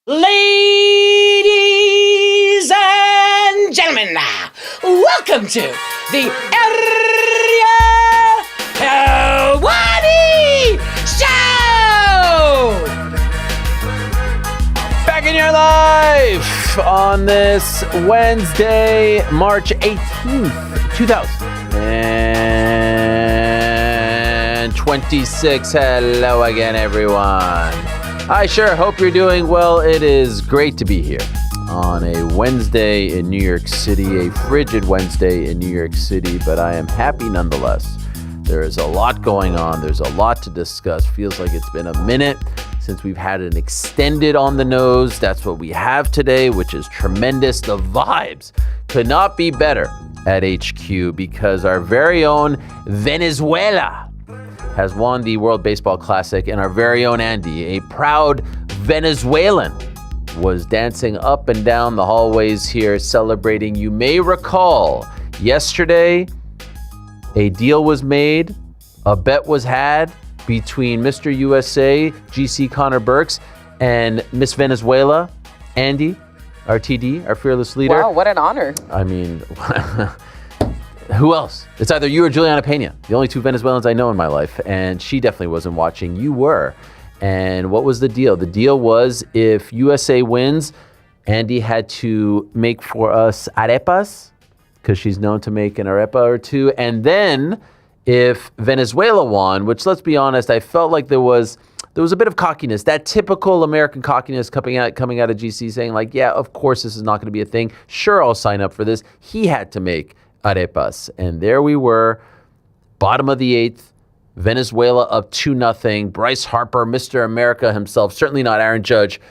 Ladies and gentlemen, welcome to the Ariel Helwani Show! Back in your life on this Wednesday, March 18th, 2026. Hello again, everyone. I sure hope you're doing well. It is great to be here on a Wednesday in New York City, a frigid Wednesday in New York City, but I am happy nonetheless. There is a lot going on. There's a lot to discuss. Feels like it's been a minute since we've had an extended on the nose. That's what we have today, which is tremendous. The vibes could not be better at HQ because our very own Venezuela has won the World Baseball Classic, and our very own Andy, a proud Venezuelan, was dancing up and down the hallways here celebrating. You may recall yesterday a deal was made, a bet was had between Mr. USA, GC Connor Burks, and Miss Venezuela, Andy, our TD, our fearless leader. Wow, what an honor. I mean, who else? It's either you or Juliana Pena, the only two Venezuelans I know in my life, and she definitely wasn't watching. You were. And what was the deal? The deal was if USA wins, Andy had to make for us arepas, because she's known to make an arepa or two. And then if Venezuela won, which, let's be honest, I felt like there was a bit of cockiness, that typical American cockiness coming out of GC saying like, yeah, of course this is not going to be a thing. Sure, I'll sign up for this. He had to make arepas. And there we were, bottom of the eighth, Venezuela up 2-0. Bryce Harper, Mr. America himself, certainly not Aaron Judge,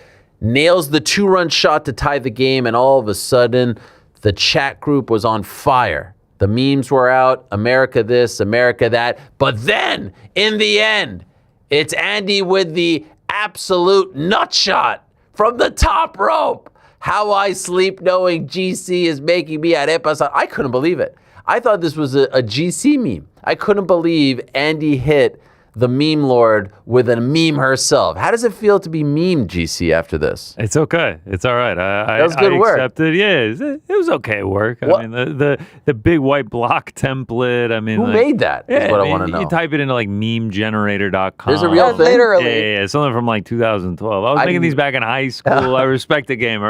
nails the 2-run shot to tie the game, and all of a sudden, the chat group was on fire. The memes were out, America this, America that. But then, in the end, it's Andy with the absolute nut shot from the top rope. How I sleep knowing GC is making me arepas. I couldn't believe it. I thought this was a GC meme. I couldn't believe Andy hit the meme lord with a meme herself. How does it feel to be memed, GC, after this? It's okay. It's all right. That was good work. Accepted. Yeah, it was okay work. What? I mean, the big white block template. I mean, who made that? Is what I want to know. You type it into like memegenerator.com. There's a real thing? Literally. Yeah, something from like 2012. I was making these back in high school. I respect the game.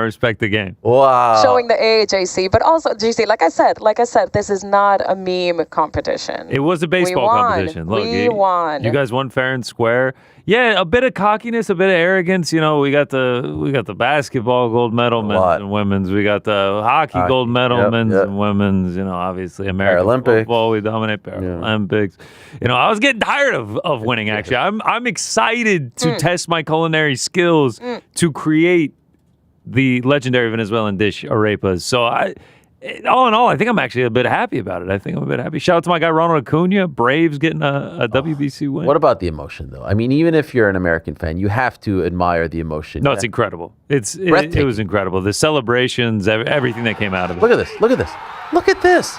Wow. Showing the AHAC, but also GC, like I said, this is not a meme competition. It was a baseball competition. Look, we won. You guys won fair and square. Yeah, a bit of cockiness, a bit of arrogance. You know, we got the basketball gold medal, men's and women's. We got the hockey gold medal, men's and women's. You know, obviously American football, we dominate Paralympics. You know, I was getting tired of winning. Actually, I'm excited to test my culinary skills to create the legendary Venezuelan dish arepas. So all in all, I think I'm actually a bit happy about it. Shout out to my guy, Ronald Acuna. Braves getting a WBC win. What about the emotion, though? I mean, even if you're an American fan, you have to admire the emotion. No, it's incredible. It was incredible. The celebrations, everything that came out of it. Look at this.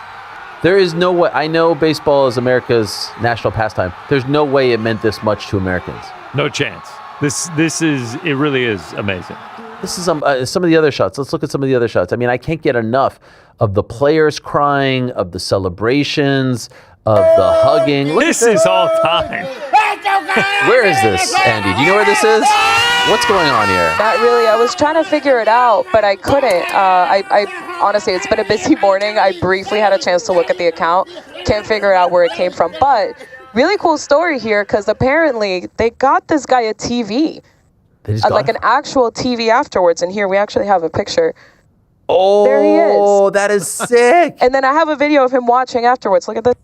There is no way. I know baseball is America's national pastime. There's no way it meant this much to Americans. No chance. It really is amazing. This is some of the other shots. Let's look at some of the other shots. I mean, I can't get enough of the players crying, of the celebrations, of the hugging. This is all time. Where is this, Andy? Do you know where this is? What's going on here? Not really. I was trying to figure it out, but I couldn't. I honestly, it's been a busy morning. I briefly had a chance to look at the account. Can't figure out where it came from. But really cool story here, because apparently they got this guy a TV. Like an actual TV afterwards, and here we actually have a picture. Oh, there he is. Oh, that is sick. And then I have a video of him watching afterwards. Look at this.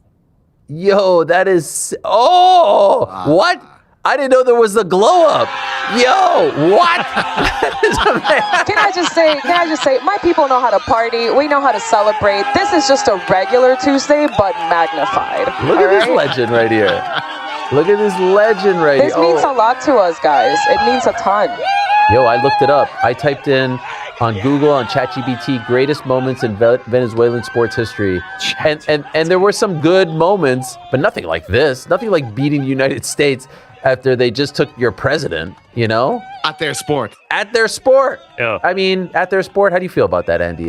Yo, that is... Oh, what? I didn't know there was a glow up. Yo, what? Can I just say, my people know how to party. We know how to celebrate. This is just a regular Tuesday, but magnified. Look at this legend right here. This means a lot to us, guys. It means a ton. Yo, I looked it up. I typed in on Google, on ChatGPT, greatest moments in Venezuelan sports history. And there were some good moments, but nothing like this. Nothing like beating the United States. after they just took your president, you know? At their sport. At their sport. Yeah. I mean, at their sport. How do you feel about that, Andy?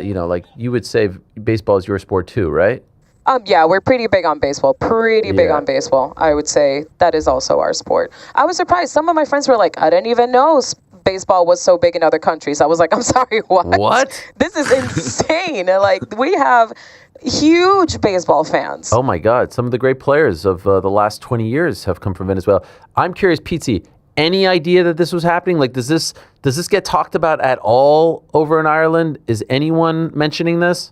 You know, like you would say baseball is your sport too, right? Yeah, we're pretty big on baseball. Big on baseball. I would say that is also our sport. I was surprised. Some of my friends were like, I didn't even know baseball was so big in other countries. I was like, I'm sorry, what? What? This is insane. Like, we have huge baseball fans. Oh my God. Some of the great players of the last 20 years have come from Venezuela. I'm curious, Pizzi, any idea that this was happening? Like, does this get talked about at all over in Ireland? Is anyone mentioning this?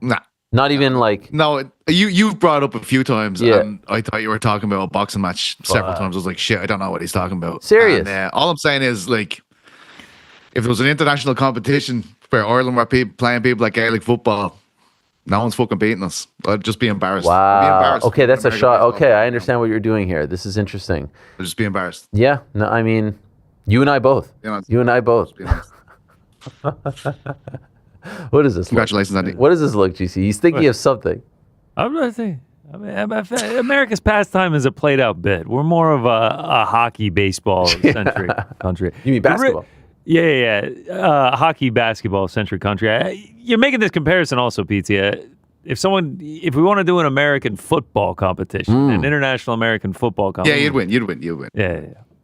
Nah. Not even like... No, you've brought it up a few times, Yeah. and I thought you were talking about a boxing match several times. I was like, shit, I don't know what he's talking about. Serious? And, all I'm saying is, like, if there was an international competition where Ireland were playing people like Gaelic football, no one's fucking beating us. I'd just be embarrassed. I'd be Wow. embarrassed. Okay, that's a American shot. baseball. Okay, I understand what you're doing here. This is interesting. I'd just be embarrassed. Yeah. No, I mean, you and I both. Yeah, You and I both. Be honest. What is this? Congratulations, Andy. What does this look, GC? He's thinking of something. I'm not saying. I mean, America's pastime is a played-out bit. We're more of a hockey, baseball-centric country. You mean basketball? Yeah. Hockey, basketball-centric country. You're making this comparison also, Pizzi. If we want to do an American football competition, an international American football Yeah, competition. you'd win. Yeah.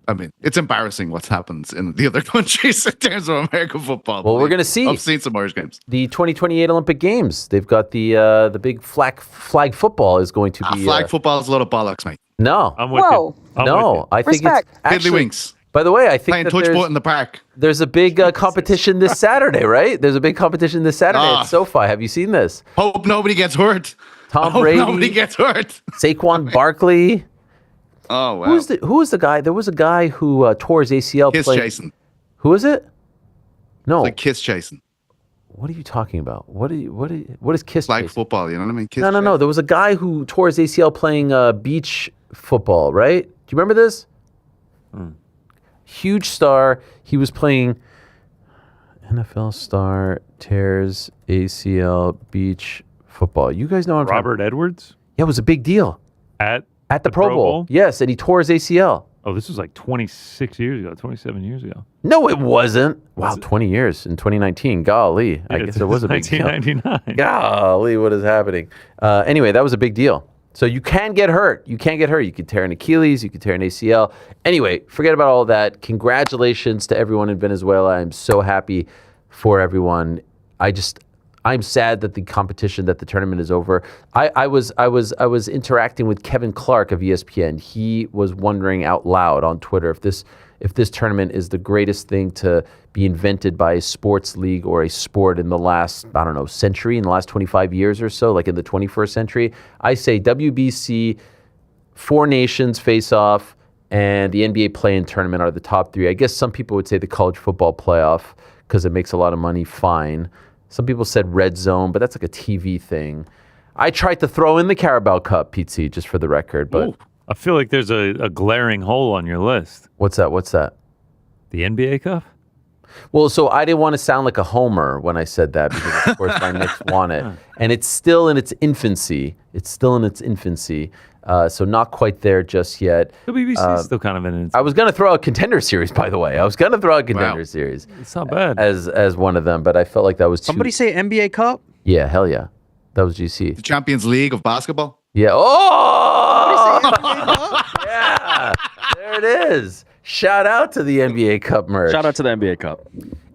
I mean, it's embarrassing what's happened in the other countries in terms of American football. Well, we're going to see. I've seen some Irish games. The 2028 Olympic Games. They've got the big flag football is going to be... Flag football is a lot of bollocks, mate. No. I'm with Whoa. you. I'm with No. you. I think Respect. it's actually... Winks. By the way, I think Playing that touch foot in the park. there's a big competition this Saturday, right? There's a big competition this Saturday at SoFi. Have you seen this? Hope nobody gets hurt. Tom Hope Brady, nobody gets hurt. Saquon Barkley. Oh, wow. Who was the guy? There was a guy who tore his ACL. Kiss chasing. Who is it? No. Like kiss chasing. What are you talking about? What is kiss Like chasing? football, you know what I mean? Kiss No. chasing. There was a guy who tore his ACL playing beach football, right? Do you remember this? Huge star. He was playing NFL star tears ACL beach football. You guys know what I'm talking about? Robert Edwards Yeah, it was a big deal. at At the Pro Bowl. Yes, and he tore his ACL. Oh, this was like 26 years ago, 27 years ago. No, it wasn't. Wow, 20 years in 2019. Golly. I guess it was a big deal. 1999. Golly, what is happening? Anyway, that was a big deal. So you can get hurt. You can get hurt. You could tear an Achilles. You could tear an ACL. Anyway, forget about all that. Congratulations to everyone in Venezuela. I'm so happy for everyone. I'm sad that the competition, that the tournament is over. I was interacting with Kevin Clark of ESPN. He was wondering out loud on Twitter if this tournament is the greatest thing to be invented by a sports league or a sport in the last, I don't know, century, in the last 25 years or so, like in the 21st century. I say WBC, Four Nations face off, and the NBA play-in tournament are the top three. I guess some people would say the college football playoff because it makes a lot of money, fine. Some people said red zone, but that's like a TV thing. I tried to throw in the Carabao Cup, Pizzi, just for the record, but... Ooh, I feel like there's a glaring hole on your list. What's that? The NBA Cup? Well, so I didn't want to sound like a homer when I said that because, of course, my Knicks won it. And it's still in its infancy. So not quite there just yet. The BBC is still kind of in it. I was going to throw out Contender Series, by the way. Contender Series It's not bad. as one of them, but I felt like that was too... Somebody say NBA Cup? Yeah, hell yeah. That was GC. The Champions League of basketball. Yeah. Oh! Yeah. There it is. Shout out to the NBA Cup merch. Shout out to the NBA Cup.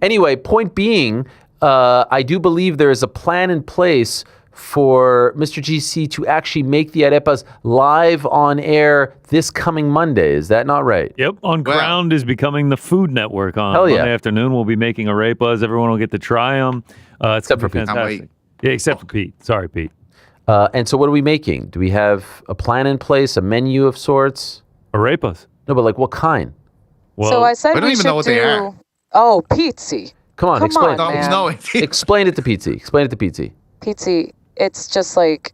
Anyway, point being, I do believe there is a plan in place for Mr. GC to actually make the arepas live on air this coming Monday. Is that not right? Yep. On Ground is becoming the Food Network on Hell yeah. Monday afternoon. We'll be making arepas. Everyone will get to try them. Except for Pete. Fantastic. Yeah, except for Pete. Sorry, Pete. And so what are we making? Do we have a plan in place, a menu of sorts? Arepas. No, but like what kind? Well, So I said I don't we even should know what they are. Oh, Pizzi. Come on, explain. on, man. No, Explain it to Pizzi. Pizzi. It's just like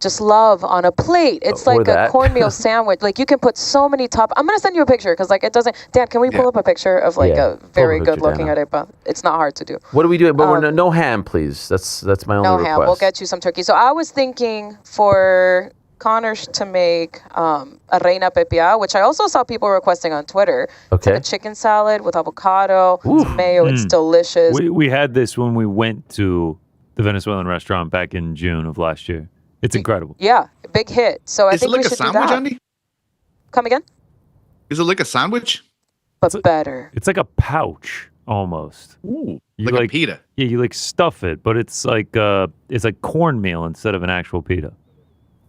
just love on a plate. It's Or like that. a cornmeal sandwich. Like you can put so many I'm gonna send you a picture because like it doesn't. Dan, can we pull up a picture of like Yeah. a very Pull up a good looking picture, arepa? It's not hard to do. What are we doing? But we're no ham, please. That's my only No request. ham. We'll get you some turkey. So I was thinking for Connor to make a reina pepiada, which I also saw people requesting on Twitter. It's like a chicken salad with avocado, mayo. It's delicious. We had this when we went to the Venezuelan restaurant back in June of last year. It's incredible. Yeah, big hit. So I think we should do that. Is it like a sandwich, Andy? Come again? Is it like a sandwich? But better. It's like a pouch almost. Ooh, like a pita. Yeah, you like stuff it, but it's like cornmeal instead of an actual pita.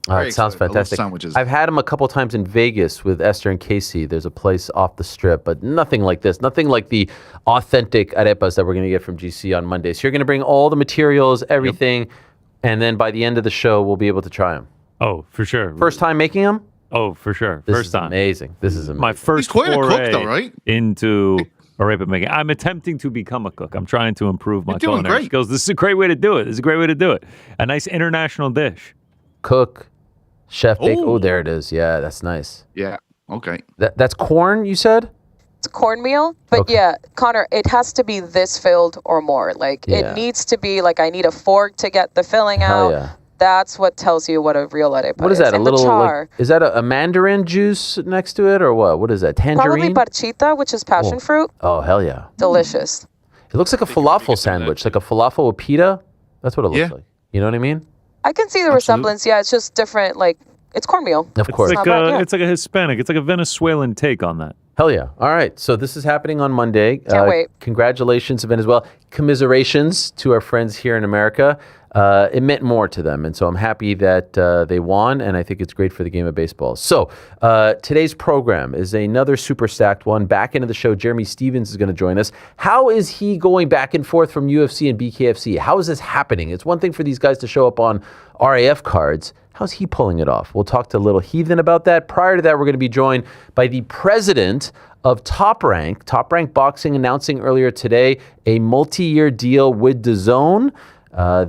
Oh, it sounds fantastic. I've had them a couple times in Vegas with Esther and Casey. There's a place off the strip, but nothing like this. Nothing like the authentic arepas that we're going to get from GC on Monday. So you're going to bring all the materials, everything, and then by the end of the show, we'll be able to try them. Oh, for sure. First time making them? Oh, for sure. First time. Amazing. This is amazing. My first foray into arepa making. I'm attempting to become a cook. I'm trying to improve my culinary skills. This is a great way to do it. A nice international dish. Cook. Chef bake. Oh, there it is. Yeah, that's nice. Yeah. Okay. That's corn, you said? It's cornmeal, but yeah, Connor, it has to be this filled or more. Like it needs to be like I need a fork to get the filling out. Yeah. That's what tells you what a real arepa is. What is that? A little like, is that a mandarin juice next to it or what? What is that? Tangerine? Probably parchita, which is passion fruit. Oh, hell yeah. Delicious. It looks like a falafel sandwich, like a falafel with pita. That's what it looks like. You know what I mean? I can see the resemblance. Yeah, it's just different. Like, it's cornmeal. Of course. It's like a Hispanic. It's like a Venezuelan take on that. Hell yeah. All right. So this is happening on Monday. Can't wait. Congratulations to Venezuela. Commiserations to our friends here in America. It meant more to them. And so I'm happy that they won. And I think it's great for the game of baseball. So today's program is another super stacked one. Back into the show, Jeremy Stevens is going to join us. How is he going back and forth from UFC and BKFC? How is this happening? It's one thing for these guys to show up on RAF cards. How's he pulling it off? We'll talk to Little Heathen about that. Prior to that, we're going to be joined by the president of Top Rank Boxing, announcing earlier today a multi-year deal with DAZN.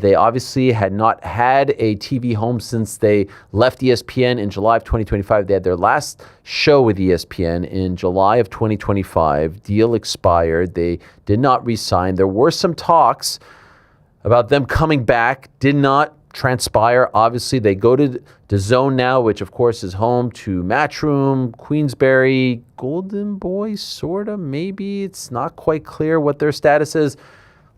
They obviously had not had a TV home since they left ESPN in July of 2025. They had their last show with ESPN in July of 2025. Deal expired. They did not re-sign. There were some talks about them coming back. Did not transpire. Obviously, they go to DAZN now, which of course is home to Matchroom, Queensberry, Golden Boy, sorta, maybe. It's not quite clear what their status is.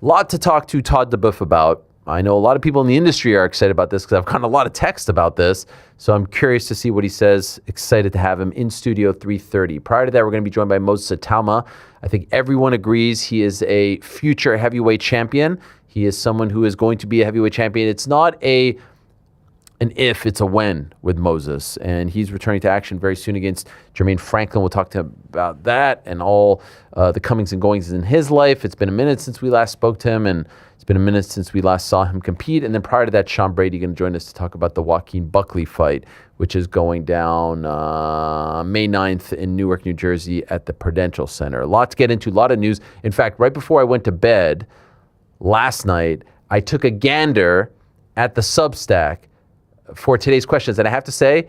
Lot to talk to Todd duBoef about. I know a lot of people in the industry are excited about this because I've gotten a lot of text about this. So I'm curious to see what he says. Excited to have him in Studio 330. Prior to that, we're going to be joined by Moses Itauma. I think everyone agrees he is a future heavyweight champion. He is someone who is going to be a heavyweight champion. It's not an if, it's a when with Moses. And he's returning to action very soon against Jermaine Franklin. We'll talk to him about that and all the comings and goings in his life. It's been a minute since we last spoke to him, and it's been a minute since we last saw him compete. And then prior to that, Sean Brady going to join us to talk about the Joaquin Buckley fight, which is going down May 9th in Newark, New Jersey at the Prudential Center. A lot to get into, a lot of news. In fact, right before I went to bed last night, I took a gander at the Substack for today's questions. And I have to say, a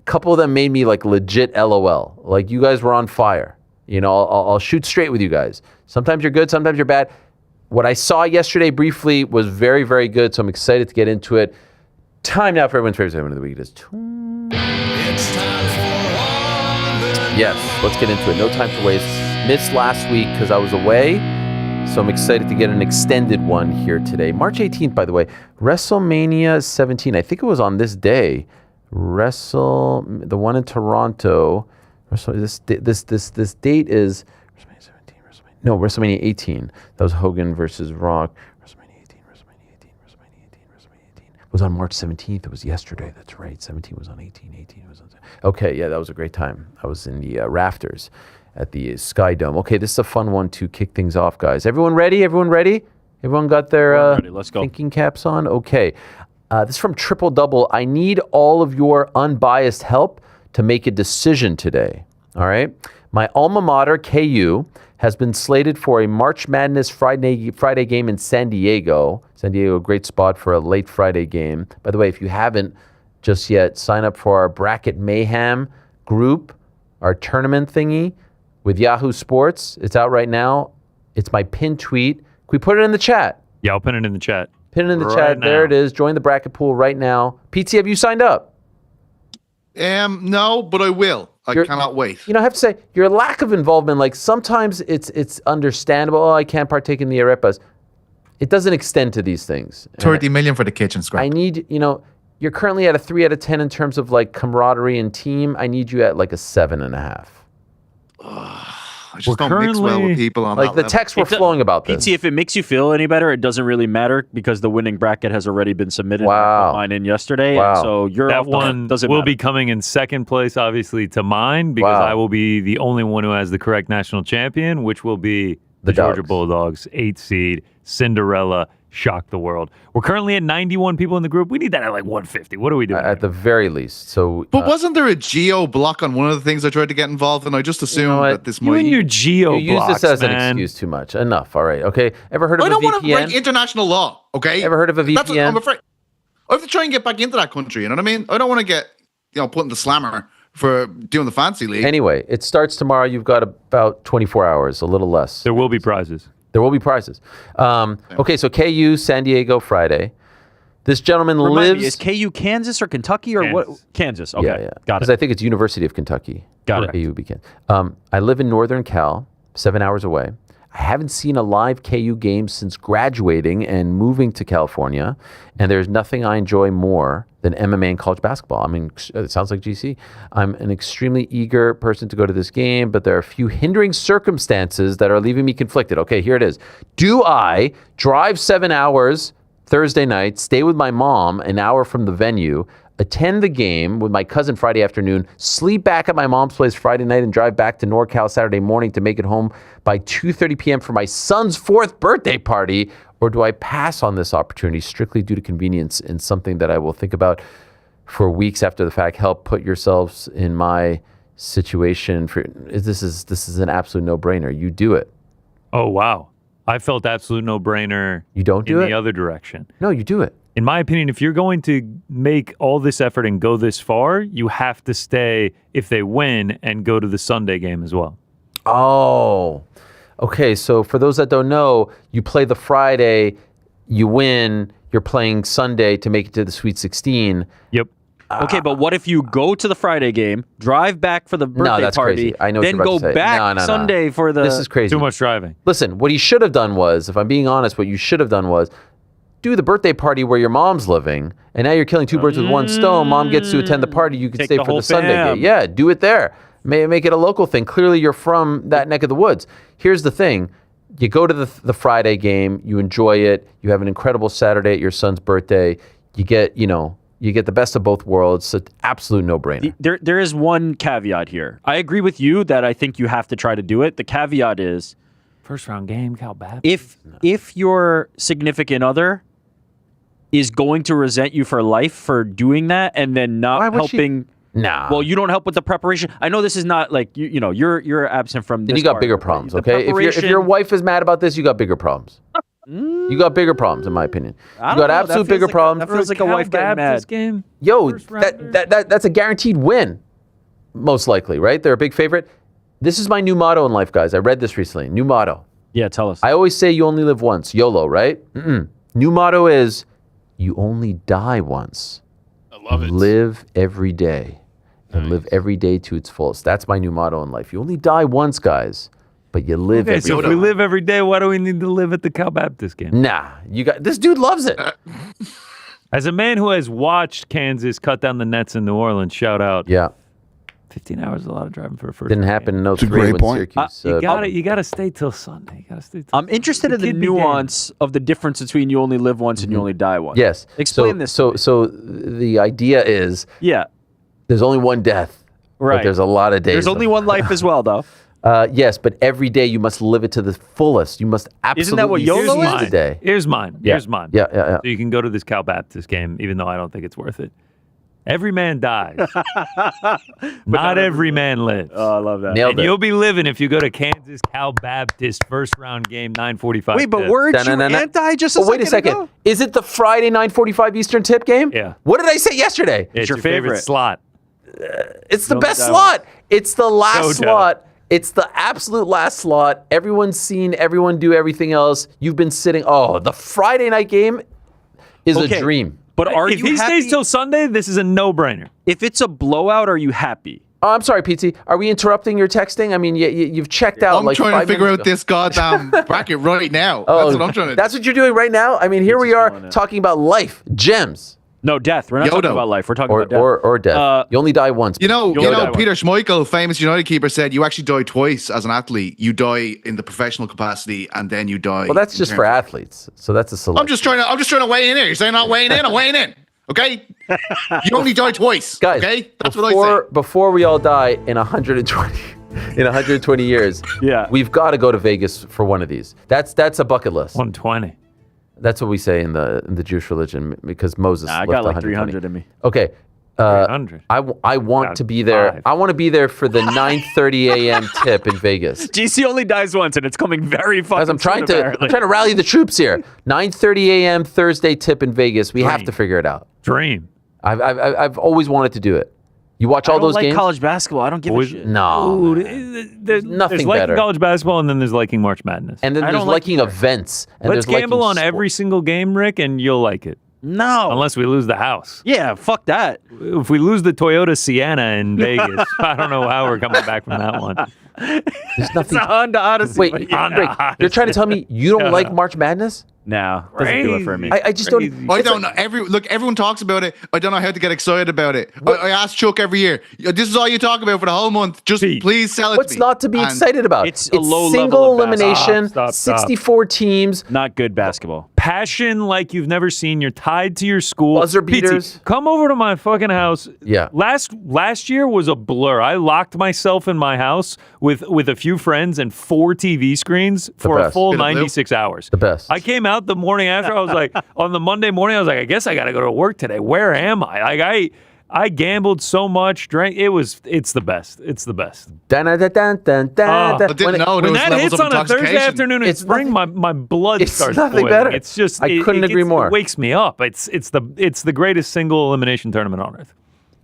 couple of them made me like legit LOL. Like, you guys were on fire. You know, I'll shoot straight with you guys. Sometimes you're good, sometimes you're bad. What I saw yesterday briefly was very, very good. So I'm excited to get into it. Time now for everyone's favorite segment of the week. It's time for Yes, let's get into it. No time to waste. Missed last week because I was away. So I'm excited to get an extended one here today. March 18th, by the way, WrestleMania 17. I think it was on this day. The one in Toronto. This date is WrestleMania 17. WrestleMania 18. That was Hogan versus Rock. WrestleMania 18. It was on March 17th. It was yesterday. That's right. 17 was on 18. 18 was on. Okay, yeah, that was a great time. I was in the rafters at the Sky Dome. Okay, this is a fun one to kick things off, guys. Everyone ready? Everyone got their Let's go. thinking caps on? Okay. This is from Triple Double. I need all of your unbiased help to make a decision today. All right? My alma mater, KU, has been slated for a March Madness Friday game in San Diego. San Diego, great spot for a late Friday game. By the way, if you haven't just yet, sign up for our Bracket Mayhem group, our tournament thingy with Yahoo Sports. It's out right now. It's my pinned tweet. Can we put it in the chat? Yeah, I'll pin it in the chat. Pin it in the chat. Now. There it is. Join the bracket pool right now. PT, have you signed up? No, but I will. I cannot wait. You know, I have to say, your lack of involvement, like sometimes it's understandable. Oh, I can't partake in the arepas. It doesn't extend to these things. 30 million for the kitchen scrap. I need, you're currently at a 3 out of 10 in terms of like camaraderie and team. I need you at like a 7.5. I just don't mix well with people on like that the level. texts were flowing about this. Pete, if it makes you feel any better, it doesn't really matter because the winning bracket has already been submitted. Wow. I put mine in yesterday. Wow. And so that one doesn't will matter. be coming in second place, obviously, to mine because Wow. I will be the only one who has the correct national champion, which will be the Georgia Dogs. Bulldogs, 8th seed, Cinderella, shock the world. We're currently at 91 people in the group. We need that at like 150. What are we doing? At the very least. So, But wasn't there a geo block on one of the things I tried to get involved in? I just assumed what? that this you might. and your geo you use blocks, this as an man. excuse too much. Enough. All right. Okay. Ever heard of I a don't want to break VPN? international law. Okay. Ever heard of a That's what VPN? I'm afraid. I have to try and get back into that country. You know what I mean? I don't want to get put in the slammer for doing the fancy league. Anyway, it starts tomorrow. You've got about 24 hours, a little less. There will be prizes. There will be prizes. Okay, so KU, San Diego, Friday. This gentleman Remind me, lives. is KU Kansas or Kentucky or what? Kansas. Okay. Yeah. Got Because it. I think it's University of Kentucky. Got it. KU would be Kansas. I live in Northern Cal, 7 hours away. I haven't seen a live KU game since graduating and moving to California, and there's nothing I enjoy more than MMA and college basketball. I mean, it sounds like GC. I'm an extremely eager person to go to this game, but there are a few hindering circumstances that are leaving me conflicted. Okay, here it is. Do I drive 7 hours Thursday night, stay with my mom an hour from the venue, attend the game with my cousin Friday afternoon, sleep back at my mom's place Friday night, and drive back to NorCal Saturday morning to make it home by 2:30 p.m. for my son's 4th birthday party? Or do I pass on this opportunity strictly due to convenience and something that I will think about for weeks after the fact? Help put yourselves in my situation. This is an absolute no-brainer. You do it. Oh, wow. I felt absolute no-brainer. You don't do in it? the other direction. No, you do it. In my opinion, if you're going to make all this effort and go this far, you have to stay, if they win, and go to the Sunday game as well. Oh, okay. So for those that don't know, you play the Friday, you win, you're playing Sunday to make it to the Sweet 16. Yep. Okay, but what if you go to the Friday game, drive back for the birthday that's party, crazy. I know what then you're about go to say. back No. Sunday for the... This is crazy. Too much driving. Listen, what he should have done was, if I'm being honest, what you should have done was do the birthday party where your mom's living, and now you're killing two birds with one stone. Mom gets to attend the party. You can Take stay the for whole the Sunday fam. game. Yeah, do it there. Make it a local thing. Clearly, you're from that neck of the woods. Here's the thing. You go to the Friday game. You enjoy it. You have an incredible Saturday at your son's birthday. You get the bbest of both worlds. It's an absolute no-brainer. There is one caveat here. I agree with you that I think you have to try to do it. The caveat is First round game, Cal Baptist. if your significant other is going to resent you for life for doing that and then Why not would she- helping. Nah. Well, you don't help with the preparation. I know this is not like you're absent from. Then this you got part, bigger but problems, the okay? If your preparation- wife is mad about this, you got bigger problems. You got bigger problems, in my opinion. I You don't got know, that absolute feels bigger like problems. that feels like a Cal wife getting mad. Baptist game. Yo, First rounder. that's a guaranteed win, most likely, right? They're a big favorite. This is my new motto in life, guys. I read this recently. New motto. Yeah, tell us. I always say you only live once. YOLO, right? New motto is you only die once. I love it. Live every day. And live every day to its fullest. That's my new motto in life. You only die once, guys, but you live Okay, every so if we live every day, why do we need to live at the Cal Baptist game? Nah, this dude loves it. As a man who has watched Kansas cut down the Nets in New Orleans, shout out. Yeah, 15 hours is a lot of driving for a first. didn't round happen game. in a 03 great when point. Syracuse. You gotta stay till Sunday. You gotta stay. Till I'm interested in the kid be damned. nuance of the difference between you only live once and you only die once. Yes. Explain this. So the idea is Yeah. there's only one death. But Right. there's a lot of days. There's only one life as well, though. Yes, but every day you must live it to the fullest. You must absolutely Isn't that what YOLO seize is? the day. Here's mine. Yeah. Here's mine. Yeah. So you can go to this Cal Baptist game, even though I don't think it's worth it. Every man dies. Not every man lives. Oh, I love that. Nailed And it. you'll be living if you go to Kansas Cal Baptist first round game 9:45. Wait, but tip. weren't you Da-na-na-na. anti just a Oh, wait a second. ago? Is it the Friday 9:45 Eastern tip game? Yeah. What did I say yesterday? It's your your favorite favorite. slot. It's the No best doubt. slot. It's the last No doubt. slot. It's the absolute last slot. Everyone's seen everyone do everything else. You've been sitting. Oh, the Friday night game is Okay. a dream. But are if you he happy? stays till Sunday, this is a no-brainer. If it's a blowout, are you happy? Oh, I'm sorry, PT. Are we interrupting your texting? I mean, you've checked out. I'm like trying 5 to figure minutes out ago. this goddamn bracket right now. Oh, That's what I'm trying to do. That's what you're doing right now? I mean, here we are going out. talking about life, gems, No, death. We're not talking Yodo. about life. We're talking about death. or death. You only die once. You know, Yoda. Peter Schmeichel, famous United keeper, said you actually die twice as an athlete. You die in the professional capacity, and then you die. Well, that's in just terms for of- athletes. So that's a select. I'm just trying to weigh in here. You're saying not weighing in? I'm weighing in. Okay. You only die twice. Guys, okay, that's what I say. before we all die in 120 years, Yeah. we've got to go to Vegas for one of these. That's a bucket list. 120. That's what we say in the Jewish religion because Moses. I lived got like 120. 300 in me. Okay. 300. I want to be there. 5. I want to be there for the 9:30 a.m. tip in Vegas. GC only dies once, and it's coming very fucking Guys, I'm trying soon, to apparently. rally the troops here. 9:30 a.m. Thursday tip in Vegas. We have Dream. to figure it out. Dream. I've always wanted to do it. You watch I all don't those like games? college basketball. I don't give a Boys- shit. No. There's nothing liking better. college basketball, and then there's liking March Madness. And then I there's don't like liking events. And Let's there's gamble liking on every single game, Rick, and you'll like it. No. Unless we lose the house. Yeah, fuck that. If we lose the Toyota Sienna in Vegas, I don't know how we're coming back from that one. There's It's nothing. a Honda Odyssey. Wait, but yeah. Rick, you're trying to tell me you don't like March Madness? No, doesn't do it for me. I just don't. Crazy. I don't know. Everyone talks about it. I don't know how to get excited about it. I ask Chuck every year. This is all you talk about for the whole month. Just Pete, please sell it What's to me. not to be And excited about? It's a low level single of basketball. elimination, Stop. 64 teams. Not good basketball. Passion like you've never seen. You're tied to your school. Buzzer PT, beaters. come over to my fucking house. Yeah. Last year was a blur. I locked myself in my house with a few friends and 4 TV screens for a best. full Bit of blue. 96 hours. The best. I came out the morning after. I was like, on the Monday morning, I was like, I guess I got to go to work today. Where am I? Like I gambled so much, drank. It's the best. It's the best. Dun, dun, dun, dun, dun, Oh. dun. I didn't know there When was that levels hits of on a Thursday intoxication. afternoon in It's spring, my blood it's starts nothing boiling. better. It's just I couldn't agree more. It wakes me up. It's the greatest single elimination tournament on earth.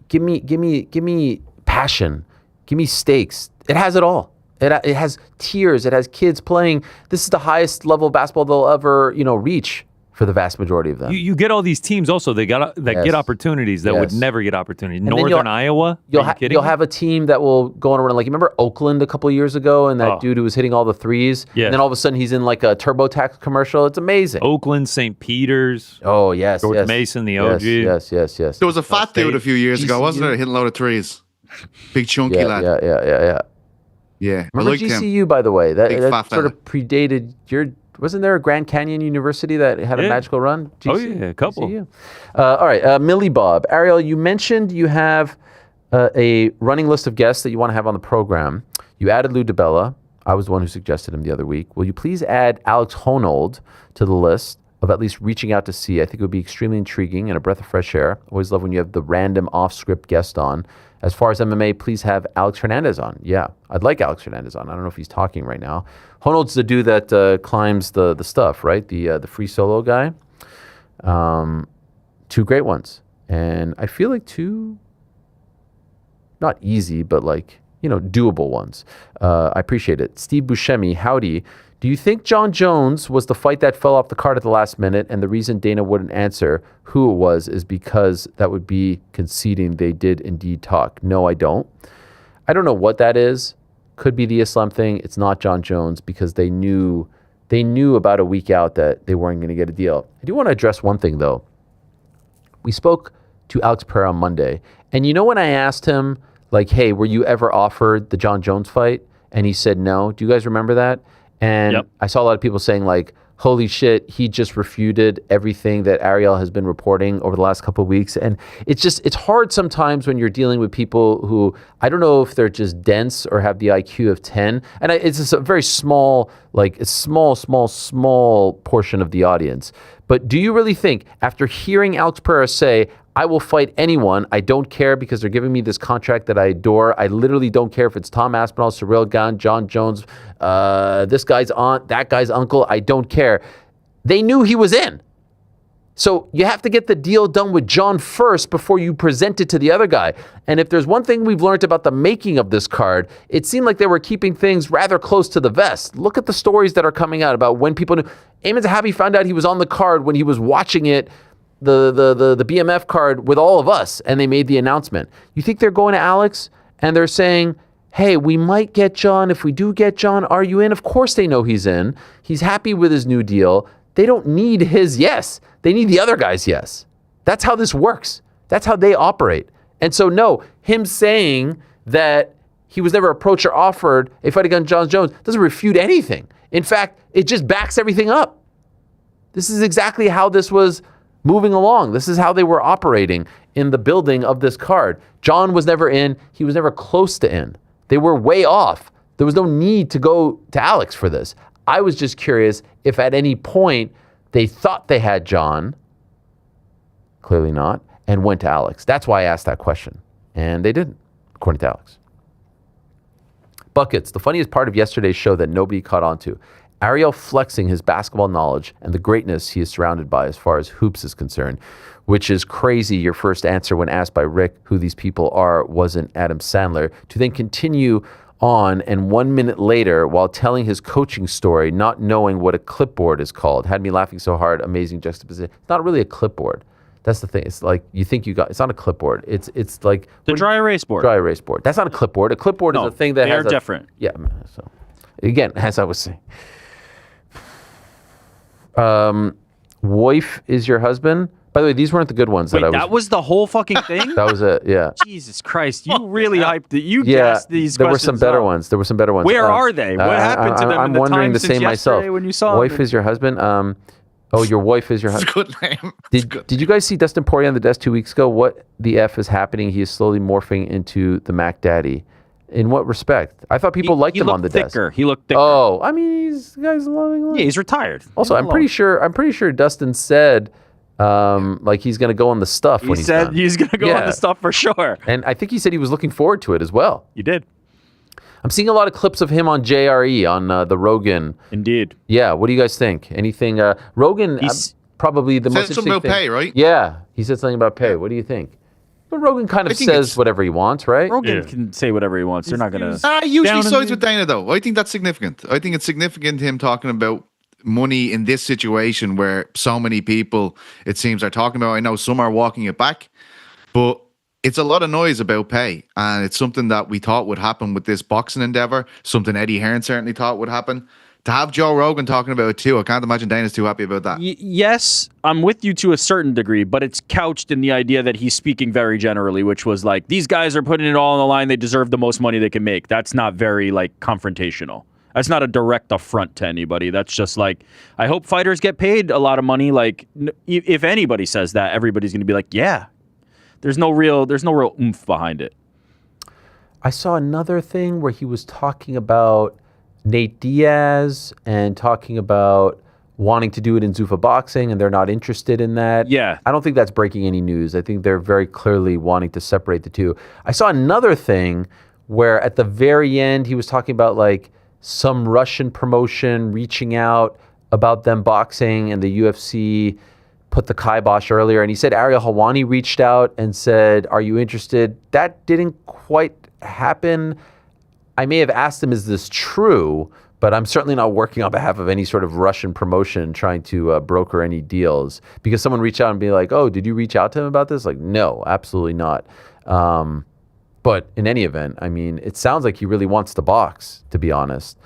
Give me passion. Give me stakes. It has it all. It has tears. It has kids playing. This is the highest level of basketball they'll ever reach for the vast majority of them. You get all these teams also that Yes. get opportunities that would Yes. never get opportunities. then Northern Iowa. You'll Are you kidding me? have a team that will go on a run. Like, you remember Oakland a couple of years ago, and that Oh. dude who was hitting all the threes? Yes. And then all of a sudden he's in like a TurboTax commercial. It's amazing. Oakland, St. Peter's. Oh, yes. George yes. Mason, the Yes, OG. Yes. There was a fat dude a few years ago, GCU. wasn't there? Hitting a load of threes. Big chunky lad. Yeah. Yeah, I Remember liked him. GCU, by the way? Big That fat sort fella. of predated your. Wasn't there a Grand Canyon University that had a Yeah. magical run? Oh, yeah, a couple. GCU. All right, Millie Bob. Ariel, you mentioned you have a running list of guests that you want to have on the program. You added Lou DiBella. I was the one who suggested him the other week. Will you please add Alex Honnold to the list of at least reaching out to see? I think it would be extremely intriguing and a breath of fresh air. Always love when you have the random off-script guest on. As far as MMA, please have Alex Hernandez on. Yeah, I'd like Alex Hernandez on. I don't know if he's talking right now. Honnold's the dude that climbs the stuff, right? The free solo guy. 2 great ones. And I feel like 2, not easy, but like, doable ones. I appreciate it. Steve Buscemi, howdy. Do you think John Jones was the fight that fell off the card at the last minute, and the reason Dana wouldn't answer who it was is because that would be conceding they did indeed talk? No, I don't. I don't know what that is. Could be the Islam thing. It's not John Jones because they knew about a week out that they weren't going to get a deal. I do want to address one thing, though. We spoke to Alex Pereira on Monday, and when I asked him, like, hey, were you ever offered the John Jones fight? And he said no. Do you guys remember that? And Yep. I saw a lot of people saying, like, holy shit, he just refuted everything that Ariel has been reporting over the last couple of weeks. And it's hard sometimes when you're dealing with people who, I don't know if they're just dense or have the IQ of 10. And it's just a very small, like, a small portion of the audience. But do you really think, after hearing Alex Pereira say, I will fight anyone, I don't care because they're giving me this contract that I adore. I literally don't care if it's Tom Aspinall, Cyril Gane, John Jones, this guy's aunt, that guy's uncle, I don't care. They knew he was in. So you have to get the deal done with John first before you present it to the other guy. And if there's one thing we've learned about the making of this card, it seemed like they were keeping things rather close to the vest. Look at the stories that are coming out about when people knew. Ayman Zahabi found out he was on the card when he was watching it the BMF card with all of us, and they made the announcement. You think they're going to Alex and they're saying, hey, we might get John. If we do get John, are you in? Of course they know he's in. He's happy with his new deal. They don't need his yes. They need the other guy's yes. That's how this works. That's how they operate. And so, no, him saying that he was never approached or offered a fight against Jon Jones doesn't refute anything. In fact, it just backs everything up. This is exactly how this was moving along. This is how they were operating in the building of this card. John was never in. He was never close to in. They were way off. There was no need to go to Alex for this. I was just curious if at any point they thought they had John, clearly not, and went to Alex. That's why I asked that question. And they didn't, according to Alex. Buckets, the funniest part of yesterday's show that nobody caught on to. Ariel flexing his basketball knowledge and the greatness he is surrounded by as far as hoops is concerned, which is crazy. Your first answer when asked by Rick who these people are wasn't Adam Sandler, to then continue on and 1 minute later while telling his coaching story, not knowing what a clipboard is called. Had me laughing so hard. Amazing juxtaposition. It's not really a clipboard. That's the thing. It's like you think you got. It's not a clipboard. It's like the dry erase board. Dry erase board. That's not a clipboard. A clipboard is a thing that has. They're different. Yeah. So again, as I was saying, wife is your husband. By the way, these weren't the good ones. Wait, that was the whole fucking thing? That was it. Yeah. Jesus Christ! You really hyped it. You yeah, guessed these. There were some better ones. There were some better ones. Where are they? What happened to them? I'm in the wondering time the since same myself. When you saw wife them? is your husband. Oh, your wife is your husband. It's a good name. Did you guys see Dustin Poirier on the desk 2 weeks ago? What the F is happening? He is slowly morphing into the Mac Daddy. In what respect? I thought people liked him on the desk. He looked thicker. Oh, I mean, the guy's loving life. Yeah, he's retired. Also, I'm pretty sure Dustin said like he's going to go on the stuff when he's done. He's going to go on the stuff for sure. And I think he said he was looking forward to it as well. You did. I'm seeing a lot of clips of him on JRE, on the Rogan. Indeed. Yeah, what do you guys think? Anything? Rogan, probably the most interesting something about thing. pay, right? Yeah, he said something about pay. What do you think? But Rogan kind of says whatever he wants, right? Rogan can say whatever he wants. They're not going to... usually sides with Dana, though. I think that's significant. I think it's significant him talking about money in this situation where so many people, it seems, are talking about. I know some are walking it back, but it's a lot of noise about pay. And it's something that we thought would happen with this boxing endeavor, something Eddie Hearn certainly thought would happen. To have Joe Rogan talking about it too, I can't imagine Dana's too happy about that. Yes, I'm with you to a certain degree, but it's couched in the idea that he's speaking very generally, which was like, these guys are putting it all on the line. They deserve the most money they can make. That's not very like confrontational. That's not a direct affront to anybody. That's just like, I hope fighters get paid a lot of money. Like, if anybody says that, everybody's going to be like, yeah. There's no real oomph behind it. I saw another thing where he was talking about Nate Diaz and talking about wanting to do it in Zuffa boxing, and they're not interested in that. Yeah. I don't think that's breaking any news. I think they're very clearly wanting to separate the two. I saw another thing where at the very end he was talking about like some Russian promotion reaching out about them boxing, and the UFC put the kibosh earlier, and he said Ariel Helwani reached out and said, are you interested? That didn't quite happen. I may have asked him, is this true? But I'm certainly not working on behalf of any sort of Russian promotion trying to broker any deals, because someone reached out and be like, oh, did you reach out to him about this? Like, no, absolutely not. But in any event, I mean, it sounds like he really wants to box, to be honest.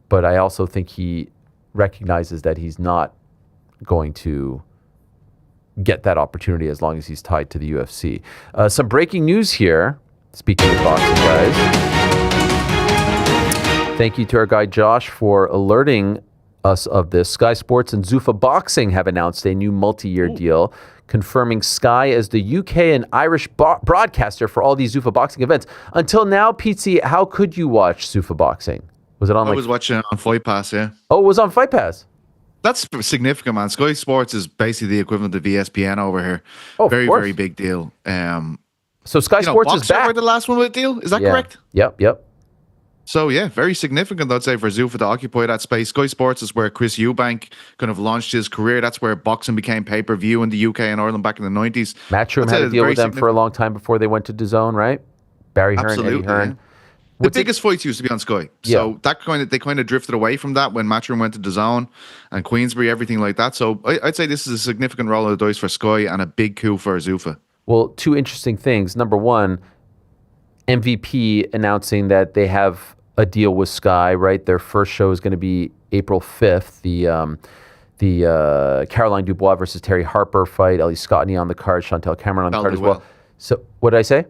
But I also think he recognizes that he's not going to get that opportunity as long as he's tied to the UFC. Some breaking news here. Speaking of boxing, guys. Thank you to our guy Josh for alerting us of this. Sky Sports and Zuffa Boxing have announced a new multi-year deal, confirming Sky as the UK and Irish broadcaster for all these Zuffa Boxing events. Until now, Pete, how could you watch Zuffa Boxing? Was it on? I was watching it on Fight Pass, yeah. Oh, it was on Fight Pass. That's significant, man. Sky Sports is basically the equivalent of ESPN over here. Oh, very, very big deal. So Sky Sports is back. Were the last one with the deal? Is that correct? Yep. So yeah, very significant, I'd say, for Zuffa to occupy that space. Sky Sports is where Chris Eubank kind of launched his career. That's where boxing became pay-per-view in the UK and Ireland back in the 90s. Matchroom had a deal with them for a long time before they went to DAZN, right? Barry Hearn, Eddie Hearn. The biggest fights used to be on Sky. So they kind of drifted away from that when Matchroom went to DAZN and Queensberry, everything like that. So I'd say this is a significant roll of the dice for Sky and a big coup for Zuffa. Well, two interesting things. Number one, MVP announcing that they have a deal with Sky, right? Their first show is going to be April 5th. The Caroline Dubois versus Terry Harper fight, Ellie Scottney on the card, Chantel Cameron on the card as well. So what did I say?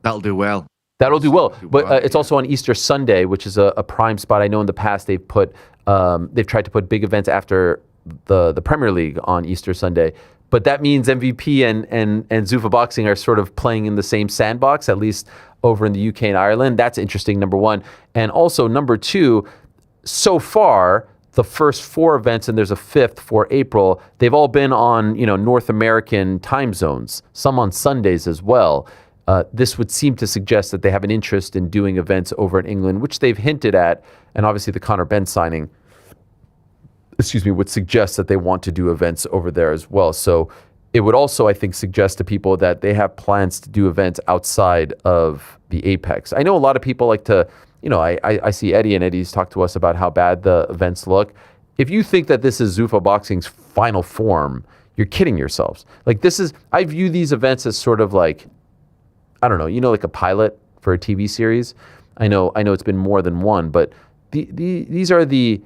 That'll do well. That'll do well, but it's also on Easter Sunday, which is a prime spot. I know in the past they've tried to put big events after the Premier League on Easter Sunday, but that means MVP and Zuffa Boxing are sort of playing in the same sandbox, at least over in the UK and Ireland. That's interesting, number one. And also, number two, so far, the first 4 events, and there's a 5th for April, they've all been on North American time zones, some on Sundays as well. This would seem to suggest that they have an interest in doing events over in England, which they've hinted at, and obviously the Conor Benn signing, would suggest that they want to do events over there as well. So it would also, I think, suggest to people that they have plans to do events outside of the Apex. I know a lot of people like to, I see Eddie, and Eddie's talked to us about how bad the events look. If you think that this is Zuffa Boxing's final form, you're kidding yourselves. I view these events as sort of like, I don't know, like a pilot for a TV series. I know it's been more than one, but these are the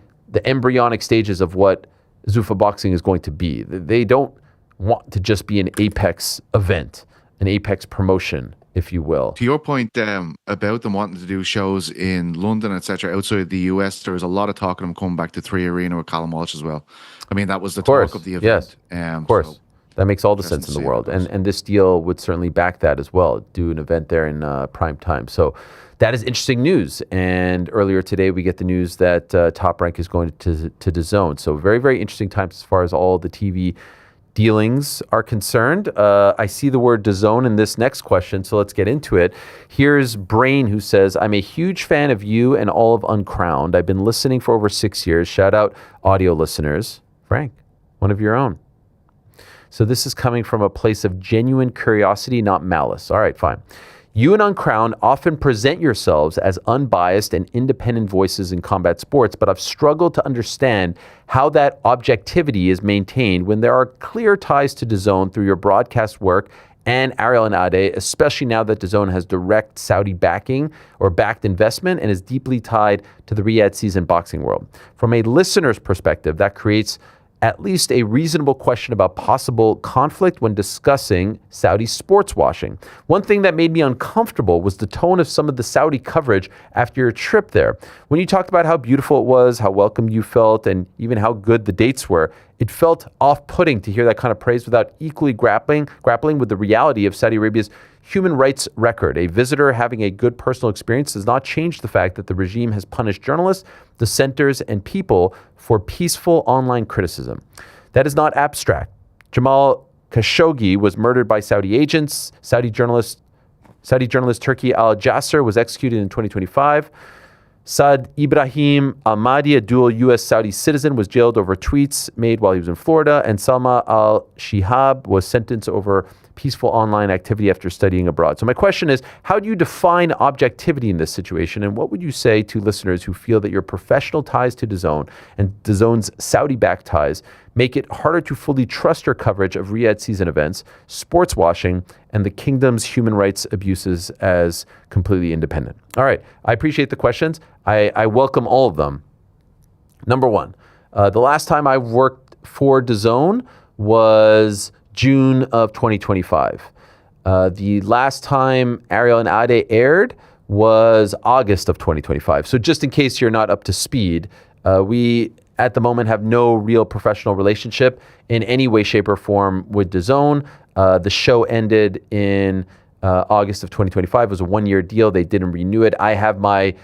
embryonic stages of what Zuffa Boxing is going to be. They don't want to just be an Apex event, an Apex promotion, if you will. To your point about them wanting to do shows in London, etc., outside the US, there was a lot of talk of them coming back to 3 Arena with Callum Walsh as well. I mean, that was the talk of the event. Yes, of course. So that makes all the sense in the world. And this deal would certainly back that as well, do an event there in prime time. So that is interesting news. And earlier today, we get the news that Top Rank is going to DAZN. So very, very interesting times as far as all the TV dealings are concerned. I see the word DAZN in this next question, so let's get into it. Here's Brain, who says, I'm a huge fan of you and all of Uncrowned. I've been listening for over 6 years. Shout out audio listeners. Frank, one of your own. So this is coming from a place of genuine curiosity, not malice. All right, fine. You and Uncrowned often present yourselves as unbiased and independent voices in combat sports, but I've struggled to understand how that objectivity is maintained when there are clear ties to DAZN through your broadcast work and Ariel and Ade, especially now that DAZN has direct Saudi backing or backed investment and is deeply tied to the Riyadh season boxing world. From a listener's perspective, that creates at least a reasonable question about possible conflict when discussing Saudi sports washing. One thing that made me uncomfortable was the tone of some of the Saudi coverage after your trip there. When you talked about how beautiful it was, how welcome you felt, and even how good the dates were, it felt off-putting to hear that kind of praise without equally grappling with the reality of Saudi Arabia's human rights record. A visitor having a good personal experience does not change the fact that the regime has punished journalists, dissenters, and people for peaceful online criticism. That is not abstract. Jamal Khashoggi was murdered by Saudi agents. Saudi journalist Turki al-Jasser was executed in 2025. Saad Ibrahim Ahmadi, a dual U.S.-Saudi citizen, was jailed over tweets made while he was in Florida, and Salma al-Shihab was sentenced over peaceful online activity after studying abroad. So my question is, how do you define objectivity in this situation, and what would you say to listeners who feel that your professional ties to DAZN and DAZN's Saudi-backed ties make it harder to fully trust your coverage of Riyadh season events, sports washing, and the kingdom's human rights abuses as completely independent? All right, I appreciate the questions. I welcome all of them. Number one, the last time I worked for DAZN was June of 2025. The last time Ariel and Ade aired was August of 2025. So just in case you're not up to speed, we at the moment have no real professional relationship in any way, shape, or form with DAZN. The show ended in August of 2025. It was a one-year deal. They didn't renew it. I have my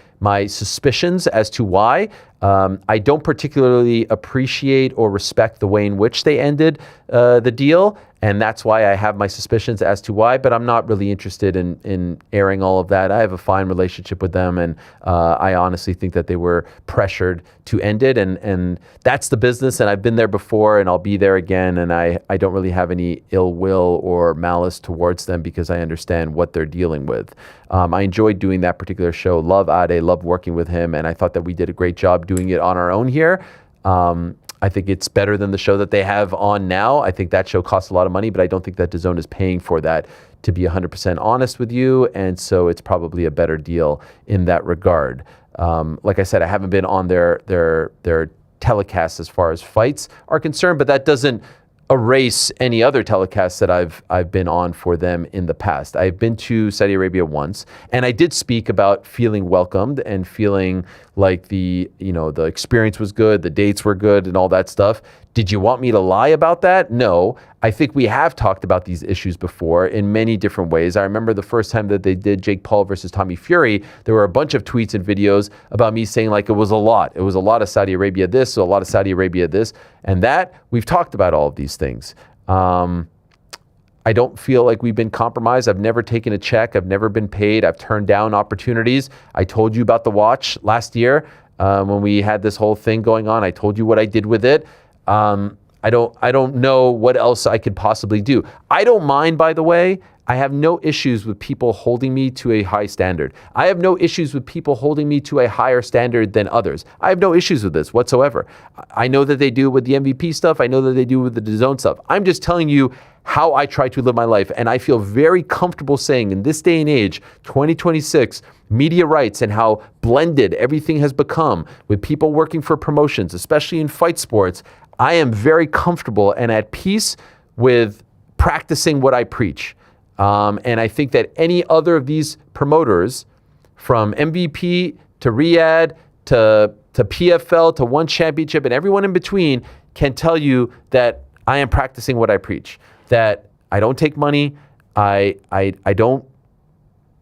suspicions as to why. I don't particularly appreciate or respect the way in which they ended the deal. And that's why I have my suspicions as to why, but I'm not really interested in airing all of that. I have a fine relationship with them, and I honestly think that they were pressured to end it, and that's the business, and I've been there before, and I'll be there again, and I don't really have any ill will or malice towards them because I understand what they're dealing with. I enjoyed doing that particular show. Love Ade, love working with him, and I thought that we did a great job doing it on our own here. I think it's better than the show that they have on now. I think that show costs a lot of money, but I don't think that DAZN is paying for that, to be 100% honest with you, and so it's probably a better deal in that regard. Like I said, I haven't been on their telecasts as far as fights are concerned, but that doesn't erase any other telecasts that I've been on for them in the past. I've been to Saudi Arabia once, and I did speak about feeling welcomed and feeling like the experience was good, the dates were good, and all that stuff. Did you want me to lie about that? No. I think we have talked about these issues before in many different ways. I remember the first time that they did Jake Paul versus Tommy Fury, there were a bunch of tweets and videos about me saying like it was a lot. It was a lot of Saudi Arabia this, a lot of Saudi Arabia this, and that. We've talked about all of these things. I don't feel like we've been compromised. I've never taken a check. I've never been paid. I've turned down opportunities. I told you about the watch last year when we had this whole thing going on. I told you what I did with it. I don't know what else I could possibly do. I don't mind, by the way. I have no issues with people holding me to a high standard. I have no issues with people holding me to a higher standard than others. I have no issues with this whatsoever. I know that they do with the MVP stuff. I know that they do with the DAZN stuff. I'm just telling you how I try to live my life. And I feel very comfortable saying in this day and age, 2026, media rights and how blended everything has become with people working for promotions, especially in fight sports, I am very comfortable and at peace with practicing what I preach. And I think that any other of these promoters, from MVP to Riyadh to PFL to One Championship and everyone in between, can tell you that I am practicing what I preach. That I don't take money, I don't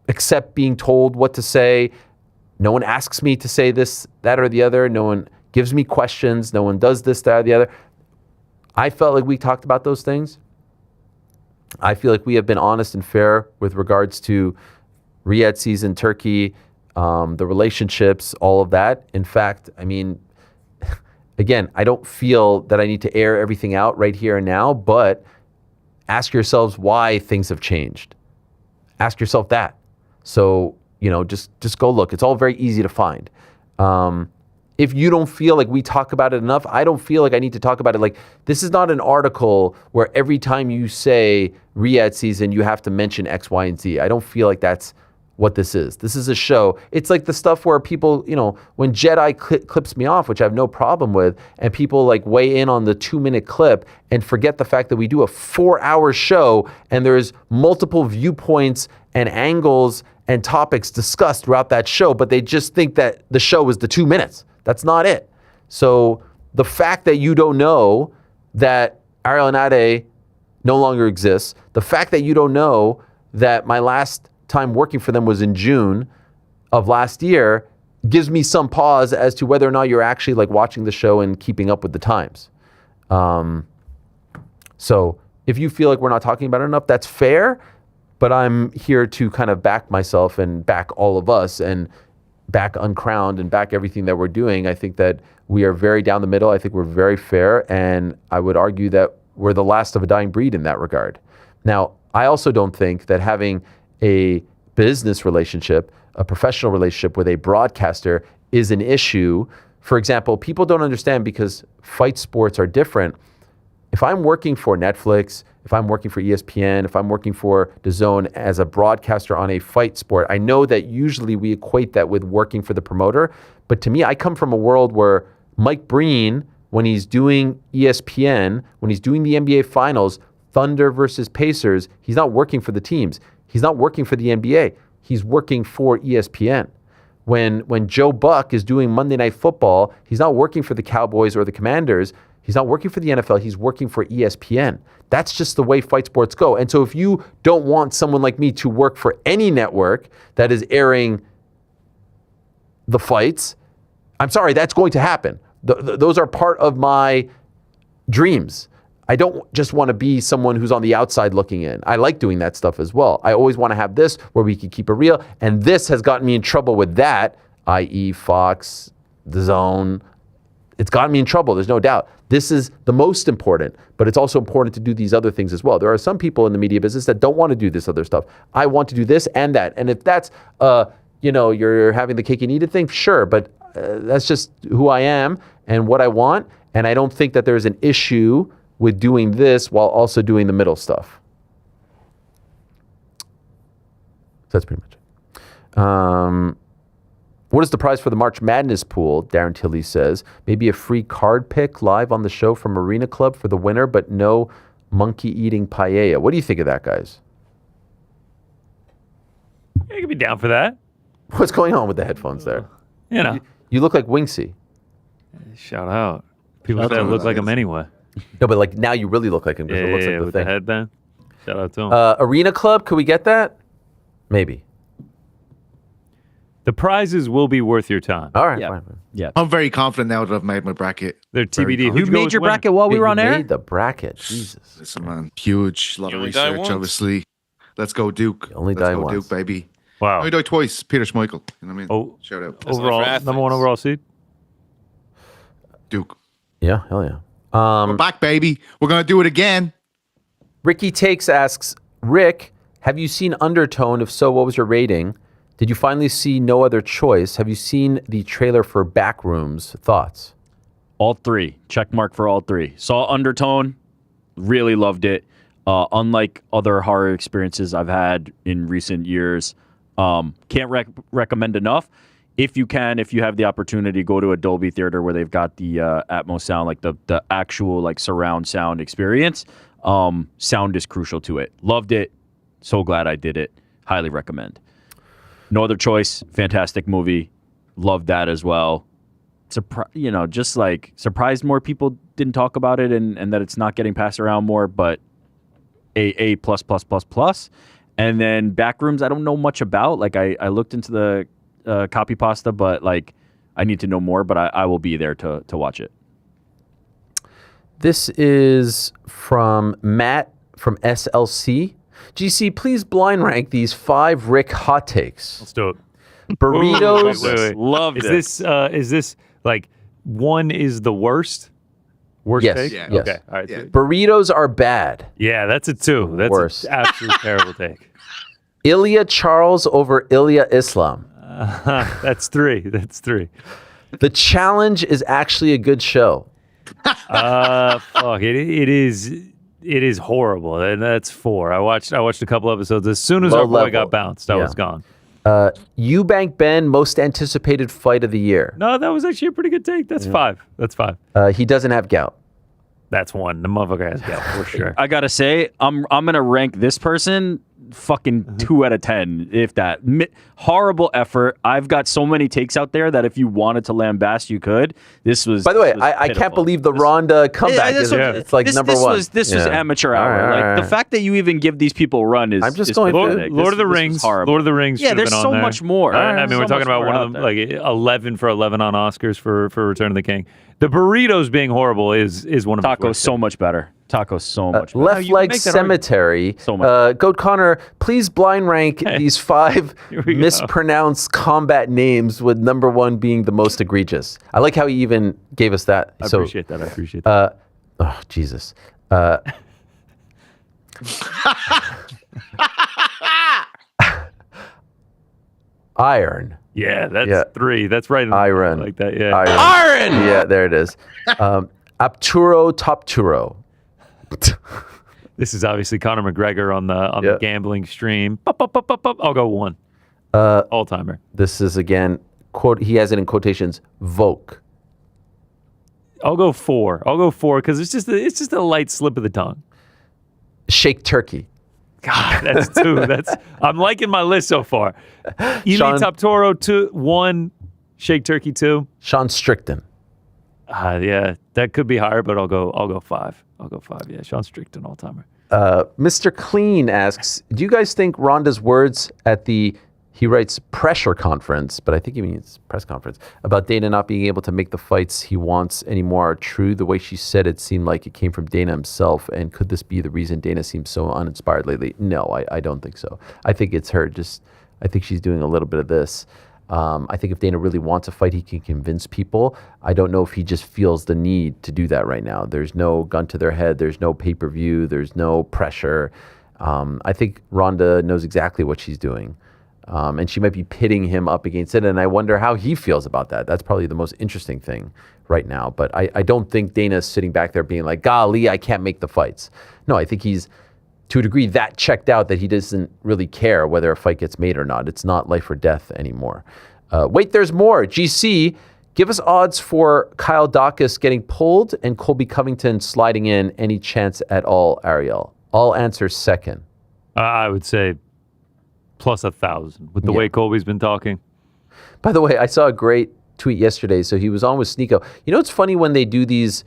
accept being told what to say. No one asks me to say this, that, or the other. No one gives me questions. No one does this, that, or the other. I felt like we talked about those things. I feel like we have been honest and fair with regards to Riyadh season, Turkey, the relationships, all of that. In fact, I mean, again, I don't feel that I need to air everything out right here and now, but ask yourselves why things have changed. Ask yourself that. So, just go look. It's all very easy to find. If you don't feel like we talk about it enough, I don't feel like I need to talk about it. Like, this is not an article where every time you say Riyadh season, you have to mention X, Y, and Z. I don't feel like that's what this is. This is a show. It's like the stuff where people, when Jedi clips me off, which I have no problem with, and people like weigh in on the 2-minute clip and forget the fact that we do a 4-hour show and there's multiple viewpoints and angles and topics discussed throughout that show, but they just think that the show is the 2 minutes. That's not it. So the fact that you don't know that Ariel and Ade no longer exists, the fact that you don't know that my last time working for them was in June of last year gives me some pause as to whether or not you're actually like watching the show and keeping up with the times. So if you feel like we're not talking about it enough, that's fair, but I'm here to kind of back myself and back all of us and back Uncrowned and back everything that we're doing. I think that we are very down the middle. I think we're very fair, and I would argue that we're the last of a dying breed in that regard. Now, I also don't think that having a business relationship, a professional relationship with a broadcaster is an issue. For example, people don't understand because fight sports are different. If I'm working for Netflix, if I'm working for ESPN, if I'm working for DAZN as a broadcaster on a fight sport, I know that usually we equate that with working for the promoter. But to me, I come from a world where Mike Breen, when he's doing ESPN, when he's doing the NBA Finals, Thunder versus Pacers, he's not working for the teams. He's not working for the NBA. He's working for ESPN. When Joe Buck is doing Monday Night Football, he's not working for the Cowboys or the Commanders. He's not working for the NFL. He's working for ESPN. That's just the way fight sports go. And so if you don't want someone like me to work for any network that is airing the fights, I'm sorry, that's going to happen. Those are part of my dreams. I don't just want to be someone who's on the outside looking in. I like doing that stuff as well. I always want to have this where we can keep it real. And this has gotten me in trouble with that, i.e. Fox, The Zone. It's gotten me in trouble, there's no doubt. This is the most important, but it's also important to do these other things as well. There are some people in the media business that don't want to do this other stuff. I want to do this and that. And if that's, you're having the cake and eat it thing, sure, but that's just who I am and what I want. And I don't think that there's an issue with doing this while also doing the middle stuff. So that's pretty much it. What is the prize for the March Madness pool? Darren Tilley says. Maybe a free card pick live on the show from Arena Club for the winner, but no monkey eating paella. What do you think of that, guys? You could be down for that. What's going on with the headphones there? You look like Winksy. Shout out. People say I look like him anyway. No, but like now you really look like him because it looks like the with thing. The headband. Shout out to him. Arena Club, could we get that? Maybe. The prizes will be worth your time. All right. Yeah. Fine. Yeah. I'm very confident now that I've made my bracket. They're TBD. You made your bracket while we were on You air? made the bracket. Jesus. Listen, man, huge, lot of only die research, once. obviously. Let's go, Duke. You only Let's die go, once. Duke, baby. Wow. Only die twice. Peter Schmeichel. You know what I mean? Oh, Shout out. That's overall, not for number one athletes. overall seed. Duke. Yeah, hell yeah. We're back, baby. We're going to do it again. Ricky Takes asks, Rick, have you seen Undertone? If so, what was your rating? Did you finally see No Other Choice? Have you seen the trailer for Backrooms? Thoughts? All three. Check mark for all three. Saw Undertone. Really loved it. Unlike other horror experiences I've had in recent years, can't recommend enough. If you have the opportunity, go to a Dolby Theater where they've got the Atmos sound, like the actual like surround sound experience. Sound is crucial to it. Loved it. So glad I did it. Highly recommend. No Other Choice. Fantastic movie. Loved that as well. Just like surprised more people didn't talk about it and that it's not getting passed around more, but A++++. And then Backrooms, I don't know much about. Like I looked into the copy pasta, but like I need to know more, but I will be there to watch it. This is from Matt from SLC. GC, please blind rank these 5 Rick hot takes. Let's do it. Burritos. Wait. Loved Is this like one is the worst? Worst Yes. take? Yeah. Yes. Okay. All right. Yeah. Burritos are bad. Yeah, that's a 2. That's Worst. an absolute terrible take. Ilya Charles over Ilya Islam. That's 3. That's 3. The Challenge is actually a good show. Fuck. It is horrible. And that's 4. I watched a couple episodes. As soon as Low our boy level. got bounced, I Yeah. was gone. Eubank Ben, most anticipated fight of the year. No, that was actually a pretty good take. That's 5. That's 5. He doesn't have gout. That's 1. The motherfucker has got for sure. I gotta say, I'm gonna rank this person fucking 2 out of 10, if that. Horrible effort. I've got so many takes out there that if you wanted to lambast, you could. This was. By the way, this was I can't pitiful. believe the Ronda comeback. Yeah, It's like number one. This was amateur hour. All right. The fact that you even give these people a run is. I'm just is going through pathetic. Lord of the This was Rings. horrible. Lord of the Rings. Yeah, should've there's been on so there. much more. I mean, we're So talking much about more one out of them, there. like 11 for 11 on Oscars for Return of the King. The burritos being horrible is one of the Tacos so much better. Tacos so much better. Left you Leg make that Cemetery. So much. Goat Connor, please blind rank these 5 Here we go. mispronounced combat names, with number 1 being the most egregious. I like how he even gave us that. I appreciate that. Oh, Jesus. Iron. Yeah, that's Yeah. 3. That's right. Iron. Like that. Yeah. Iron. Yeah, there it is. Apturo Topturo. This is obviously Conor McGregor on the Yeah. gambling stream. I'll go 1. All timer. This is again, quote, he has it in quotations, Vogue. I'll go 4. I'll go 4 because it's just a light slip of the tongue. Shake Turkey. God, that's 2. I'm liking my list so far. Eli Sean- Toptoro 2, 1. Shake Turkey 2. Sean Strickton. Yeah, that could be higher, but I'll go 5. I'll go 5. Yeah, Sean Strickton all timer. Mr. Clean asks, do you guys think Rhonda's words at the He writes pressure conference, but I think he means press conference, about Dana not being able to make the fights he wants anymore are true. The way she said it seemed like it came from Dana himself. And could this be the reason Dana seems so uninspired lately? No, I don't think so. I think it's her I think she's doing a little bit of this. I think if Dana really wants a fight, he can convince people. I don't know if he just feels the need to do that right now. There's no gun to their head. There's no pay-per-view. There's no pressure. I think Ronda knows exactly what she's doing. And she might be pitting him up against it. And I wonder how he feels about that. That's probably the most interesting thing right now. But I don't think Dana's sitting back there being like, golly, I can't make the fights. No, I think he's, to a degree, that checked out that he doesn't really care whether a fight gets made or not. It's not life or death anymore. Wait, there's more. GC, give us odds for Kyle Dawkins getting pulled and Colby Covington sliding in. Any chance at all, Ariel? I'll answer second. I would say plus 1,000 with the way Colby's been talking. By the way, I saw a great tweet yesterday. So he was on with Sneeko. You know, it's funny when they do these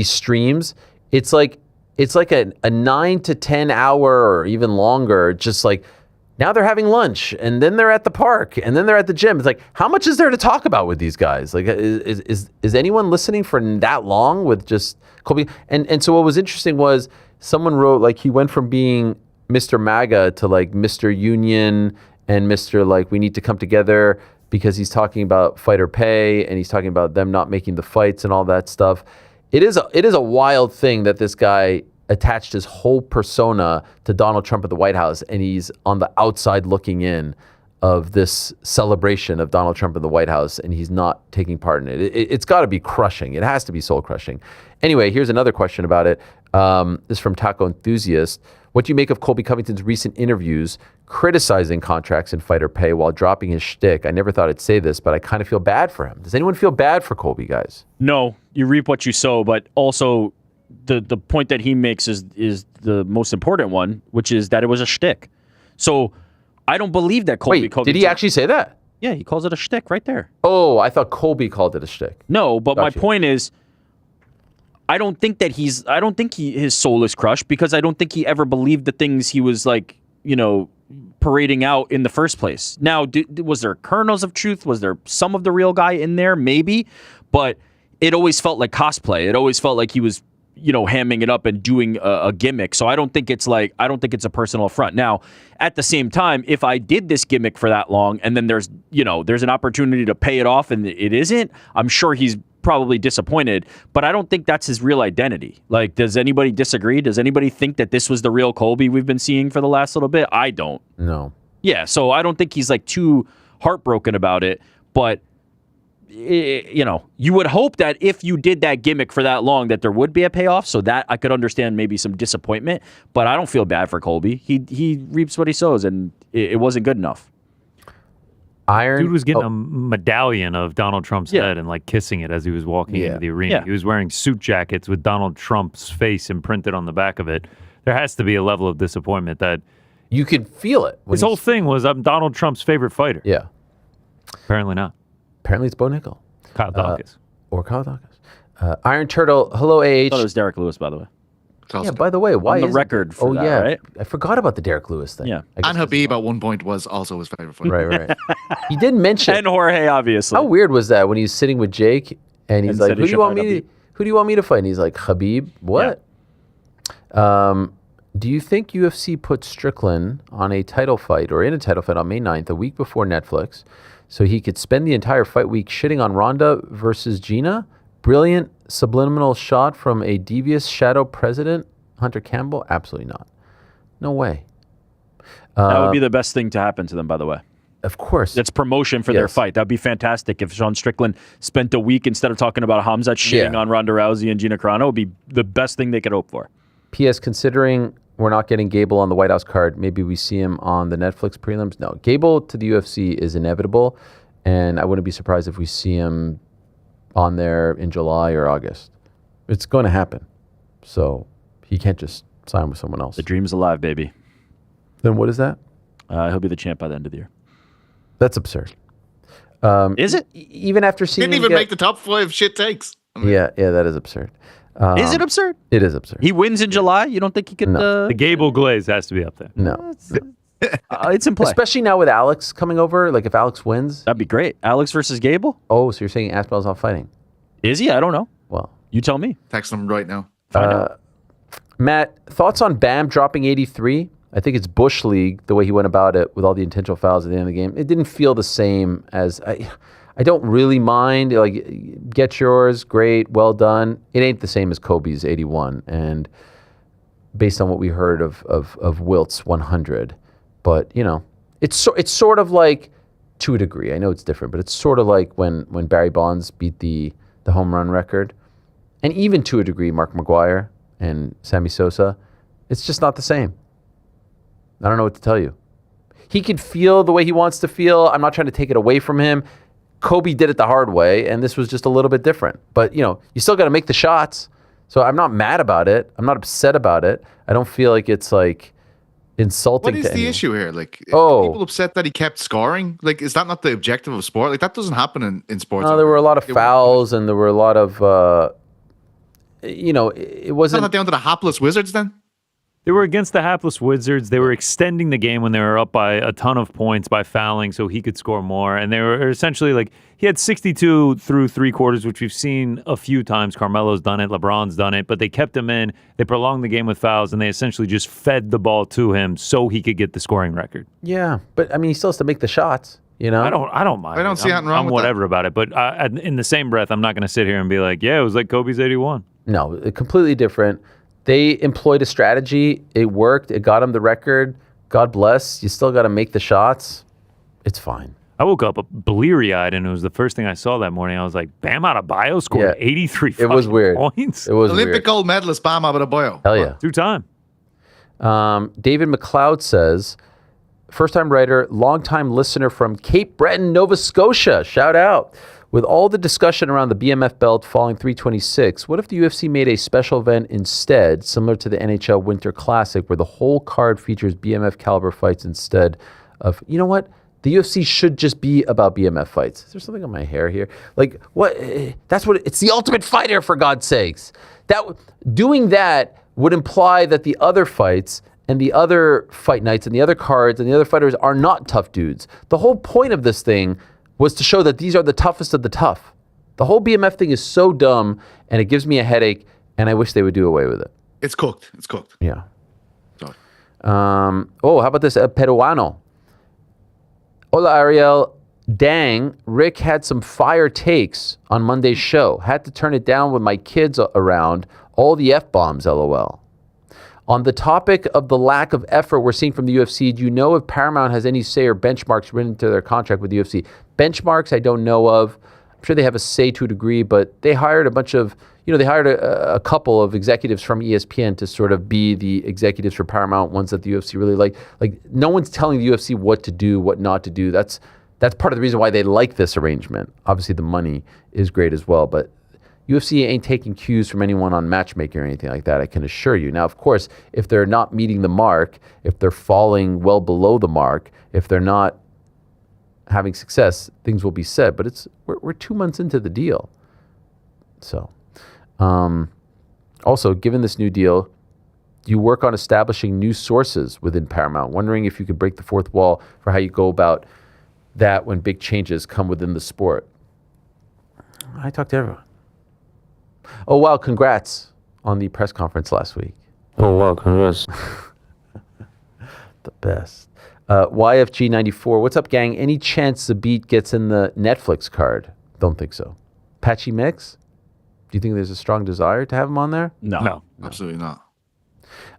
streams. It's like a 9 to 10 hour or even longer. Just like now they're having lunch and then they're at the park and then they're at the gym. It's like, how much is there to talk about with these guys? Like, is anyone listening for that long with just Colby? And so what was interesting was someone wrote like he went from being Mr. MAGA to like Mr. Union and Mr. like we need to come together because he's talking about fighter pay and he's talking about them not making the fights and all that stuff. It is a wild thing that this guy attached his whole persona to Donald Trump at the White House, and he's on the outside looking in of this celebration of Donald Trump in the White House, and he's not taking part in it. It's got to be crushing. It has to be soul crushing. Anyway, here's another question about it. This is from Taco Enthusiast. What do you make of Colby Covington's recent interviews criticizing contracts and fighter pay while dropping his shtick? I never thought I'd say this, but I kind of feel bad for him. Does anyone feel bad for Colby, guys? No, you reap what you sow, but also the point that he makes is the most important one, which is that it was a shtick. So I don't believe that Colby Covington... Did he actually say that? Yeah, he calls it a shtick right there. Oh, I thought Colby called it a shtick. No, but my point is, I don't think his soul is crushed because I don't think he ever believed the things he was like, parading out in the first place. Now, was there kernels of truth? Was there some of the real guy in there? Maybe, but it always felt like cosplay. It always felt like he was, hamming it up and doing a gimmick. So I don't think it's a personal affront. Now, at the same time, if I did this gimmick for that long and then there's an opportunity to pay it off and it isn't, I'm sure he's probably disappointed, but I don't think that's his real identity. Like, does anybody disagree? Does anybody think that this was the real Colby we've been seeing for the last little bit? I don't. No. Yeah, so I don't think he's like too heartbroken about it, but you would hope that if you did that gimmick for that long that there would be a payoff, so that I could understand maybe some disappointment, but I don't feel bad for Colby. He reaps what he sows, and it wasn't good enough. Dude was getting a medallion of Donald Trump's head and like kissing it as he was walking into the arena. Yeah. He was wearing suit jackets with Donald Trump's face imprinted on the back of it. There has to be a level of disappointment that you could feel it. His whole thing was, I'm Donald Trump's favorite fighter. Yeah. Apparently not. Apparently it's Bo Nickel. Kyle Dawkins. Or Kyle Dawkins. Iron Turtle, hello AH. I thought it was Derek Lewis, by the way. Yeah, by the way, why on the record for that, right? I forgot about the Derek Lewis thing. Yeah. And Habib at one point was also his favorite fighter. Right. He did mention. And Jorge, obviously. How weird was that when he was sitting with Jake and he's like, who do you want me to fight? And he's like, Habib? What? Yeah. Do you think UFC put Strickland on a title fight or in a title fight on May 9th, a week before Netflix, so he could spend the entire fight week shitting on Ronda versus Gina? Brilliant subliminal shot from a devious shadow president, Hunter Campbell? Absolutely not. No way. That would be the best thing to happen to them, by the way. Of course. That's promotion for their fight. That'd be fantastic if Sean Strickland spent a week instead of talking about Hamzat shitting on Ronda Rousey and Gina Carano. It would be the best thing they could hope for. P.S. Considering we're not getting Gable on the White House card, maybe we see him on the Netflix prelims? No. Gable to the UFC is inevitable, and I wouldn't be surprised if we see him on there in July or August. It's going to happen. So he can't just sign with someone else. The dream's alive, baby. Then what is that? He'll be the champ by the end of the year. That's absurd. Is it? Even after seeing Didn't even make the top 5 shit takes. Yeah, that is absurd. Is it absurd? It is absurd. He wins in July? You don't think he could... No. The Gable glaze has to be up there. No. It's in play. Especially now with Alex coming over. Like if Alex wins. That'd be great. Alex versus Gable? Oh, so you're saying Aspinall's not fighting? Is he? I don't know. Well, you tell me. Text him right now. Matt, thoughts on Bam dropping 83? I think it's Bush League, the way he went about it with all the intentional fouls at the end of the game. It didn't feel the same as... I don't really mind. Like, get yours, great, well done. It ain't the same as Kobe's 81, and based on what we heard of Wilt's 100. But, you know, it's sort of like, to a degree, I know it's different, but it's sort of like when Barry Bonds beat the home run record. And even to a degree, Mark McGwire and Sammy Sosa, it's just not the same. I don't know what to tell you. He can feel the way he wants to feel. I'm not trying to take it away from him. Kobe did it the hard way, and this was just a little bit different. But, you know, you still got to make the shots. So I'm not mad about it. I'm not upset about it. I don't feel like it's, like, insulting to anyone. What is the issue here? Like, are people upset that he kept scoring? Like, is that not the objective of sport? Like, that doesn't happen in sports. No, there were a lot of fouls, and there were a lot of, you know, it wasn't... Not down to the hapless Wizards, then? They were against the hapless Wizards. They were extending the game when they were up by a ton of points by fouling so he could score more. And they were essentially like, he had 62 through three quarters, which we've seen a few times. Carmelo's done it. LeBron's done it. But they kept him in. They prolonged the game with fouls, and they essentially just fed the ball to him so he could get the scoring record. Yeah, but, I mean, he still has to make the shots, you know? I don't mind. I don't see anything wrong with whatever that. about it. But in the same breath, I'm not going to sit here and be like, yeah, it was like Kobe's 81. No, completely different. They employed a strategy. It worked. It got him the record. God bless. You still got to make the shots. It's fine. I woke up bleary-eyed, and it was the first thing I saw that morning. I was like, Bam Adebayo scored 83 It was weird. points. It was Olympic weird. gold medalist Bam Adebayo. Hell yeah. Two-time. David McLeod says, first-time writer, long-time listener from Cape Breton, Nova Scotia. Shout out. With all the discussion around the BMF belt falling 326, what if the UFC made a special event instead, similar to the NHL Winter Classic, where the whole card features BMF caliber fights instead of, you know what? The UFC should just be about BMF fights. Is there something on my hair here? Like, what? That's what, it's the Ultimate Fighter, for God's sakes. Doing that would imply that the other fights and the other fight nights and the other cards and the other fighters are not tough dudes. The whole point of this thing was to show that these are the toughest of the tough. The whole BMF thing is so dumb, and it gives me a headache, and I wish they would do away with it. It's cooked. It's cooked. Yeah. Sorry. How about this? Peruano. Hola, Ariel. Dang, Rick had some fire takes on Monday's show. Had to turn it down with my kids around. All the F-bombs, LOL. On the topic of the lack of effort we're seeing from the UFC, do you know if Paramount has any say or benchmarks written into their contract with the UFC? Benchmarks, I don't know of. I'm sure they have a say to a degree, but they hired a bunch of, they hired a couple of executives from ESPN to sort of be the executives for Paramount, ones that the UFC really like. Like, no one's telling the UFC what to do, what not to do. That's part of the reason why they like this arrangement. Obviously, the money is great as well, but UFC ain't taking cues from anyone on matchmaking or anything like that, I can assure you. Now, of course, if they're not meeting the mark, if they're falling well below the mark, if they're not having success, things will be said. But we're 2 months into the deal. So, also, given this new deal, you work on establishing new sources within Paramount. Wondering if you could break the fourth wall for how you go about that when big changes come within the sport. I talk to everyone. Oh, wow, congrats on the press conference last week. Oh, wow, congrats. The best. YFG94, what's up, gang? Any chance the beat gets in the Netflix card? Don't think so. Patchy Mix? Do you think there's a strong desire to have him on there? No. Absolutely not.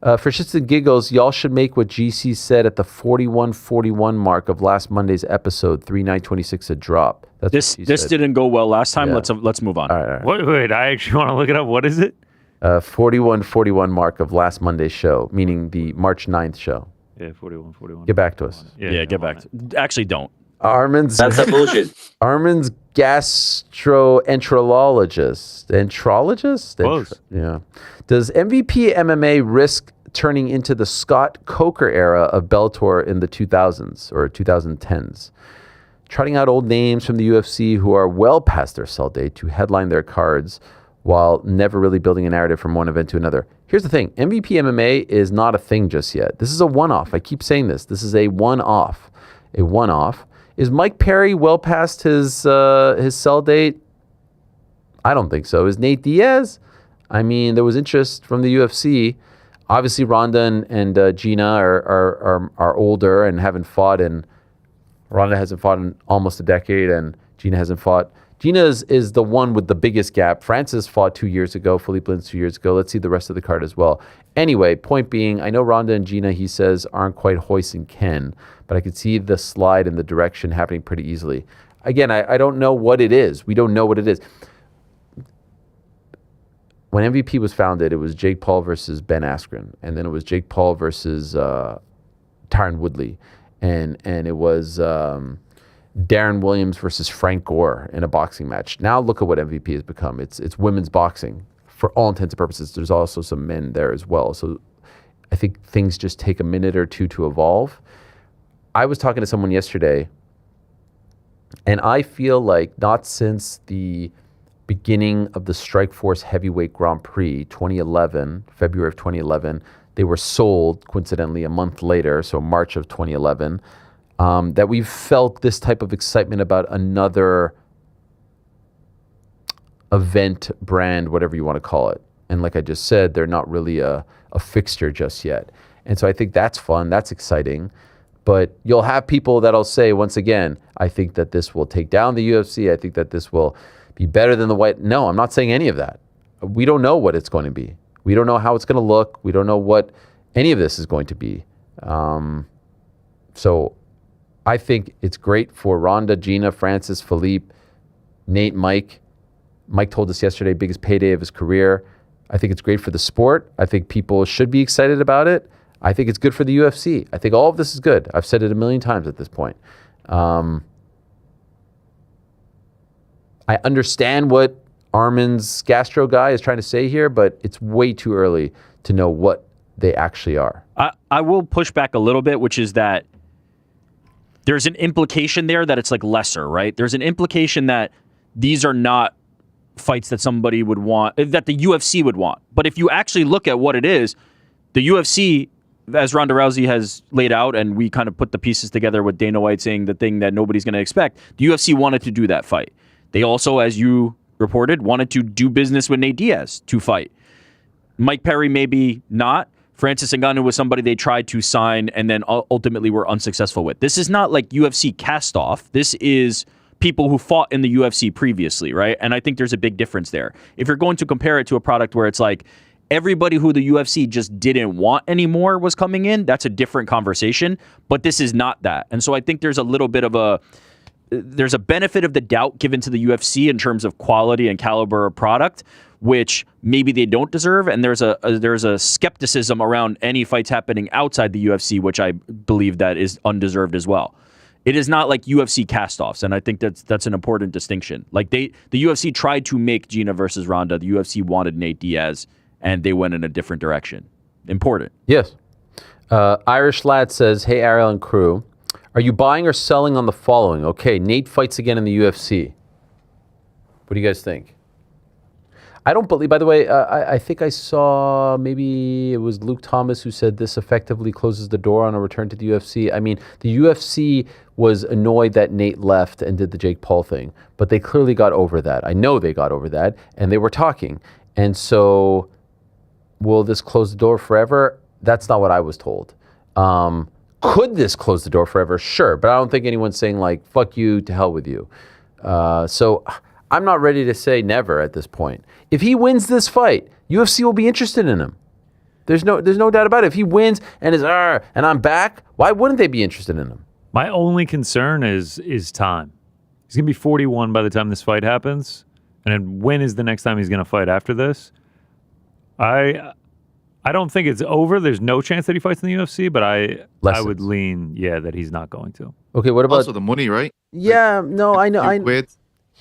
For shits and giggles, y'all should make what GC said at the 41:41 mark of last Monday's episode, 3/9/26 a drop. That's this didn't go well last time. Yeah. Let's move on. All right. Wait, I actually want to look it up. What is it? 41:41 mark of last Monday's show, meaning the March 9th show. Yeah, 41. Get back to us. Yeah, get back. Actually, don't. Armin's bullshit. Armin's gastroenterologist. Close. Yeah. Does MVP MMA risk turning into the Scott Coker era of Bellator in the 2000s or 2010s? Trotting out old names from the UFC who are well past their sell date to headline their cards, while never really building a narrative from one event to another. Here's the thing. MVP MMA is not a thing just yet. This is a one-off. I keep saying this. This is a one-off. A one-off. Is Mike Perry well past his sell date? I don't think so. Is Nate Diaz? I mean, there was interest from the UFC. Obviously, Ronda and Gina are older and haven't fought, and Ronda hasn't fought in almost a decade, and Gina hasn't fought. Gina is the one with the biggest gap. Francis fought 2 years ago. Philippe Lins 2 years ago. Let's see the rest of the card as well. Anyway, point being, I know Ronda and Gina, he says, aren't quite Hoist and Ken, but I could see the slide in the direction happening pretty easily. Again, I don't know what it is. We don't know what it is. When MVP was founded, it was Jake Paul versus Ben Askren, and then it was Jake Paul versus Tyron Woodley, and it was Darren Williams versus Frank Gore in a boxing match. Now look at what MVP has become. It's women's boxing for all intents and purposes. There's also some men there as well. So I think things just take a minute or two to evolve. I was talking to someone yesterday, and I feel like not since the beginning of the Strikeforce Heavyweight Grand Prix 2011, February of 2011, they were sold coincidentally a month later, so March of 2011, that we've felt this type of excitement about another event, brand, whatever you want to call it. And like I just said, they're not really a fixture just yet. And so I think that's fun, that's exciting. But you'll have people that'll say, once again, I think that this will take down the UFC. I think that this will be better than the white. No, I'm not saying any of that. We don't know what it's going to be. We don't know how it's going to look. We don't know what any of this is going to be. So I think it's great for Ronda, Gina, Francis, Philippe, Nate, Mike. Mike told us yesterday, biggest payday of his career. I think it's great for the sport. I think people should be excited about it. I think it's good for the UFC. I think all of this is good. I've said it a million times at this point. I understand what Armin's gastro guy is trying to say here, but it's way too early to know what they actually are. I will push back a little bit, which is that there's an implication there that it's like lesser, right? There's an implication that these are not fights that somebody would want, that the UFC would want. But if you actually look at what it is, the UFC, as Ronda Rousey has laid out, and we kind of put the pieces together with Dana White saying the thing that nobody's going to expect, the UFC wanted to do that fight. They also, as you reported, wanted to do business with Nate Diaz to fight. Mike Perry maybe not. Francis Ngannou was somebody they tried to sign and then ultimately were unsuccessful with. This is not like UFC cast off. This is people who fought in the UFC previously, right? And I think there's a big difference there. If you're going to compare it to a product where it's like everybody who the UFC just didn't want anymore was coming in, that's a different conversation. But this is not that. And so I think there's a little bit of there's a benefit of the doubt given to the UFC in terms of quality and caliber of product, which maybe they don't deserve. And there's a skepticism around any fights happening outside the UFC, which I believe that is undeserved as well. It is not like UFC cast-offs, and I think that's an important distinction. Like the UFC tried to make Gina versus Ronda. The UFC wanted Nate Diaz, and they went in a different direction. Important. Yes. Irish Lad says, hey, Ariel and crew, are you buying or selling on the following? Okay, Nate fights again in the UFC. What do you guys think? I don't believe, by the way, I think I saw maybe it was Luke Thomas who said this effectively closes the door on a return to the UFC. I mean, the UFC was annoyed that Nate left and did the Jake Paul thing, but they clearly got over that. I know they got over that, and they were talking. And so will this close the door forever? That's not what I was told. Could this close the door forever? Sure, but I don't think anyone's saying like, fuck you, to hell with you. So I'm not ready to say never at this point. If he wins this fight, UFC will be interested in him. There's no doubt about it. If he wins and and I'm back, why wouldn't they be interested in him? My only concern is time. He's gonna be 41 by the time this fight happens, and then when is the next time he's gonna fight after this? I don't think it's over. There's no chance that he fights in the UFC, but I would lean, that he's not going to. Okay, what about also the money, right? Yeah, no, I know.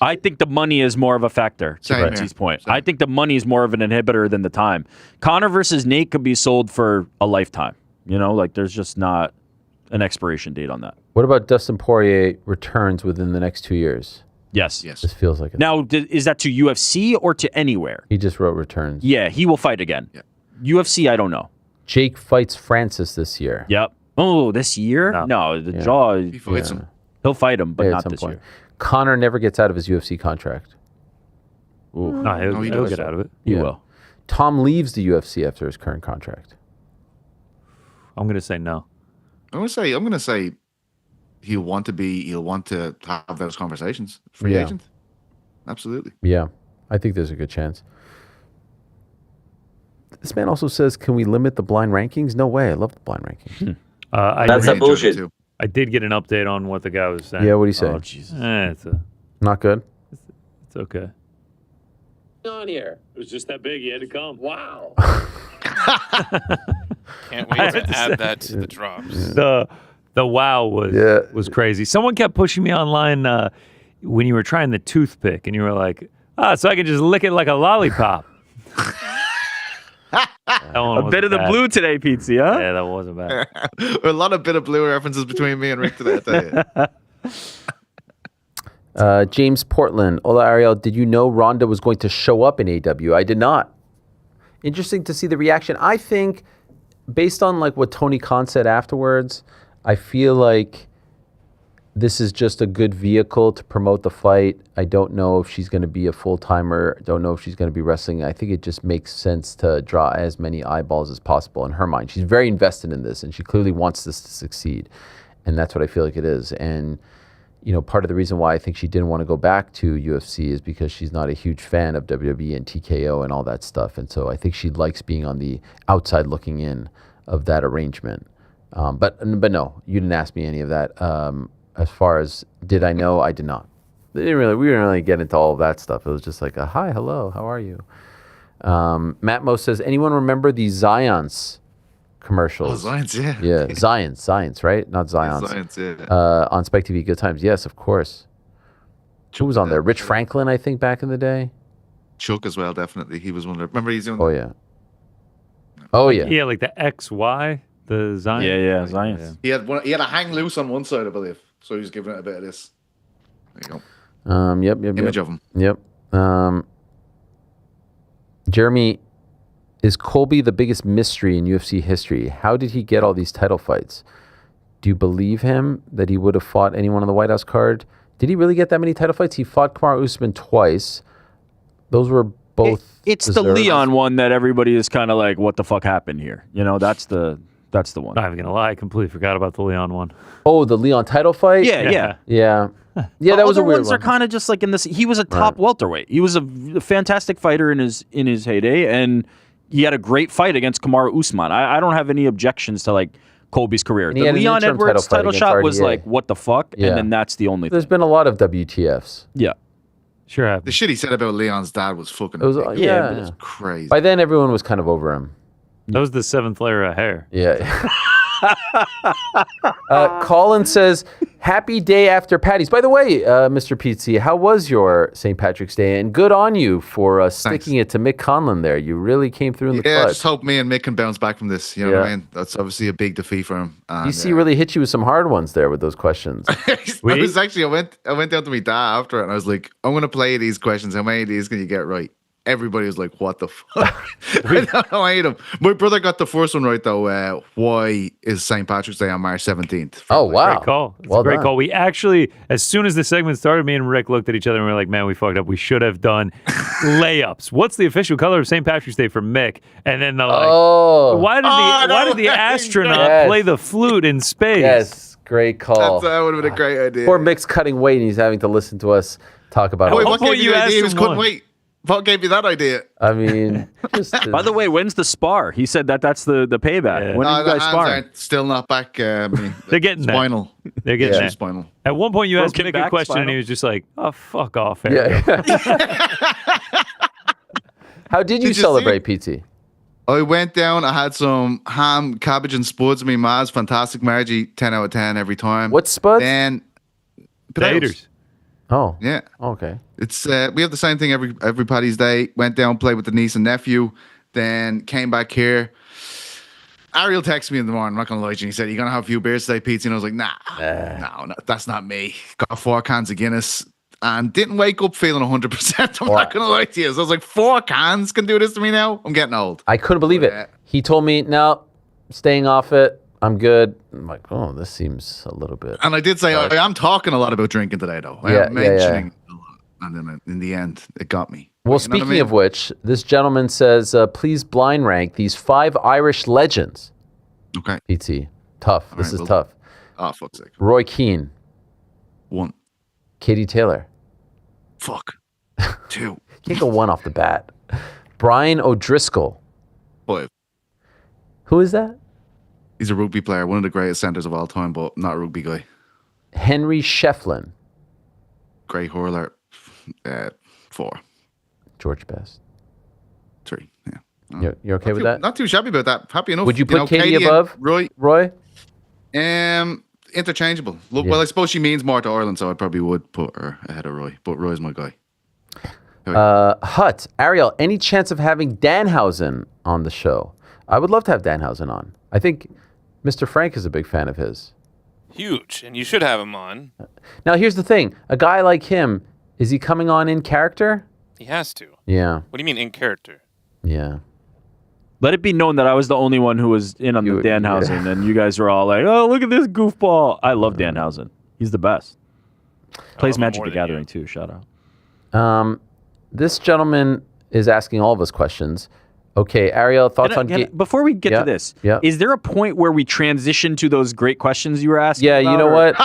I think the money is more of a factor, to Betsy's point. I think the money is more of an inhibitor than the time. Conor versus Nate could be sold for a lifetime. You know, like there's just not an expiration date on that. What about Dustin Poirier returns within the next 2 years? Yes. This feels like it. Now, is that to UFC or to anywhere? He just wrote returns. Yeah, he will fight again. Yeah. UFC, I don't know. Jake fights Francis this year. Yep. Oh, this year? No, the jaw. He fights him. He'll fight him, but Yeah, at not some this point. year. Connor never gets out of his UFC contract. No, he he'll does. get out of it. He Yeah. will. Tom leaves the UFC after his current contract. I'm gonna say no. I'm gonna say he'll want to have those conversations. Free agent. Absolutely. Yeah, I think there's a good chance. This man also says, can we limit the blind rankings? No way. I love the blind rankings. That's a bullshit. I did get an update on what the guy was saying. Yeah, what do you say? Oh, Jesus. It's Not good? it's okay. On here. It was just that big. He had to come. Wow. Can't wait to add that to the drops. The wow was crazy. Someone kept pushing me online when you were trying the toothpick, and you were like, so I can just lick it like a lollipop. A bit of the blue today, Pizza, huh? Yeah, that wasn't bad. A lot of bit of blue references between me and Rick today, I tell you. James Portland. Hola, Ariel. Did you know Ronda was going to show up in AW? I did not. Interesting to see the reaction. I think, based on like what Tony Khan said afterwards, I feel like this is just a good vehicle to promote the fight. I don't know if she's going to be a full-timer. Don't know if she's going to be wrestling. I think it just makes sense to draw as many eyeballs as possible in her mind. She's very invested in this, and she clearly wants this to succeed. And that's what I feel like it is. And, you know, part of the reason why I think she didn't want to go back to UFC is because she's not a huge fan of WWE and TKO and all that stuff. And so I think she likes being on the outside looking in of that arrangement. But no, you didn't ask me any of that. As far as did I know, I did not. We didn't really get into all of that stuff. It was just like, hi, hello, how are you? Matt Mo says, anyone remember the Zions commercials? Oh, Zions, yeah. Yeah, Zions, right? Not Zions. Zions, yeah. On Spike TV, Good Times. Yes, of course. Who was on there? Rich Franklin, I think, back in the day. Chuck as well, definitely. He was one of the... Remember he's doing... Oh, yeah. Oh, yeah. Yeah, like the XY, the Zion. Yeah, Zion. He had a hang loose on one side, I believe. So he was giving it a bit of this. There you go. Yep. Image of him. Yep. Jeremy, is Colby the biggest mystery in UFC history? How did he get all these title fights? Do you believe him that he would have fought anyone on the White House card? Did he really get that many title fights? He fought Kamaru Usman twice. Those were both It's deserved. the Leon one that everybody is kind of like, what the fuck happened here? You know, that's the one. Not even gonna lie, I completely forgot about the Leon one. Oh, the Leon title fight? Yeah. Yeah, The that was a other weird ones one. are kind of just like in this. He was a top welterweight. He was a fantastic fighter in his heyday, and he had a great fight against Kamaru Usman. I don't have any objections to like Colby's career. And he The had an Leon interim Edwards title title fight shot against was RDA. like, what the fuck? Yeah. And then that's the only There's thing. been a lot of WTFs. Yeah. Sure The happened. shit he said about Leon's dad was fucking... It was, ridiculous. yeah. It was crazy. By then, everyone was kind of over him. That was the 7th layer of hair. Yeah. Colin says, happy day after Patty's. By the way, Mr. Pizzi, how was your St. Patrick's Day? And good on you for sticking it to Mick Conlon there. You really came through in the Yeah, clutch. just hope me and Mick can bounce back from this. You know what I mean? That's obviously a big defeat for him. And, DC really hit you with some hard ones there with those questions. I went down to my dad after it and I was like, I'm going to play these questions. How many of these can you get right? Everybody was like, what the fuck? I don't know, I hate him. My brother got the first one right, though. Why is St. Patrick's Day on March 17th? Oh, wow. Great call. It's Well a great done. call. We actually, as soon as the segment started, me and Rick looked at each other and we were like, man, we fucked up. We should have done layups. What's the official color of St. Patrick's Day for Mick? And then they're like, why did the astronaut play the flute in space? Yes, great call. That would have been a great idea. Poor Mick's cutting weight and he's having to listen to us talk about Wait, it. what gave you the idea? He was couldn't wait. What gave you that idea? I mean, By the way, when's the spar? He said that's the payback. Yeah. When are you guys sparring? Still not back. They're getting there. spinal. They're getting there. Spinal. At one point, you asked Broken Mick a back, question and spinal? he was just like, oh, fuck off, Ariel. Yeah. How did you Did you celebrate, PT? I went down. I had some ham, cabbage, and spuds. Me ma's fantastic, Margie. 10 out of 10 every time. What spuds? Then Taters. Oh, Yeah. okay. It's we have the same thing every Paddy's Day. Went down, played with the niece and nephew, then came back here. Ariel texted me in the morning. I'm not gonna lie to you. He said, "You gonna have a few beers today, Pete?" And I was like, "Nah, no, that's not me." Got 4 cans of Guinness. and didn't wake up feeling 100%. I'm not going to lie to you. So I was like, 4 cans can do this to me now? I'm getting old. I couldn't believe it. He told me, no, staying off it. I'm good. I'm like, oh, this seems a little bit. And I did say, I am talking a lot about drinking today, though. I am mentioning a lot. And then in the end, it got me. Well, speaking of which, this gentleman says, please blind rank these 5 Irish legends. Okay. PT. Tough. This is tough. Oh, fuck's sake. Roy Keane. 1. Katie Taylor. Fuck. 2. Can't go 1 off the bat. Brian O'Driscoll. 5. Who is that? He's a rugby player, one of the greatest centers of all time, but not a rugby guy. Henry Shefflin. Great hurler. 4. George Best. 3. Yeah. You're okay with that? Not too shabby about that. Happy enough. Would you put Katie above Roy? Interchangeable. Look, well, I suppose she means more to Ireland, so I probably would put her ahead of Roy. But Roy's my guy. Hut. Ariel, any chance of having Danhausen on the show? I would love to have Danhausen on. I think Mr. Frank is a big fan of his. Huge, and you should have him on. Now, here's the thing. A guy like him, is he coming on in character? He has to. Yeah. What do you mean in character? Yeah. Let it be known that I was the only one who was in on the Danhausen, and you guys were all like, oh, look at this goofball. I love Danhausen. He's the best. Plays Magic the Gathering, too. Shout out. This gentleman is asking all of us questions. Okay, Ariel, thoughts on... Before we get to this, is there a point where we transition to those great questions you were asking about, you know what?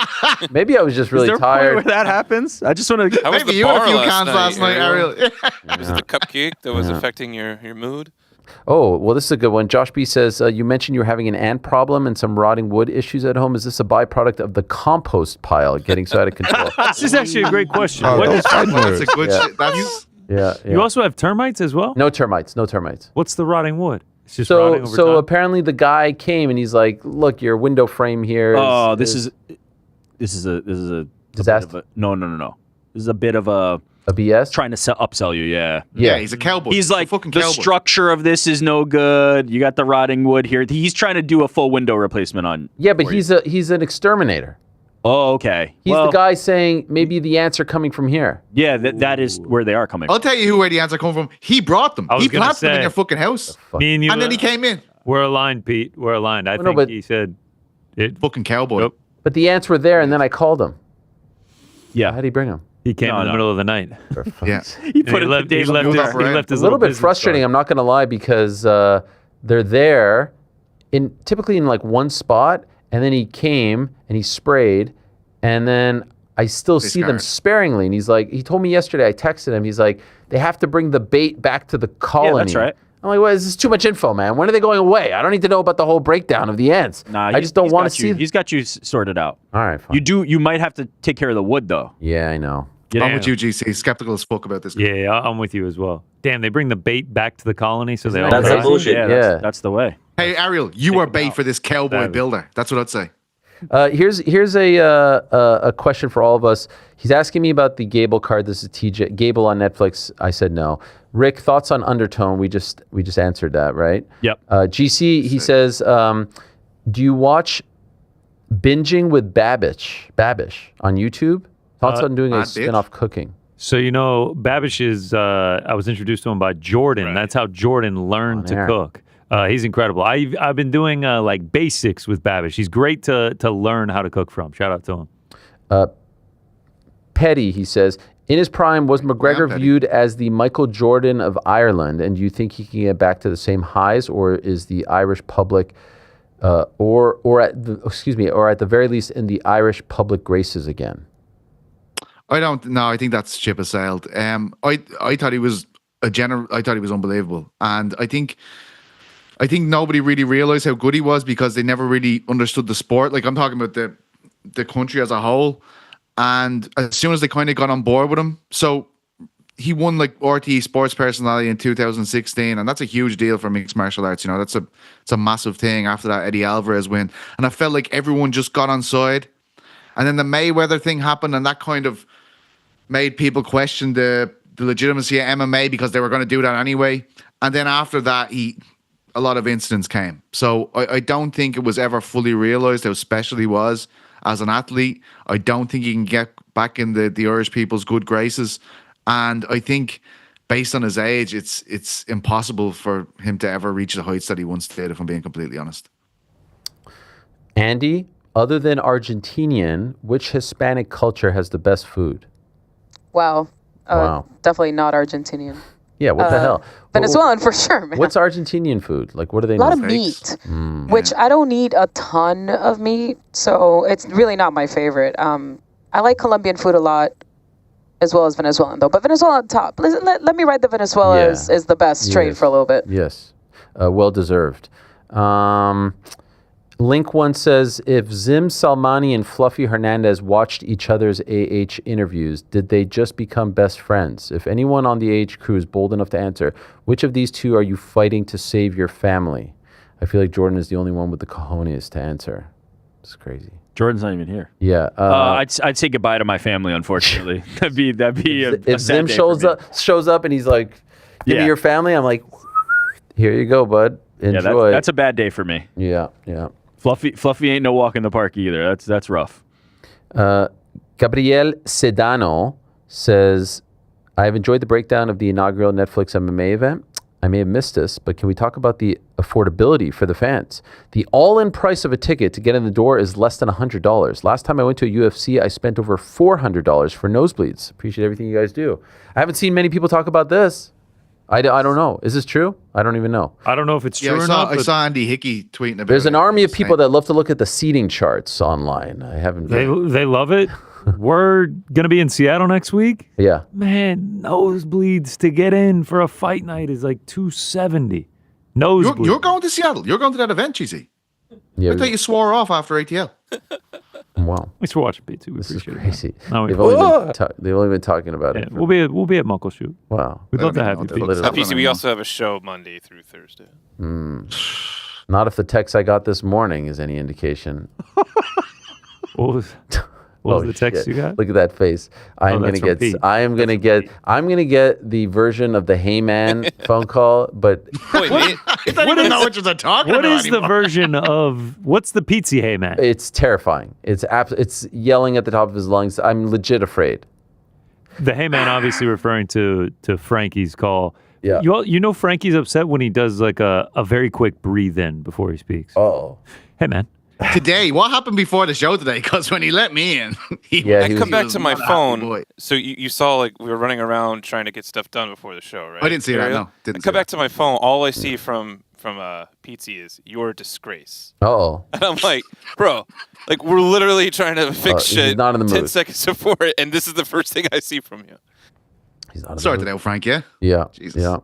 Maybe I was just really tired. Is there a point where that happens? I just want to... Maybe you had a few cans last night, Ariel. Was it the cupcake that was affecting your mood? Oh, well, this is a good one. Josh B says, you mentioned you were having an ant problem and some rotting wood issues at home. Is this a byproduct of the compost pile getting so out of control? This is actually a great question. That's a good shit. That's... Yeah. You also have termites as well? No termites. What's the rotting wood? It's just so rotting over time? apparently the guy came and he's like, look, your window frame here this is a disaster. No. This is a bit of a BS? Trying to upsell you, yeah. Yeah, he's a cowboy. He's like, fucking the cowboy. Structure of this is no good. You got the rotting wood here. He's trying to do a full window replacement on. Yeah, but he's an exterminator. Oh, okay. He's the guy saying maybe the ants are coming from here. Yeah, that is where they are coming from. I'll tell you where the ants are coming from. He brought them. He planted them in your fucking house. Me and you. And then he came in. We're aligned, Pete. We're aligned. I think he said it. Fucking cowboy. Nope. But the ants were there, and then I called him. Yeah. How did he bring them? He came in the middle of the night. Yeah. He put it he left his a little bit frustrating. I'm not going to lie, because they're there typically in like one spot, and then he came and he sprayed, and then I still see them sparingly. And he's like, he told me yesterday, I texted him, he's like, they have to bring the bait back to the colony. Yeah, that's right. I'm like, well, this is too much info, man. When are they going away? I don't need to know about the whole breakdown of the ants. Nah, I just don't want to see. He's got you sorted out. All right, fine. You might have to take care of the wood, though. Yeah, I know. I'm with you, GC. Skeptical as fuck about this. Yeah, I'm with you as well. Damn, they bring the bait back to the colony, so they all That's die? bullshit. Yeah, that's the way. Hey, Ariel, you are bait for this cowboy builder. That's what I'd say. Here's a question for all of us. He's asking me about the Gable card. This is TJ Gable on Netflix. I said no. Rick, thoughts on Undertone? We just answered that, right? Yep. GC, he says, do you watch Binging with Babish on YouTube? Thoughts on doing a spin-off cooking? So, Babish is, I was introduced to him by Jordan. Right. That's how Jordan learned to cook. He's incredible. I've been doing like basics with Babish. He's great to learn how to cook from. Shout out to him. Petty, he says, in his prime, was McGregor viewed as the Michael Jordan of Ireland? And do you think he can get back to the same highs, or is the Irish public, or at the very least in the Irish public graces again? I don't know. I think that's ship has sailed. I thought he was I thought he was unbelievable, and I think nobody really realized how good he was because they never really understood the sport. Like, I'm talking about the country as a whole. And as soon as they kind of got on board with him, so he won like RTE Sports Personality in 2016, and that's a huge deal for mixed martial arts. It's a massive thing after that Eddie Alvarez win. And I felt like everyone just got on side. And then the Mayweather thing happened, and that kind of made people question the legitimacy of MMA because they were going to do that anyway. And then after that, a lot of incidents came. So I don't think it was ever fully realized how special he was as an athlete. I don't think he can get back in the Irish people's good graces. And I think based on his age, it's impossible for him to ever reach the heights that he once did, if I'm being completely honest. Andy, other than Argentinian, which Hispanic culture has the best food? Wow. Wow. Definitely not Argentinian. Yeah, what the hell? Venezuelan for sure, man. What's Argentinian food? Like, what do they a lot know? of meat, which I don't eat a ton of meat, so it's really not my favorite. I like Colombian food a lot, as well as Venezuelan, though. But Venezuela on top. Let me ride the Venezuela is the best trade for a little bit. Yes. Well deserved. Link one says, if Zim Salmani and Fluffy Hernandez watched each other's AH interviews, did they just become best friends? If anyone on the AH crew is bold enough to answer, which of these two are you fighting to save your family? I feel like Jordan is the only one with the cojones to answer. It's crazy. Jordan's not even here. Yeah. I'd say goodbye to my family, unfortunately. that'd be if Zim shows up and he's like, give me your family, I'm like, here you go, bud. Enjoy. Yeah, that's a bad day for me. Yeah. Fluffy ain't no walk in the park either. That's rough. Gabriel Sedano says, I have enjoyed the breakdown of the inaugural Netflix MMA event. I may have missed this, but can we talk about the affordability for the fans? The all-in price of a ticket to get in the door is less than $100. Last time I went to a UFC, I spent over $400 for nosebleeds. Appreciate everything you guys do. I haven't seen many people talk about this. I don't know. Is this true? I don't even know. I don't know if it's true or not. I saw Andy Hickey tweeting about it. There's an army of people that love to look at the seating charts online. I haven't. They love it. We're going to be in Seattle next week. Yeah. Man, nosebleeds to get in for a fight night is like $270. Nosebleeds. You're going to Seattle. You're going to that event, Cheesy. Yeah, I thought you swore off after ATL. Wow. Thanks for watching, P2. We This is appreciate crazy. it. No, They've only been talking about it. We'll be at Muckleshoot. Wow. We'd love to have you. PC, we also have a show Monday through Thursday. Not if the text I got this morning is any indication. What was the text you got? Look at that face. I'm gonna get the version of the Hey Man phone call, but I don't even know what you're talking about. What is the version of what's the pizza Hey Man? it's terrifying. It's yelling at the top of his lungs. I'm legit afraid. The Hey Man obviously referring to Frankie's call. Yeah. You know Frankie's upset when he does like a very quick breathe in before he speaks. Oh. Hey man. Today, what happened before the show today? Because when he let me in, I come back to my phone. So you saw like we were running around trying to get stuff done before the show, right? I didn't see that. No, I come back to my phone. All I see from Pizzi is your disgrace. Oh. And I'm like, bro, like we're literally trying to fix shit not in the 10 mood. seconds before it, and this is the first thing I see from you. He's not. Sorry today, Frank. Yeah. Yeah. Jesus. Yeah.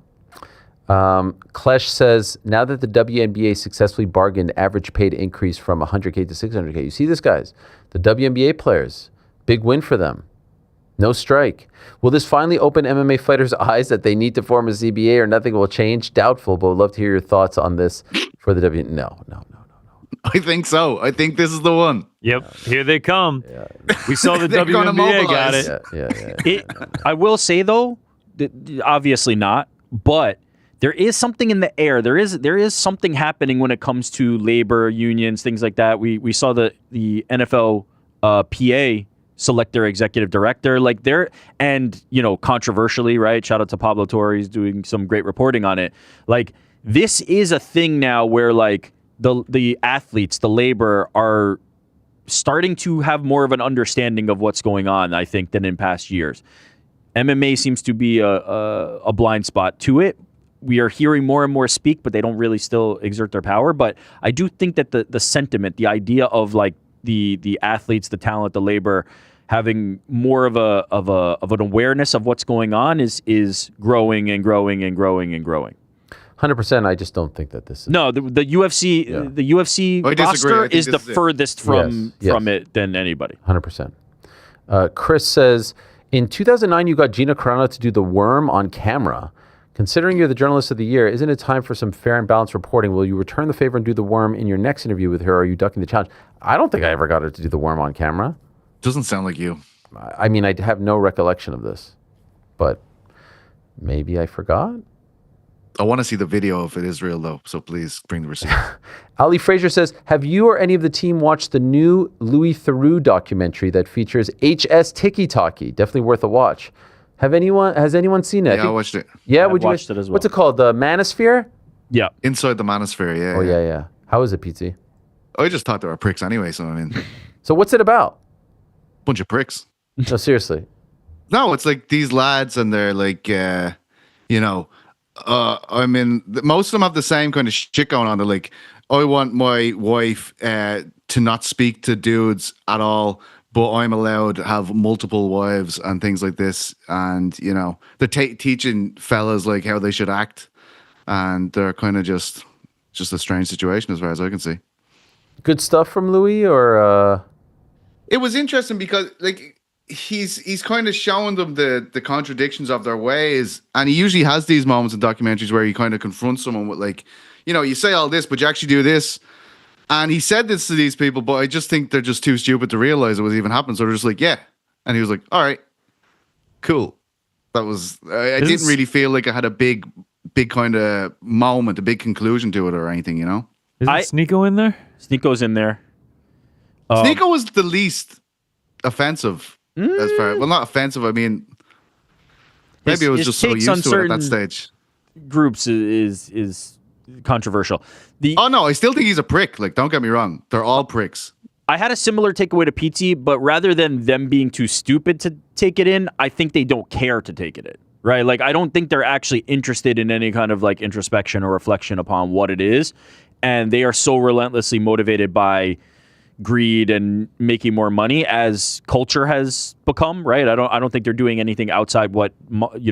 Klesh says, now that the WNBA successfully bargained average paid increase from 100K to 600K. You see this, guys? The WNBA players, big win for them. No strike. Will this finally open MMA fighters' eyes that they need to form a CBA or nothing will change? Doubtful, but would love to hear your thoughts on this for the WNBA. No. I think so. I think this is the one. Yep. Here they come. Yeah. We saw the They're gonna WNBA got mobilize. it. Yeah. I will say though, obviously not, but there is something in the air. There is something happening when it comes to labor unions, things like that. We saw the NFL PA select their executive director, like they're, and controversially, right? Shout out to Pablo Torres doing some great reporting on it. Like this is a thing now where like the athletes, the labor are starting to have more of an understanding of what's going on, I think, than in past years. MMA seems to be a blind spot to it. We are hearing more and more speak, but they don't really still exert their power. But I do think that the sentiment, the idea of like the athletes, the talent, the labor, having more of an awareness of what's going on is growing and growing and growing and growing. 100%. I just don't think that this is. No, the UFC the UFC roster is the furthest from it than anybody. 100%. Chris says, in 2009, you got Gina Carano to do the worm on camera. Considering you're the journalist of the year, isn't it time for some fair and balanced reporting? Will you return the favor and do the worm in your next interview with her? Or are you ducking the challenge? I don't think I ever got her to do the worm on camera. Doesn't sound like you. I mean, I have no recollection of this, but maybe I forgot. I want to see the video if it is real though. So please bring the receipt. Ali Fraser says, have you or any of the team watched the new Louis Theroux documentary that features HS Tiki Talkie? Definitely worth a watch. Has anyone seen it? Yeah, I watched it. Yeah, I watched it as well. What's it called? The Manosphere? Yeah. Inside the Manosphere, yeah. Oh, yeah. How is it, PT? I just thought they were pricks anyway, so I mean. So what's it about? Bunch of pricks. No, seriously. No, it's like these lads and they're like, I mean, most of them have the same kind of shit going on. They're like, I want my wife to not speak to dudes at all, but I'm allowed to have multiple wives and things like this. And, they're teaching fellas like how they should act. And they're kind of just a strange situation as far as I can see. Good stuff from Louis or? It was interesting because like he's kind of showing them the contradictions of their ways. And he usually has these moments in documentaries where he kind of confronts someone with like, you say all this, but you actually do this. And he said this to these people, but I just think they're just too stupid to realize it was even happening. So they're just like, yeah. And he was like, all right, cool. That was, I didn't really feel like I had a big kind of moment, a big conclusion to it or anything, Isn't Sneeko in there? Sneeko's in there. Sneeko was the least offensive as far, well, not offensive. I mean, maybe it was just so used to it at that stage. Groups is controversial. Oh no, I still think he's a prick. Like, don't get me wrong, they're all pricks. I had a similar takeaway to PT, but rather than them being too stupid to take it in, I think they don't care to take it in. Right? Like, I don't think they're actually interested in any kind of like introspection or reflection upon what it is. And they are so relentlessly motivated by greed and making more money as culture has become, right? I don't think they're doing anything outside what,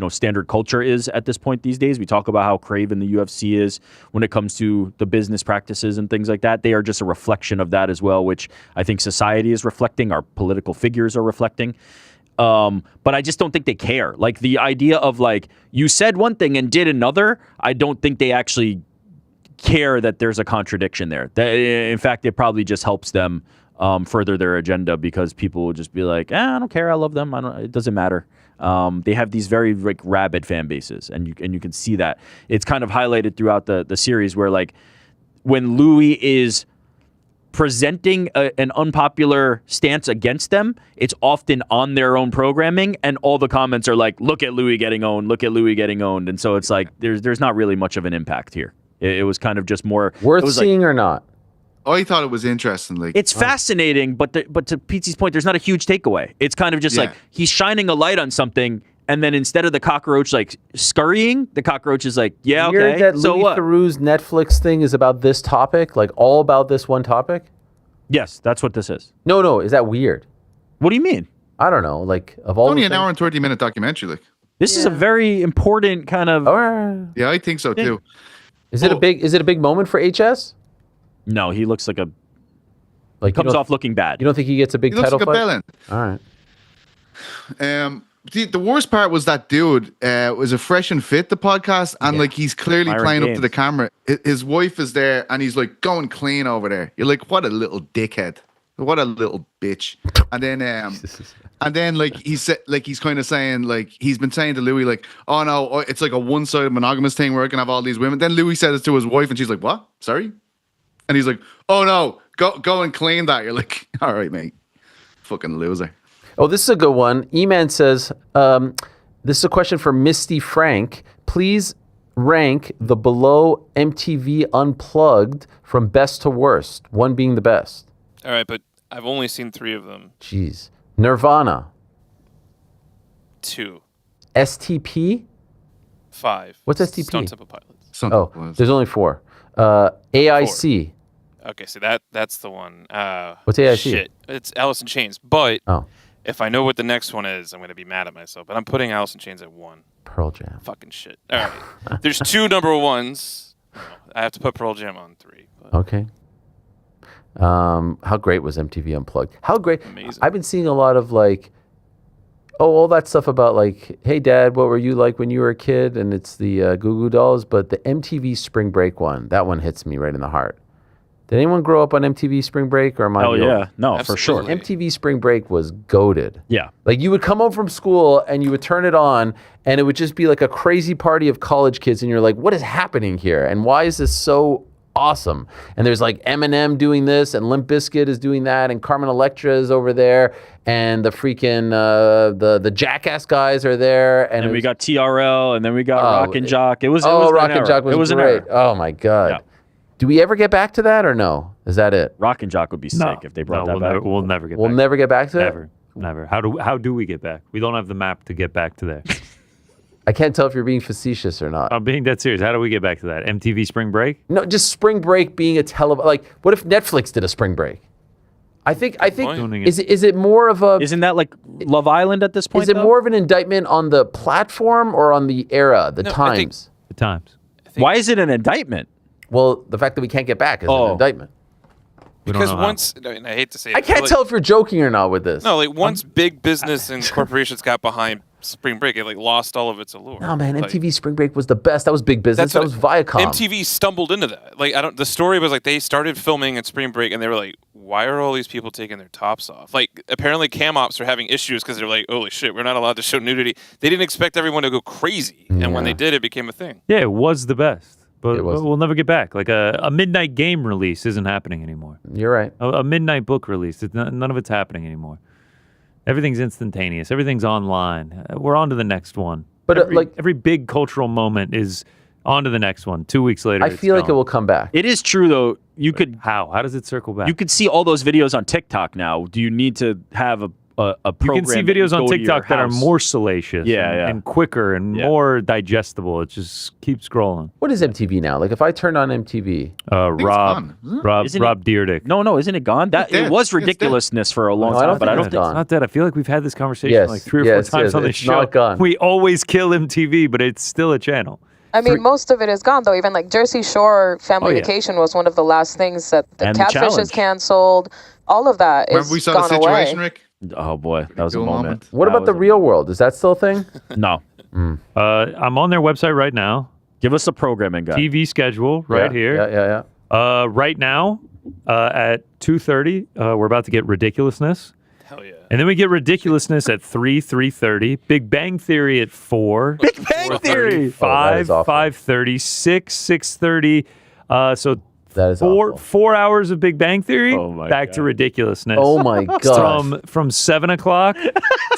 standard culture is at this point these days. We talk about how craven the UFC is when it comes to the business practices and things like that. They are just a reflection of that as well, which I think society is reflecting, our political figures are reflecting. But I just don't think they care. Like the idea of like, you said one thing and did another, I don't think they actually care that there's a contradiction there. In fact, it probably just helps them further their agenda because people will just be like, I don't care, I love them, it doesn't matter. They have these very like rabid fan bases, and you can see that. It's kind of highlighted throughout the series where like when Louis is presenting an unpopular stance against them, it's often on their own programming, and all the comments are like, look at Louis getting owned, and so it's like there's not really much of an impact here. It was kind of just more worth seeing or not. I thought it was interesting. Like, it's fascinating, but to Pete's point, there's not a huge takeaway. It's kind of just like he's shining a light on something, and then instead of the cockroach like scurrying, the cockroach is like, yeah, okay. That so Louis Theroux's Netflix thing is about this topic, like all about this one topic. Yes, that's what this is. No, is that weird? What do you mean? I don't know. Like of all, only an hour and 30-minute documentary. Like this is a very important kind of. Yeah, I think so too. Is it a big moment for HS? No, he looks like he comes off looking bad. You don't think he gets a big title fight? He looks like a All right. The worst part was that dude was a Fresh and Fit, the podcast, and like he's clearly playing up to the camera. His wife is there, and he's like going clean over there. You're like, what a little dickhead, what a little bitch. And then like he said, like he's kind of saying, like he's been saying to Louis, like, oh no, it's like a one-sided monogamous thing where I can have all these women. Then Louis says it to his wife, and she's like, what? Sorry? And he's like, oh no, go and clean that. You're like, all right, mate, fucking loser. Oh, this is a good one. E-Man says, this is a question for Misty Frank. Please rank the below MTV Unplugged from best to worst, one being the best. All right, but I've only seen 3 of them. Jeez. Nirvana. 2. STP? 5. What's STP? Stone Temple Pilots. There's only 4. AIC. 4. Okay, so that's the one. What's AIC? Shit, it's Alice in Chains. But if I know what the next one is, I'm going to be mad at myself. But I'm putting Alice in Chains at 1. Pearl Jam. Fucking shit. All right. There's 2 number 1s. I have to put Pearl Jam on 3. But. Okay. How great was MTV Unplugged? How great. Amazing. I've been seeing a lot of like, all that stuff about like, hey dad, what were you like when you were a kid? And it's the Goo Goo Dolls, but the MTV Spring Break one, that one hits me right in the heart. Did anyone grow up on MTV Spring Break or am I? Oh the old? yeah, no, Absolutely. for sure. MTV Spring Break was goated. Yeah. Like you would come home from school and you would turn it on and it would just be like a crazy party of college kids and you're like, what is happening here? And why is this so awesome? And there's like Eminem doing this and Limp Bizkit is doing that and Carmen Electra is over there and the freaking the Jackass guys are there and we got TRL and then we got Rock and Jock. It was Rock an and era. Jock was great. Oh my God. Yeah. Do we ever get back to that or no? Is that it? Rock and Jock would be sick if they brought that back. We'll never get We'll back. never get back to Never. Never. How do we get back? We don't have the map to get back to there. I can't tell if you're being facetious or not. I'm being dead serious. How do we get back to that? MTV Spring Break? No, just Spring Break being a like what if Netflix did a Spring Break? I think is it more of a Isn't that like Love Island at this point? is it more of an indictment on the platform or on the era, the times? The times. Why is it an indictment? Well, the fact that we can't get back is an indictment. Because once, and I hate to say it, I can't tell if you're joking or not with this. No, like once big business and corporations got behind Spring Break, it like lost all of its allure. No, man, Like, MTV Spring Break was the best. That was big business. That was Viacom. MTV stumbled into that. Like the story was like they started filming at Spring Break and they were like, why are all these people taking their tops off? Like apparently cam ops are having issues because they're like, holy shit, we're not allowed to show nudity. They didn't expect everyone to go crazy, and when they did, it became a thing. Yeah, it was the best. But we'll never get back. Like a midnight game release isn't happening anymore. You're right. A midnight book release, none of it's happening anymore. Everything's instantaneous. Everything's online. We're on to the next one. But every big cultural moment is on to the next one. 2 weeks later, I feel like it will come back. It is true though. You could How does it circle back? You could see all those videos on TikTok now. Do you need to have a program? You can see videos on TikTok that are more salacious, Yeah. and quicker and more digestible. It just keeps scrolling. What is MTV now? Like if I turn on MTV, Rob Dyrdek. No, isn't it gone? That it was ridiculousness for a long time, but I don't think it's not dead. I feel like we've had this conversation like 3 or 4 times on this show. Not gone. We always kill MTV, but it's still a channel. I mean, most of it is gone, though. Even like Jersey Shore Family Vacation was one of the last things that the Catfish is canceled. All of that is Remember we saw gone the situation, away. Rick? Oh boy, that was a moment. What about the Real World? Is that still a thing? No. I'm on their website right now. Give us a programming guide. TV schedule right here. Yeah. Right now, at 2:30, we're about to get Ridiculousness. Hell yeah. And then we get Ridiculousness at 3:30. Big Bang Theory at 4. Big Bang Theory. 5, 5:30, 6, 6:30. So that is 4 hours of Big Bang Theory. Oh my back God. to Ridiculousness. Oh my God. From 7 o'clock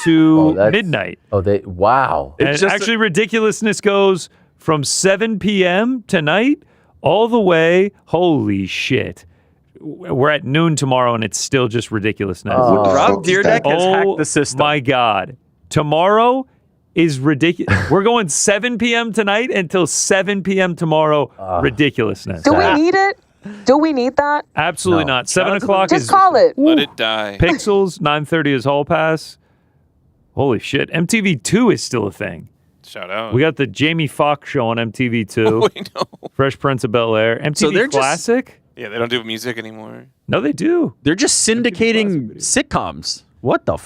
to midnight. Wow. And actually, Ridiculousness goes from 7 p.m. tonight all the way. Holy shit. We're at noon tomorrow, and it's still just Ridiculousness. Rob Dyrdek has hacked the system. My God. Tomorrow is ridiculous. We're going 7 p.m. tonight until 7 p.m. tomorrow. Ridiculousness. Do we need it? Do we need that? Absolutely not. 7 o'clock Just is... call it. Let it die. Pixels. 9:30 is Hall Pass. Holy shit. MTV2 is still a thing. Shout out. We got the Jamie Foxx show on MTV2. We know. Fresh Prince of Bel-Air. MTV Classic? Yeah, they don't do music anymore. No, they do. They're just syndicating sitcoms. What the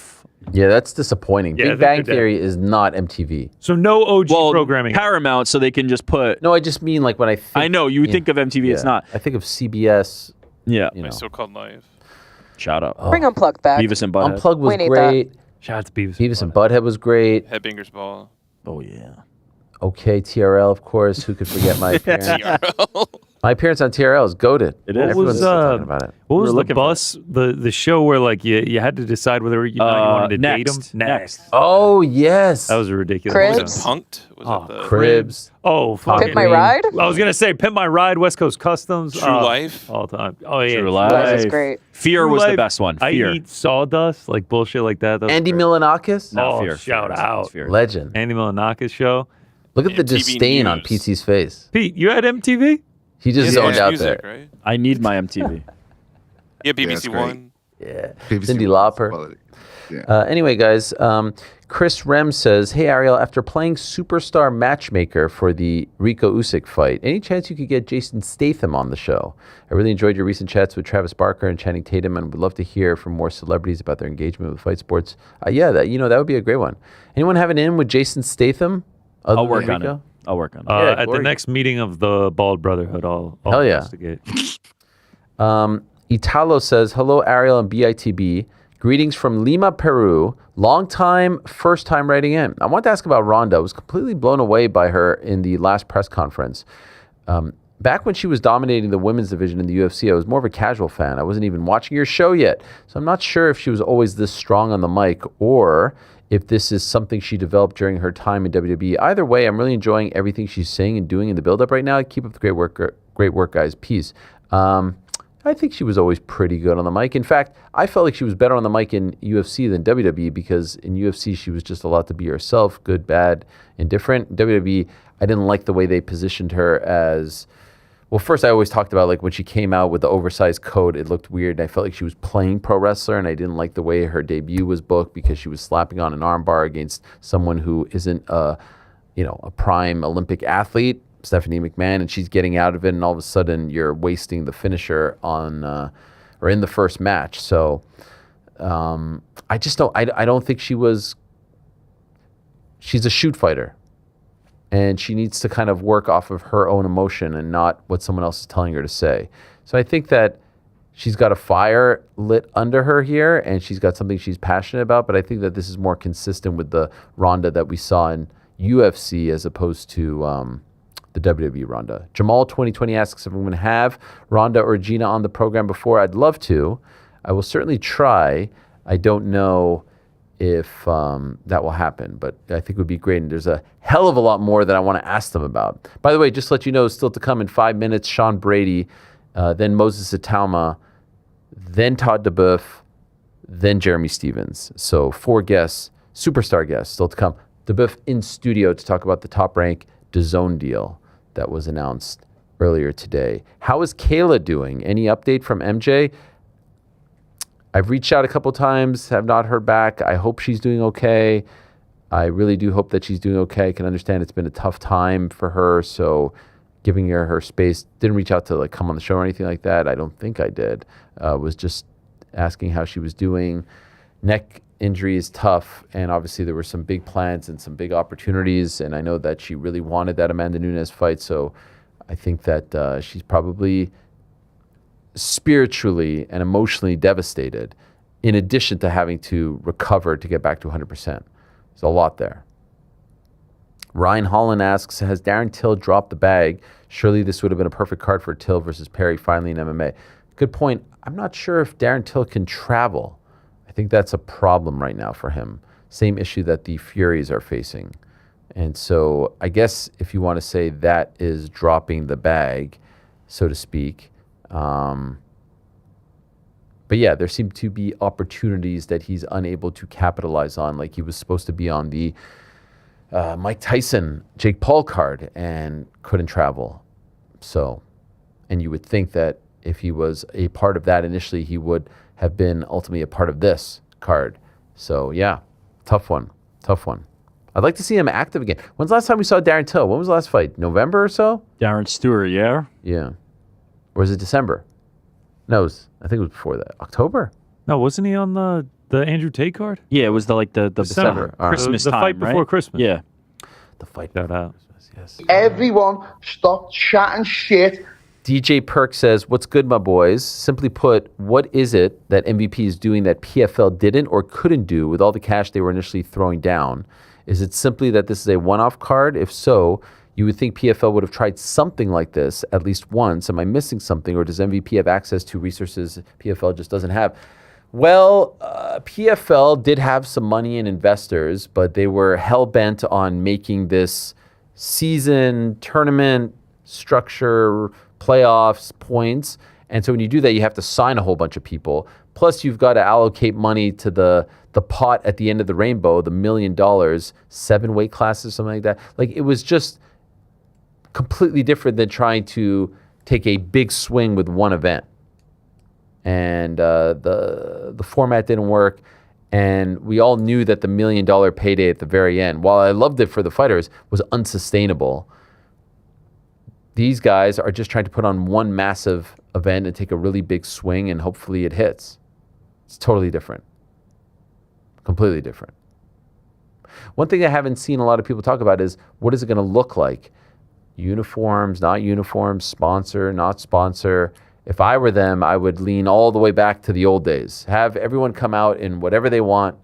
Yeah, that's disappointing. Yeah, Big Bang Theory is not MTV. So no OG programming. Paramount, so they can just put... No, I just mean like when I think... I know, you think of MTV, it's not. I think of CBS. Yeah. You know. My so-called life. Shout out. Bring Unplugged back. Beavis and Butthead. Unplugged was We need great. Shout out to Beavis. Beavis and Butthead was great. Headbangers Ball. Oh, yeah. Okay, TRL, of course. Who could forget my appearance? TRL. My appearance on TRL is goated. It is. Everyone's still talking about it. What was We're the bus, the show where like you had to decide whether you wanted to date them? Next. Oh, yes. That was a ridiculous. Cribs? Was it Punked? Was it the Cribs. Oh, fuck. Pimp My Ride? I was gonna say Pimp My Ride, West Coast Customs. True Life? All time. Oh yeah. True That Life. was great. Fear True was the Life, best one. I Fear. Eat Sawdust, like bullshit like that. That was Andy great. Milonakis? No, Oh, Fear. shout Fear. out. Fear. Legend. Andy Milonakis show. Look at the MTV disdain on News. PC's face. Pete, you had MTV? He just Yeah, zoned out music, there. right? I need my MTV. Yeah, that's BBC great. One. Yeah. BBC Cyndi was Lauper. quality. Yeah. Anyway, guys, Chris Rem says, "Hey Ariel, after playing Superstar Matchmaker for the Rico Usyk fight, any chance you could get Jason Statham on the show? I really enjoyed your recent chats with Travis Barker and Channing Tatum, and would love to hear from more celebrities about their engagement with fight sports. Yeah, that would be a great one. Anyone have an in with Jason Statham? I'll work on it. I'll work on it. Yeah, At the Corey. next meeting of the Bald Brotherhood, I'll Hell yeah. investigate. Italo says, hello, Ariel and BITB. Greetings from Lima, Peru. Long time, first time writing in. I want to ask about Ronda. I was completely blown away by her in the last press conference. Back when she was dominating the women's division in the UFC, I was more of a casual fan. I wasn't even watching your show yet. So I'm not sure if she was always this strong on the mic or if this is something she developed during her time in WWE. Either way, I'm really enjoying everything she's saying and doing in the build-up right now. Keep up the great work, guys. Peace. I think she was always pretty good on the mic. In fact, I felt like she was better on the mic in UFC than WWE because in UFC, she was just allowed to be herself, good, bad, indifferent. WWE, I didn't like the way they positioned her as... Well, first, I always talked about like when she came out with the oversized coat, it looked weird. And I felt like she was playing pro wrestler, and I didn't like the way her debut was booked because she was slapping on an armbar against someone who isn't a prime Olympic athlete, Stephanie McMahon, and she's getting out of it, and all of a sudden you're wasting the finisher on or in the first match. So I just don't. I don't think she was. She's a shoot fighter. And she needs to kind of work off of her own emotion and not what someone else is telling her to say. So I think that she's got a fire lit under her here, and she's got something she's passionate about. But I think that this is more consistent with the Ronda that we saw in UFC as opposed to the WWE Ronda. Jamal 2020 asks if I'm going to have Ronda or Gina on the program before. I'd love to. I will certainly try. I don't know if that will happen, but I think it would be great. And there's a hell of a lot more that I want to ask them about. By the way, just to let you know, still to come in 5 minutes, Sean Brady, then Moses Itauma, then Todd duBoef, then Jeremy Stevens. So 4 guests, superstar guests, still to come. duBoef in studio to talk about the Top Rank DAZN deal that was announced earlier today. How is Kayla doing? Any update from MJ? I've reached out a couple times, have not heard back. I hope she's doing okay. I really do hope that she's doing okay. I can understand it's been a tough time for her, so giving her space. Didn't reach out to like come on the show or anything like that. I don't think I did. Was just asking how she was doing. Neck injury is tough, and obviously there were some big plans and some big opportunities, and I know that she really wanted that Amanda Nunes fight, so I think that she's probably spiritually and emotionally devastated, in addition to having to recover to get back to 100%. There's a lot there. Ryan Holland asks, has Darren Till dropped the bag? Surely this would have been a perfect card for Till versus Perry finally in MMA. Good point. I'm not sure if Darren Till can travel. I think that's a problem right now for him. Same issue that the Furies are facing. And so I guess if you want to say that is dropping the bag, so to speak. But yeah, there seem to be opportunities that he's unable to capitalize on. Like he was supposed to be on the Mike Tyson, Jake Paul card and couldn't travel. So, and you would think that if he was a part of that initially, he would have been ultimately a part of this card. So yeah, tough one. I'd like to see him active again. When's the last time we saw Darren Till? When was the last fight? November or so? Darren Stewart, yeah? Yeah. Or was it December? No, I think it was before that. October? No, wasn't he on the Andrew Tate card? Yeah, it was the December. Christmas the time, fight before right? Christmas. Yeah. The fight Shout before out. Christmas, yes. Everyone stop chatting shit. DJ Perk says, what's good, my boys? Simply put, what is it that MVP is doing that PFL didn't or couldn't do with all the cash they were initially throwing down? Is it simply that this is a one-off card? If so, you would think PFL would have tried something like this at least once. Am I missing something, or does MVP have access to resources PFL just doesn't have? Well, PFL did have some money and investors, but they were hell-bent on making this season, tournament, structure, playoffs, points. And so when you do that, you have to sign a whole bunch of people. Plus, you've got to allocate money to the pot at the end of the rainbow, the $1 million, 7 weight classes, something like that. Like, it was just completely different than trying to take a big swing with one event. And the format didn't work. And we all knew that the $1 million payday at the very end, while I loved it for the fighters, was unsustainable. These guys are just trying to put on one massive event and take a really big swing, and hopefully it hits. It's totally different. Completely different. One thing I haven't seen a lot of people talk about is, what is it going to look like? Uniforms, not uniforms, sponsor, not sponsor. if I were them, I would lean all the way back to the old days. Have everyone come out in whatever they want,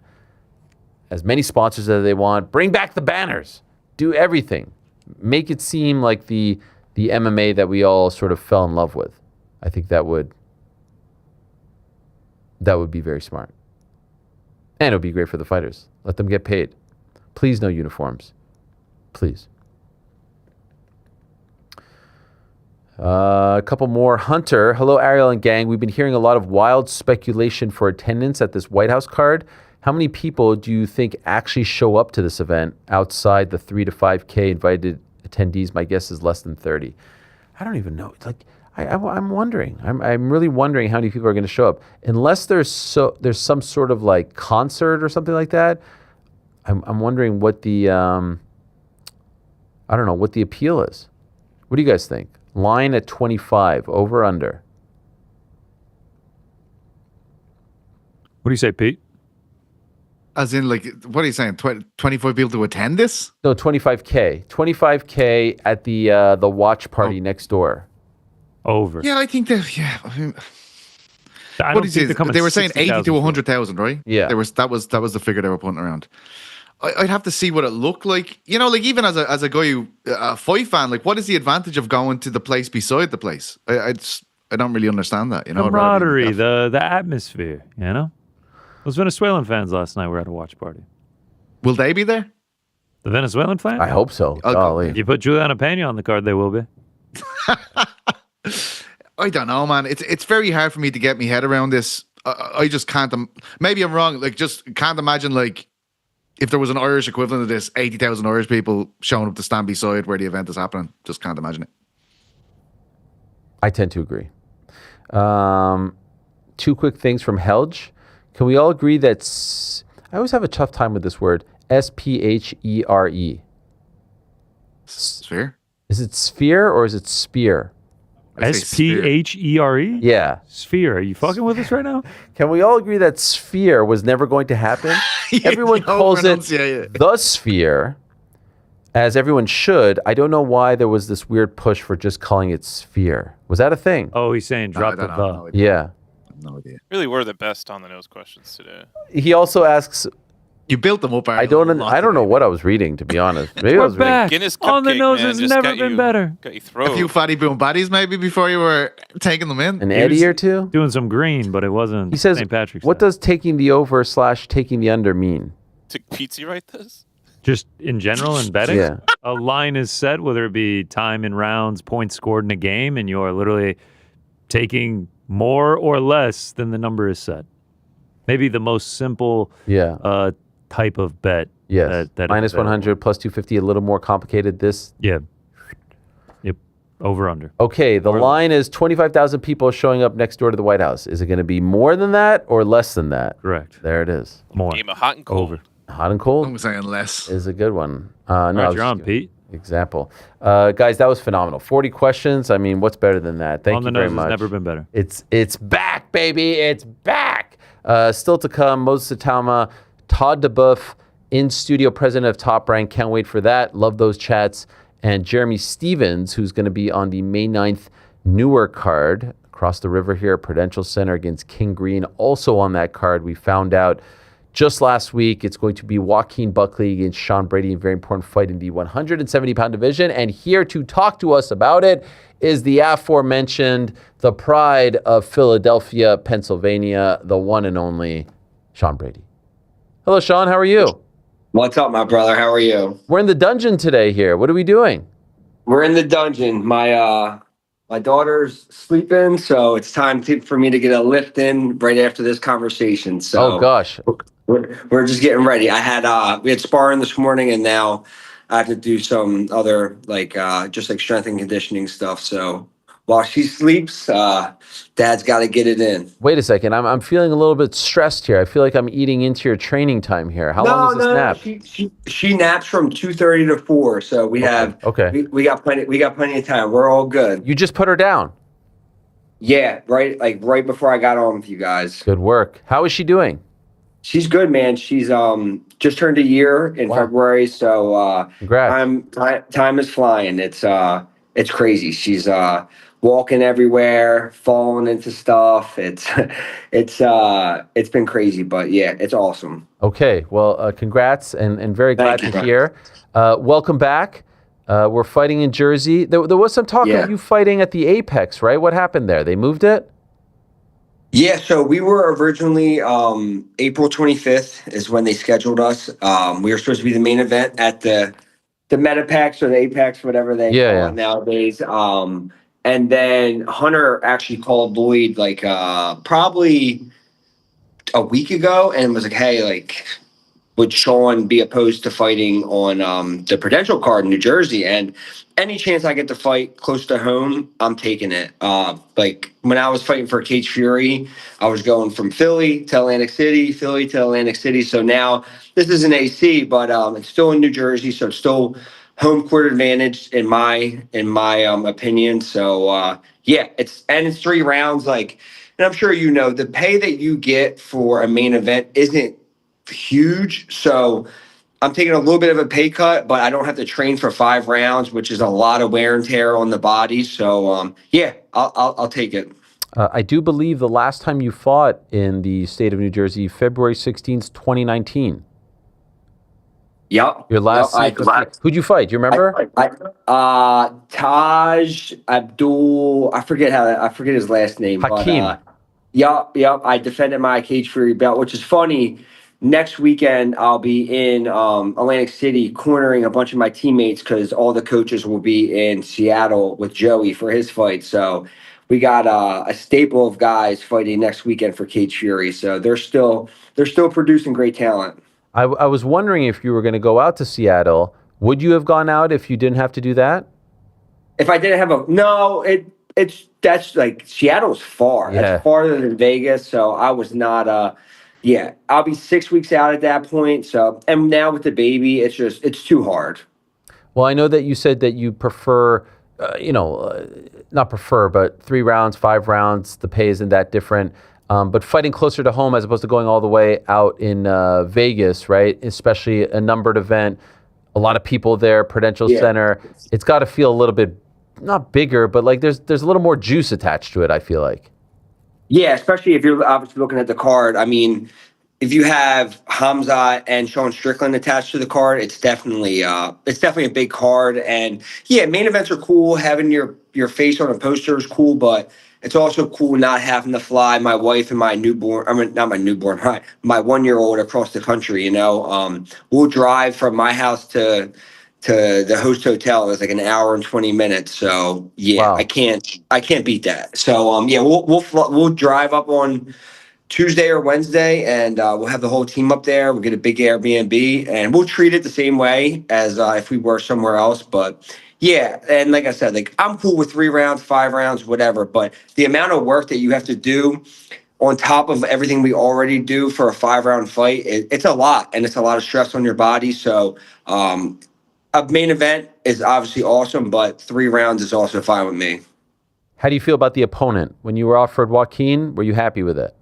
as many sponsors as they want. Bring back the banners. Do everything. Make it seem like the MMA that we all sort of fell in love with. I think that would be very smart. And it would be great for the fighters. Let them get paid. Please, no uniforms. Please. A couple more. Hunter, hello, Ariel and gang. We've been hearing a lot of wild speculation for attendance at this White House card. How many people do you think actually show up to this event outside the 3 to 5K invited attendees? My guess is less than 30. I don't even know. It's like I'm wondering. I'm really wondering how many people are going to show up. Unless there's some sort of like concert or something like that. I'm wondering what the I don't know what the appeal is. What do you guys think? Line at 25, over, under. What do you say, Pete? As in, like, what are you saying? 25 people to attend this? No, 25K. 25K at the watch party next door. Over. Yeah, I think that. Yeah, I mean, I don't think they were saying 80 to 100,000, right? Yeah, that was the figure they were putting around. I'd have to see what it looked like. You know, like even as a guy who a fight fan, like what is the advantage of going to the place beside the place? I don't really understand that. You know, camaraderie, the atmosphere. You know, those Venezuelan fans last night were at a watch party. Will they be there? The Venezuelan fans? I hope so. Okay. You put Juliana Pena on the card, they will be. I don't know, man. It's very hard for me to get my head around this. I just can't. Maybe I'm wrong. Like, just can't imagine like. If there was an Irish equivalent of this, 80,000 Irish people showing up to stand beside where the event is happening. Just can't imagine it. I tend to agree. Two quick things from Helge. Can we all agree that I always have a tough time with this word, S-P-H-E-R-E. Sphere? Is it sphere or is it spear? S-P-H-E-R-E? Yeah. Sphere. Are you fucking with us right now? Can we all agree that sphere was never going to happen? Everyone calls it the sphere, as everyone should. I don't know why there was this weird push for just calling it sphere. Was that a thing? Oh, he's saying drop the the. Yeah. No idea. Really were the best on the nose questions today. He also asks... You built them up. I don't know what I was reading, to be honest. Maybe I was back. Guinness On the cupcake, nose man, has just never been better. Got you thrown. A few fatty boom baddies maybe before you were taking them in. An Eddie or two? Doing some green, but it wasn't He says, St. Patrick's what Day. does taking the over / taking the under mean? Did Pizzi write this? Just in general in betting? Yeah. A line is set, whether it be time in rounds, points scored in a game, and you're literally taking more or less than the number is set. Maybe the most simple type of bet. Yes. Minus 100 plus 250, a little more complicated. This. Yeah. Yep. Over under. Okay. The line is 25,000 people showing up next door to the White House. Is it going to be more than that or less than that? Correct. There it is. More. Game of hot and cold. Over. Hot and cold? I'm saying less. Is a good one. No, Right, you're on, Pete. Example. Guys, that was phenomenal. 40 questions. I mean, what's better than that? Thank you very much. On the nose has never been better. It's back, baby. It's back. Still to come, Moses Itauma, Todd duBoef, in studio, president of Top Rank. Can't wait for that. Love those chats. And Jeremy Stevens, who's going to be on the May 9th Newark card across the river here at Prudential Center against King Green. Also on that card, we found out just last week, it's going to be Joaquin Buckley against Sean Brady, a very important fight in the 170-pound division. And here to talk to us about it is the aforementioned, the pride of Philadelphia, Pennsylvania, the one and only Sean Brady. Hello, Sean. How are you? What's up, my brother? How are you? We're in the dungeon today here. What are we doing? We're in the dungeon. My daughter's sleeping, so it's time for me to get a lift in right after this conversation. So, oh gosh, we're just getting ready. We had sparring this morning, and now I have to do some other just strength and conditioning stuff. So while she sleeps, Dad's got to get it in. Wait a second. I'm feeling a little bit stressed here. I feel like I'm eating into your training time here. How long is this nap? She naps from 2:30 to 4. So we got plenty of time. We're all good. You just put her down. Yeah, right before I got on with you guys. Good work. How is she doing? She's good, man. She's just turned a year in February, so congrats. Time is flying. It's crazy. She's walking everywhere, falling into stuff. It's been crazy, but yeah, it's awesome. Okay, well, congrats and very glad Thank to you, hear. Welcome back. We're fighting in Jersey. There was some talk of you fighting at the Apex, right? What happened there? They moved it? Yeah, so we were originally April 25th is when they scheduled us. We were supposed to be the main event at the Metapex or the Apex, whatever they call it nowadays. And then Hunter actually called Lloyd like probably a week ago and was like, "Hey, like, would Sean be opposed to fighting on the Prudential card in New Jersey?" And any chance I get to fight close to home, I'm taking it. Like when I was fighting for Cage Fury, I was going from Philly to Atlantic City, Philly to Atlantic City. So now this is an AC, but it's still in New Jersey, so it's still home court advantage in my opinion. So yeah, it's 3 rounds. Like, and I'm sure you know the pay that you get for a main event isn't huge. So I'm taking a little bit of a pay cut, but I don't have to train for 5 rounds, which is a lot of wear and tear on the body. So yeah, I'll take it. I do believe the last time you fought in the state of New Jersey, February 16th, 2019. Yep. Your last. Who'd you fight? Do you remember? Taj Abdul. I forget his last name. Hakeem. But, yep. I defended my Cage Fury belt, which is funny. Next weekend, I'll be in Atlantic City cornering a bunch of my teammates because all the coaches will be in Seattle with Joey for his fight. So we got a staple of guys fighting next weekend for Cage Fury. So they're still producing great talent. I was wondering if you were going to go out to Seattle. Would you have gone out if you didn't have to do that? If I didn't have that's like Seattle's far. Yeah. That's farther than Vegas. So I was not yeah, I'll be 6 weeks out at that point. So, and now with the baby, it's too hard. Well, I know that you said that you prefer, not prefer, but 3 rounds, 5 rounds, the pay isn't that different. But fighting closer to home as opposed to going all the way out in Vegas, right? Especially a numbered event, a lot of people there, Prudential Center. It's got to feel a little bit, not bigger, but like there's a little more juice attached to it, I feel like. Yeah, especially if you're obviously looking at the card. I mean, if you have Hamza and Sean Strickland attached to the card, it's definitely a big card. And yeah, main events are cool. Having your face on a poster is cool, but it's also cool not having to fly my wife and my newborn. I mean, not my newborn, my 1-year-old across the country. We'll drive from my house to the host hotel. It's like an hour and 20 minutes. So yeah, wow. I can't beat that. So yeah, we'll drive up on Tuesday or Wednesday, and we'll have the whole team up there. We'll get a big Airbnb, and we'll treat it the same way as if we were somewhere else. But yeah, and like I said, like I'm cool with 3 rounds, 5 rounds, whatever. But the amount of work that you have to do on top of everything we already do for a 5-round fight, it's a lot, and it's a lot of stress on your body. So a main event is obviously awesome, but 3 rounds is also fine with me. How do you feel about the opponent? When you were offered Joaquin, were you happy with it?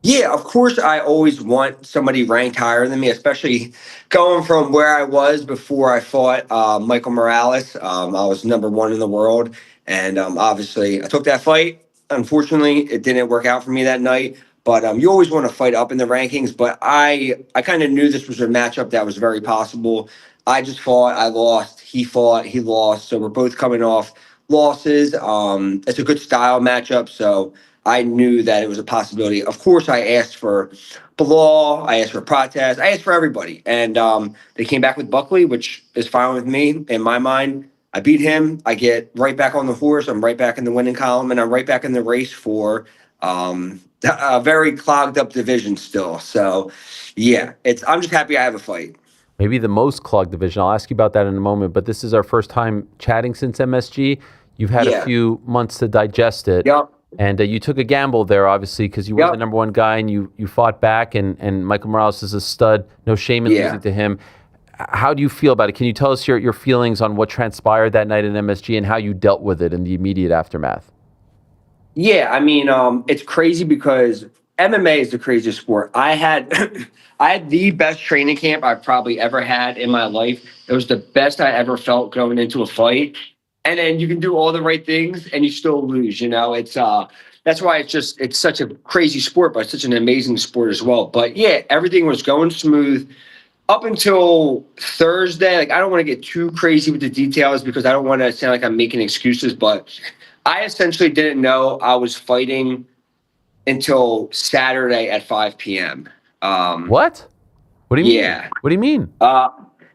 Yeah, of course, I always want somebody ranked higher than me, especially going from where I was before I fought Michael Morales. I was number 1 in the world, and obviously I took that fight. Unfortunately, it didn't work out for me that night, but you always want to fight up in the rankings, but I kind of knew this was a matchup that was very possible. I just fought, I lost, he fought, he lost, so we're both coming off losses. It's a good style matchup, so I knew that it was a possibility. Of course, I asked for Bilal, I asked for Prates, I asked for everybody. And they came back with Buckley, which is fine with me. In my mind, I beat him. I get right back on the horse. I'm right back in the winning column, and I'm right back in the race for a very clogged up division still. So, yeah, I'm just happy I have a fight. Maybe the most clogged division. I'll ask you about that in a moment. But this is our first time chatting since MSG. You've had a few months to digest it. Yep. And you took a gamble there, obviously, because you were the number 1 guy, and you fought back, and Michael Morales is a stud. No shame in losing to him. How do you feel about it? Can you tell us your feelings on what transpired that night in MSG and how you dealt with it in the immediate aftermath? Yeah, I mean, it's crazy because MMA is the craziest sport. I had the best training camp I've probably ever had in my life. It was the best I ever felt going into a fight. and then you can do all the right things and you still lose. It's that's why it's such a crazy sport, but it's such an amazing sport as well. But yeah, everything was going smooth up until Thursday. Like, I don't want to get too crazy with the details because I don't want to sound like I'm making excuses, but I essentially didn't know I was fighting until Saturday at 5 p.m. What? What do you mean? What do you mean?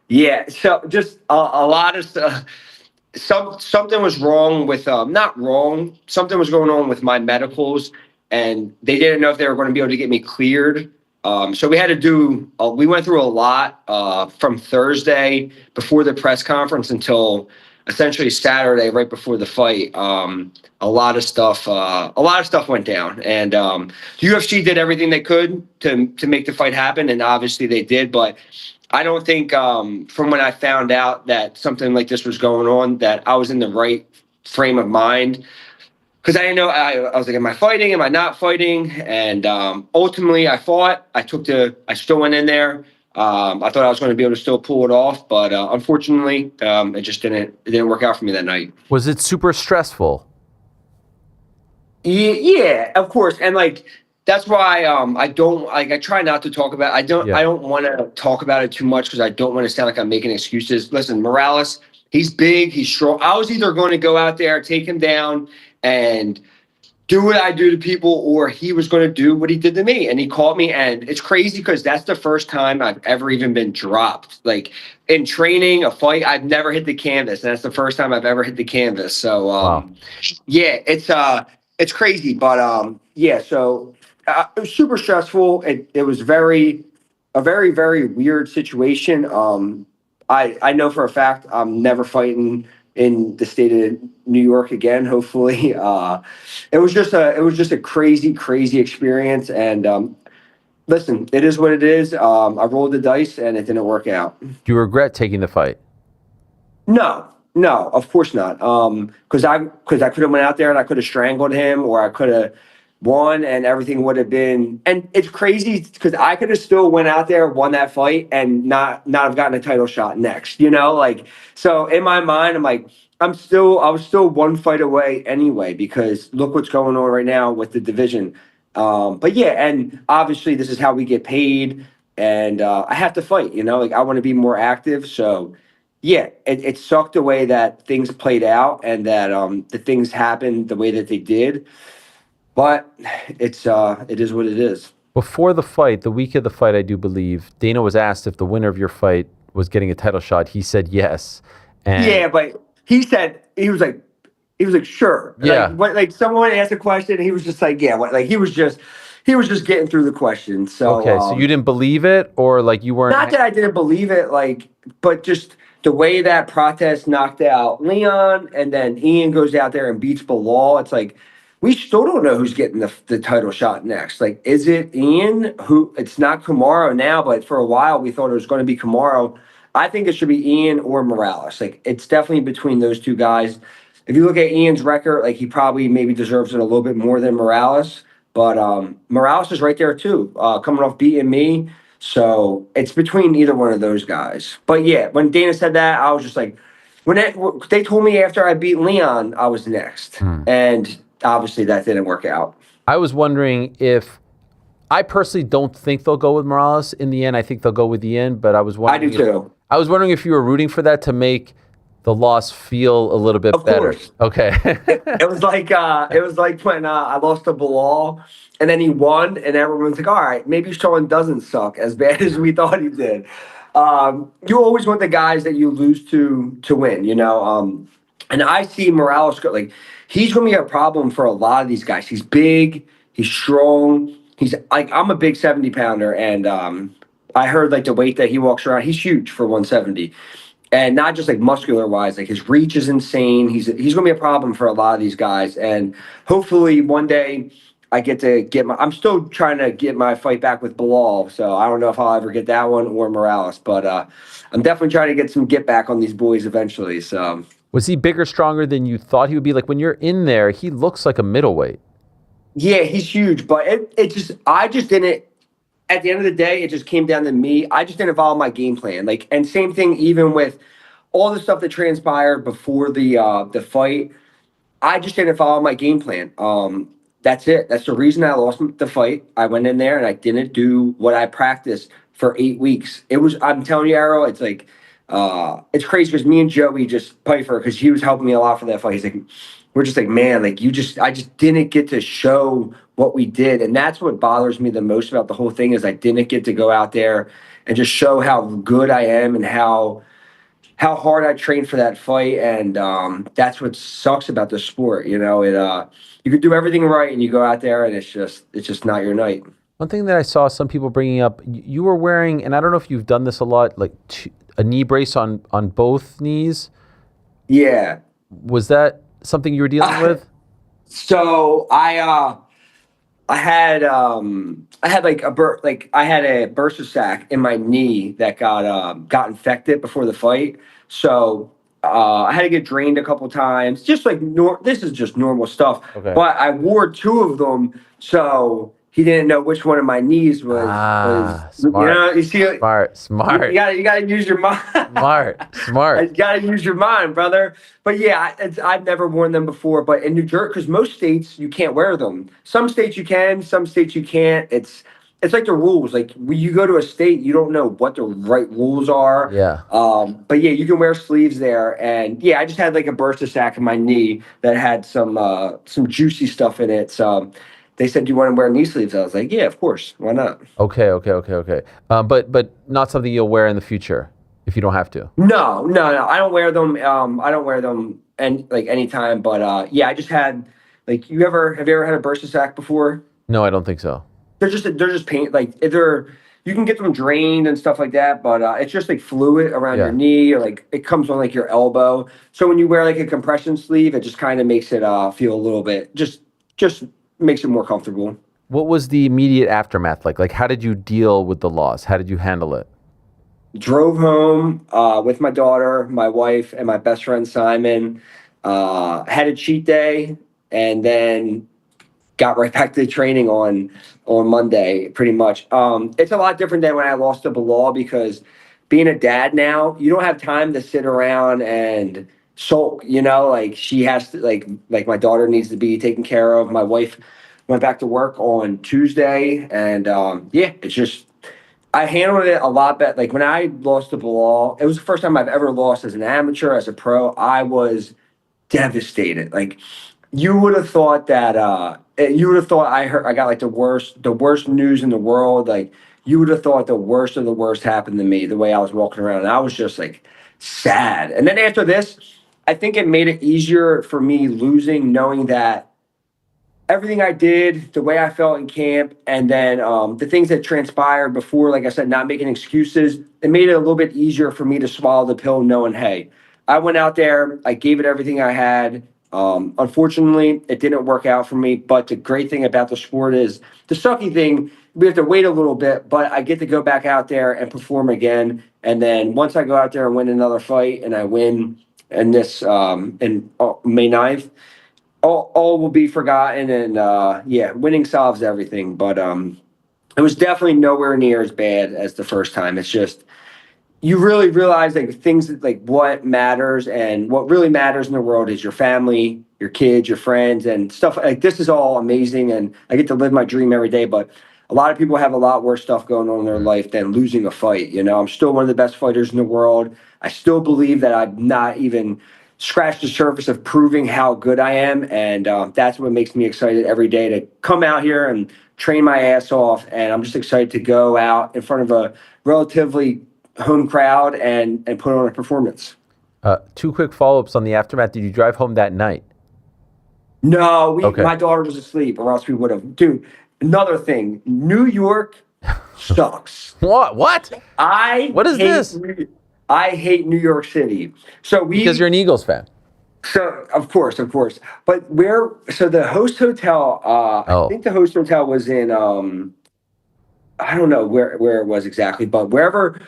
Yeah. So just a lot of stuff. Something was wrong with not wrong. Something was going on with my medicals, and they didn't know if they were going to be able to get me cleared. So we had to do. We went through a lot from Thursday before the press conference until essentially Saturday, right before the fight. A lot of stuff went down, and UFC did everything they could to make the fight happen, and obviously they did, but. I don't think from when I found out that something like this was going on that I was in the right frame of mind, because I didn't know. I was like, am I fighting? Am I not fighting? And ultimately, I fought. I still went in there. I thought I was going to be able to still pull it off, but unfortunately, it didn't work out for me that night. Was it super stressful? Yeah, of course, and like. That's why I try not to talk about. I don't want to talk about it too much because I don't want to sound like I'm making excuses. Listen, Morales, he's big, he's strong. I was either going to go out there, take him down, and do what I do to people, or he was going to do what he did to me. And he caught me, and it's crazy because that's the first time I've ever even been dropped. Like in training, a fight, I've never hit the canvas, and that's the first time I've ever hit the canvas. So yeah, it's crazy, but yeah, so. It was super stressful. It was a very, very weird situation. I know for a fact I'm never fighting in the state of New York again. Hopefully, it was just a crazy experience. And listen, it is what it is. I rolled the dice and it didn't work out. Do you regret taking the fight? No, of course not. Because I could have went out there and I could have strangled him, or I could have. Won, and everything would have been, and it's crazy because I could have still went out there, won that fight, and not have gotten a title shot next, like, so in my mind, I'm like, I was still one fight away anyway, because look what's going on right now with the division. But yeah, and obviously this is how we get paid, and I have to fight, like I want to be more active. So yeah, it sucked the way that things played out and that the things happened the way that they did. But it is what it is. Before the fight, the week of the fight, I do believe, Dana was asked if the winner of your fight was getting a title shot. He said yes. And yeah, but he was like, sure. Yeah. Like someone asked a question, and he was just like, yeah. Like he was just getting through the question. So okay, so you didn't believe it, or like you weren't. Not that I didn't believe it, like, but just the way that Protest knocked out Leon, and then Ian goes out there and beats Bilal. It's like. We still don't know who's getting the title shot next. Like, is it Ian? It's not Kamaru now, but for a while we thought it was going to be Kamaru. I think it should be Ian or Morales. Like, it's definitely between those two guys. If you look at Ian's record, like he probably maybe deserves it a little bit more than Morales. But Morales is right there too, coming off beating me. So it's between either one of those guys. But yeah, when Dana said that, I was just like, when they told me after I beat Leon, I was next, and. Obviously, that didn't work out. I was wondering if I personally don't think they'll go with Morales in the end. I think they'll go with Ian, but I was wondering. I do too. I was wondering if you were rooting for that to make the loss feel a little bit better. Course. Okay. It was like when I lost to Bilal, and then he won, and everyone's like, "All right, maybe Sean doesn't suck as bad as we thought he did." You always want the guys that you lose to win, And I see Morales go like. He's going to be a problem for a lot of these guys. He's big. He's strong. He's like, I'm a big 70-pounder, and I heard like the weight that he walks around. He's huge for 170, and not just like muscular wise. Like his reach is insane. He's going to be a problem for a lot of these guys. And hopefully one day I get to get I'm still trying to get my fight back with Bilal. So I don't know if I'll ever get that one or Morales, but I'm definitely trying to get some get back on these boys eventually. So. Was he bigger, stronger than you thought he would be? Like when you're in there, he looks like a middleweight. Yeah, he's huge, but I just didn't. At the end of the day, it just came down to me. I just didn't follow my game plan. Like, and same thing even with all the stuff that transpired before the fight, I just didn't follow my game plan. That's it. That's the reason I lost the fight. I went in there and I didn't do what I practiced for 8 weeks. I'm telling you, Ariel, it's like, it's crazy because me and Joey Pfeiffer, because he was helping me a lot for that fight. He's like, we're just like, man, like I just didn't get to show what we did. And that's what bothers me the most about the whole thing is I didn't get to go out there and just show how good I am and how hard I trained for that fight. And that's what sucks about the sport. You know, you could do everything right and you go out there and it's just not your night. One thing that I saw some people bringing up, you were wearing, and I don't know if you've done this a lot, like a knee brace on both knees. Yeah. Was that something you were dealing with? So I had like I had a bursa sac in my knee that got infected before the fight. So I had to get drained a couple times. Just like this is just normal stuff. Okay. But I wore 2 of them, so he didn't know which one of my knees was. Smart. You know, you see, smart. You gotta use your mind. Smart. You gotta use your mind, brother. But yeah, I've never worn them before. But in New Jersey, because most states you can't wear them. Some states you can, some states you can't. It's like the rules. Like when you go to a state, you don't know what the right rules are. Yeah. But yeah, you can wear sleeves there. And yeah, I just had like a bursa sac in my knee that had some juicy stuff in it. So they said, "Do you want to wear knee sleeves?" I was like, "Yeah, of course. Why not?" Okay. But not something you'll wear in the future if you don't have to. No. I don't wear them. I don't wear them anytime. But yeah, I just had like have you ever had a bursa sac before? No, I don't think so. They're just paint you can get them drained and stuff like that, but it's just like fluid around your knee, or like it comes on like your elbow. So when you wear like a compression sleeve, it just kind of makes it feel a little bit just makes it more comfortable. What was the immediate aftermath like? Like, how did you deal with the loss? How did you handle it? Drove home with my daughter, my wife, and my best friend Simon. Had a cheat day, and then got right back to training on Monday, pretty much. It's a lot different than when I lost to Bilal, because being a dad now, you don't have time to sit around and sulk, you know, like she has to, like my daughter needs to be taken care of. My wife went back to work on Tuesday, and yeah, it's just, I handled it a lot better. Like when I lost to Bilal, it was the first time I've ever lost as an amateur, as a pro. I was devastated. Like you would have thought that I got like the worst news in the world. Like you would have thought the worst of the worst happened to me, the way I was walking around. And I was just like sad. And then after this, I think it made it easier for me losing, knowing that everything I did, the way I felt in camp, and then the things that transpired before, like I said, not making excuses, it made it a little bit easier for me to swallow the pill, knowing, hey, I went out there, I gave it everything I had. Unfortunately, it didn't work out for me, but the great thing about the sport is, the sucky thing, we have to wait a little bit, but I get to go back out there and perform again. And then once I go out there and win another fight, and I win in this in May 9th, all will be forgotten. And yeah, winning solves everything. But it was definitely nowhere near as bad as the first time. It's just, you really realize like things that, like what matters, and what really matters in the world is your family, your kids, your friends, and stuff like this is all amazing. And I get to live my dream every day, but a lot of people have a lot worse stuff going on in their life than losing a fight. You know, I'm still one of the best fighters in the world. I still believe that I've not even scratched the surface of proving how good I am. And that's what makes me excited every day to come out here and train my ass off. And I'm just excited to go out in front of a relatively home crowd and put on a performance. 2 quick follow-ups on the aftermath. Did you drive home that night? No, my daughter was asleep, or else we would have. Dude, another thing, New York sucks. What? What is this? I hate New York City. Because you're an Eagles fan. So of course. But the host hotel, I think the host hotel was in I don't know where it was exactly, but wherever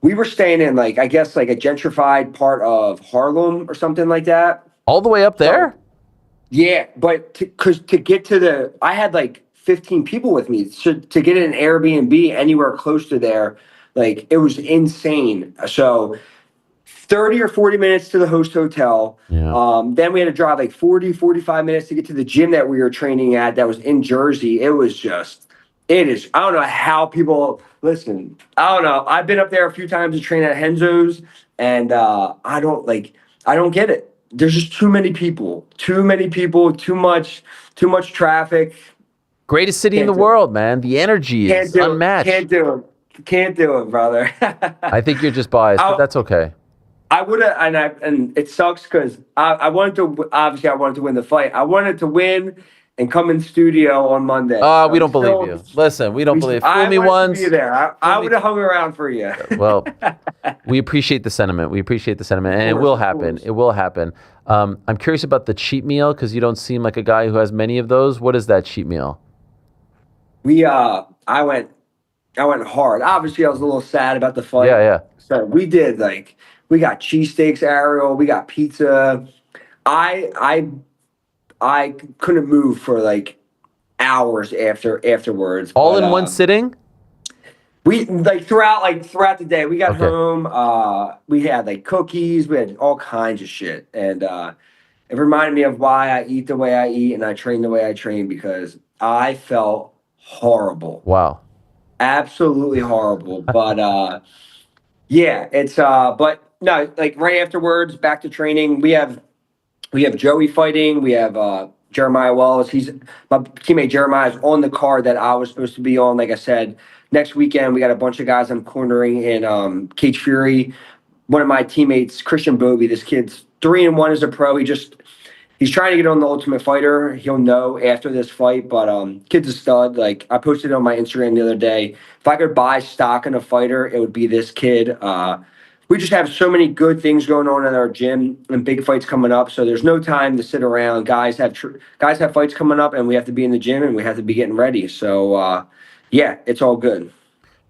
we were staying in, like I guess like a gentrified part of Harlem or something like that. All the way up there? So, yeah, but to get to I had like 15 people with me. So to get an Airbnb anywhere close to there, like it was insane. So 30 or 40 minutes to the host hotel. Yeah. Then we had to drive like 40, 45 minutes to get to the gym that we were training at that was in Jersey. It is, I don't know how people, listen, I don't know. I've been up there a few times to train at Henzo's, and I don't get it. There's just too many people, too much traffic. Greatest city in the world, man. The energy is unmatched. Can't do it, brother. I think you're just biased, but that's okay. I would have, and it sucks because I wanted to win the fight. I wanted to win and come in studio on Monday. We don't believe you. Listen, we don't believe. Fool me once. I would have hung around for you. Well, we appreciate the sentiment. And it will happen. It will happen. I'm curious about the cheat meal because you don't seem like a guy who has many of those. What is that cheat meal? I went hard. Obviously, I was a little sad about the fight. Yeah. So we got cheesesteaks, Ariel. We got pizza. I couldn't move for like hours afterwards. All in one sitting? We throughout the day. We got home. We had like cookies. We had all kinds of shit, and it reminded me of why I eat the way I eat and I train the way I train because I felt horrible. Wow. Absolutely horrible. But yeah, it's but no, like right afterwards, back to training. We have Joey fighting. We have Jeremiah Wallace. My teammate Jeremiah is on the card that I was supposed to be on. Like I said, next weekend we got a bunch of guys I'm cornering in Cage Fury. One of my teammates, Christian Bobby, this kid's 3-1 as a pro. He's trying to get on the Ultimate Fighter. He'll know after this fight, but kid's a stud. Like I posted on my Instagram the other day. If I could buy stock in a fighter, it would be this kid. We just have so many good things going on in our gym and big fights coming up. So there's no time to sit around. Guys have fights coming up, and we have to be in the gym and we have to be getting ready. So yeah, it's all good.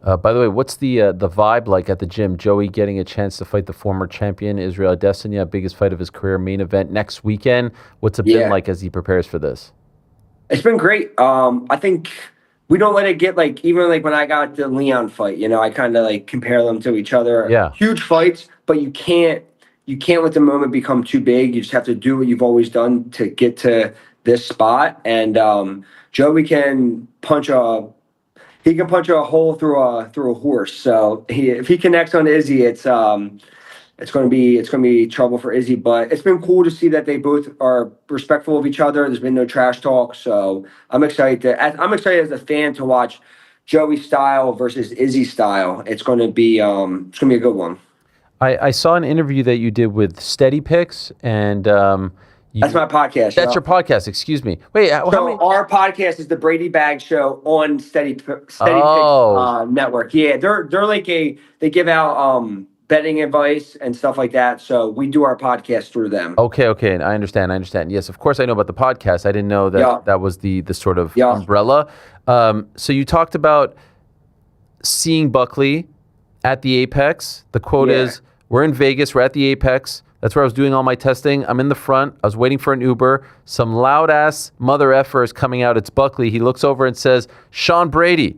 By the way, what's the vibe like at the gym? Joey getting a chance to fight the former champion, Israel Adesanya, biggest fight of his career, main event next weekend. What's it been like as he prepares for this? It's been great. I think we don't let it get like, even like when I got the Leon fight, I kind of like compare them to each other. Yeah. Huge fights, but you can't let the moment become too big. You just have to do what you've always done to get to this spot. And Joey can punch a hole through a horse. So if he connects on Izzy, it's going to be trouble for Izzy. But it's been cool to see that they both are respectful of each other. There's been no trash talk. So I'm excited as a fan to watch Joey style versus Izzy style. It's going to be a good one. I saw an interview that you did with Steady Picks and. That's my podcast. That's your podcast. Excuse me. Wait, our podcast is the Brady Bag Show on Steady Picks network. Yeah, they're like they give out betting advice and stuff like that. So we do our podcast through them. Okay. I understand. Yes, of course I know about the podcast. I didn't know that that was the sort of umbrella. So you talked about seeing Buckley at the Apex. The quote is, "We're in Vegas. We're at the Apex. That's where I was doing all my testing. I'm in the front. I was waiting for an Uber. Some loud-ass mother effer is coming out. It's Buckley. He looks over and says, 'Sean Brady.'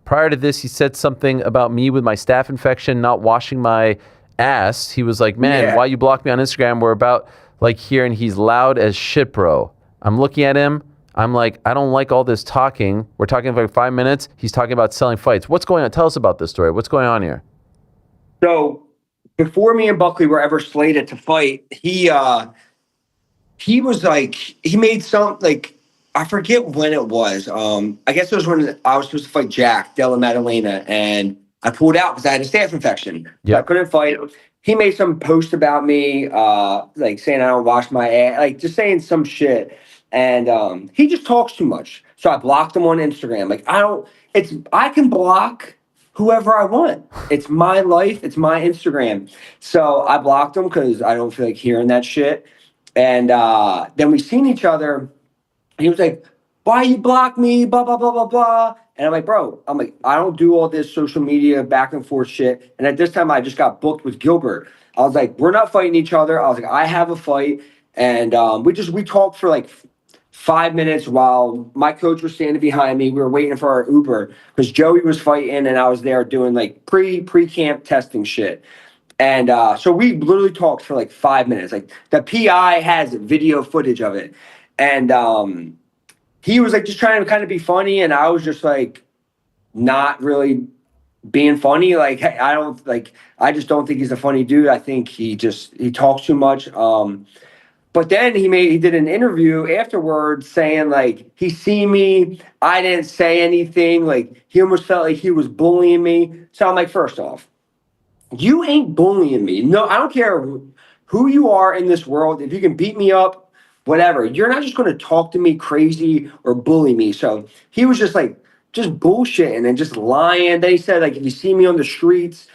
Prior to this, he said something about me with my staph infection, not washing my ass. He was like, man, why you blocked me on Instagram? We're about like here, and he's loud as shit, bro. I'm looking at him. I'm like, I don't like all this talking. We're talking for like 5 minutes. He's talking about selling fights. What's going on? Tell us about this story. What's going on here?" So before me and Buckley were ever slated to fight, he was like, he made some, like, I forget when it was. I guess it was when I was supposed to fight Jack Della Maddalena, and I pulled out because I had a staph infection. So I couldn't fight. He made some post about me, like saying I don't wash my ass, like just saying some shit. And he just talks too much. So I blocked him on Instagram. Like, I can block whoever I want. It's my life. It's my Instagram. So I blocked him because I don't feel like hearing that shit. And then we seen each other. He was like, "Why you block me? Blah, blah, blah, blah, blah." And I'm like, bro, I don't do all this social media back and forth shit. And at this time, I just got booked with Gilbert. I was like, we're not fighting each other. I was like, I have a fight. And we talked for like 5 minutes while my coach was standing behind me. We were waiting for our Uber because Joey was fighting and I was there doing like pre-camp testing shit. And so we literally talked for like 5 minutes. Like the PI has video footage of it. And he was like just trying to kind of be funny. And I was just like not really being funny. Like, hey, I just don't think he's a funny dude. I think he talks too much. But then he did an interview afterwards saying like he seen me, I didn't say anything. Like he almost felt like he was bullying me. So I'm like, first off, you ain't bullying me. No, I don't care who you are in this world. If you can beat me up, whatever. You're not just going to talk to me crazy or bully me. So he was just bullshitting and just lying. Then he said like if you see me on the streets,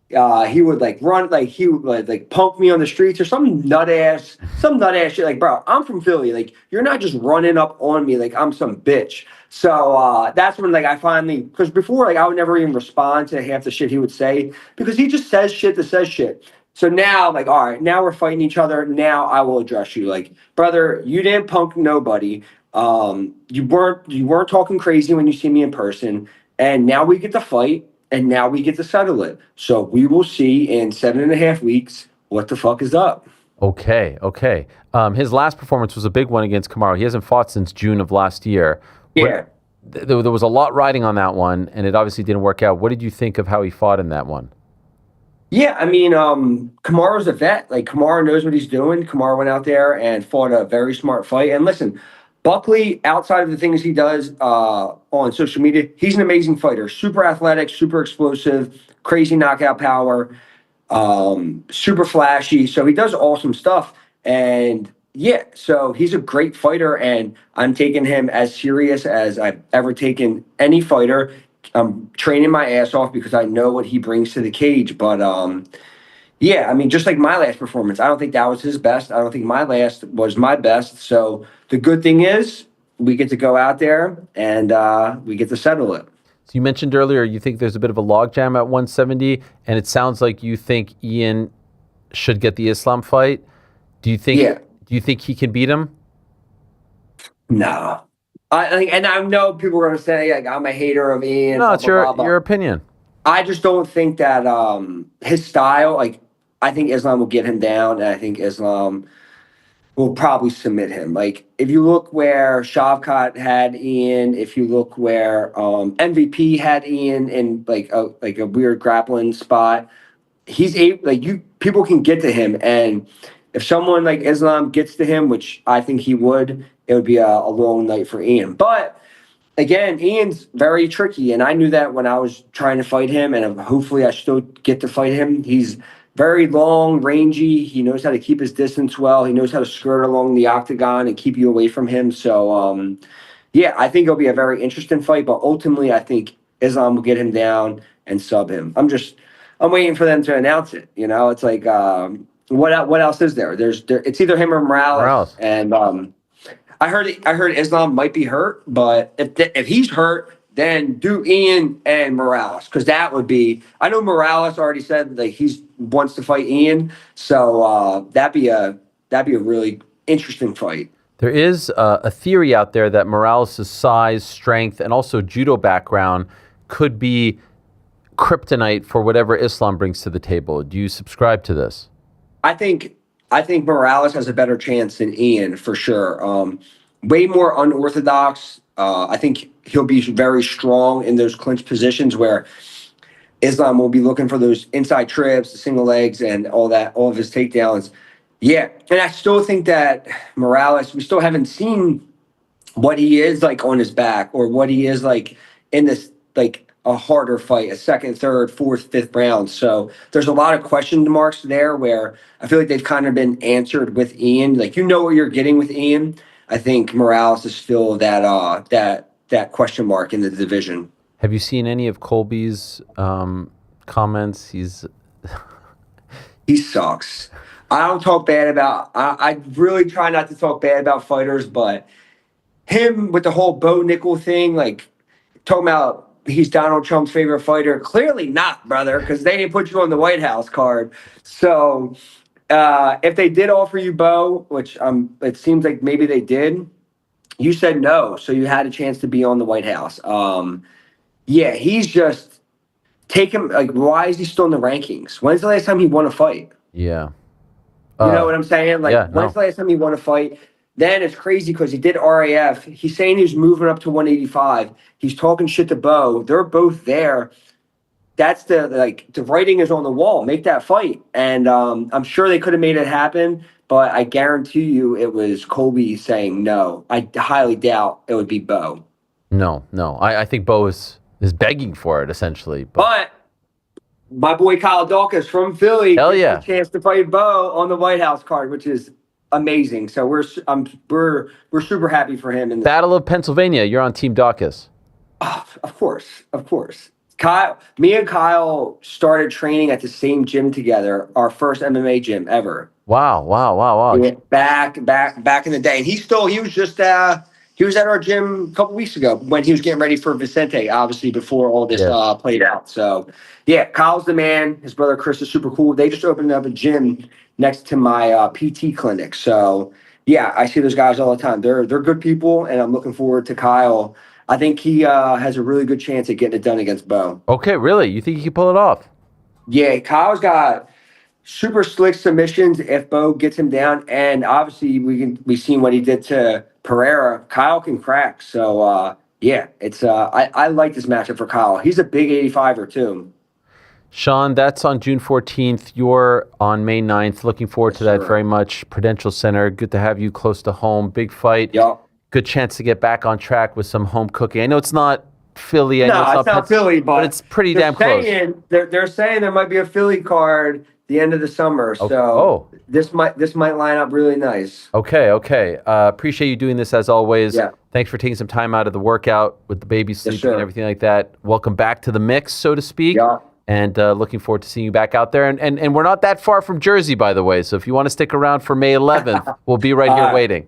he would like run, like he would like punk me on the streets or some nut ass shit. Like, bro, I'm from Philly. Like, you're not just running up on me like I'm some bitch. So that's when like I finally, because before like I would never even respond to half the shit he would say because he just says shit that says shit. So now I'm like, all right, now we're fighting each other. Now I will address you. Like, brother, you didn't punk nobody. You weren't talking crazy when you see me in person. And now we get to fight. And now we get to settle it. So we will see in 7.5 weeks what the fuck is up. Okay. His last performance was a big one against Kamaru. He hasn't fought since June of last year. Yeah. There was a lot riding on that one, and it obviously didn't work out. What did you think of how he fought in that one? Yeah, I mean, Kamaru's a vet. Like, Kamaru knows what he's doing. Kamaru went out there and fought a very smart fight. And listen, Buckley, outside of the things he does on social media, he's an amazing fighter. Super athletic, super explosive, crazy knockout power, super flashy. So he does awesome stuff. And yeah, so he's a great fighter, and I'm taking him as serious as I've ever taken any fighter. I'm training my ass off because I know what he brings to the cage. But yeah, I mean, just like my last performance, I don't think that was his best. I don't think my last was my best. So the good thing is we get to go out there and we get to settle it. So you mentioned earlier you think there's a bit of a logjam at 170, and it sounds like you think Ian should get the Islam fight. Do you think? Yeah. Do you think he can beat him? No. And I know people are going to say like I'm a hater of Ian. No, it's your opinion. I just don't think that his style, like, I think Islam will get him down, and I think Islam will probably submit him. Like, if you look where Shavkat had Ian, if you look where MVP had Ian in like a weird grappling spot, people can get to him, and if someone like Islam gets to him, which I think he would, it would be a long night for Ian. But again, Ian's very tricky, and I knew that when I was trying to fight him, and hopefully I still get to fight him. He's very long, rangy. He knows how to keep his distance well. He knows how to skirt along the octagon and keep you away from him. So, yeah, I think it'll be a very interesting fight, but ultimately I think Islam will get him down and sub him. I'm waiting for them to announce it. You know, it's like, what else is there? It's either him or Morales. And I heard Islam might be hurt, but if he's hurt, then do Ian and Morales, because that would be. I know Morales already said that he wants to fight Ian, so that'd be a really interesting fight. There is a theory out there that Morales' size, strength, and also judo background could be kryptonite for whatever Islam brings to the table. Do you subscribe to this? I think Morales has a better chance than Ian for sure. Way more unorthodox. I think he'll be very strong in those clinch positions where Islam will be looking for those inside trips, the single legs, and all of his takedowns. Yeah, and I still think that Morales, we still haven't seen what he is like on his back, or what he is like in this, like a harder fight, a second, third, fourth, fifth round. So there's a lot of question marks there where I feel like they've kind of been answered with Ian. Like, you know what you're getting with Ian. I think Morales is still that question mark in the division. Have you seen any of Colby's comments? He sucks. I don't talk bad about. I really try not to talk bad about fighters, but him with the whole Bo Nickel thing, like talking about he's Donald Trump's favorite fighter. Clearly not, brother, because they didn't put you on the White House card. So if they did offer you Bo, which it seems like maybe they did, you said no, so you had a chance to be on the White House. Yeah, he's just take him. Like, why is he still in the rankings? When's the last time he won a fight? Yeah. You know what I'm saying? Like, yeah, when's the last time he won a fight? Then it's crazy because he did RAF. He's saying he's moving up to 185. He's talking shit to Bo. They're both there. That's the writing is on the wall. Make that fight. And I'm sure they could have made it happen, but I guarantee you it was Colby saying no. I highly doubt it would be Bo. No. I think Bo is begging for it, essentially. But my boy Kyle Dawkins from Philly Hell gets yeah. a chance to fight Bo on the White House card, which is amazing. So we're super happy for him. In Battle of Pennsylvania. You're on Team Dawkins. Of course. Me and Kyle started training at the same gym together, our first MMA gym ever. Wow. Yeah, back in the day. And he was at our gym a couple weeks ago when he was getting ready for Vicente, obviously before all this played out. So yeah, Kyle's the man. His brother Chris is super cool. They just opened up a gym next to my PT clinic. So yeah, I see those guys all the time. They're good people, and I'm looking forward to Kyle. I think he has a really good chance at getting it done against Bo. Okay, really? You think he can pull it off? Yeah, Kyle's got super slick submissions if Bo gets him down, and obviously we've seen what he did to Pereira. Kyle can crack, so yeah, it's I like this matchup for Kyle. He's a big 85er too. Sean, that's on June 14th. You're on May 9th. Looking forward to that very much. Prudential Center. Good to have you close to home. Big fight. Yep. Good chance to get back on track with some home cooking. I know it's not Philly. I know it's not Philly, but it's pretty damn close. They're saying there might be a Philly card the end of the summer, so this might line up really nice. Okay. Appreciate you doing this as always. Yeah. Thanks for taking some time out of the workout with the baby sleeping and everything like that. Welcome back to the mix, so to speak. Yeah. And looking forward to seeing you back out there. And we're not that far from Jersey, by the way. So if you want to stick around for May 11th, we'll be right here waiting.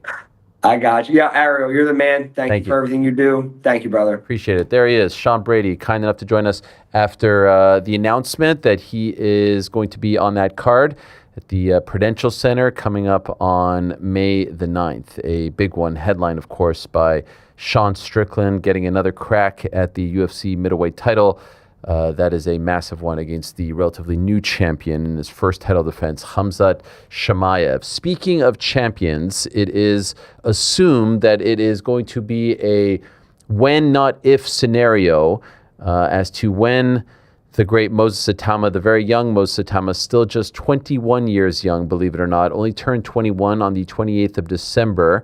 I got you. Yeah, Ariel, you're the man. Thank you for everything you do. Thank you, brother. Appreciate it. There he is, Sean Brady, kind enough to join us after the announcement that he is going to be on that card at the Prudential Center coming up on May the 9th. A big one, headline, of course, by Sean Strickland, getting another crack at the UFC middleweight title. That is a massive one against the relatively new champion in his first title defense, Khamzat Chimaev. Speaking of champions, it is assumed that it is going to be a when, not if scenario as to when the great Moses Itauma, the very young Moses Itauma, still just 21 years young, believe it or not, only turned 21 on the 28th of December.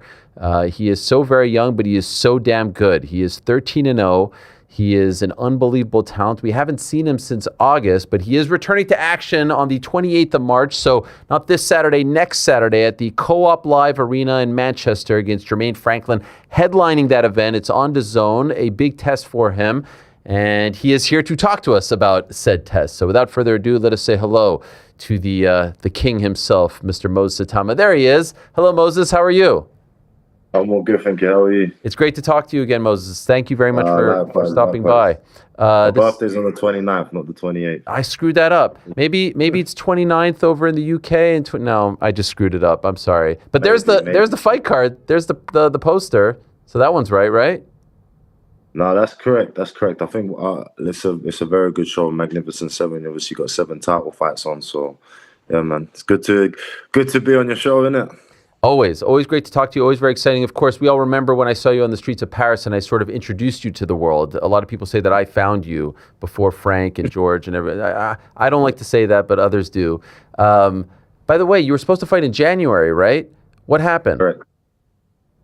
He is so very young, but he is so damn good. He is 13-0. He is an unbelievable talent. We haven't seen him since August, but he is returning to action on the 28th of March. So not this Saturday, next Saturday at the Co-op Live Arena in Manchester against Jermaine Franklin, headlining that event. It's on DAZN, a big test for him. And he is here to talk to us about said test. So without further ado, let us say hello to the king himself, Mr. Moses Itauma. There he is. Hello, Moses. How are you? I'm all good, thank you. How are you? It's great to talk to you again, Moses. Thank you very much for stopping by. My birthday's on the 29th, not the 28th. I screwed that up. Maybe it's 29th over in the UK. And no, I just screwed it up. I'm sorry. But there's the fight card. There's the poster. So that one's right? No, that's correct. I think it's a very good show. Magnificent Seven. Obviously, got 7 title fights on. So yeah, man, it's good to be on your show, isn't it? Always great to talk to you. Always very exciting. Of course, we all remember when I saw you on the streets of Paris and I sort of introduced you to the world. A lot of people say that I found you before Frank and George and everything. I don't like to say that, but others do. By the way, you were supposed to fight in January, right? What happened? Correct.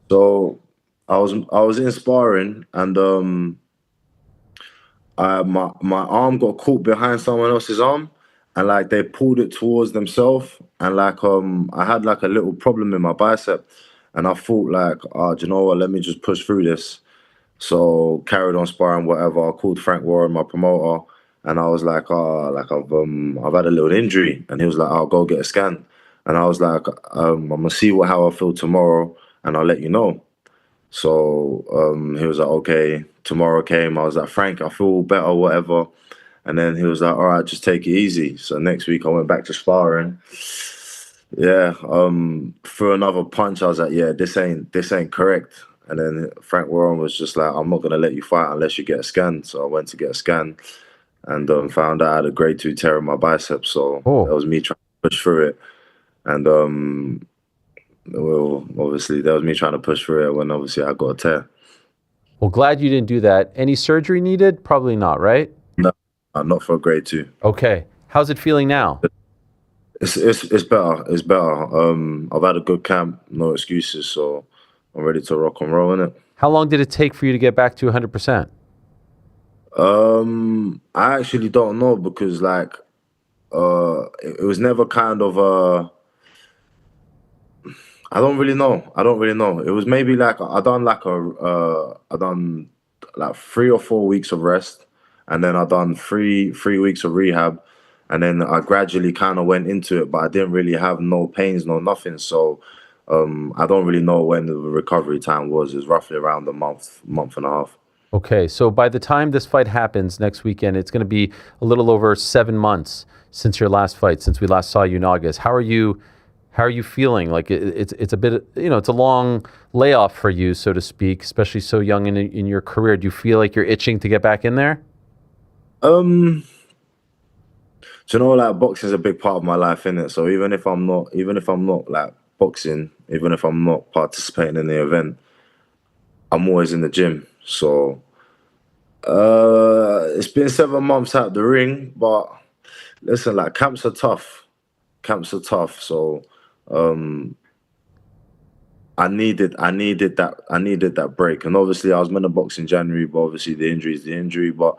So I was in sparring and my arm got caught behind someone else's arm. And like they pulled it towards themselves, and like I had like a little problem in my bicep, and I thought like, do you know what? Let me just push through this. So carried on sparring, whatever. I called Frank Warren, my promoter, and I was like, I've had a little injury, and he was like, I'll go get a scan, and I was like, I'm gonna see how I feel tomorrow, and I'll let you know. So he was like, okay. Tomorrow came. I was like, Frank, I feel better, whatever. And then he was like, all right, just take it easy. So next week I went back to sparring. Yeah, threw another punch. I was like, yeah, this ain't correct. And then Frank Warren was just like, I'm not going to let you fight unless you get a scan. So I went to get a scan. and found out I had a grade 2 tear in my bicep. So that was me trying to push through it. And well, obviously, that was me trying to push through it when obviously I got a tear. Well, glad you didn't do that. Any surgery needed? Probably not, right? No, not for a grade 2. Okay. How's it feeling now? It's better. It's better. I've had a good camp, no excuses, so I'm ready to rock and roll in it. How long did it take for you to get back to 100%? I actually don't know because like it was never kind of I don't really know. It was maybe like I done like 3 or 4 weeks of rest, and then I done three weeks of rehab, and then I gradually kind of went into it, but I didn't really have no pains, no nothing. So I don't really know when the recovery time was. It's roughly around a month and a half. Okay, so by the time this fight happens next weekend, it's going to be a little over 7 months since your last fight, since we last saw you in August. How are you feeling? Like it's a bit, it's a long layoff for you, so to speak, especially so young in your career. Do you feel like you're itching to get back in there? Do you know, like boxing is a big part of my life, innit? So even if I'm not like boxing, even if I'm not participating in the event, I'm always in the gym. So it's been 7 months out the ring, but listen, like camps are tough. So I needed that break. And obviously I was meant to box in January, but obviously the injury is the injury. But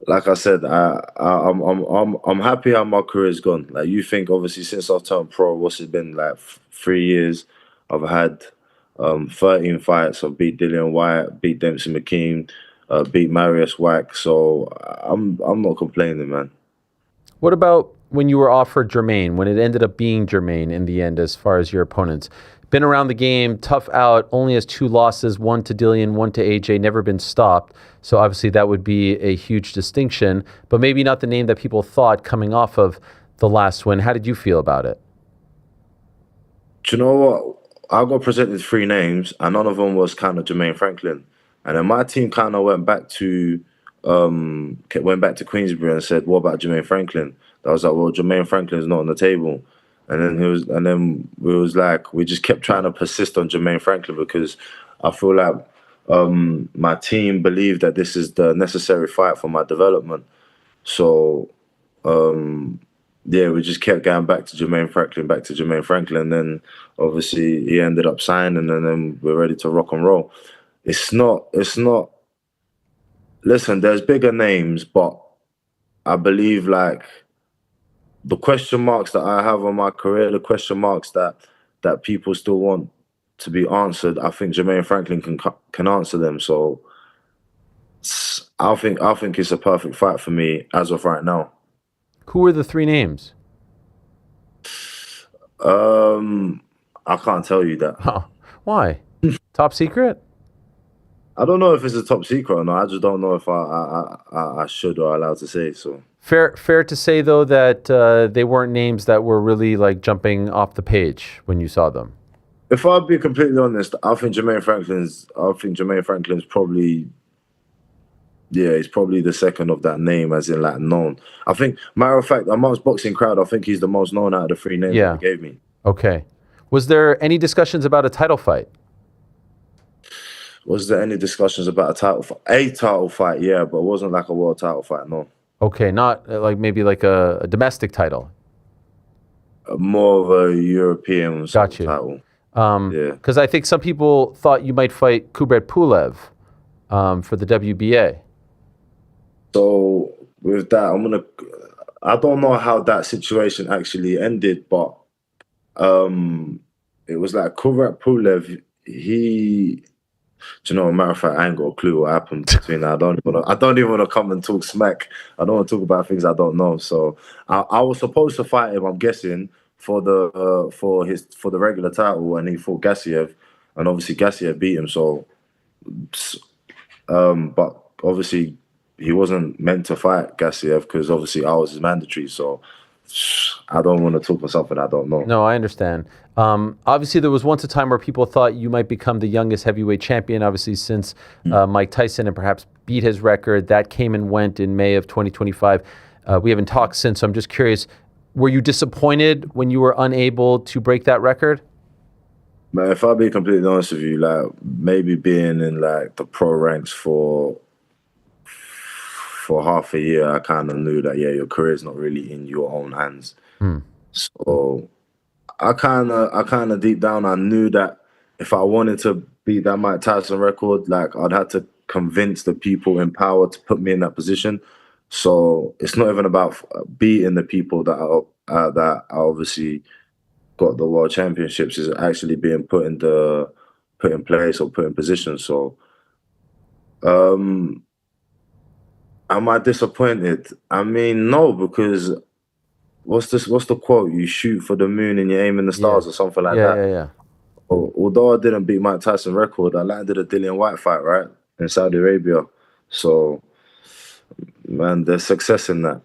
like I said, I'm happy how my career's gone. Like you think, obviously, since I've turned pro, what's it been like 3 years? I've had 13 fights. I've beat Dillian Whyte, beat Dempsey McKean, beat Marius Wack. So I'm not complaining, man. What about when you were offered Jermaine, when it ended up being Jermaine in the end, as far as your opponents? Been around the game, tough out, only has 2 losses, one to Dillian, one to AJ, never been stopped. So obviously that would be a huge distinction, but maybe not the name that people thought coming off of the last win. How did you feel about it? Do you know what? I got presented 3 names, and none of them was kind of Jermaine Franklin. And then my team kind of went back to Queensbury and said, "What about Jermaine Franklin?" I was like, "Well, Jermaine Franklin's not on the table." And then we just kept trying to persist on Jermaine Franklin because I feel like my team believed that this is the necessary fight for my development. So we just kept going back to Jermaine Franklin. And then obviously he ended up signing, and then we're ready to rock and roll. It's not. Listen, there's bigger names, but I believe like the question marks that I have on my career, the question marks that people still want to be answered, I think Jermaine Franklin can answer them. So I think it's a perfect fight for me as of right now. Who were the 3 names? I can't tell you that. Oh, why? Top secret? I don't know if it's a top secret or not. I just don't know if I should or allowed to say so. Fair to say though that they weren't names that were really like jumping off the page when you saw them. If I'd be completely honest, I think Jermaine Franklin's probably, he's probably the second of that name, as in like known. I think, matter of fact, amongst boxing crowd, I think he's the most known out of the 3 names that he gave me. Okay. Was there any discussions about a title fight? Was there any discussions about a title fight? A title fight, yeah, but it wasn't like a world title fight, no. Okay, not like maybe like a domestic title. More of a European title. Because I think some people thought you might fight Kubrat Pulev for the WBA. So with that, I don't know how that situation actually ended, but it was like Kubrat Pulev, do you know, matter of fact, I ain't got a clue what happened between that. I don't even want to come and talk smack. I don't want to talk about things I don't know. So I was supposed to fight him, I'm guessing, for the regular title, and he fought Gassiev, and obviously Gassiev beat him. So, but obviously he wasn't meant to fight Gassiev because obviously I was his mandatory. So I don't want to talk for something I don't know. No, I understand. Obviously, there was once a time where people thought you might become the youngest heavyweight champion, obviously, since Mike Tyson and perhaps beat his record. That came and went in May of 2025. We haven't talked since, so I'm just curious, were you disappointed when you were unable to break that record? Man, if I'll be completely honest with you, like maybe being in like the pro ranks for half a year, I kind of knew that your career's not really in your own hands. So I kind of deep down, I knew that if I wanted to beat that Mike Tyson record, like I'd have to convince the people in power to put me in that position. So it's not even about beating the people that I obviously got the world championships. Is actually being put in place or put in position. So, am I disappointed? I mean, no, because what's the quote? You shoot for the moon and you aim in the stars or something like that. Yeah. Although I didn't beat Mike Tyson record, I landed a Dillian White fight, right, in Saudi Arabia. So, man, there's success in that.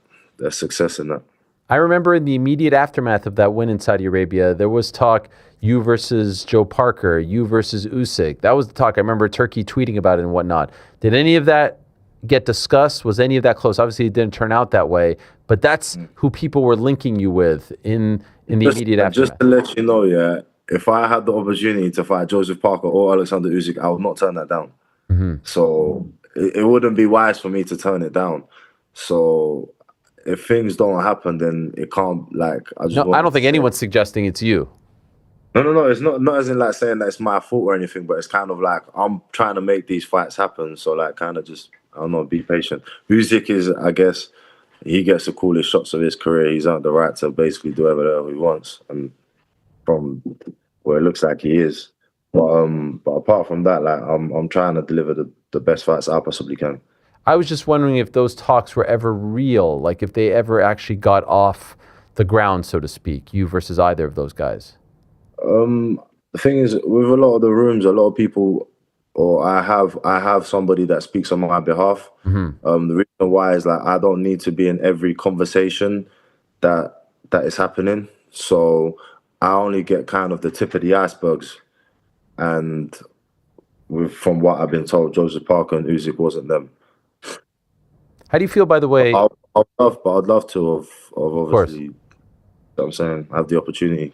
I remember in the immediate aftermath of that win in Saudi Arabia, there was talk, you versus Joe Parker, you versus Usyk. That was the talk. I remember Turkey tweeting about it and whatnot. Did any of that get discussed? Was any of that close? Obviously, it didn't turn out that way, but that's who people were linking you with in the immediate aftermath. Just to let you know, if I had the opportunity to fight Joseph Parker or Alexander Usyk, I would not turn that down. So it wouldn't be wise for me to turn it down. So if things don't happen, then it can't, like, I don't think anyone's suggesting it's you. No. It's not as in like saying that it's my fault or anything, but it's kind of like I'm trying to make these fights happen. So like, kind of just, I don't know, be patient. Usyk is, I guess, he gets the coolest shots of his career. He's earned the right to basically do whatever the hell he wants, and from where it looks like he is. But apart from that, like I'm trying to deliver the best fights I possibly can. I was just wondering if those talks were ever real, like if they ever actually got off the ground, so to speak, you versus either of those guys. The thing is, with a lot of the rooms, a lot of people, or I have somebody that speaks on my behalf. The reason why is like I don't need to be in every conversation that is happening. So I only get kind of the tip of the icebergs, and from what I've been told, Joseph Parker and Usyk wasn't them. How do you feel, by the way? I'd love to have obviously, you know what I'm saying, have the opportunity.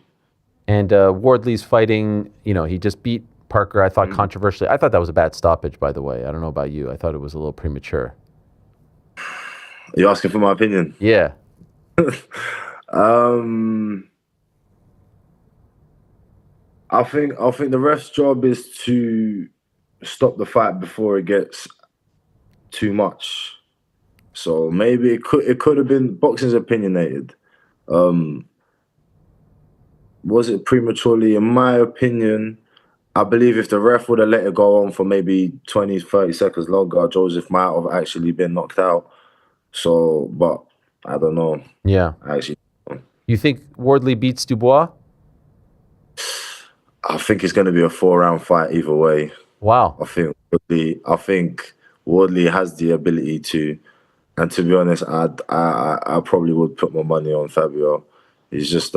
And Wardley's fighting, he just beat Parker, I thought, controversially. I thought that was a bad stoppage, by the way. I don't know about you. I thought it was a little premature. Are you asking for my opinion? Yeah. I think the ref's job is to stop the fight before it gets too much. So maybe it could have been, boxing's opinionated. Was it prematurely? In my opinion, I believe if the ref would have let it go on for maybe 20, 30 seconds longer, Joseph might have actually been knocked out. So, but I don't know. Yeah. Actually, you think Wardley beats Dubois? I think it's going to be a 4-round fight either way. Wow. I think Wardley has the ability to, and to be honest, I probably would put my money on Fabio. He's just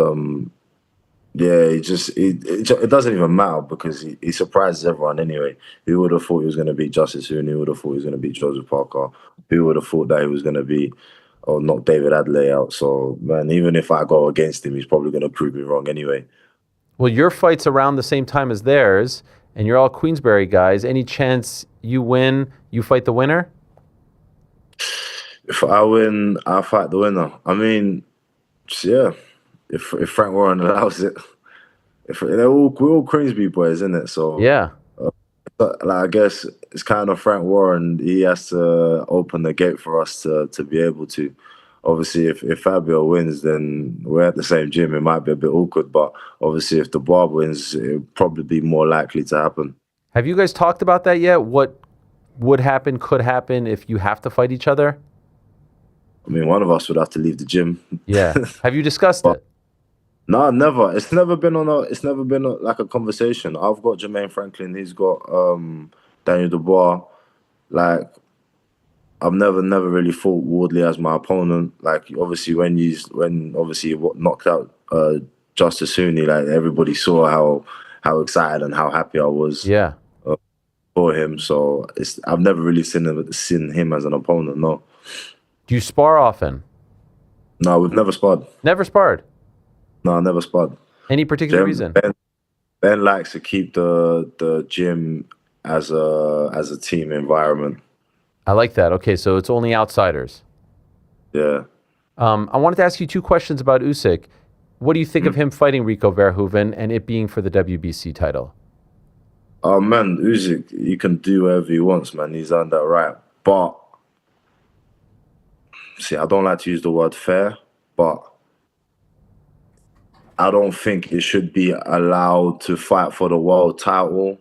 it doesn't even matter because he surprises everyone anyway. Who would have thought he was going to beat Justice Hoon? Who would have thought he was going to beat Joseph Parker? Who would have thought that he was going to knock David Adley out? So, man, even if I go against him, he's probably going to prove me wrong anyway. Well, your fight's around the same time as theirs, and you're all Queensberry guys. Any chance you win, you fight the winner? If I win, I'll fight the winner. I mean, yeah. If Frank Warren allows it, we're all Queensberry boys, isn't it? So yeah, I guess it's kind of Frank Warren. He has to open the gate for us to be able to. Obviously, if Fabio wins, then we're at the same gym. It might be a bit awkward, but obviously, if duBoef wins, it'll probably be more likely to happen. Have you guys talked about that yet? What would happen, could happen if you have to fight each other? I mean, one of us would have to leave the gym. Yeah. Have you discussed it? No, never. It's never been like a conversation. I've got Jermaine Franklin. He's got Daniel Dubois. Like, I've never really fought Wardley as my opponent. Like, obviously, when he knocked out Justice Hooney, like everybody saw how excited and how happy I was. Yeah. for him. So I've never really seen him as an opponent. No. Do you spar often? No, we've never sparred. Never sparred? No, never sparred. Any particular reason? Ben likes to keep the gym as a team environment. I like that. Okay, so it's only outsiders. Yeah. I wanted to ask you 2 questions about Usyk. What do you think of him fighting Rico Verhoeven and it being for the WBC title? Oh man, Usyk, he can do whatever he wants, man. He's on that right. But see, I don't like to use the word fair, but I don't think it should be allowed to fight for the world title.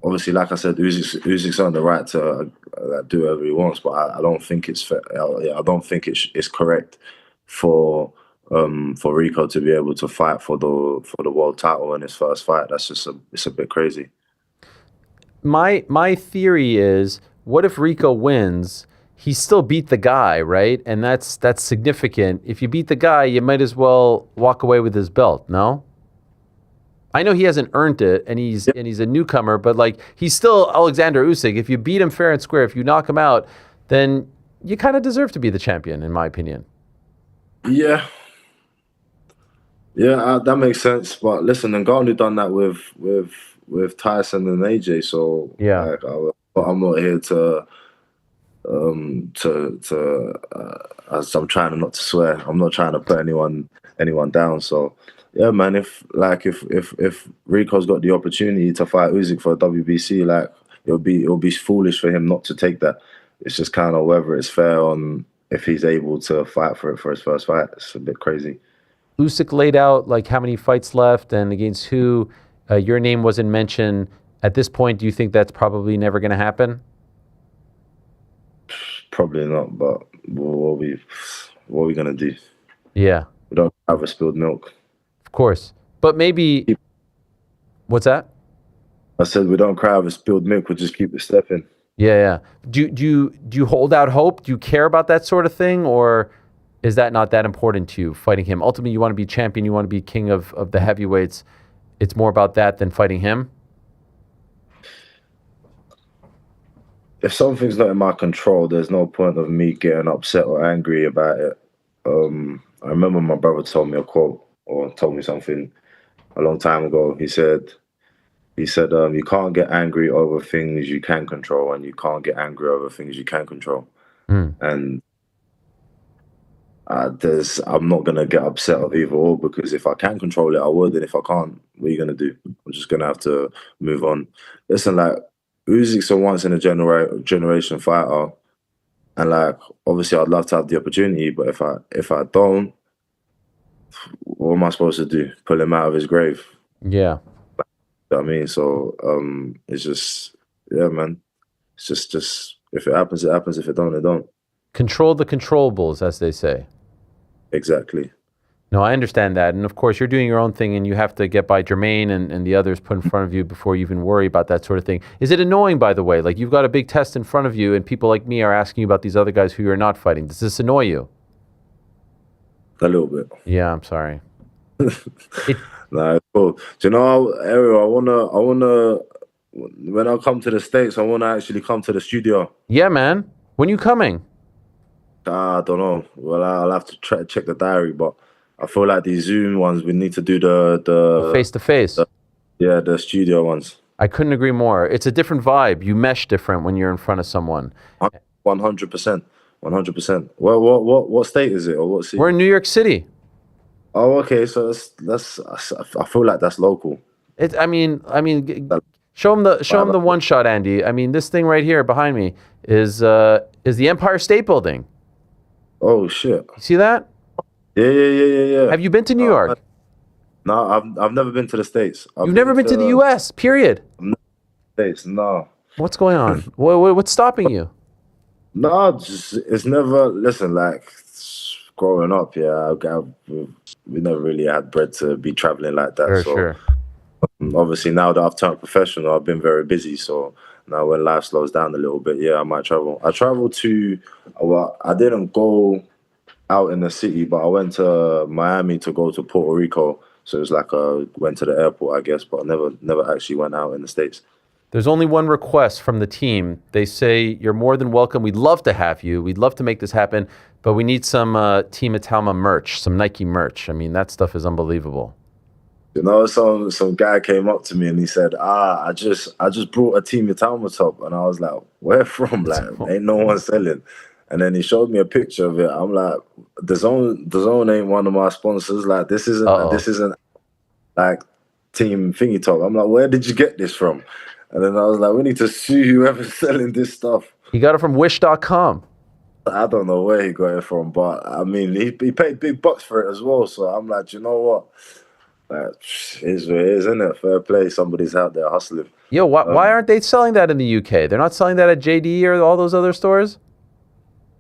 Obviously, like I said, Usyk's on the right to do whatever he wants, but I don't think it's fair. I don't think it's correct for Rico to be able to fight for the world title in his first fight. That's just it's a bit crazy. My theory is, what if Rico wins? He still beat the guy, right? And that's significant. If you beat the guy, you might as well walk away with his belt, no? I know he hasn't earned it, and he's a newcomer, but like he's still Alexander Usyk. If you beat him fair and square, if you knock him out, then you kind of deserve to be the champion, in my opinion. Yeah, that makes sense. But listen, Ngannou done that with Tyson and AJ, so yeah, I'm not here to as I'm trying not to swear. I'm not trying to put anyone down. So yeah, man. If Rico's got the opportunity to fight Usyk for a WBC, like it'll be foolish for him not to take that. It's just kind of whether it's fair on if he's able to fight for it for his first fight. It's a bit crazy. Usyk laid out like how many fights left and against who. Your name wasn't mentioned. At this point, do you think that's probably never going to happen? Probably not, but what are we going to do? Yeah. We don't have a spilled milk. Of course. But maybe... What's that? I said we don't cry over spilled milk, we just keep it stepping. Yeah. Do you hold out hope? Do you care about that sort of thing? Or is that not that important to you, fighting him? Ultimately, you want to be champion, you want to be king of the heavyweights. It's more about that than fighting him? If something's not in my control, there's no point of me getting upset or angry about it. I remember my brother told me a quote or told me something a long time ago. He said, you can't get angry over things you can control, and you can't get angry over things you can control. And I'm not gonna get upset of either or, because if I can control it, I would, and if I can't, what are you gonna do? I'm just gonna have to move on. Listen, like Usyk's a once in a generation fighter, and like obviously I'd love to have the opportunity, but if I don't, what am I supposed to do? Pull him out of his grave? Yeah. You know what I mean? So it's just, yeah, man. It's just if it happens, it happens. If it don't, it don't. Control the controllables, as they say. Exactly. No, I understand that. And of course, you're doing your own thing and you have to get by Jermaine and the others put in front of you before you even worry about that sort of thing. Is it annoying, by the way? Like you've got a big test in front of you and people like me are asking you about these other guys who you're not fighting. Does this annoy you? A little bit. Yeah, I'm sorry. Nah, it's cool. Do you know, Ariel, I wanna, when I come to the States, I wanna actually come to the studio. Yeah, man. When you coming? I don't know. Well, I'll have to check the diary, but I feel like these Zoom ones, we need to do the face-to-face. Yeah, the studio ones. I couldn't agree more. It's a different vibe. You mesh different when you're in front of someone. 100%. 100%. What state is it, or what city? We're in New York City. Oh, okay. So that's. I feel like that's local. I mean, show him the one shot, Andy. I mean, this thing right here behind me is the Empire State Building. Oh shit! You see that? Yeah. Have you been to New York? No, I've never been to the States. You've never been to the U.S. Period. States, no. What's going on? What's stopping you? No, it's never. Listen, like growing up, we never really had bread to be traveling like that. Sure. Obviously, now that I've turned professional, I've been very busy. So now when life slows down a little bit, I might travel. I traveled to. Well, I didn't go out in the city, but I went to Miami to go to Puerto Rico So it was like went to the airport, I guess, but I never actually went out in the States. There's only one request from the team. They say you're more than welcome. We'd love to have you. We'd love to make this happen, but we need some Team Itauma merch, some Nike merch. I mean, that stuff is unbelievable. You know, some guy came up to me and he said, I just brought a Team Itauma top. And I was like, where from? Like, ain't no one selling. And then he showed me a picture of it. I'm like, the zone ain't one of my sponsors. Like, this isn't like Team Thingy top. I'm like, where did you get this from? And then I was like, we need to sue whoever's selling this stuff. He got it from wish.com. I don't know where he got it from, but I mean, he paid big bucks for it as well. So I'm like, you know what? Like, is what it is, isn't it? Fair play. Somebody's out there hustling. Yo, why aren't they selling that in the UK? They're not selling that at JD or all those other stores?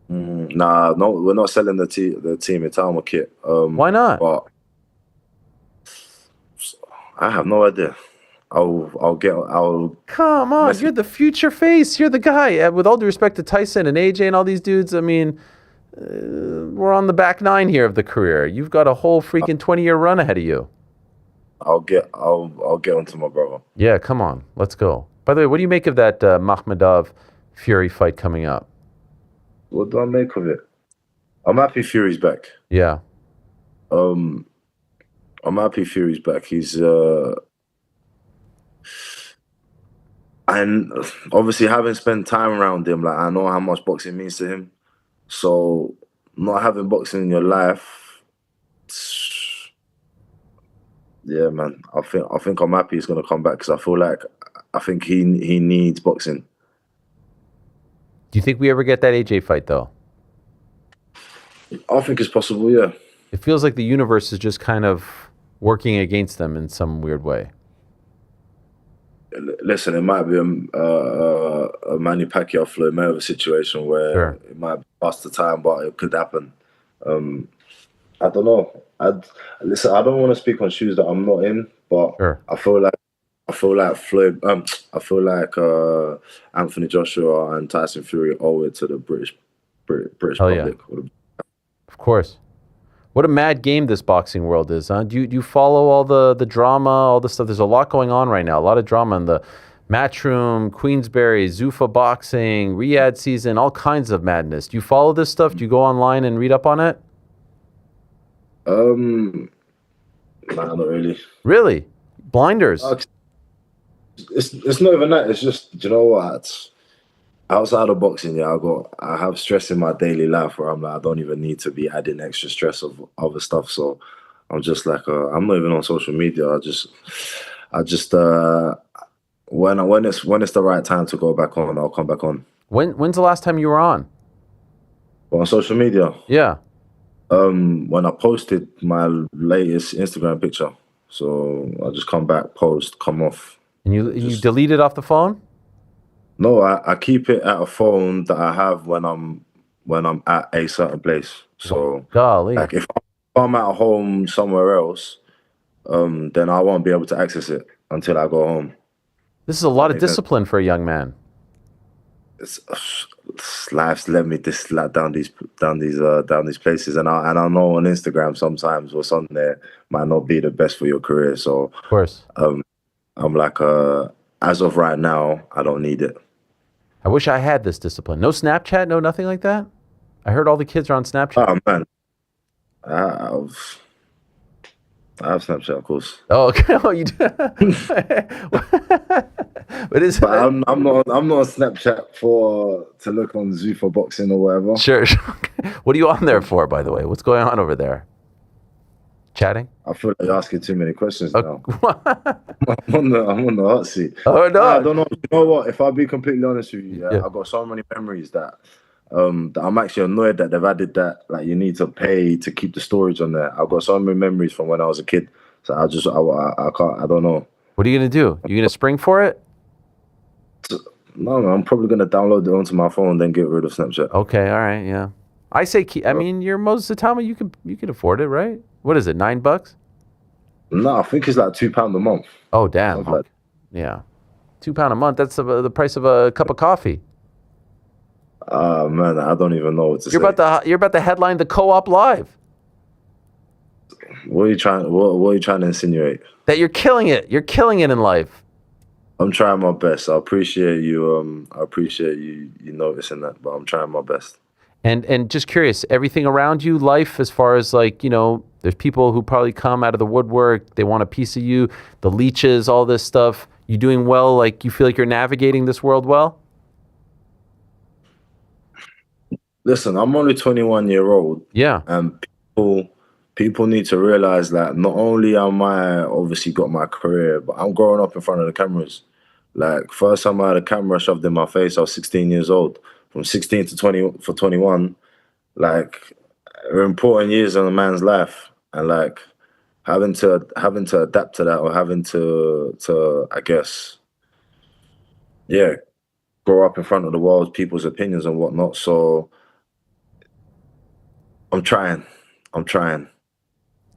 Nah, no, we're not selling the Team Itauma kit. Why not? But I have no idea. I'll Come on, you're the future face. You're the guy. With all due respect to Tyson and AJ and all these dudes, I mean, we're on the back nine here of the career. You've got a whole freaking 20-year run ahead of you. I'll get onto my brother. Yeah, come on, let's go. By the way, what do you make of that Makhmedov Fury fight coming up? What do I make of it? I'm happy Fury's back. Yeah. I'm happy Fury's back. He's and obviously having spent time around him, like I know how much boxing means to him. So not having boxing in your life, yeah, man. I think I'm happy he's gonna come back because I think he needs boxing. Do you think we ever get that AJ fight though? I think it's possible, yeah. It feels like the universe is just kind of working against them in some weird way. Listen, it might be a Manny Pacquiao Floyd Mayweather situation where it might be past the time, but it could happen. I don't know. Listen, I don't want to speak on shoes that I'm not in, but I feel like Floyd. I feel like Anthony Joshua and Tyson Fury owe it to the British public. Yeah. Of course. What a mad game this boxing world is, huh? Do you follow all the drama, all the stuff? There's a lot going on right now. A lot of drama in the Matchroom, Queensberry, Zuffa Boxing, Riyadh season, all kinds of madness. Do you follow this stuff? Do you go online and read up on it? Nah, not really. Really? Blinders? It's not even that. It's just, you know what? Outside of boxing, yeah, I have stress in my daily life where I'm like, I don't even need to be adding extra stress of other stuff. So I'm just like, I'm not even on social media. I just when it's the right time to go back on, I'll come back on. When's the last time you were on? On social media? Yeah. When I posted my latest Instagram picture. So I just come back, post, come off. And you delete it off the phone? No, I keep it at a phone that I have when I'm at a certain place. So, golly, like if I'm at home somewhere else, then I won't be able to access it until I go home. This is a lot of discipline for a young man. Life's led me down these places, and I know on Instagram sometimes what's on there might not be the best for your career. So, of course, I'm like, as of right now, I don't need it. I wish I had this discipline. No Snapchat, no nothing like that? I heard all the kids are on Snapchat. Oh, man. I have Snapchat, of course. Oh, okay. Oh, you do? But I'm not on Snapchat to look on Zuffa Boxing or whatever. Sure. What are you on there for, by the way? What's going on over there? Chatting? I feel like you're asking too many questions now. I'm on the hot seat. Oh, no. I don't know. You know what? If I'll be completely honest with you, I've got so many memories that I'm actually annoyed that they've added that. Like, you need to pay to keep the storage on there. I've got so many memories from when I was a kid. So I can't, I don't know. What are you going to do? You going to spring for it? No, I'm probably going to download it onto my phone and then get rid of Snapchat. Okay, all right, yeah. I say, I mean, you're most of the time, you can afford it, right? What is it, $9? No, I think it's like £2 a month. Oh, damn. Okay. Yeah. £2 a month, that's the price of a cup of coffee. Man, I don't even know what to say. You're about to headline the Co-op Live. What are you trying? What are you trying to insinuate? That you're killing it. You're killing it in life. I'm trying my best. I appreciate you. I appreciate you noticing that, but I'm trying my best. And just curious, everything around you, life, as far as like, there's people who probably come out of the woodwork. They want a piece of you. The leeches, all this stuff. You doing well? Like you feel like you're navigating this world well? Listen, I'm only 21-year-old. Yeah. And people need to realize that not only am I obviously got my career, but I'm growing up in front of the cameras. Like first time I had a camera shoved in my face, I was 16 years old. From 16 to 21, like are important years in a man's life, and like having to adapt to that, or having to I guess, yeah, grow up in front of the world, people's opinions and whatnot. So I'm trying.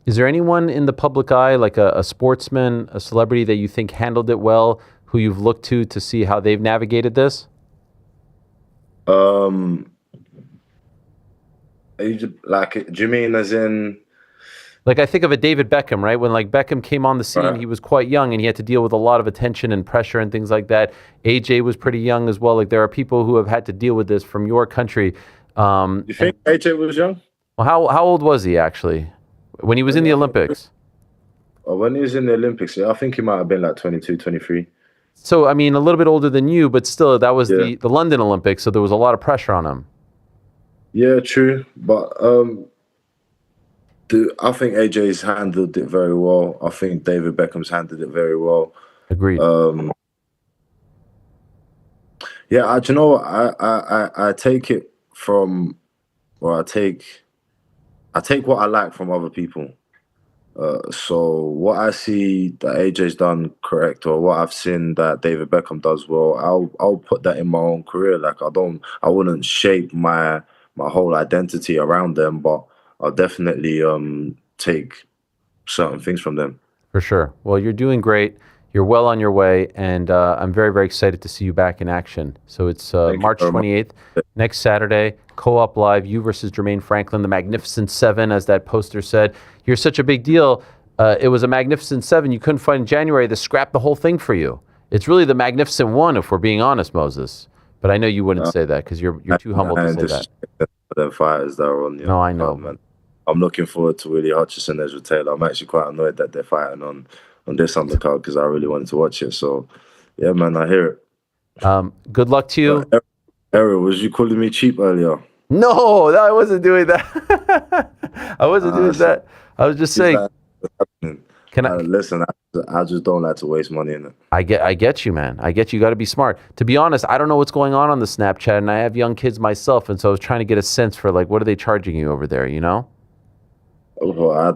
Is there anyone in the public eye, like a sportsman, a celebrity that you think handled it well, who you've looked to see how they've navigated this? Like, do you mean as in? Like I think of a David Beckham, right? When like Beckham came on the scene, he was quite young and he had to deal with a lot of attention and pressure and things like that. AJ was pretty young as well. Like there are people who have had to deal with this from your country. You think AJ was young? Well, how old was he actually when he was in the Olympics? When he was in the Olympics, yeah, I think he might have been like 22, 23. So, I mean, a little bit older than you, but still, that was the London Olympics, so there was a lot of pressure on him. Yeah, true. But I think AJ's handled it very well. I think David Beckham's handled it very well. Agreed. Yeah, do you know what? I take it from, or I take what I like from other people. So what I see that AJ's done correct, or what I've seen that David Beckham does well, I'll put that in my own career. Like I wouldn't shape my whole identity around them, but I'll definitely take certain things from them. For sure. Well, you're doing great. You're well on your way, and I'm very, very excited to see you back in action. So it's March 28th, next Saturday, Co-op Live, you versus Jermaine Franklin, the Magnificent Seven, as that poster said. You're such a big deal. It was a Magnificent Seven you couldn't fight in January. They scrapped the whole thing for you. It's really the Magnificent One, if we're being honest, Moses. But I know you wouldn't say that because you're too humble to say that. The fighters that are on. No, I know, man. I'm looking forward to Willie Hutchison, Ezra Taylor. I'm actually quite annoyed that they're fighting on this undercard because I really wanted to watch it. So, yeah, man, I hear it. Good luck to you. Ariel, was you calling me cheap earlier? No, I wasn't doing that. I wasn't doing that. I was just saying. Can I listen? I just don't like to waste money in it. I get you, man. I get you. Got to be smart. To be honest, I don't know what's going on the Snapchat, and I have young kids myself, and so I was trying to get a sense for like what are they charging you over there, you know? Well, I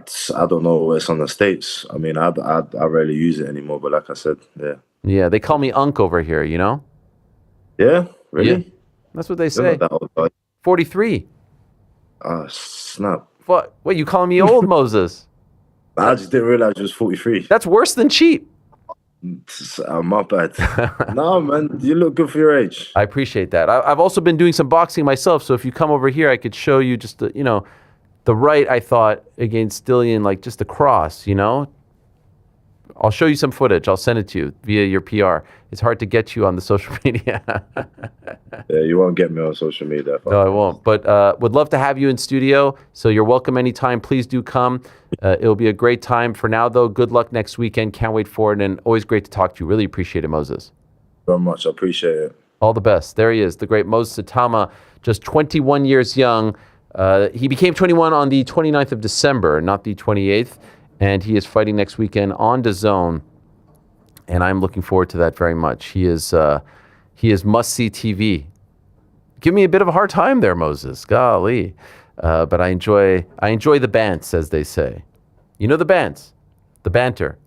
don't know. It's on the States. I mean, I rarely use it anymore. But like I said, yeah. Yeah, they call me Unk over here. You know? Yeah, really? Yeah. That's what they say. 43. Snap. What? Wait, you calling me old, Moses? I just didn't realize you was 43. That's worse than cheap. My bad. No, man, you look good for your age. I appreciate that. I've also been doing some boxing myself, so if you come over here, I could show you just the right, I thought, against Dillian, like just the cross, you know? I'll show you some footage. I'll send it to you via your PR. It's hard to get you on the social media. Yeah, you won't get me on social media. No, I won't. But would love to have you in studio, so you're welcome anytime. Please do come. It'll be a great time. For now, though, good luck next weekend. Can't wait for it, and always great to talk to you. Really appreciate it, Moses. Very much. I appreciate it. All the best. There he is, the great Moses Itauma, just 21 years young. He became 21 on the 29th of December, not the 28th, and he is fighting next weekend on DAZN, and I'm looking forward to that very much. He is must-see TV. Give me a bit of a hard time there, Moses. Golly. But I enjoy the bants, as they say. You know the bants? The banter.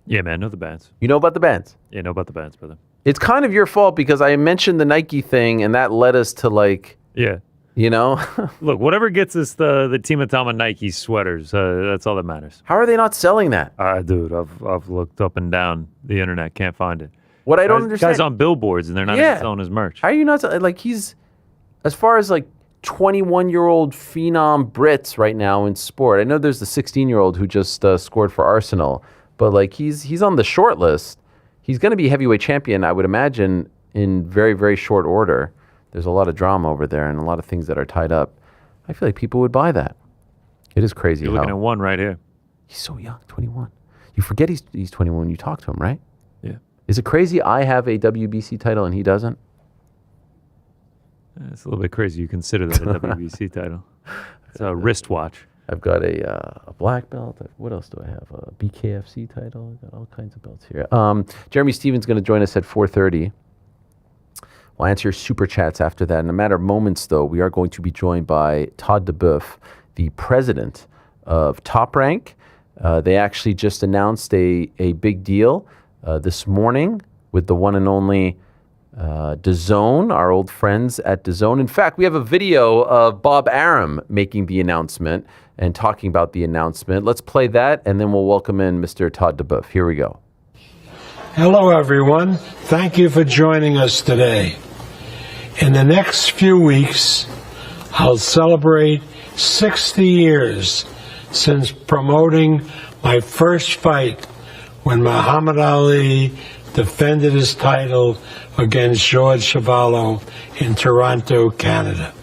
Yeah, man, know the bants. You know about the bants? Yeah, know about the bants, brother. It's kind of your fault because I mentioned the Nike thing, and that led us to like... Yeah. You know? Look, whatever gets us the Team Itauma Nike sweaters, that's all that matters. How are they not selling that? Dude, I've looked up and down the internet, can't find it. What I don't understand... Guys on billboards, and they're not even selling his merch. How are you not... Like, he's... As far as, like, 21-year-old phenom Brits right now in sport. I know there's the 16-year-old who just scored for Arsenal, but like he's on the short list. He's going to be heavyweight champion, I would imagine, in very, very short order. There's a lot of drama over there and a lot of things that are tied up. I feel like people would buy that. It is crazy. You're looking at one right here. He's so young, 21. You forget he's 21 when you talk to him, right? Yeah. Is it crazy I have a WBC title and he doesn't? It's a little bit crazy. You consider that a WBC title. It's a wristwatch. I've got a black belt. What else do I have? A BKFC title. I've got all kinds of belts here. Jeremy Stevens going to join us at 4:30. We'll answer your super chats after that. In a matter of moments, though, we are going to be joined by Todd duBoef, the president of Top Rank. They actually just announced a big deal this morning with the one and only DAZN, our old friends at DAZN. In fact, we have a video of Bob Arum making the announcement and talking about the announcement. Let's play that, and then we'll welcome in Mr. Todd duBoef. Here we go. Hello, everyone. Thank you for joining us today. In the next few weeks, I'll celebrate 60 years since promoting my first fight when Muhammad Ali defended his title against George Chuvalo in Toronto, Canada.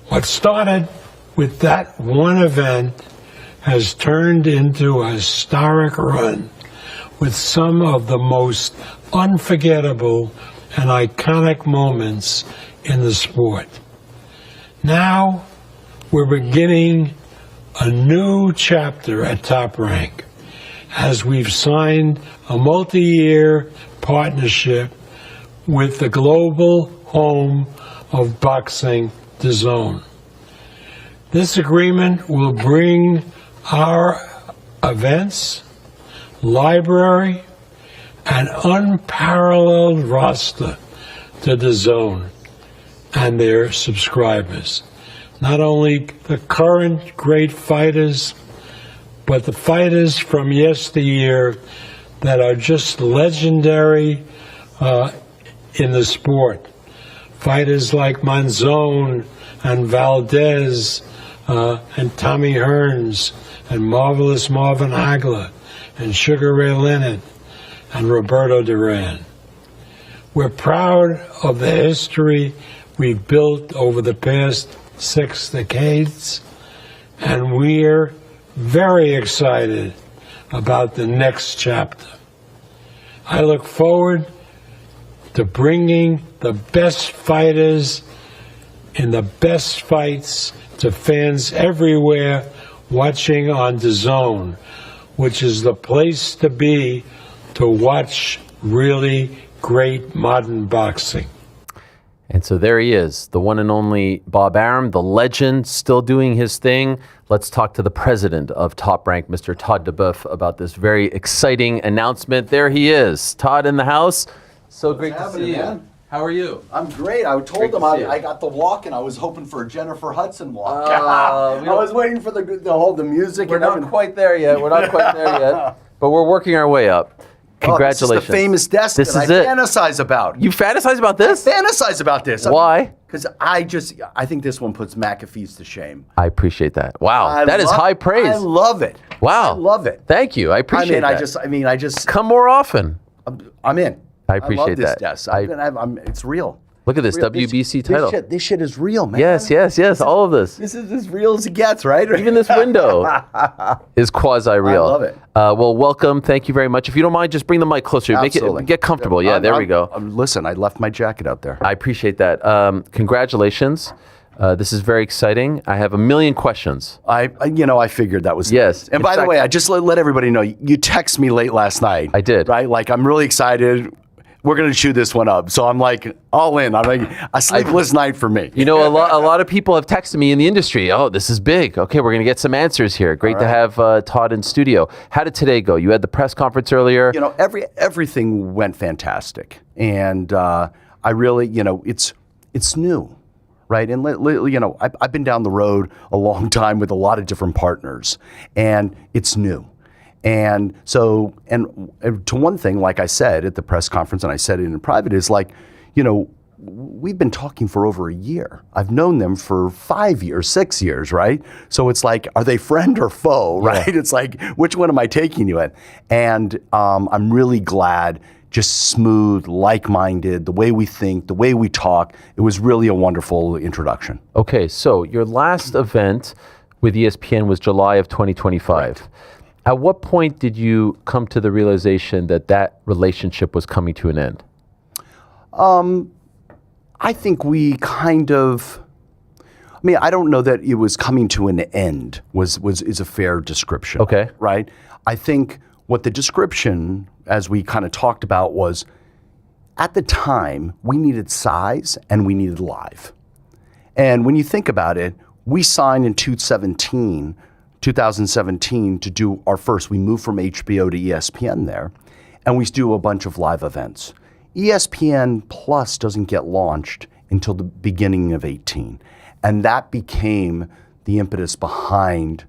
What started with that one event has turned into a historic run with some of the most unforgettable and iconic moments in the sport. Now we're beginning a new chapter at Top Rank as we've signed a multi-year partnership with the global home of boxing, DAZN. This agreement will bring our events, library, and unparalleled roster to DAZN and their subscribers. Not only the current great fighters, but the fighters from yesteryear that are just legendary in the sport. Fighters like Monzon and Valdez and Tommy Hearns and Marvelous Marvin Hagler and Sugar Ray Leonard and Roberto Duran. We're proud of the history we've built over the past 6 decades, and we're very excited about the next chapter. I look forward to bringing the best fighters in the best fights to fans everywhere watching on DAZN, which is the place to be to watch really great modern boxing. And so there he is, the one and only Bob Arum, the legend, still doing his thing. Let's talk to the president of Top Rank, Mr. Todd duBoef, about this very exciting announcement. There he is, Todd in the house. So great to see you. Man? How are you? I'm great. I told them I got the walk, and I was hoping for a Jennifer Hudson walk. I was waiting for the music. We're not quite there yet. But we're working our way up. Congratulations. This is the famous desk that I fantasize about. You fantasize about this? I fantasize about this. Why? Because I think this one puts McAfee's to shame. I appreciate that. Wow, that is high praise. I love it. Wow, I love it. Thank you. I appreciate that. I just come more often. I'm in. I appreciate love this that. desk. It's real. Look at this WBC title. This shit is real, man. Yes. All of this. This is as real as it gets, right? Even this window is quasi-real. I love it. Well, welcome. Thank you very much. If you don't mind, just bring the mic closer. Absolutely. Get comfortable. Yeah, there we go. Listen, I left my jacket out there. I appreciate that. Congratulations. This is very exciting. I have a million questions. I figured that was yes. And by the way, I just let everybody know. You texted me late last night. I did. Right? Like, I'm really excited. We're going to chew this one up. So I'm like all in. I'm like a sleepless night for me. You know, a lot of people have texted me in the industry. Oh, this is big. Okay, we're going to get some answers here. Great to have Todd in studio. How did today go? You had the press conference earlier. You know, everything went fantastic. And I really, it's new. Right. And, I've been down the road a long time with a lot of different partners, and it's new. And so, and to one thing, like I said at the press conference, and I said it in private, is like, we've been talking for over a year. I've known them for 5 years, 6 years, right? So it's like, are they friend or foe, right? It's like, which one am I taking you in? And I'm really glad, just smooth, like-minded, the way we think, the way we talk. It was really a wonderful introduction. Okay, so your last event with ESPN was July of 2025. Right. At what point did you come to the realization that that relationship was coming to an end? I think we kind of, I mean, I don't know that it was coming to an end is a fair description. Okay. Right? I think what the description, as we kind of talked about, was at the time we needed size and we needed live. And when you think about it, we signed in 2017 to do our first, we moved from HBO to ESPN there, and we do a bunch of live events. ESPN Plus doesn't get launched until the beginning of 18. And that became the impetus behind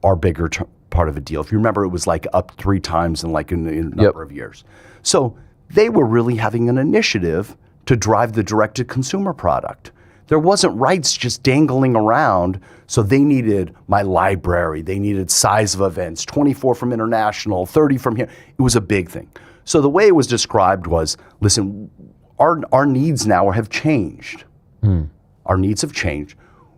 our bigger part of a deal. If you remember, it was like up 3 times in like in a number of years. So they were really having an initiative to drive the direct-to-consumer product. There wasn't rights just dangling around, so they needed my library. They needed size of events, 24 from international, 30 from here. It was a big thing. So the way it was described was, listen, our needs now have changed. Our needs have changed.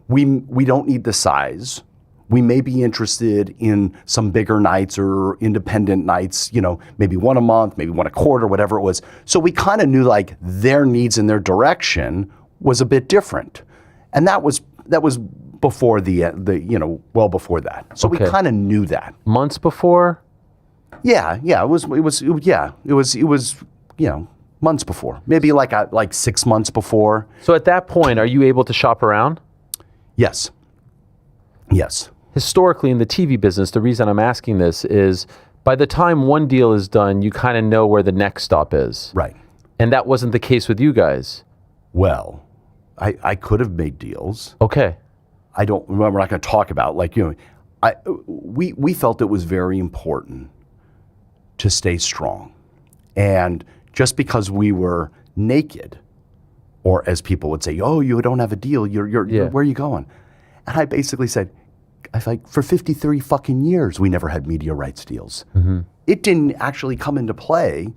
We don't need the size. We may be interested in some bigger nights or independent nights, you know, maybe one a month, maybe one a quarter, whatever it was. So we kind of knew like their needs and their direction was a bit different. And that was before the well before that. So we kind of knew that. Months before? Yeah, it was months before. Maybe like 6 months before. So at that point, are you able to shop around? Yes. Historically in the TV business, the reason I'm asking this is by the time one deal is done, you kind of know where the next stop is. Right. And that wasn't the case with you guys. Well, I could have made deals. Okay. I don't remember. We're not going to talk about we felt it was very important to stay strong. And just because we were naked, or as people would say, oh, you don't have a deal, you're where are you going? And I basically said, for 53 fucking years, we never had media rights deals. Mm-hmm. It didn't actually come into play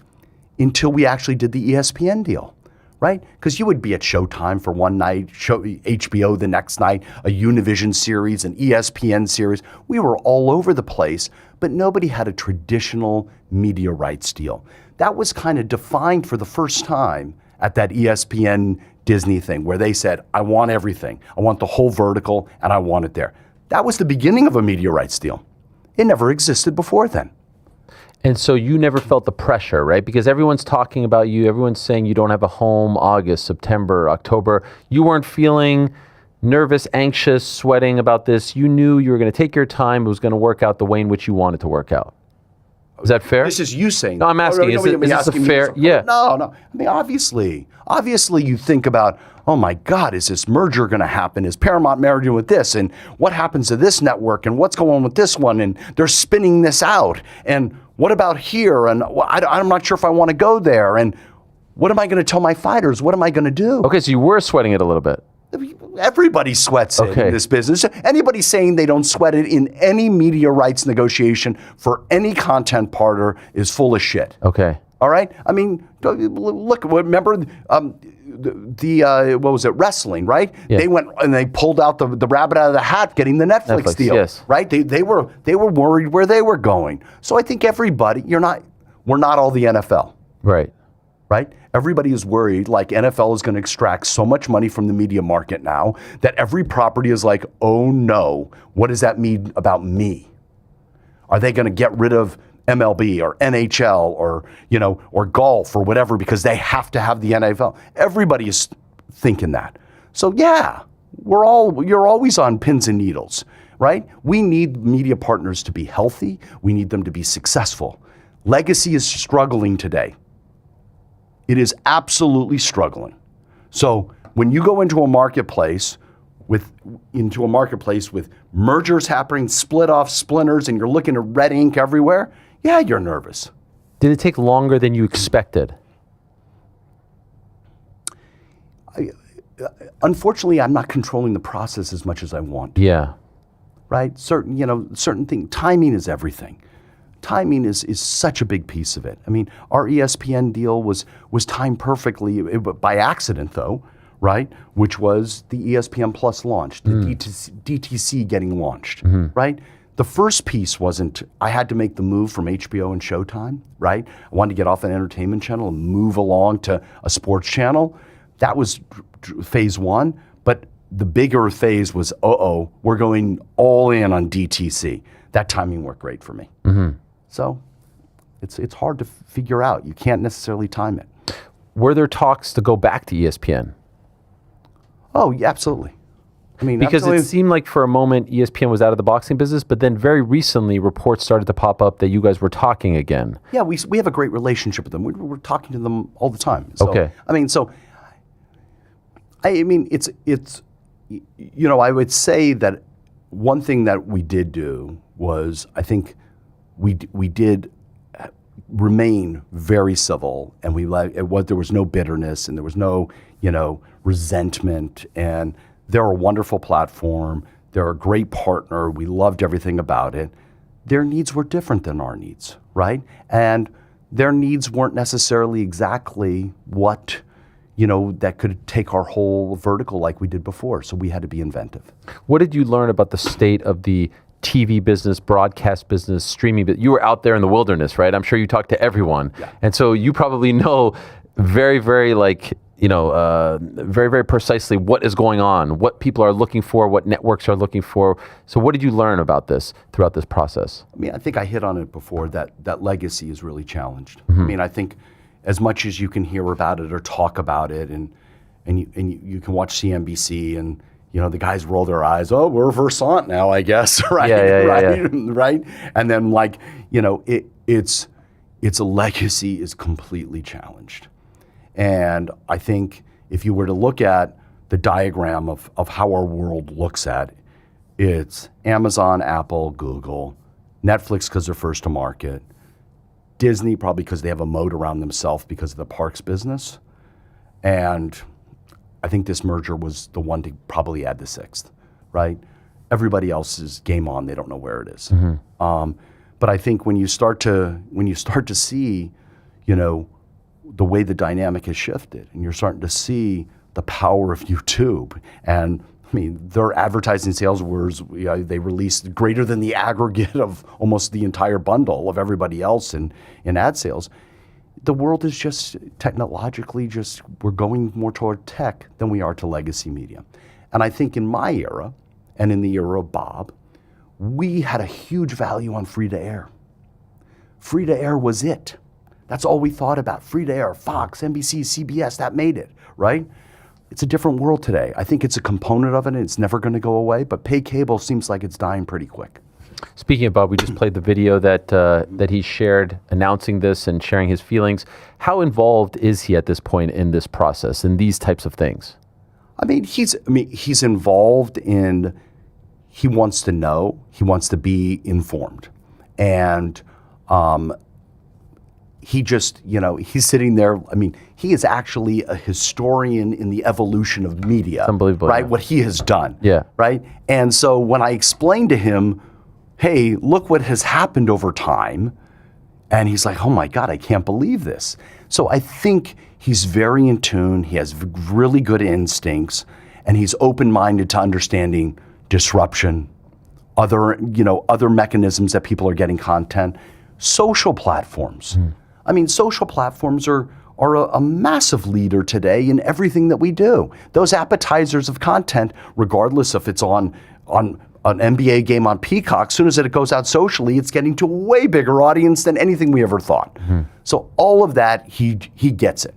until we actually did the ESPN deal, right? Because you would be at Showtime for one night, HBO the next night, a Univision series, an ESPN series. We were all over the place, but nobody had a traditional media rights deal. That was kind of defined for the first time at that ESPN Disney thing where they said, I want everything. I want the whole vertical and I want it there. That was the beginning of a media rights deal. It never existed before then. And so you never felt the pressure, right? Because everyone's talking about you. Everyone's saying you don't have a home August, September, October. You weren't feeling nervous, anxious, sweating about this. You knew you were going to take your time. It was going to work out the way in which you wanted to work out. Is that fair? This is you saying. No, I'm asking. Is this a fair? Yeah. No. I mean, obviously you think about, oh my God, is this merger going to happen? Is Paramount merging with this? And what happens to this network? And what's going on with this one? And they're spinning this out. And what about here? And I'm not sure if I want to go there. And what am I going to tell my fighters? What am I going to do? Okay, so you were sweating it a little bit. Everybody sweats it in this business. Anybody saying they don't sweat it in any media rights negotiation for any content partner is full of shit. Okay. All right? I mean, look, remember what was it, wrestling, right? Yeah. They went and they pulled out the rabbit out of the hat getting the Netflix deal, yes. Right? They were worried where they were going. So I think everybody, we're not all the NFL. Right. Right? Everybody is worried, like NFL is going to extract so much money from the media market now that every property is like, oh no, what does that mean about me? Are they going to get rid of MLB or NHL or golf or whatever because they have to have the NFL? Everybody is thinking that. So yeah, you're always on pins and needles, right? We need media partners to be healthy. We need them to be successful. Legacy is struggling today. It is absolutely struggling. So when you go into a marketplace with mergers happening, split off splinters, and you're looking at red ink everywhere, yeah, you're nervous. Did it take longer than you expected? unfortunately, I'm not controlling the process as much as I want. Yeah. Right? Certain thing. Timing is everything. Timing is such a big piece of it. I mean, our ESPN deal was timed perfectly, by accident though, right? Which was the ESPN Plus launch, the DTC getting launched, right? The first piece wasn't, I had to make the move from HBO and Showtime, right? I wanted to get off an entertainment channel and move along to a sports channel. That was phase one. But the bigger phase was, we're going all in on DTC. That timing worked great for me. So it's hard to figure out. You can't necessarily time it. Were there talks to go back to ESPN? Oh, yeah, absolutely. I mean, because it seemed like for a moment ESPN was out of the boxing business, but then very recently reports started to pop up that you guys were talking again. Yeah, we have a great relationship with them. We're talking to them all the time. So, okay. I mean, it's I would say that one thing that we did do was, I think we did remain very civil, and there was no bitterness and there was no resentment, and they're a wonderful platform. They're a great partner. We loved everything about it. Their needs were different than our needs, right? And their needs weren't necessarily exactly what, that could take our whole vertical like we did before. So we had to be inventive. What did you learn about the state of the TV business, broadcast business, streaming business? You were out there in the wilderness, right? I'm sure you talked to everyone. Yeah. And so you probably know very, very very, very precisely what is going on, what people are looking for, what networks are looking for. So what did you learn about this throughout this process? I mean, I think I hit on it before, that legacy is really challenged. I mean, I think as much as you can hear about it or talk about it, and you can watch CNBC and the guys roll their eyes, we're Versant now, I guess, right? Right? And then its a legacy is completely challenged. And I think if you were to look at the diagram of how our world looks at, it's Amazon, Apple, Google, Netflix because they're first to market, Disney probably because they have a moat around themselves because of the parks business, and I think this merger was the one to probably add the sixth, right? Everybody else is game on; they don't know where it is. But I think when you start to see, the way the dynamic has shifted, and you're starting to see the power of YouTube, and I mean, their advertising sales they released greater than the aggregate of almost the entire bundle of everybody else in ad sales. The world is just technologically we're going more toward tech than we are to legacy media. And I think in my era, and in the era of Bob, we had a huge value on free to air. Free to air was it. That's all we thought about. Free to air, Fox, NBC, CBS, that made it, right? It's a different world today. I think it's a component of it, and it's never going to go away, but pay cable seems like it's dying pretty quick. Speaking of Bob, we just played the video that he shared announcing this and sharing his feelings. How involved is he at this point in this process, in these types of things? He's involved in, he wants to know, he wants to be informed. And he just, he's sitting there. I mean, he is actually a historian in the evolution of media. Unbelievable. Right? What he has done. Yeah. Right? And so when I explained to him, hey, look what has happened over time, and he's like, oh my God, I can't believe this. So I think he's very in tune. He has really good instincts, and he's open-minded to understanding disruption, other mechanisms that people are getting content, social platforms. I mean, social platforms are a massive leader today in everything that we do. Those appetizers of content, regardless if it's on an NBA game on Peacock, as soon as it goes out socially, it's getting to a way bigger audience than anything we ever thought. So all of that, he gets it.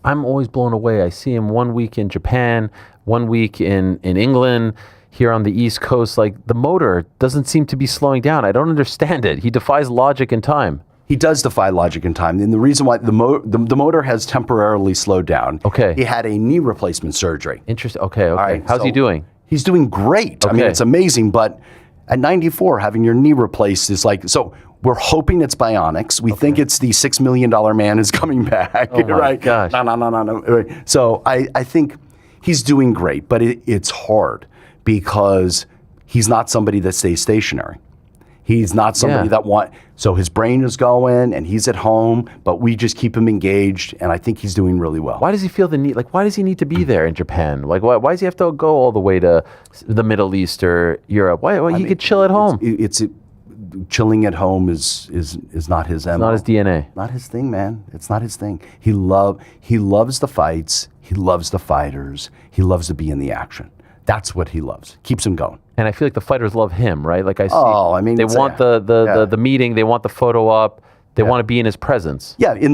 I'm always blown away. I see him 1 week in Japan, 1 week in England, here on the East Coast. Like, the motor doesn't seem to be slowing down. I don't understand it. He defies logic and time. He does defy logic and time. And the reason why the motor has temporarily slowed down. Okay. He had a knee replacement surgery. Interesting. Okay. All right, How's he doing? He's doing great. Okay. I mean, it's amazing. But at 94, having your knee replaced is like, so we're hoping it's bionics. We think it's the $6 million man is coming back. Oh my right? gosh. No. So I think He's doing great, but it's hard because he's not somebody that stays stationary. He's not somebody so his brain is going and he's at home, but we just keep him engaged, and I think he's doing really well. Why does he feel the need? Like, why does he need to be there in Japan? Like, why does he have to go all the way to the Middle East or Europe? Why he could chill at home? Chilling at home is not his MO. Not his DNA. Not his thing, man. It's not his thing. He loves the fights. He loves the fighters. He loves to be in the action. That's what he loves. Keeps him going. And I feel like the fighters love him, right? Like I see. Oh, I mean, they want the meeting. They want the photo up. They want to be in his presence. Yeah, in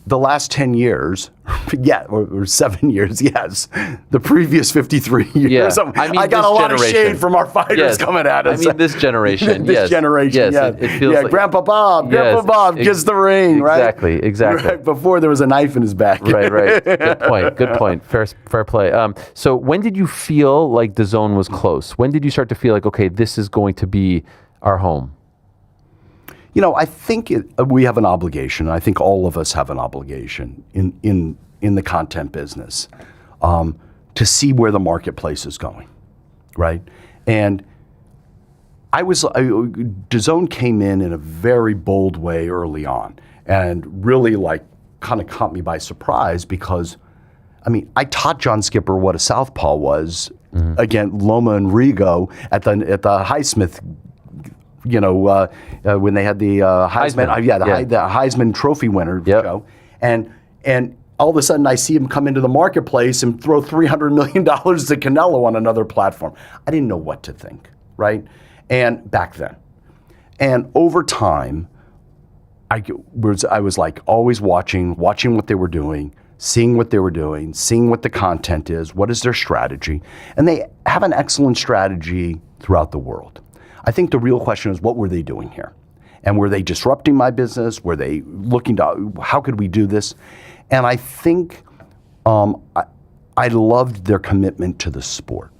the last 10 years, or 7 years, yes. The previous 53 years, I got a lot of shade from our fighters coming at us. I mean, this generation, this generation, it feels like, Grandpa Bob gets the ring, right? Exactly. Right before there was a knife in his back. Right. Good point. Fair play. So when did you feel like DAZN was close? When did you start to feel like, okay, this is going to be our home? I think we have an obligation. I think all of us have an obligation in the content business to see where the marketplace is going, right? And DAZN came in a very bold way early on, and really kind of caught me by surprise because, I taught John Skipper what a southpaw was against Loma and Rigo at the Highsmith. When they had the Heisman, the Heisman Trophy winner show, and all of a sudden I see him come into the marketplace and throw $300 million to Canelo on another platform. I didn't know what to think, right? And back then, and over time, I was like always watching what they were doing, seeing what they were doing, seeing what the content is, what is their strategy, and they have an excellent strategy throughout the world. I think the real question is, what were they doing here? And were they disrupting my business? Were they looking to, how could we do this? And I think I loved their commitment to the sport.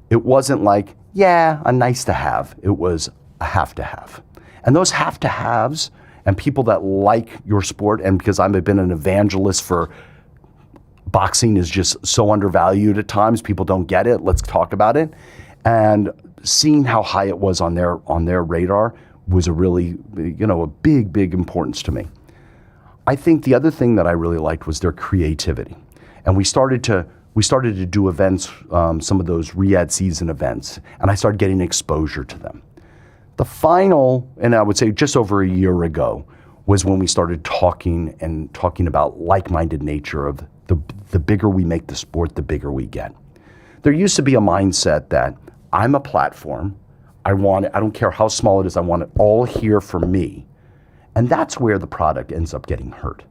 It wasn't like, a nice to have. It was a have to have. And those have to haves and people that like your sport, and because I've been an evangelist for boxing is just so undervalued at times, people don't get it. Let's talk about it. And seeing how high it was on their radar was a really, a big importance to me. I think the other thing that I really liked was their creativity. And we started to do events, some of those Riyadh season events, and I started getting exposure to them. The final, and I would say just over a year ago, was when we started talking about like-minded nature of the bigger we make the sport, the bigger we get. There used to be a mindset that I'm a platform. I don't care how small it is. I want it all here for me. And that's where the product ends up getting hurt,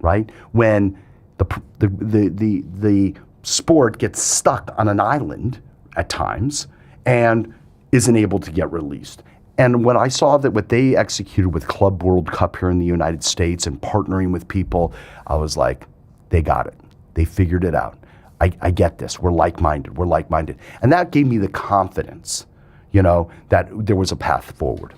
right? When the sport gets stuck on an island at times and isn't able to get released. And when I saw that what they executed with Club World Cup here in the United States and partnering with people, I was like, they got it. They figured it out. I get this. We're like-minded. And that gave me the confidence, that there was a path forward.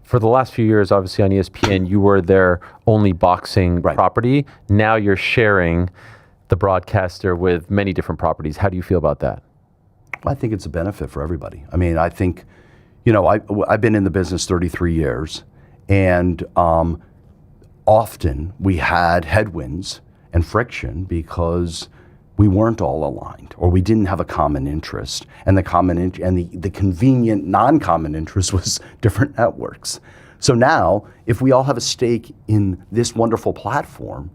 For the last few years, obviously on ESPN, you were their only boxing property. Now you're sharing the broadcaster with many different properties. How do you feel about that? I think it's a benefit for everybody. I think, I've been in the business 33 years, and often we had headwinds and friction because we weren't all aligned, or we didn't have a common interest, and the convenient non-common interest was different networks. So now, if we all have a stake in this wonderful platform,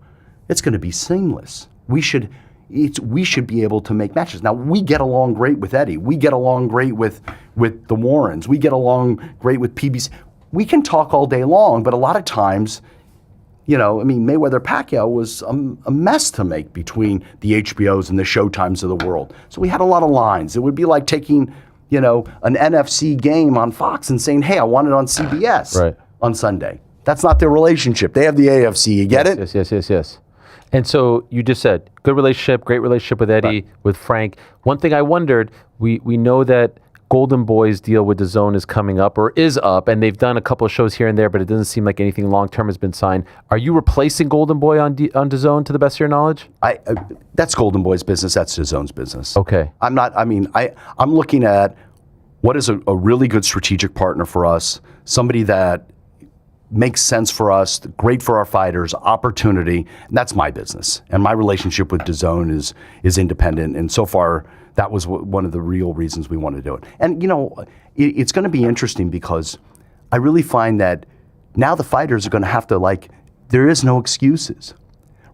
it's going to be seamless. We should be able to make matches. Now, we get along great with Eddie. We get along great with the Warrens. We get along great with PBC. We can talk all day long, but a lot of times, Mayweather-Pacquiao was a mess to make between the HBOs and the Showtimes of the world. So we had a lot of lines. It would be like taking, an NFC game on Fox and saying, hey, I want it on CBS on Sunday. That's not their relationship. They have the AFC. You get it? Yes. And so you just said, great relationship with Eddie, with Frank. One thing I wondered, we know that Golden Boy's deal with DAZN is coming up or is up, and they've done a couple of shows here and there, but it doesn't seem like anything long-term has been signed. Are you replacing Golden Boy on DAZN to the best of your knowledge? That's Golden Boy's business. That's DAZN's business. Okay. I'm looking at what is a really good strategic partner for us, somebody that makes sense for us, great for our fighters, opportunity, and that's my business. And my relationship with DAZN is independent, and so far, that was one of the real reasons we wanted to do it. And, it's going to be interesting because I really find that now the fighters are going to have to, there is no excuses,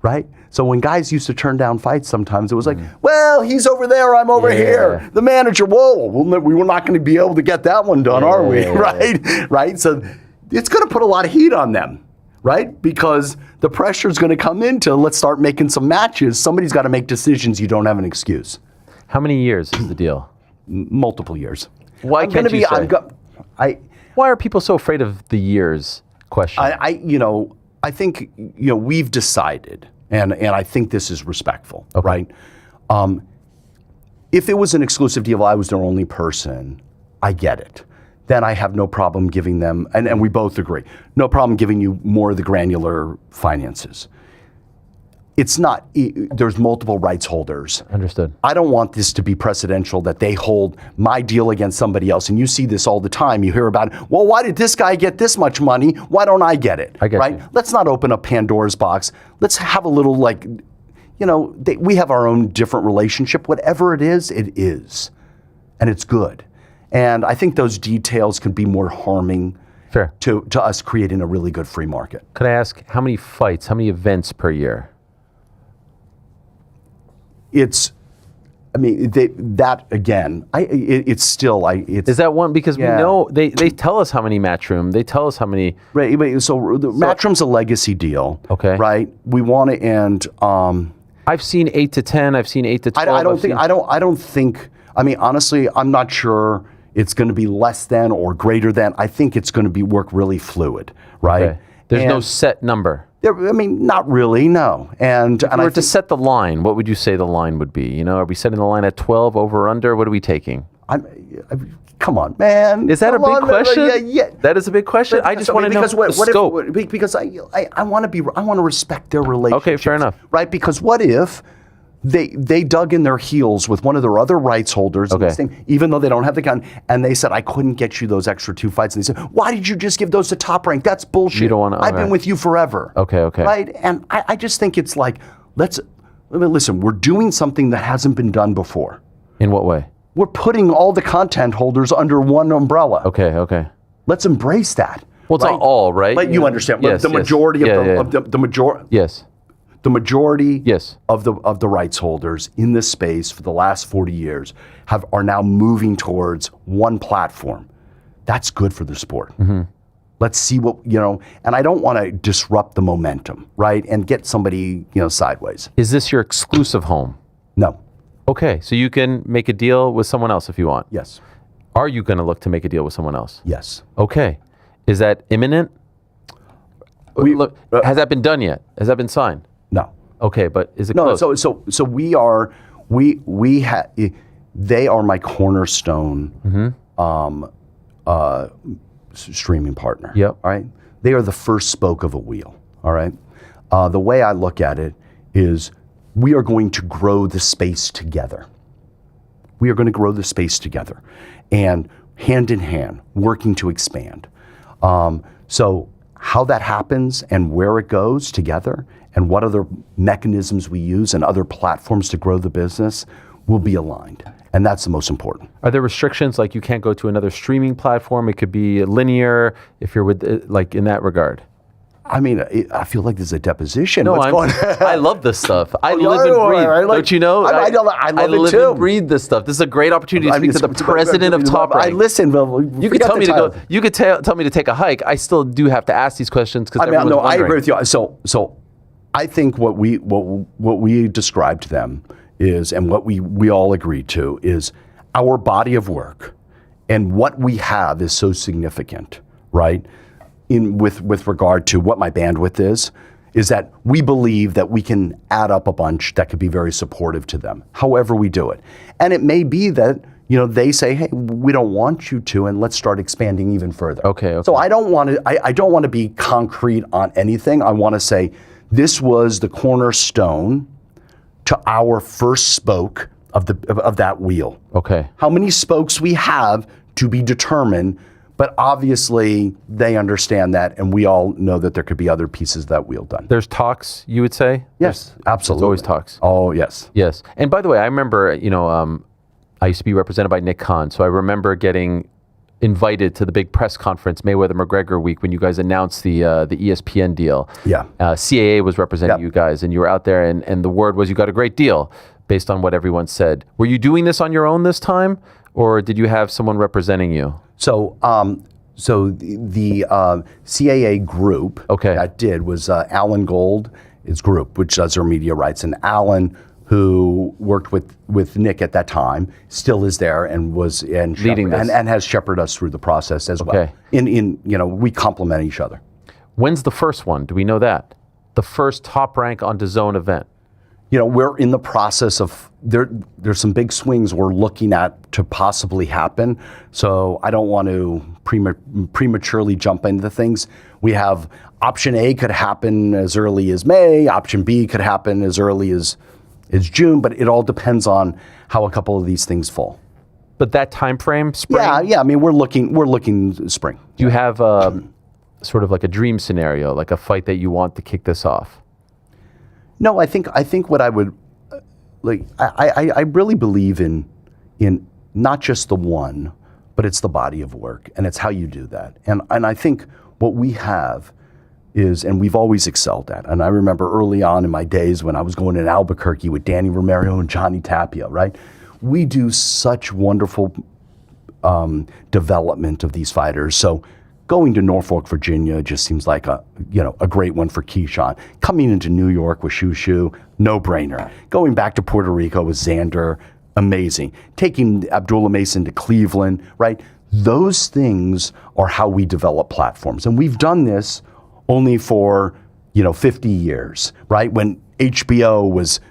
right? So when guys used to turn down fights sometimes, it was like, well, he's over there, I'm over here. The manager, whoa, we were not going to be able to get that one done, are we? Right? Right? So it's going to put a lot of heat on them, right? Because the pressure is going to come into, let's start making some matches. Somebody's got to make decisions. You don't have an excuse. How many years is the deal? Multiple years. Why can't you say? Why are people so afraid of the years question? I think we've decided, and I think this is respectful, right? If it was an exclusive deal, I was their only person, I get it. Then I have no problem giving them, and we both agree, no problem giving you more of the granular finances. It's not, there's multiple rights holders. Understood. I don't want this to be precedential that they hold my deal against somebody else. And you see this all the time. You hear about, well, why did this guy get this much money? Why don't I get it? I get right? you. Let's not open up Pandora's box. Let's have a little we have our own different relationship. Whatever it is. And it's good. And I think those details could be more harming to us creating a really good free market. Could I ask how many fights, how many events per year? It's still. Is that one? Because we know they tell us how many Matchroom. They tell us how many. Right. So Matchroom's a legacy deal. Okay. Right. We want to end. I've seen 8 to 10. I've seen 8 to 12. I don't think. Honestly, I'm not sure it's going to be less than or greater than. I think it's going to work really fluid. Right. Okay. There's no set number. Not really, no. And if we were to set the line, what would you say the line would be? Are we setting the line at 12, over or under? What are we taking? Come on, man. Is that a big question? Yeah. That is a big question. I just want to know the scope. Because I want to respect their relationship. Okay, fair enough. Right? Because what if they dug in their heels with one of their other rights holders, even though they don't have the gun, and they said, I couldn't get you those extra 2 fights. And they said, why did you just give those to Top Rank? That's bullshit. You don't want to. I've been with you forever. Okay. Right? And I just think it's like, listen, we're doing something that hasn't been done before. In what way? We're putting all the content holders under one umbrella. Okay. Let's embrace that. Well, it's not all, right? But you understand. Yes, the majority of the majority. Yes. The majority of the rights holders in this space for the last 40 years are now moving towards one platform. That's good for the sport. Mm-hmm. Let's see and I don't want to disrupt the momentum, right? And get somebody, sideways. Is this your exclusive home? No. Okay, so you can make a deal with someone else if you want? Yes. Are you going to look to make a deal with someone else? Yes. Okay. Is that imminent? Has that been done yet? Has that been signed? No. Okay, but is it close? So they are my cornerstone streaming partner. Yep. All right. They are the first spoke of a wheel. All right. The way I look at it is we are going to grow the space together. We are going to grow the space together and hand in hand, working to expand. So how that happens and where it goes together and what other mechanisms we use and other platforms to grow the business will be aligned. And that's the most important. Are there restrictions, like you can't go to another streaming platform? It could be linear if you're with, in that regard. I feel like there's a deposition. No, I love this stuff. I live and breathe. Don't you know? I love it live too. And breathe this stuff. This is a great opportunity to speak to the president of Top Rank. You could tell me to go. You could tell me to take a hike. I still do have to ask these questions because everyone's wondering. I agree with you. So I think what we described to them is, and what we all agreed to is, our body of work and what we have is so significant, right? With regard to what my bandwidth is that we believe that we can add up a bunch that could be very supportive to them, however we do it. And it may be that, they say, hey, we don't want you to, and let's start expanding even further. Okay. So I don't want to. I don't want to be concrete on anything. I want to say this was the cornerstone to our first spoke of that wheel. Okay. How many spokes we have to be determined, but obviously they understand that, and we all know that there could be other pieces of that wheel done. There's talks, you would say? Yes, absolutely. There's always talks. Oh, yes. Yes. And by the way, I remember, I used to be represented by Nick Khan, so I remember getting invited to the big press conference, Mayweather-McGregor week, when you guys announced the ESPN deal. Yeah. CAA was representing you guys, and you were out there, and the word was you got a great deal based on what everyone said. Were you doing this on your own this time, or did you have someone representing you? So, the CAA group that did was Alan Gold, his group, which does our media rights, and Alan, who worked with Nick at that time, still is there and was leading this and has shepherded us through the process as well. We complement each other. When's the first one? Do we know that? The first Top Rank on DAZN event. We're in the process of there's some big swings we're looking at to possibly happen. So I don't want to prematurely jump into things. We have option A could happen as early as May. Option B could happen as early as June. But it all depends on how a couple of these things fall. But that time frame, spring. Yeah. I mean, we're looking spring. Do you have sort of like a dream scenario, like a fight that you want to kick this off? No, I think what I would like. I really believe in not just the one, but it's the body of work, and it's how you do that. And I think what we have is, and we've always excelled at. And I remember early on in my days when I was going in Albuquerque with Danny Romero and Johnny Tapia, right? We do such wonderful development of these fighters. So going to Norfolk, Virginia just seems like a great one for Keyshawn. Coming into New York with Shushu, no brainer. Going back to Puerto Rico with Xander, amazing. Taking Abdullah Mason to Cleveland, right? Those things are how we develop platforms. And we've done this only for, 50 years, right? When HBO was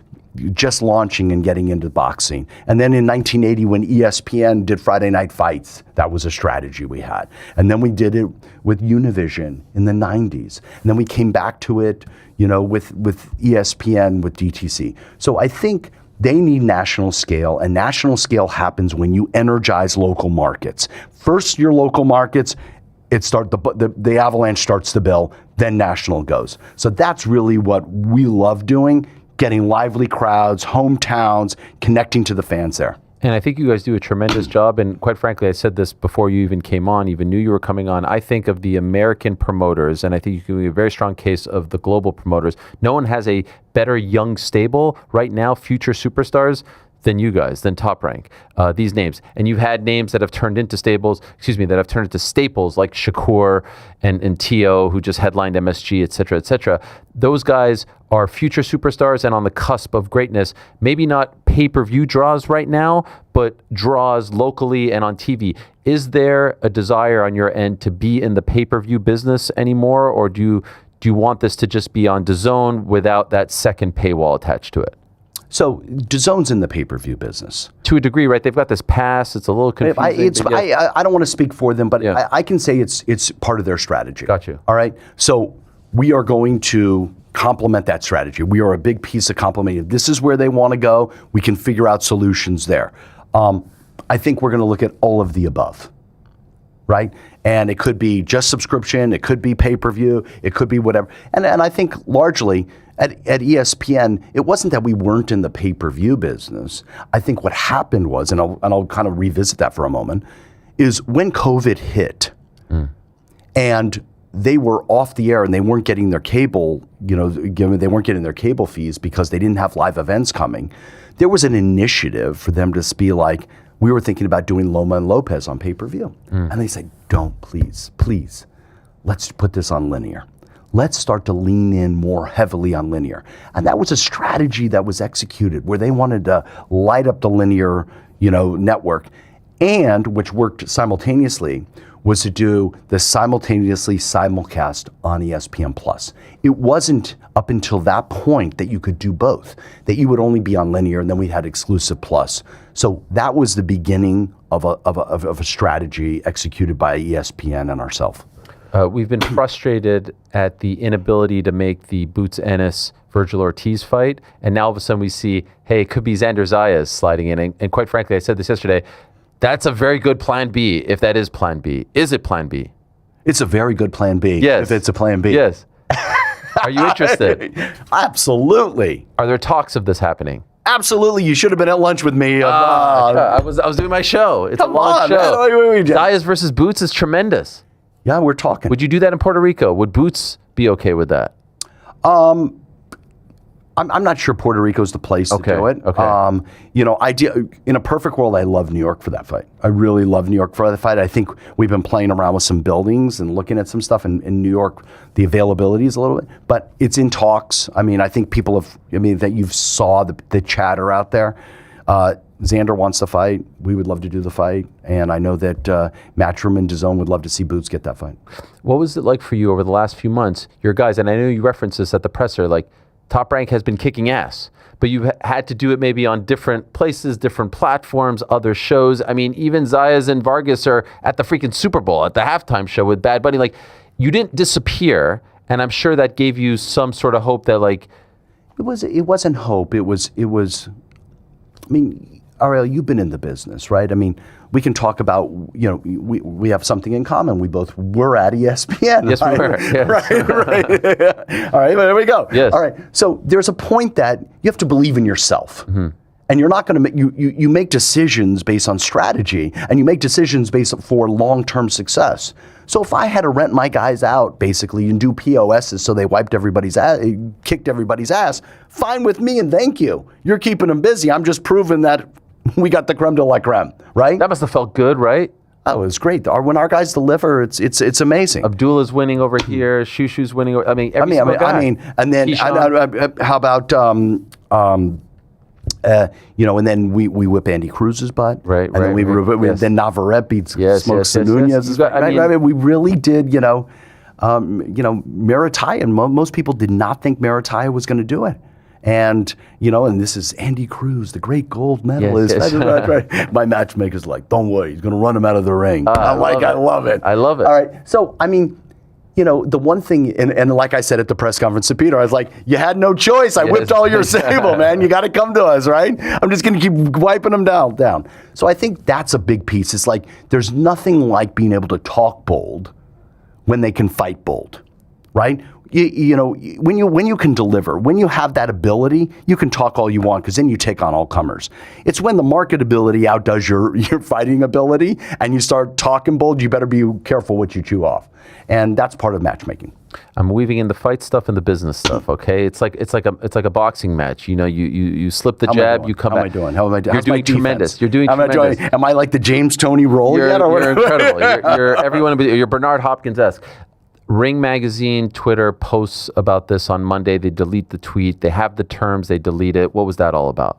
just launching and getting into boxing. And then in 1980, when ESPN did Friday Night Fights, that was a strategy we had. And then we did it with Univision in the 90s. And then we came back to it, with ESPN, with DTC. So I think they need national scale, and national scale happens when you energize local markets. First, your local markets, the avalanche starts to build, then national goes. So that's really what we love doing, getting lively crowds, hometowns, connecting to the fans there. And I think you guys do a tremendous job. And quite frankly, I said this before you even came on, even knew you were coming on. I think of the American promoters, and I think you can be a very strong case of the global promoters. No one has a better young stable right now, future superstars, than you guys, than Top Rank, these names. And you've had names that have turned into staples like Shakur and T.O., who just headlined MSG, et cetera, et cetera. Those guys are future superstars and on the cusp of greatness. Maybe not pay-per-view draws right now, but draws locally and on TV. Is there a desire on your end to be in the pay-per-view business anymore, or do you want this to just be on DAZN without that second paywall attached to it? So DAZN's in the pay-per-view business. To a degree, right? They've got this pass. It's a little confusing. I don't want to speak for them, but I can say it's part of their strategy. Got you. All right? So we are going to complement that strategy. We are a big piece of complementing. This is where they want to go. We can figure out solutions there. I think we're going to look at all of the above, right? And it could be just subscription. It could be pay-per-view. It could be whatever. And I think largely at ESPN, it wasn't that we weren't in the pay-per-view business. I think what happened was, and I'll kind of revisit that for a moment, is when COVID hit and they were off the air and they weren't getting their cable, they weren't getting their cable fees because they didn't have live events coming. There was an initiative for them to be like, we were thinking about doing Loma and Lopez on pay-per-view. And they said, don't, please, let's put this on linear. Let's start to lean in more heavily on linear. And that was a strategy that was executed where they wanted to light up the linear, network, and which worked simultaneously was to do the simultaneously simulcast on ESPN Plus. It wasn't up until that point that you could do both, that you would only be on linear, and then we had exclusive plus. So that was the beginning of a strategy executed by ESPN and ourselves. We've been frustrated at the inability to make the Boots Ennis Virgil Ortiz fight, and now all of a sudden we see, hey, it could be Xander Zayas sliding in, and quite frankly, I said this yesterday, that's a very good plan B, if that is plan B. Is it plan B? It's a very good plan B, yes. If it's a plan B. Yes. Are you interested? Absolutely. Are there talks of this happening? Absolutely. You should have been at lunch with me. I was doing my show. It's Come a long on, show. man. Wait. Zayas versus Boots is tremendous. Yeah, we're talking. Would you do that in Puerto Rico? Would Boots be okay with that? I'm not sure Puerto Rico's the place to do it. Okay. In a perfect world, I love New York for that fight. I really love New York for that fight. I think we've been playing around with some buildings and looking at some stuff in New York. The availability is a little bit, but it's in talks. I mean, I think that you saw the chatter out there. Xander wants to fight. We would love to do the fight. And I know that Matchroom and DAZN would love to see Boots get that fight. What was it like for you over the last few months? Your guys, and I know you referenced this at the presser, like Top Rank has been kicking ass, but you've had to do it maybe on different places, different platforms, other shows. I mean, even Zayas and Vargas are at the freaking Super Bowl, at the halftime show with Bad Bunny. Like, you didn't disappear, and I'm sure that gave you some sort of hope that, like... It wasn't hope. It was... I mean, Ariel, you've been in the business, right? I mean, we can talk about, we have something in common. We both were at ESPN. Yes, right? we were. Yes. Right. All right, there we go. Yes. All right. So there's a point that you have to believe in yourself. Mm-hmm. And you're not going to make, you make decisions based on strategy, and you make decisions based for long-term success. So if I had to rent my guys out, basically, and do POSs so they wiped everybody's ass, kicked everybody's ass, fine with me and thank you. You're keeping them busy. I'm just proving that we got the creme de la creme, right? That must have felt good, right? Oh, it was great. When our guys deliver, it's amazing. Abdullah's winning over here. Shushu's winning over. I mean, every single guy. And then how about and then we whip Andy Cruz's butt, right? And then then Navarrete beats Smokes and Nunez. I mean, we really did, Maritaya, and most people did not think Maritaya was going to do it. And, and this is Andy Cruz, the great gold medalist. Yes. Right. My matchmaker's like, don't worry, he's going to run him out of the ring. I love it. I love it. All right. So, I mean, the one thing, and like I said at the press conference to Peter, I was like, you had no choice. I whipped all your sable, man. You got to come to us, right? I'm just going to keep wiping them down. So I think that's a big piece. It's like, there's nothing like being able to talk bold when they can fight bold, right? When you can deliver, when you have that ability, you can talk all you want because then you take on all comers. It's when the marketability outdoes your fighting ability and you start talking bold, you better be careful what you chew off. And that's part of matchmaking. I'm weaving in the fight stuff and the business stuff. Okay, it's like a boxing match. You slip the jab, you come back. How am I doing? You're doing tremendous. You're doing tremendous. Am I like the James Toney role yet? You're incredible. You're Bernard Hopkins-esque. Ring Magazine Twitter posts about this on Monday. They delete the tweet. They have the terms. They delete it. What was that all about?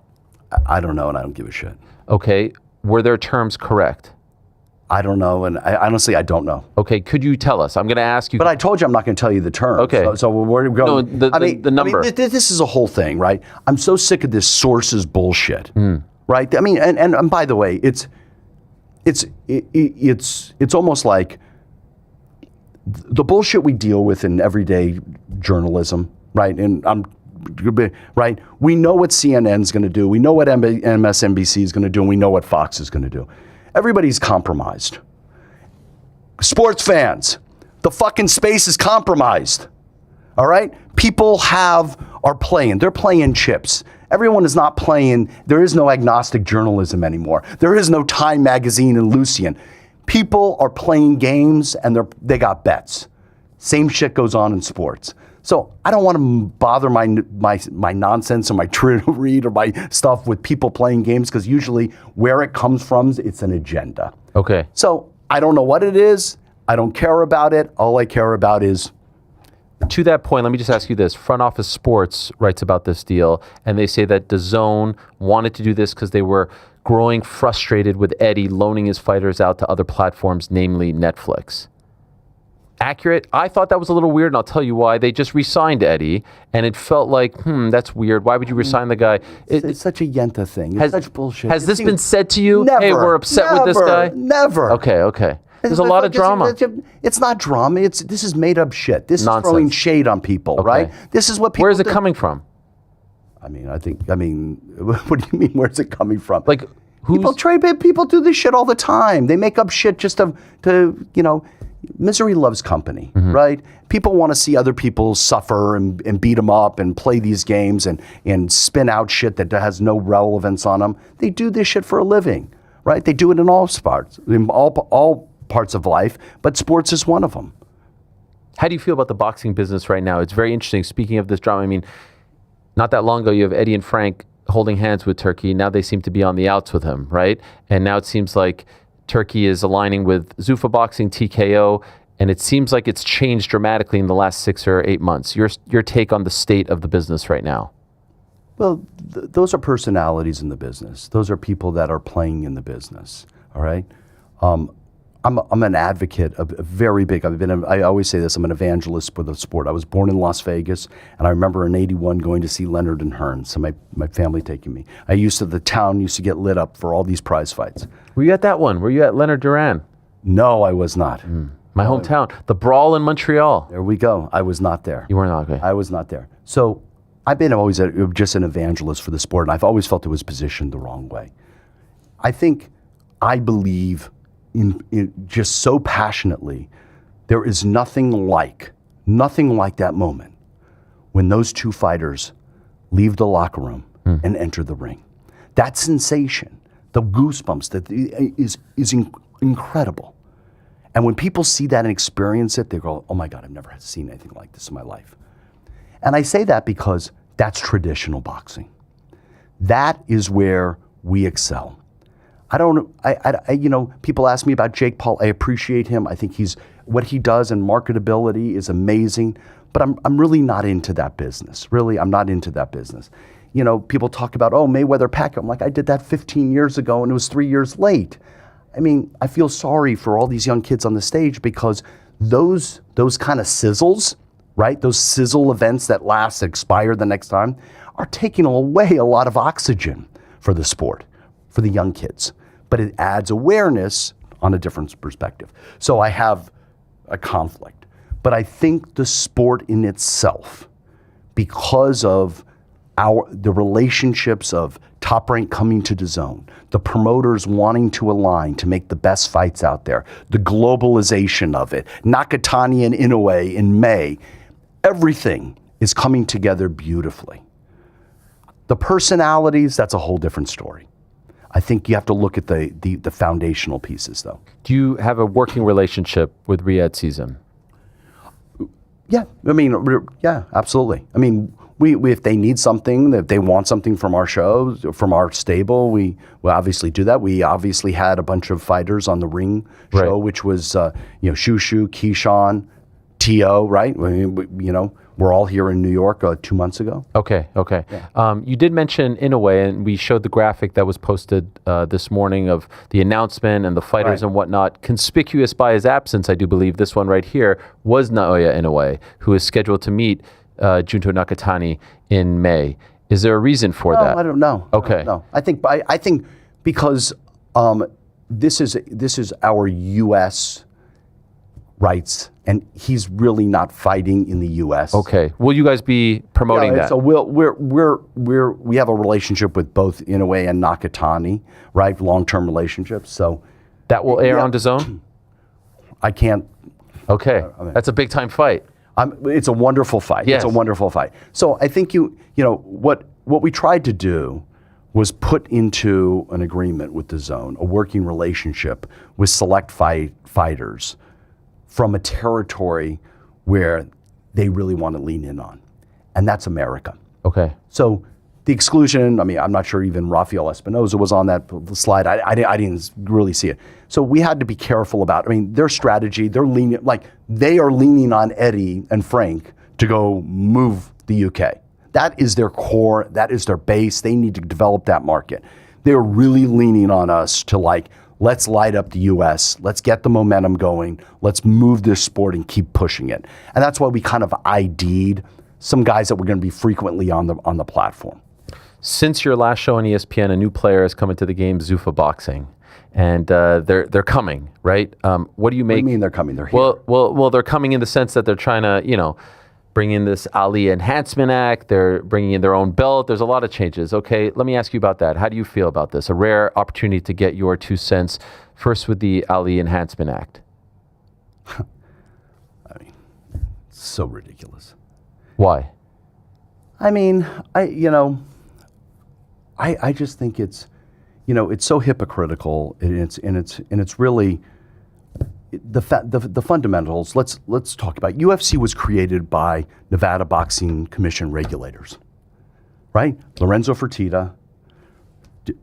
I don't know, and I don't give a shit. Okay. Were their terms correct? I don't know, and honestly, I don't know. Okay. Could you tell us? I'm going to ask you. But I told you I'm not going to tell you the terms. Okay. So where do we go? No, the number. This is a whole thing, right? I'm so sick of this sources bullshit, right? I mean, and by the way, it's almost like the bullshit we deal with in everyday journalism, right? And right. We know what CNN's going to do. We know what MSNBC is going to do, and we know what Fox is going to do. Everybody's compromised. Sports fans, the fucking space is compromised. All right? People are playing. They're playing chips. Everyone is not playing. There is no agnostic journalism anymore. There is no Time Magazine and Lucian. People are playing games and they got bets. Same shit goes on in sports. So I don't want to bother my nonsense or my Twitter read or my stuff with people playing games because usually where it comes from, it's an agenda. Okay. So I don't know what it is. I don't care about it. All I care about is... To that point, let me just ask you this. Front Office Sports writes about this deal, and they say that DAZN wanted to do this because they were growing frustrated with Eddie loaning his fighters out to other platforms, namely Netflix. Accurate? I thought that was a little weird, and I'll tell you why. They just re-signed Eddie, and it felt like, that's weird. Why would you re-sign the guy? It's such a Yenta thing. It's such bullshit. Has this been said to you? Never. Hey, we're upset with this guy? Never. Okay. There's a lot of drama. It's not drama. This is made up shit. This Nonsense. is throwing shade on people, right? This is what people Where is it do. coming from? I mean, what do you mean? Where's it coming from? Like, people do this shit all the time. They make up shit just to misery loves company, right? People want to see other people suffer and beat them up and play these games and spin out shit that has no relevance on them. They do this shit for a living, right? They do it in all parts, in all parts of life, but sports is one of them. How do you feel about the boxing business right now? It's very interesting. Speaking of this drama, I mean, not that long ago, you have Eddie and Frank holding hands with Turkey. Now they seem to be on the outs with him, right? And now it seems like Turkey is aligning with Zuffa Boxing, TKO, and it seems like it's changed dramatically in the last 6 or 8 months. Your take on the state of the business right now? Well, those are personalities in the business. Those are people that are playing in the business, all right? I'm an advocate of a very big. I always say this. I'm an evangelist for the sport. I was born in Las Vegas, and I remember in '81 going to see Leonard and Hearn. So my family taking me. The town used to get lit up for all these prize fights. Were you at that one? Were you at Leonard Duran? No, I was not. My hometown, the brawl in Montreal. There we go. I was not there. You were not, okay. I was not there. So I've been always just an evangelist for the sport, and I've always felt it was positioned the wrong way. I believe in just so passionately, there is nothing like that moment when those two fighters leave the locker room and enter the ring. That sensation, the goosebumps, that is incredible. And when people see that and experience it, they go, oh my God, I've never seen anything like this in my life. And I say that because that's traditional boxing. That is where we excel. People ask me about Jake Paul. I appreciate him. I think what he does and marketability is amazing, but I'm really not into that business. Really, I'm not into that business. People talk about, Mayweather Pacquiao. I'm like, I did that 15 years ago and it was 3 years late. I mean, I feel sorry for all these young kids on the stage because those kind of sizzles, right? Those sizzle events that expire the next time are taking away a lot of oxygen for the sport, for the young kids. But it adds awareness on a different perspective. So I have a conflict. But I think the sport in itself, because of the relationships of Top Rank coming to DAZN, the promoters wanting to align to make the best fights out there, the globalization of it, Nakatani and Inoue in May, everything is coming together beautifully. The personalities, that's a whole different story. I think you have to look at the foundational pieces, though. Do you have a working relationship with Riyadh Season? Yeah, yeah, absolutely. I mean, we if they need something, if they want something from our shows, from our stable, we obviously do that. We obviously had a bunch of fighters on the Ring show, which was Shushu, Keyshawn, T.O., right? We're all here in New York 2 months ago. Okay. Yeah. You did mention Inoue, and we showed the graphic that was posted this morning of the announcement and the fighters and whatnot. Conspicuous by his absence, I do believe this one right here was Naoya Inoue, who is scheduled to meet Junto Nakatani in May. Is there a reason for that? I don't know. Okay. No, I think because this is our U.S. rights, and he's really not fighting in the U.S. Okay. Will you guys be promoting that? So we have a relationship with both Inoue and Nakatani, right? Long-term relationships. So that will air on DAZN? I can't. Okay. That's a big-time fight. It's a wonderful fight. Yes. It's a wonderful fight. So I think what we tried to do was put into an agreement with DAZN, a working relationship with select fighters from a territory where they really want to lean in on, and that's America. Okay. So the exclusion, I'm not sure even Rafael Espinoza was on that slide. I didn't really see it. So we had to be careful about, their strategy, they are leaning on Eddie and Frank to go move the UK. That is their core, that is their base. They need to develop that market. They are really leaning on us to like, let's light up the U.S. Let's get the momentum going. Let's move this sport and keep pushing it. And that's why we kind of ID'd some guys that were going to be frequently on the platform. Since your last show on ESPN, a new player has come into the game, Zuffa Boxing, and they're coming, right? What do you make? What do you mean they're coming? They're here. Well, they're coming in the sense that they're trying to, bring in this Ali Enhancement Act. They're bringing in their own belt. There's a lot of changes. Okay, let me ask you about that. How do you feel about this? A rare opportunity to get your 2 cents. First with the Ali Enhancement Act. I mean, it's so ridiculous. Why? I mean, I just think it's, it's so hypocritical, and it's really the fundamentals. Let's talk about it. UFC was created by Nevada Boxing Commission regulators, right? Lorenzo Fertitta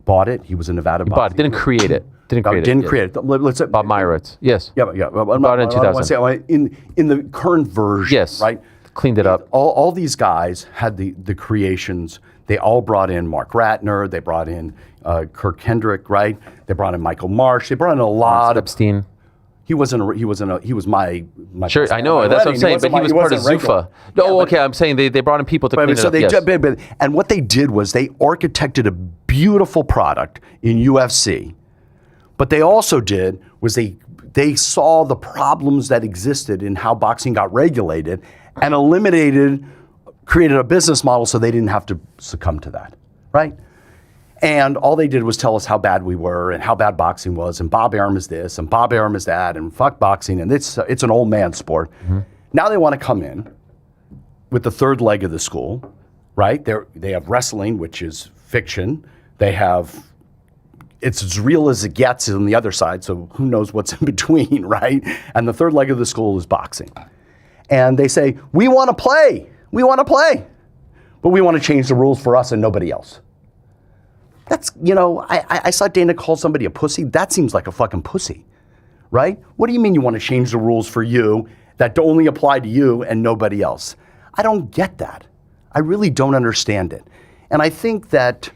bought it. He was a Nevada boxing. Bought it. Didn't create it. Didn't create it. Let's say Bob Meyerowitz. Yes. Yeah. Bought it in 2000. In the current version. Yes. Right. Cleaned it up. All these guys had the creations. They all brought in Mark Ratner. They brought in Kirk Hendrick. Right. They brought in Michael Marsh. They brought in a lot of Epstein. He was my sure, I know, that's what I'm saying, but he was part of Zuffa. No, okay, I'm saying they brought in people to clean it up, yes. And what they did was they architected a beautiful product in UFC, but they also did was they saw the problems that existed in how boxing got regulated and created a business model so they didn't have to succumb to that, right? And all they did was tell us how bad we were and how bad boxing was, and Bob Arum is this and Bob Arum is that, and fuck boxing, and it's an old man sport. Mm-hmm. Now they want to come in with the third leg of the school, right? They have wrestling, which is fiction. It's as real as it gets on the other side, so who knows what's in between, right? And the third leg of the school is boxing. And they say, we want to play, but we want to change the rules for us and nobody else. That's, I saw Dana call somebody a pussy. That seems like a fucking pussy, right? What do you mean you want to change the rules for you that only apply to you and nobody else? I don't get that. I really don't understand it. And I think that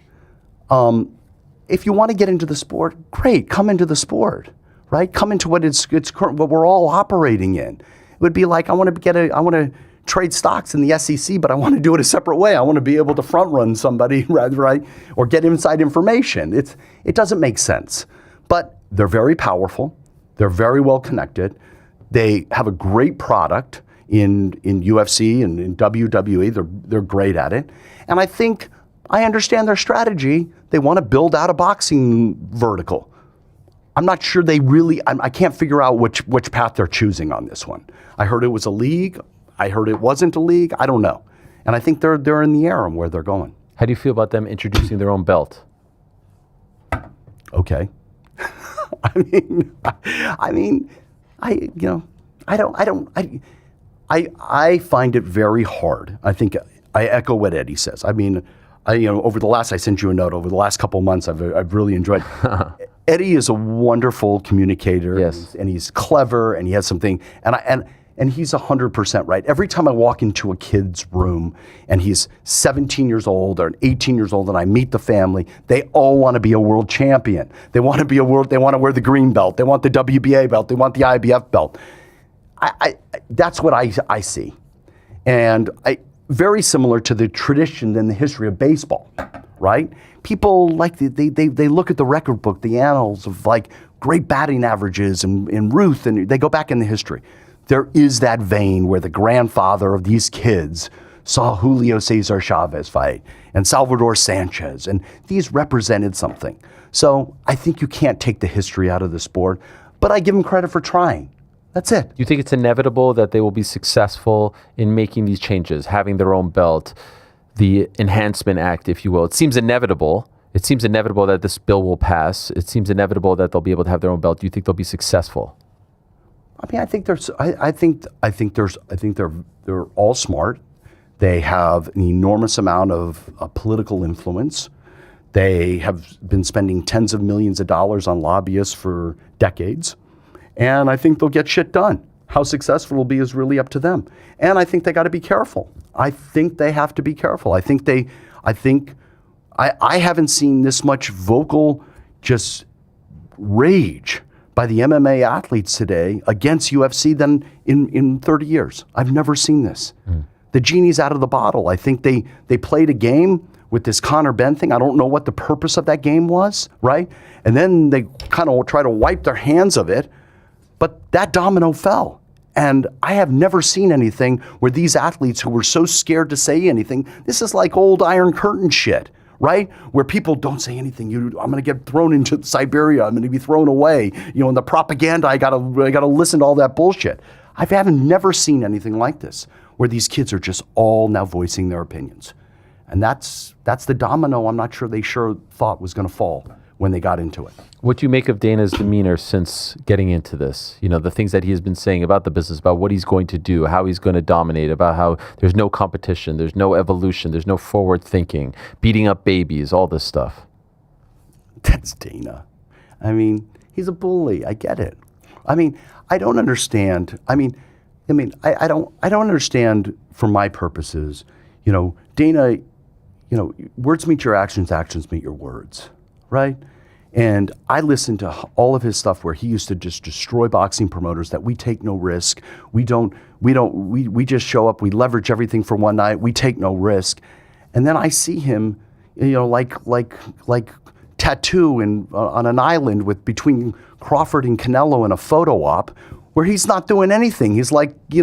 if you want to get into the sport, great, come into the sport, right? Come into what what we're all operating in. It would be like, I want to trade stocks in the SEC, but I want to do it a separate way. I want to be able to front run somebody, right? Or get inside information. It doesn't make sense. But they're very powerful. They're very well connected. They have a great product in UFC and in WWE. They're great at it. And I think I understand their strategy. They want to build out a boxing vertical. I'm not sure I can't figure out which path they're choosing on this one. I heard it was a league. I heard it wasn't a league. I don't know. And I think they're in the air on where they're going. How do you feel about them introducing their own belt? Okay. I find it very hard. I think I echo what Eddie says. Over the last, I sent you a note, over the last couple of months, I've really enjoyed. Eddie is a wonderful communicator. Yes. And he's clever and he has something, and he's 100% right. Every time I walk into a kid's room and he's 17 years old or 18 years old and I meet the family, they all want to be a world champion. They want to wear the green belt. They want the WBA belt. They want the IBF belt. That's what I see. And very similar to the tradition and the history of baseball, right? People they look at the record book, the annals of great batting averages and Ruth, and they go back in the history. There is that vein where the grandfather of these kids saw Julio Cesar Chavez fight and Salvador Sanchez, and these represented something. So I think you can't take the history out of the sport, but I give them credit for trying. That's it. Do you think it's inevitable that they will be successful in making these changes, having their own belt, the Enhancement Act, if you will? It seems inevitable. It seems inevitable that this bill will pass. It seems inevitable that they'll be able to have their own belt. Do you think they'll be successful? I think they're all smart. They have an enormous amount of political influence. They have been spending tens of millions of dollars on lobbyists for decades. And I think they'll get shit done. How successful it'll be is really up to them. And I think they got to be careful. I think they have to be careful. I think I haven't seen this much vocal just rage by the MMA athletes today against UFC than in 30 years. I've never seen this. The genie's out of the bottle. I think they played a game with this Conor Benn thing. I don't know what the purpose of that game was, right? And then they kind of try to wipe their hands of it, but that domino fell. And I have never seen anything where these athletes who were so scared to say anything, this is like old Iron Curtain shit, right? Where people don't say anything. I'm going to get thrown into Siberia. I'm going to be thrown away. And the propaganda, I got to listen to all that bullshit. I haven't never seen anything like this, where these kids are just all now voicing their opinions. And that's the domino I'm not sure they thought was going to fall when they got into it. What do you make of Dana's demeanor since getting into this? The things that he has been saying about the business, about what he's going to do, how he's going to dominate, about how there's no competition, there's no evolution, there's no forward thinking, beating up babies, all this stuff. That's Dana. I mean, he's a bully. I get it. I mean, I don't understand. I don't understand for my purposes, Dana, words meet your actions, actions meet your words, right? And I listened to all of his stuff where he used to just destroy boxing promoters, that we take no risk. We just show up, we leverage everything for one night, we take no risk. And then I see him, like tattoo on an island between Crawford and Canelo in a photo op where he's not doing anything. He's like, he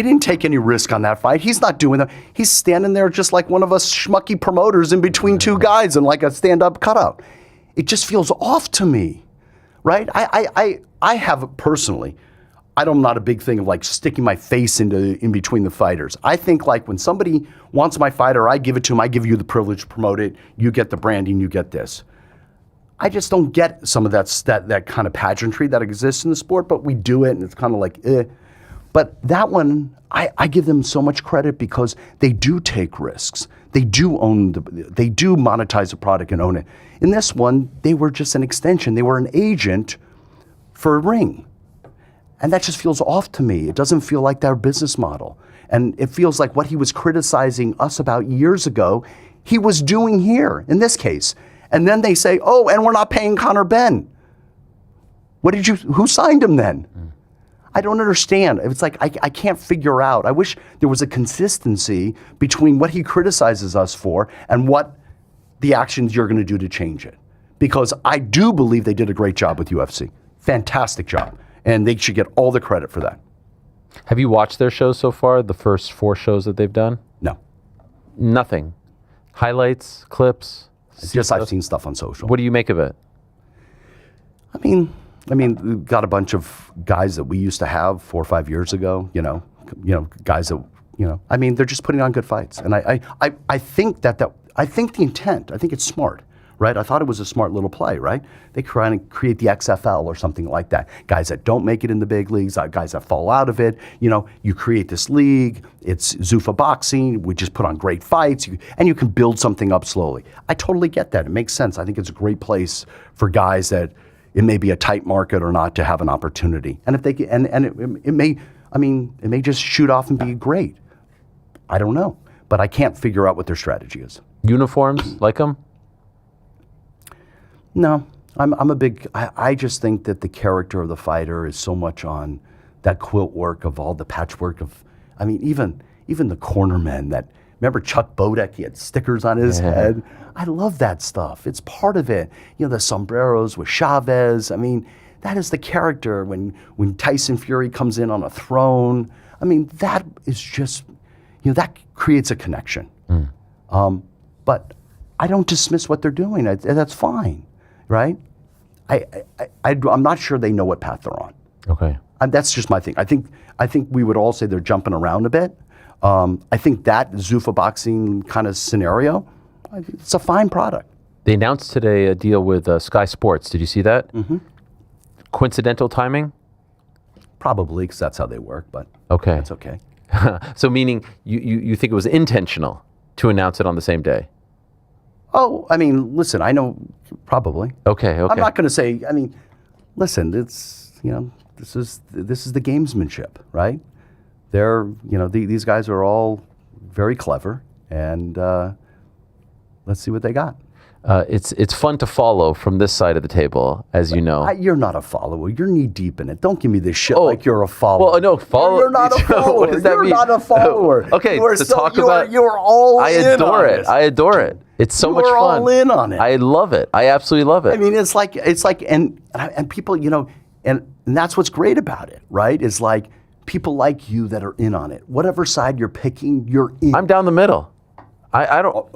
didn't take any risk on that fight. He's not doing that. He's standing there just like one of us schmucky promoters in between two guys and like a stand-up cutout. It just feels off to me, right? I have personally, I'm not a big thing of like sticking my face in between the fighters. I think like when somebody wants my fighter, I give it to them. I give you the privilege to promote it. You get the branding. You get this. I just don't get some of that kind of pageantry that exists in the sport, but we do it, and it's kind of like, eh. But that one, I give them so much credit because they do take risks. They do they do monetize the product and own it. In this one, they were just an extension. They were an agent for a ring. And that just feels off to me. It doesn't feel like their business model. And it feels like what he was criticizing us about years ago, he was doing here in this case. And then they say, oh, and we're not paying Conor Benn. Who signed him then? I don't understand. It's like, I can't figure out. I wish there was a consistency between what he criticizes us for and what the actions you're going to do to change it. Because I do believe they did a great job with UFC. Fantastic job. And they should get all the credit for that. Have you watched their shows so far, the first 4 shows that they've done? No. Nothing? Highlights, clips? I've seen stuff on social. What do you make of it? I mean, we've got a bunch of guys that we used to have 4 or 5 years ago, guys that, they're just putting on good fights. And I think I think the intent, I think it's smart, right? I thought it was a smart little play, right? They try and create the XFL or something like that. Guys that don't make it in the big leagues, guys that fall out of it, you create this league, it's Zuffa boxing, we just put on great fights, and you can build something up slowly. I totally get that. It makes sense. I think it's a great place for guys that it may be a tight market or not to have an opportunity. And if they can, it may just shoot off and be great. I don't know, but I can't figure out what their strategy is. Uniforms, like them? No, I just think that the character of the fighter is so much on that quilt work of all the patchwork of, even the cornermen that, remember Chuck Bodek, he had stickers on his head. I love that stuff. It's part of it. The sombreros with Chavez. That is the character when Tyson Fury comes in on a throne. That is just, that creates a connection. But I don't dismiss what they're doing. That's fine, right? I'm not sure they know what path they're on. Okay. That's just my thing. I think we would all say they're jumping around a bit. I think that Zuffa boxing kind of scenario, it's a fine product. They announced today a deal with Sky Sports. Did you see that? Mm-hmm. Coincidental timing? Probably, because that's how they work, but okay. That's okay. So meaning you think it was intentional to announce it on the same day? Oh, listen, I know, probably. Okay. I'm not going to say, listen, it's, this is the gamesmanship, right? They're, these guys are all very clever, and Let's see what they got. It's fun to follow from this side of the table, as you know. You're not a follower. You're knee deep in it. Don't give me this shit like you're a follower. Well, no, follow. You're not a follower. What does that mean? You're not a follower. Okay, you are to so, talk you about. Are, you are all I in adore on it. this. I adore it. It's so much fun. You are all in on it. I love it. I absolutely love it. I mean, it's like, and people, and that's what's great about it, right? Is like people like you that are in on it. Whatever side you're picking, you're in. I'm down the middle. I don't.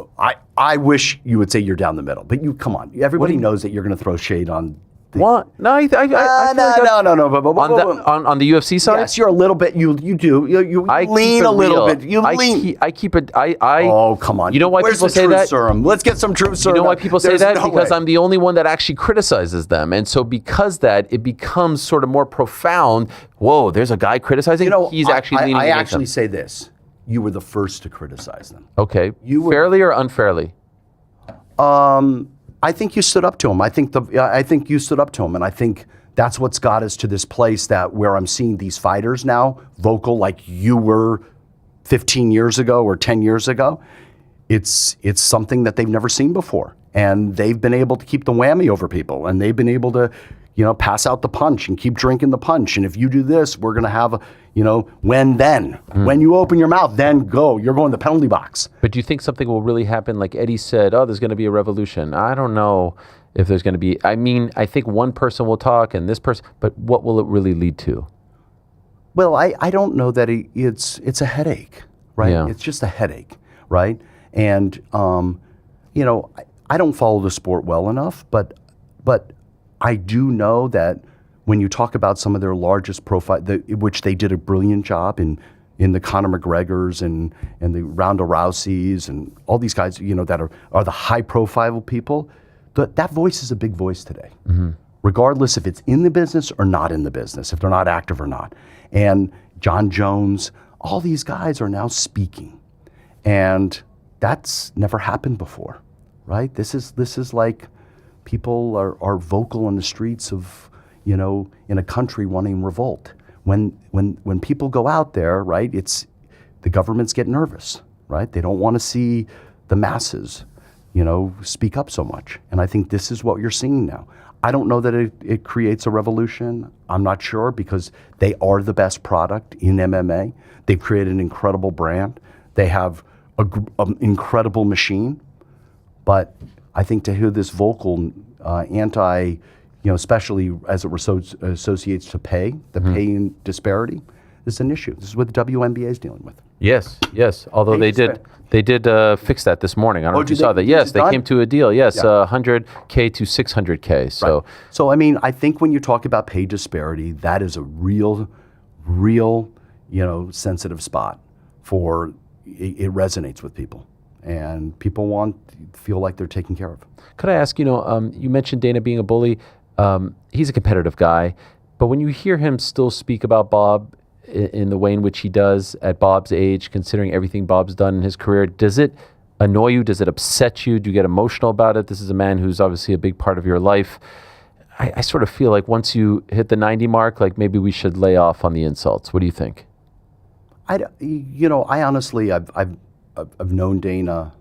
I wish you would say you're down the middle, but you come on. Everybody knows that you're going to throw shade on. What? No, I feel like no. On the UFC side, yes, you're a little bit. You lean a little bit. You lean. I keep it. Oh, come on. You know why Where's people the say truth that? Serum? Let's get some truth serum. You know why people say There's that? no Because way. I'm the only one that actually criticizes them, and so because that, it becomes sort of more profound. Whoa, there's a guy criticizing. He's actually leaning. I against actually them. say this. You were the first to criticize them. Okay. Fairly or unfairly? I think you stood up to him. I think you stood up to him, and I think that's what's got us to this place where I'm seeing these fighters now vocal like you were 15 years ago or 10 years ago. It's something that they've never seen before, and they've been able to keep the whammy over people, and they've been able to, pass out the punch and keep drinking the punch. And if you do this, we're going to have when you open your mouth, then go. You're going to the penalty box. But do you think something will really happen? Like Eddie said, there's going to be a revolution. I don't know if there's going to be. I mean, I think one person will talk and this person, but what will it really lead to? Well, I don't know that it's a headache, right? Yeah. It's just a headache, right? And, I don't follow the sport well enough, but I do know that when you talk about some of their largest profile, which they did a brilliant job in the Conor McGregors and the Ronda Rouseys and all these guys, that are the high profile people, that voice is a big voice today, regardless if it's in the business or not in the business, if they're not active or not. And John Jones, all these guys are now speaking, and that's never happened before, right? This is like people are vocal in the streets of, in a country wanting revolt. When people go out there, right, the governments get nervous, right? They don't want to see the masses, speak up so much. And I think this is what you're seeing now. I don't know that it creates a revolution. I'm not sure, because they are the best product in MMA. They've created an incredible brand. They have an incredible machine. But I think to hear this vocal anti, especially as it associates to pay, the pay disparity, is an issue. This is what the WNBA is dealing with. Yes. Although they did fix that this morning. I don't know if you saw that. Yes, they came to a deal. Yes, Yeah. 100K to 600K. So, Right. So I mean, I think when you talk about pay disparity, that is a real, sensitive spot for it resonates with people, and people feel like they're taken care of. could I ask, you mentioned Dana being a bully. He's a competitive guy, but when you hear him still speak about Bob in the way in which he does at Bob's age, considering everything Bob's done in his career, does it annoy you? Does it upset you? Do you get emotional about it? This is a man who's obviously a big part of your life. I sort of feel like once you hit the 90 mark, like maybe we should lay off on the insults. What do you think? I honestly, I've known Dana.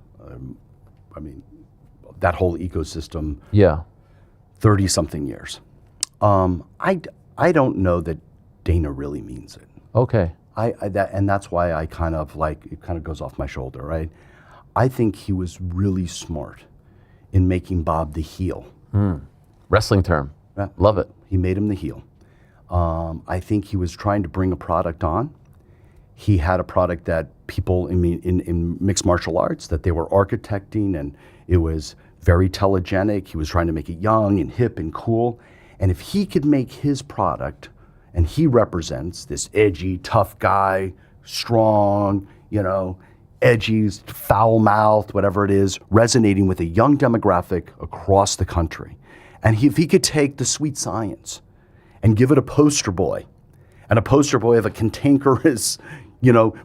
That whole ecosystem. Yeah. 30 something years. I don't know that Dana really means it. Okay. And that's why it kind of goes off my shoulder, right? I think he was really smart in making Bob the heel. Wrestling term. Yeah. Love it. He made him the heel. I think he was trying to bring a product on. He had a product that people, in mixed martial arts, that they were architecting, and it was very telegenic. He was trying to make it young and hip and cool. And if he could make his product, and he represents this edgy, tough guy, strong, edgy, foul-mouthed, whatever it is, resonating with a young demographic across the country. And if he could take the sweet science and give it a poster boy, and a poster boy of a cantankerous,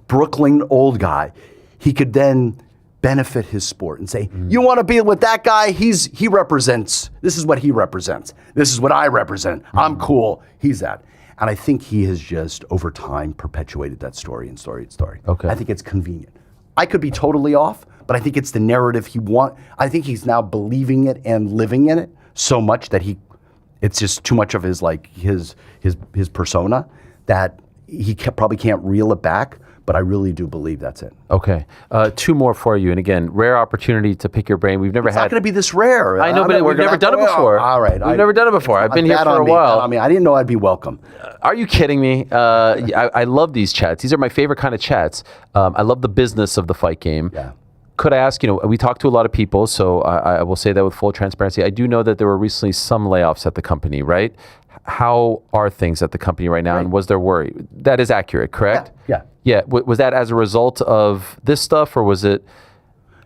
Brooklyn old guy, he could then benefit his sport and say, you want to be with that guy? He represents, this is what he represents. This is what I represent. I'm cool. He's that. And I think he has just, over time, perpetuated that story and story and story. Okay. I think it's convenient. I could be totally off, but I think it's the narrative I think he's now believing it and living in it so much that it's just too much of his persona that he probably can't reel it back. But I really do believe that's it. Okay. 2 more for you. And again, rare opportunity to pick your brain. We've never It's not going to be this rare. I know, but we've never done it before. All right. We've never done it before. I've been here for a while. I mean, I didn't know I'd be welcome. Are you kidding me? I love these chats. These are my favorite kind of chats. I love the business of the fight game. Yeah. Could I ask, we talked to a lot of people, so I will say that with full transparency. I do know that there were recently some layoffs at the company, right? How are things at the company right now, and was there worry? That is accurate, correct? Yeah. Yeah. Was that as a result of this stuff, or was it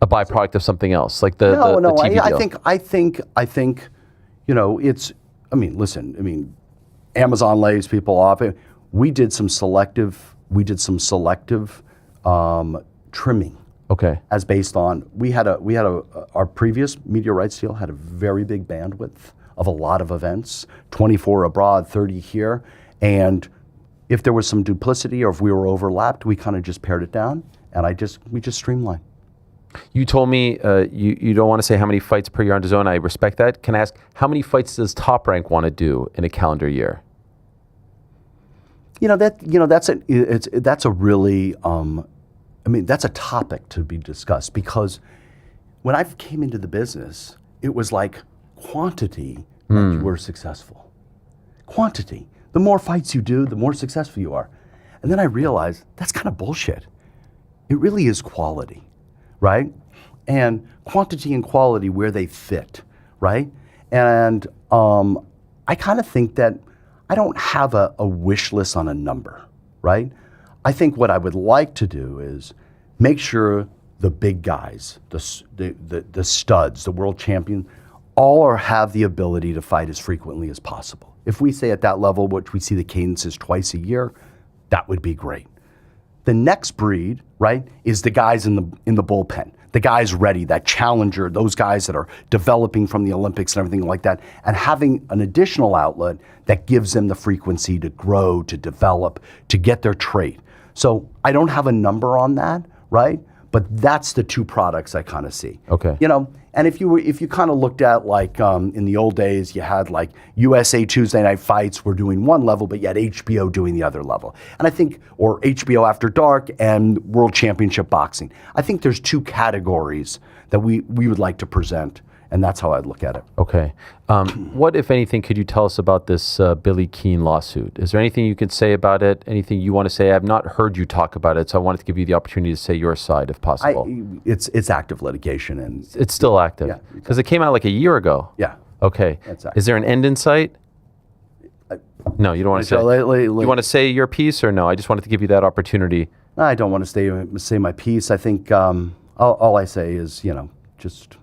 a byproduct of something else, like the TV deal? I think, it's. I mean, listen. I mean, Amazon lays people off. We did some selective trimming. Okay. As based on our previous media rights deal had a very big bandwidth of a lot of events, 24 abroad, 30 here, and if there was some duplicity or if we were overlapped, we kind of just pared it down, and we just streamlined. You told me you don't want to say how many fights per year on DAZN. I respect that. Can I ask, how many fights does Top Rank want to do in a calendar year? That's a really that's a topic to be discussed, because when I came into the business, it was like quantity that you were successful. Quantity. The more fights you do, the more successful you are. And then I realized that's kind of bullshit. It really is quality, right? And quantity and quality where they fit, right? And I kind of think that I don't have a wish list on a number, right? I think what I would like to do is make sure the big guys, the studs, the world champion, all have the ability to fight as frequently as possible. If we say at that level, which we see the cadence is twice a year, that would be great. The next breed, right, is the guys in the bullpen, the guys ready, that challenger, those guys that are developing from the Olympics and everything like that, and having an additional outlet that gives them the frequency to grow, to develop, to get their trait. So I don't have a number on that, right? But that's the 2 products I kind of see. Okay. And if you kind of looked at like in the old days, you had like USA Tuesday Night Fights were doing one level, but you had HBO doing the other level. And I think, or HBO After Dark and World Championship Boxing. I think there's 2 categories that we would like to present, and that's how I'd look at it. Okay. What, if anything, could you tell us about this Billy Keane lawsuit? Is there anything you can say about it? Anything you want to say? I've not heard you talk about it, so I wanted to give you the opportunity to say your side, if possible. It's active litigation, and it's still active. Yeah, because it came out like a year ago. Yeah. Okay. Is there an end in sight? No, you don't want to say. You want to say your piece, or no? I just wanted to give you that opportunity. I don't want to say my piece. I think all I say is just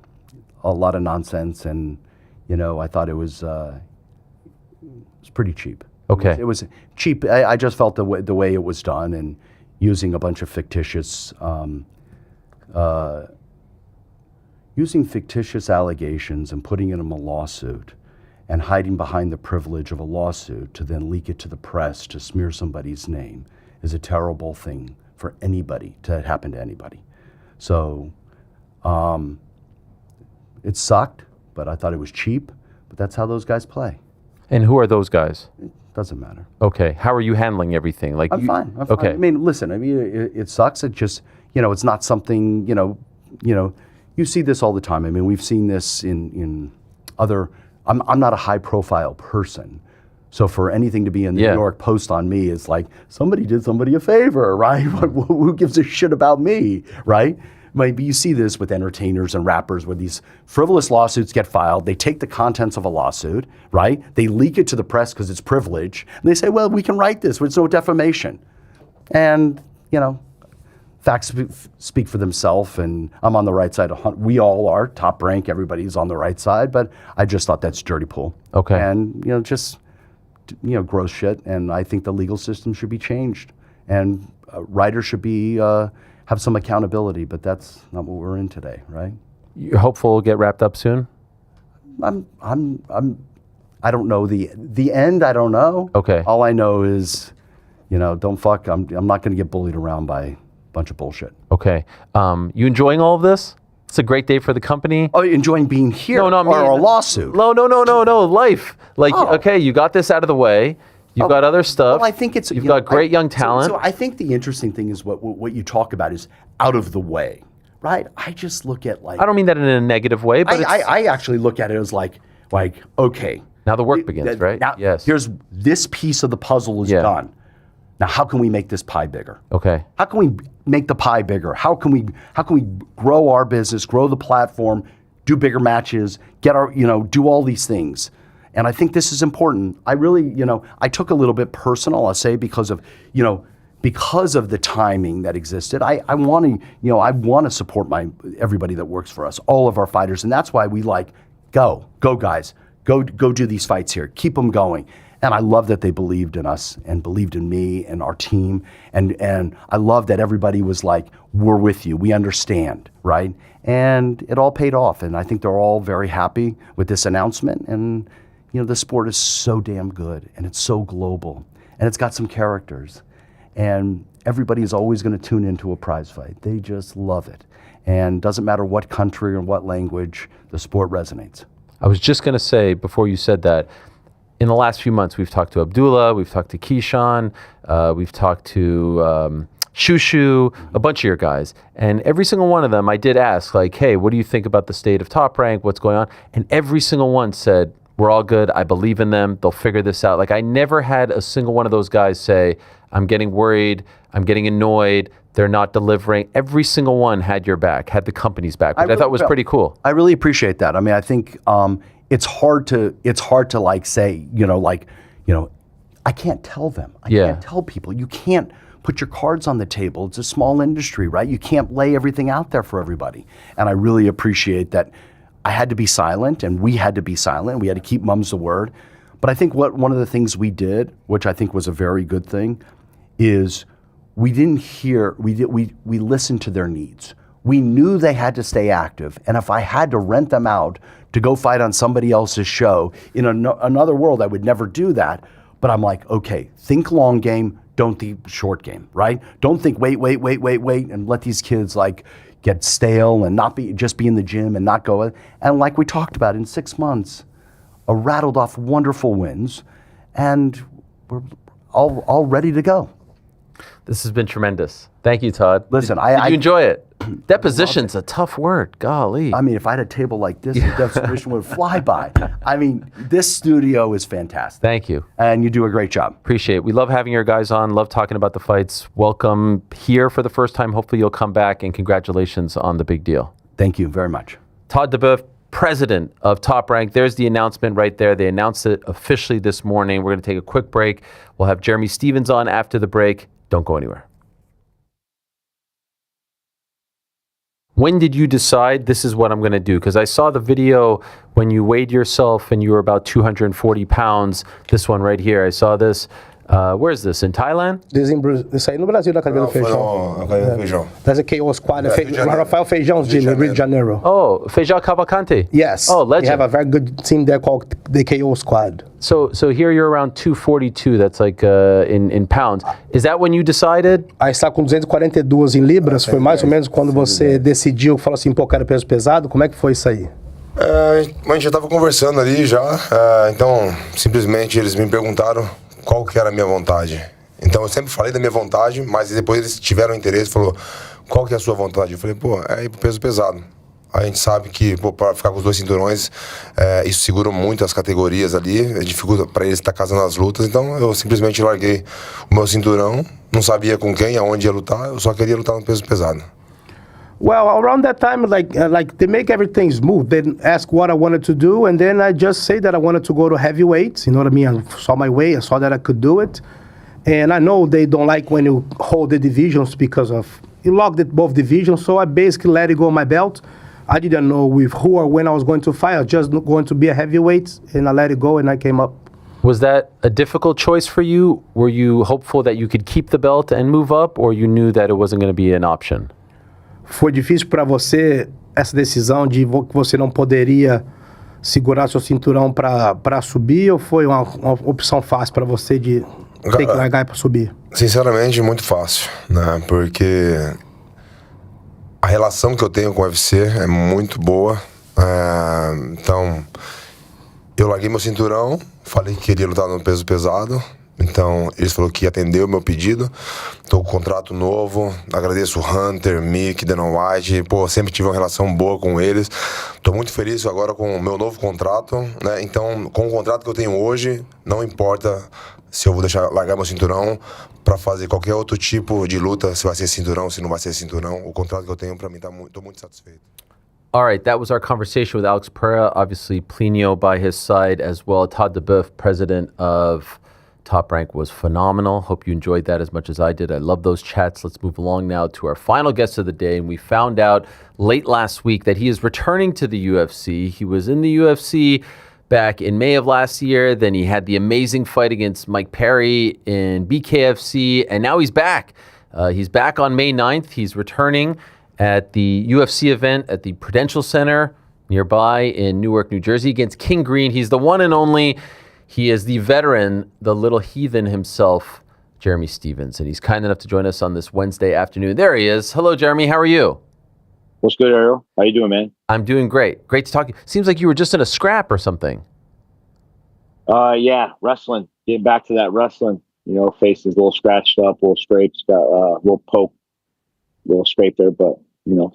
a lot of nonsense, and I thought it was pretty cheap. Okay. It was cheap. I just felt the way it was done, and using a bunch of fictitious allegations and putting it in a lawsuit and hiding behind the privilege of a lawsuit to then leak it to the press to smear somebody's name is a terrible thing for anybody to happen to anybody. So it sucked, but I thought it was cheap. But that's how those guys play. And who are those guys? It doesn't matter. Okay. How are you handling everything? I'm fine. Okay. I mean, listen. It sucks. It just it's not something you see this all the time. I mean, we've seen this in other. I'm not a high profile person, so for anything to be in the New York Post on me is like somebody did somebody a favor, right? Who gives a shit about me, right? Maybe you see this with entertainers and rappers where these frivolous lawsuits get filed. They take the contents of a lawsuit, right? They leak it to the press because it's privilege. And they say, well, we can write this. It's no defamation. And, facts speak for themselves. And I'm on the right side. We all are. Top Rank, everybody's on the right side. But I just thought that's dirty pool. Okay. And, just, gross shit. And I think the legal system should be changed. And writers should be... have some accountability, but that's not what we're in today, right? You're hopeful it'll get wrapped up soon? I don't know the end. I don't know. Okay. All I know is, don't fuck. I'm not going to get bullied around by bunch of bullshit. Okay. You enjoying all of this? It's a great day for the company. Oh, enjoying being here? No, not me. Or a lawsuit? No. Life. Like, okay, you got this out of the way. You've got other stuff. Well, I think it's you've got great young talent. So I think the interesting thing is what you talk about is out of the way, right? I just look at like. I don't mean that in a negative way, but I actually look at it as like okay. Now the work begins, right? Now, yes. Here's this piece of the puzzle is done. Now, how can we make this pie bigger? Okay. How can we make the pie bigger? How can we grow our business, grow the platform, do bigger matches, get our do all these things? And I think this is important. I really, I took a little bit personal, I'll say, because of the timing that existed. I want to support everybody that works for us, all of our fighters, and that's why we go guys, go do these fights here, keep them going. And I love that they believed in us and believed in me and our team, and I love that everybody was like, we're with you, we understand, right? And it all paid off, and I think they're all very happy with this announcement. And the sport is so damn good, and it's so global, and it's got some characters, and everybody is always going to tune into a prize fight. They just love it, and doesn't matter what country or what language, the sport resonates. I was just going to say before you said that, in the last few months, we've talked to Abdullah, we've talked to Keyshawn, we've talked to Shushu, a bunch of your guys. And every single one of them, I did ask, like, hey, what do you think about the state of Top Rank? What's going on? And every single one said, we're all good. I believe in them. They'll figure this out. Like, I never had a single one of those guys say, I'm getting worried, I'm getting annoyed, they're not delivering. Every single one had your back, had the company's back, which I thought was pretty cool. I really appreciate that. I mean, I think it's hard to like say, I can't tell them. I can't tell people. You can't put your cards on the table. It's a small industry, right? You can't lay everything out there for everybody. And I really appreciate that I had to be silent, and we had to be silent. We had to keep mums the word. But I think one of the things we did, which I think was a very good thing, is we listened to their needs. We knew they had to stay active, and if I had to rent them out to go fight on somebody else's show in another world, I would never do that. But I'm like, okay, think long game, don't think short game, right? Don't think wait, and let these kids get stale and not be in the gym and not go. And like we talked about, in 6 months, I rattled off wonderful wins, and we're all ready to go. This has been tremendous. Thank you, Todd. Listen, did you enjoy it? Deposition's a tough word. Golly. I mean, if I had a table like this, the deposition would fly by. I mean, this studio is fantastic. Thank you. And you do a great job. Appreciate it. We love having your guys on. Love talking about the fights. Welcome here for the first time. Hopefully you'll come back, and congratulations on the big deal. Thank you very much. Todd duBoef, president of Top Rank. There's the announcement right there. They announced it officially this morning. We're going to take a quick break. We'll have Jeremy Stevens on after the break. Don't go anywhere. When did you decide this is what I'm going to do? Because I saw the video when you weighed yourself and you were about 240 pounds. This one right here. I saw this. Where is this? In Thailand? Isso aí no Brasil, na Academia do Feijão. Na Academia do Feijão. That's a KO squad. Rafael Feijão, de Rio de Janeiro. Oh, Feijão Cavalcante. Yes. Oh, legend. We have a very good team there called the KO squad. So here you're around 242. That's like in pounds. Is that when you decided? Aí está com 242 em libras. Foi mais ou menos quando você decidiu, falou assim, pô, quero peso pesado. Como é que foi isso aí? A gente já estava conversando ali já. Então, simplesmente eles me perguntaram qual que era a minha vontade. Então eu sempre falei da minha vontade, mas depois eles tiveram interesse, falou, qual que é a sua vontade? Eu falei, pô, é ir pro peso pesado. A gente sabe que, pô, para ficar com os 2 cinturões, isso segura muito as categorias ali, dificulta para eles estar casando as lutas, então eu simplesmente larguei o meu cinturão, não sabia com quem, aonde ia lutar, eu só queria lutar no peso pesado. Well, around that time, like they make everything smooth. They ask what I wanted to do, and then I just say that I wanted to go to heavyweights. You know what I mean? I saw my way. I saw that I could do it, and I know they don't like when you hold the divisions because of you locked it both divisions. So I basically let it go on my belt. I didn't know with who or when I was going to fight. I was just going to be a heavyweight, and I let it go, and I came up. Was that a difficult choice for you? Were you hopeful that you could keep the belt and move up, or you knew that it wasn't going to be an option? Foi difícil para você essa decisão de que você não poderia segurar seu cinturão para subir, ou foi uma opção fácil para você de tem que largar para subir? Sinceramente, muito fácil, né? Porque a relação que eu tenho com o UFC é muito boa. Então, eu larguei meu cinturão, falei que queria lutar no peso pesado. Então, eles falaram que ia atender o meu pedido. Tô com um contrato novo. Agradeço o Hunter, Mick, Dana White. Pô, sempre tive uma relação boa com eles. Tô muito feliz agora com o meu novo contrato, né? Então, com o contrato que eu tenho hoje, não importa se eu vou largar meu cinturão para fazer qualquer outro tipo de luta, se vai ser cinturão, se não vai ser cinturão. O contrato que eu tenho, para mim, tô muito satisfeito. All right, that was our conversation with Alex Pereira. Obviously, Plinio by his side as well. Todd duBoef, president of Top Rank, was phenomenal. Hope you enjoyed that as much as I did. I love those chats. Let's move along now to our final guest of the day. And we found out late last week that he is returning to the UFC. He was in the UFC back in May of last year. Then he had the amazing fight against Mike Perry in BKFC. And now he's back. He's back on May 9th. He's returning at the UFC event at the Prudential Center nearby in Newark, New Jersey against King Green. He's the one and only. He is the veteran, the little heathen himself, Jeremy Stephens. And he's kind enough to join us on this Wednesday afternoon. There he is. Hello, Jeremy. How are you? What's good, Ariel? How you doing, man? I'm doing great. Great to talk to you. Seems like you were just in a scrap or something. Yeah, wrestling. Getting back to that wrestling. You know, face is a little scratched up, a little scrapes, got a little poke, a little scrape there, but, you know,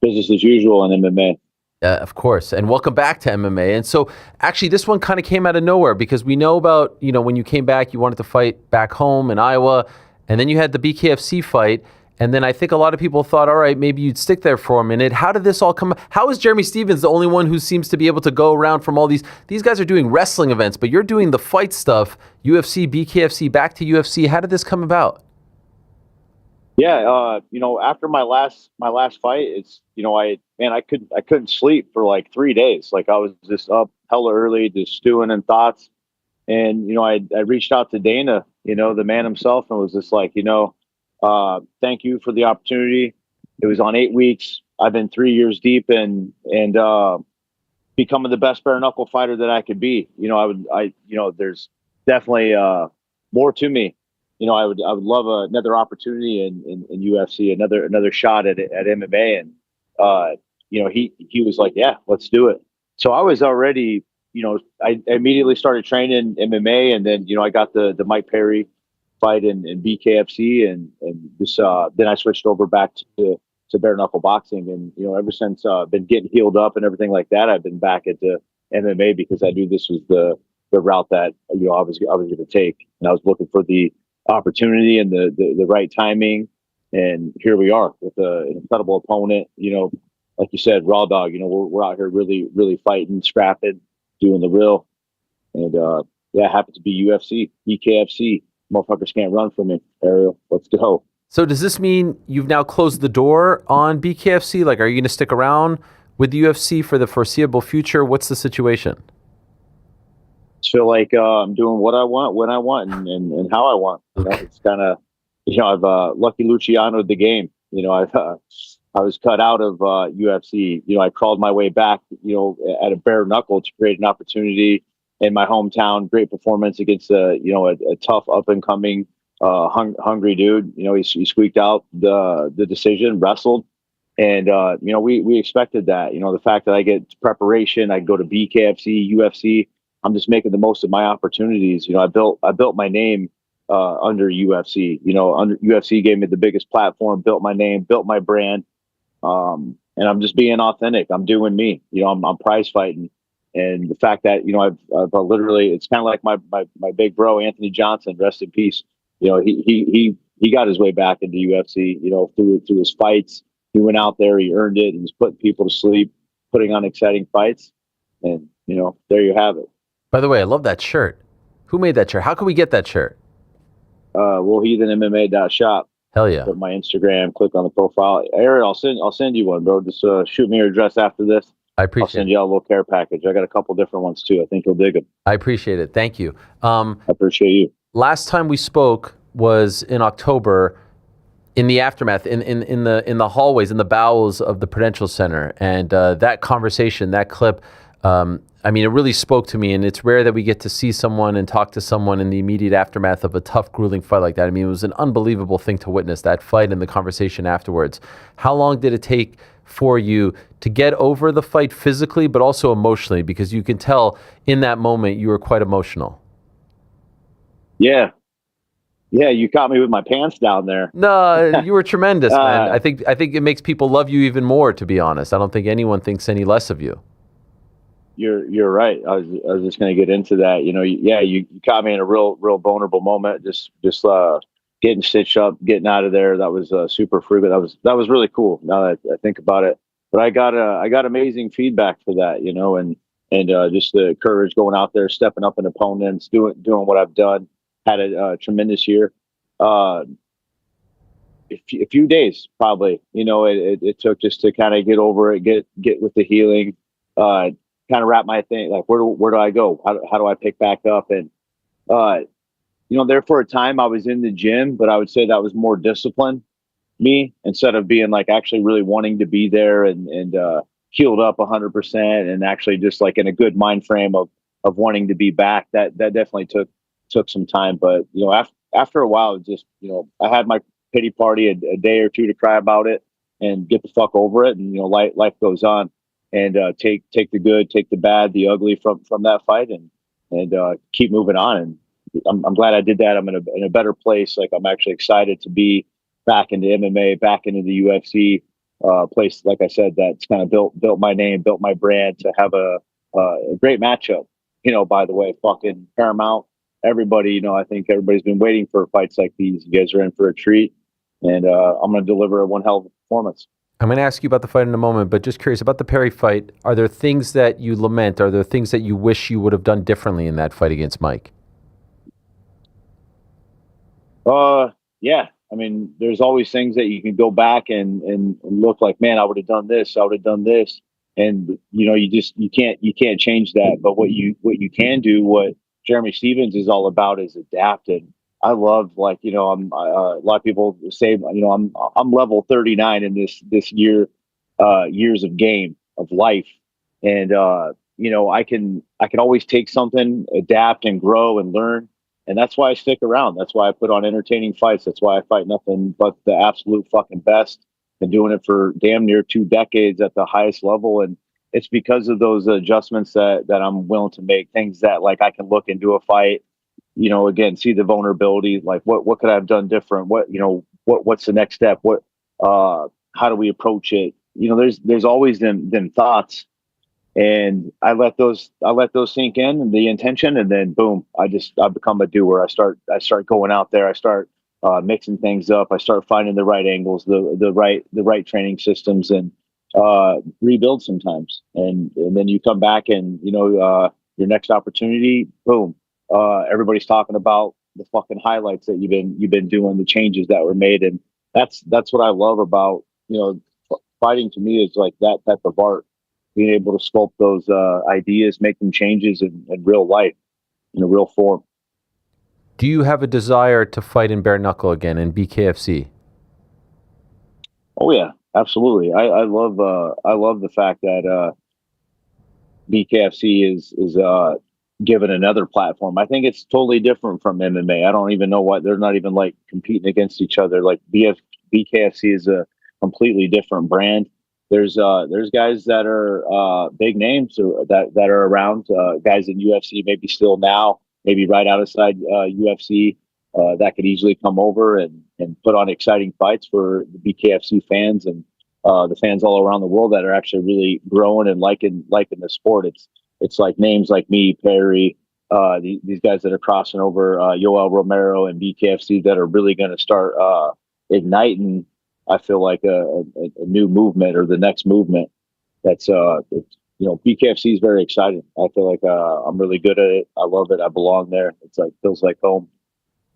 business as usual in MMA. Of course. And welcome back to MMA. And so actually this one kind of came out of nowhere because we know about, you know, when you came back, you wanted to fight back home in Iowa, and then you had the BKFC fight. And then I think a lot of people thought, all right, maybe you'd stick there for a minute. How did this all come? How is Jeremy Stephens the only one who seems to be able to go around from all these guys are doing wrestling events, but you're doing the fight stuff, UFC, BKFC, back to UFC. How did this come about? Yeah, you know, after my last fight, it's, you know, I couldn't sleep for like 3 days. Like I was just up hella early, just stewing in thoughts. And, you know, I reached out to Dana, you know, the man himself, and was just like, you know, thank you for the opportunity. It was on 8 weeks. I've been 3 years deep and becoming the best bare knuckle fighter that I could be. You know, you know, there's definitely more to me. You know, I would love another opportunity in UFC, another shot at MMA. And, you know, he was like, yeah, let's do it. So I was already, you know, I immediately started training MMA, and then, you know, I got the Mike Perry fight in BKFC, and this, then I switched over back to bare knuckle boxing. And, you know, ever since been getting healed up and everything like that, I've been back at the MMA because I knew this was the route that, you know, I was going to take. And I was looking for the opportunity and the right timing, and here we are with an incredible opponent. You know, like you said, raw dog. You know, we're out here really fighting, scrapping, doing the real, and yeah, happens to be UFC, BKFC. Motherfuckers can't run from me. Ariel, let's go. So does this mean you've now closed the door on BKFC? Like, are you going to stick around with the UFC for the foreseeable future? What's the situation? Feel like I'm doing what I want, when I want, and how I want. You know, it's kind of, you know, I've Lucky Luciano'd the game. You know, I was cut out of UFC. You know, I crawled my way back, you know, at a bare knuckle to create an opportunity in my hometown. Great performance against you know, a tough up and coming hungry dude. You know, he squeaked out the decision, wrestled, and you know, we expected that. You know, the fact that I get preparation, I go to BKFC, UFC. I'm just making the most of my opportunities. You know, I built my name under UFC. You know, under UFC gave me the biggest platform, built my name, built my brand, and I'm just being authentic. I'm doing me. You know, I'm prize fighting, and the fact that, you know, I've literally, it's kind of like my big bro Anthony Johnson, rest in peace. You know, he got his way back into UFC. You know, through his fights, he went out there, he earned it, and was putting people to sleep, putting on exciting fights, and, you know, there you have it. By the way, I love that shirt. Who made that shirt? How can we get that shirt? WillHeathenMMA.shop. Hell yeah. Put my Instagram, click on the profile. Ariel, I'll send you one, bro. Just shoot me your address after this. I appreciate it. I'll send you out a little care package. I got a couple different ones too. I think you'll dig them. I appreciate it. Thank you. I appreciate you. Last time we spoke was in October, in the aftermath, in the hallways, in the bowels of the Prudential Center, and that conversation, that clip, I mean, it really spoke to me, and it's rare that we get to see someone and talk to someone in the immediate aftermath of a tough, grueling fight like that. I mean, it was an unbelievable thing to witness, that fight and the conversation afterwards. How long did it take for you to get over the fight physically, but also emotionally? Because you can tell in that moment you were quite emotional. Yeah. Yeah, you caught me with my pants down there. No, you were tremendous, man. I think it makes people love you even more, to be honest. I don't think anyone thinks any less of you. You're right. I was just going to get into that. You know, you caught me in a real vulnerable moment. Just getting stitched up, getting out of there. That was super frequent. That was really cool. Now that I think about it, but I got amazing feedback for that. You know, and just the courage going out there, stepping up in opponents, doing what I've done. Had a tremendous year. A few days probably. You know, it took just to kind of get over it, get with the healing. Kind of wrap my thing, like where do I go? How do I pick back up? And you know, there for a time I was in the gym, but I would say that was more discipline me instead of being like actually really wanting to be there and healed up 100% and actually just like in a good mind frame of wanting to be back. That definitely took some time, but you know, after a while, it just, you know, I had my pity party a day or two to cry about it and get the fuck over it, and you know, life goes on. And take the good, take the bad, the ugly from that fight, and keep moving on. And I'm glad I did that. I'm in a better place. Like I'm actually excited to be back into MMA, back into the UFC place. Like I said, that's kind of built my name, built my brand to have a great matchup. You know, by the way, fucking Paramount. Everybody, you know, I think everybody's been waiting for fights like these. You guys are in for a treat, and I'm going to deliver one hell of a performance. I'm going to ask you about the fight in a moment, but just curious about the Perry fight. Are there things that you lament? Are there things that you wish you would have done differently in that fight against Mike? Yeah. I mean, there's always things that you can go back and look like, man, I would have done this. I would have done this. And, you know, you can't change that. But what you can do, what Jeremy Stevens is all about is adapting. I love, like, you know, I'm a lot of people say, you know, I'm level 39 in this year, years of game of life. And, you know, I can always take something, adapt and grow and learn. And that's why I stick around. That's why I put on entertaining fights. That's why I fight nothing but the absolute fucking best. Been doing it for damn near 2 decades at the highest level. And it's because of those adjustments that I'm willing to make, things that like I can look into a fight, you know, again, see the vulnerability, like what could I have done different? What's the next step? How do we approach it? You know, there's always them thoughts, and I let those sink in, and the intention, and then boom, I become a doer. I start going out there. I start mixing things up. I start finding the right angles, the right training systems, and rebuild sometimes. And then you come back and, you know, your next opportunity, boom. Everybody's talking about the fucking highlights that you've been doing, the changes that were made. And that's what I love about, you know, fighting to me is like that type of art, being able to sculpt those ideas, make them changes in real life, in a real form. Do you have a desire to fight in bare knuckle again in BKFC? Oh yeah, absolutely. I love the fact that BKFC is given another platform. I think it's totally different from MMA. I don't even know why they're not even like competing against each other. Like BKFC is a completely different brand. There's guys that are big names that are around, guys in UFC, maybe still now, maybe right outside UFC, that could easily come over and put on exciting fights for the BKFC fans and the fans all around the world that are actually really growing and liking the sport. It's like names like me, Perry, these guys that are crossing over, Yoel Romero and BKFC, that are really going to start igniting, I feel like, a new movement, or the next movement. That's you know, BKFC is very exciting. I feel like I'm really good at it. I love it. I belong there. It's like, feels like home.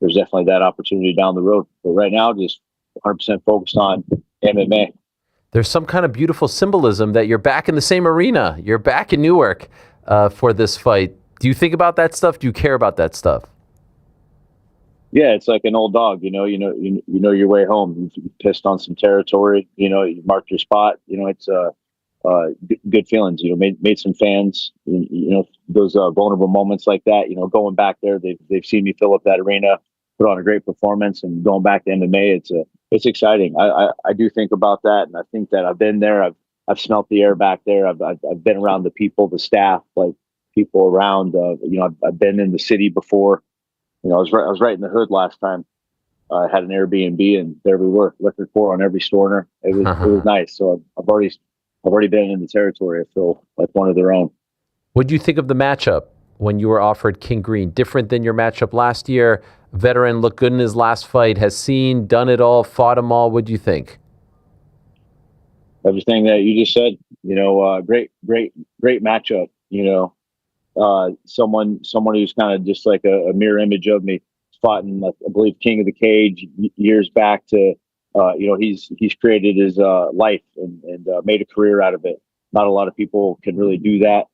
There's definitely that opportunity down the road, but right now, just 100% focused on MMA. There's some kind of beautiful symbolism that you're back in the same arena. You're back in Newark for this fight. Do you think about that stuff? Do you care about that stuff? Yeah, it's like an old dog. You know your way home. You've pissed on some territory. You know, you marked your spot. You know, it's good feelings. Made some fans. Those vulnerable moments like that. Going back there, they've seen me fill up that arena, put on a great performance, and going back to MMA, it's exciting. I do think about that, and I think that I've been there. I've smelt the air back there. I've been around the people, the staff, like people around. I've been in the city before. I was right in the hood last time. I had an Airbnb, and there we were, liquor core on every store. It was nice. So I've already been in the territory. I feel like one of their own. What do you think of the matchup when you were offered King Green? Different than your matchup last year. Veteran looked good in his last fight. Has done it all, fought them all. What do you think? Everything that you just said. Great matchup. Someone who's kind of just like a mirror image of me. Fought in, I believe, King of the Cage years back to, he's created his life and made a career out of it. Not a lot of people can really do that.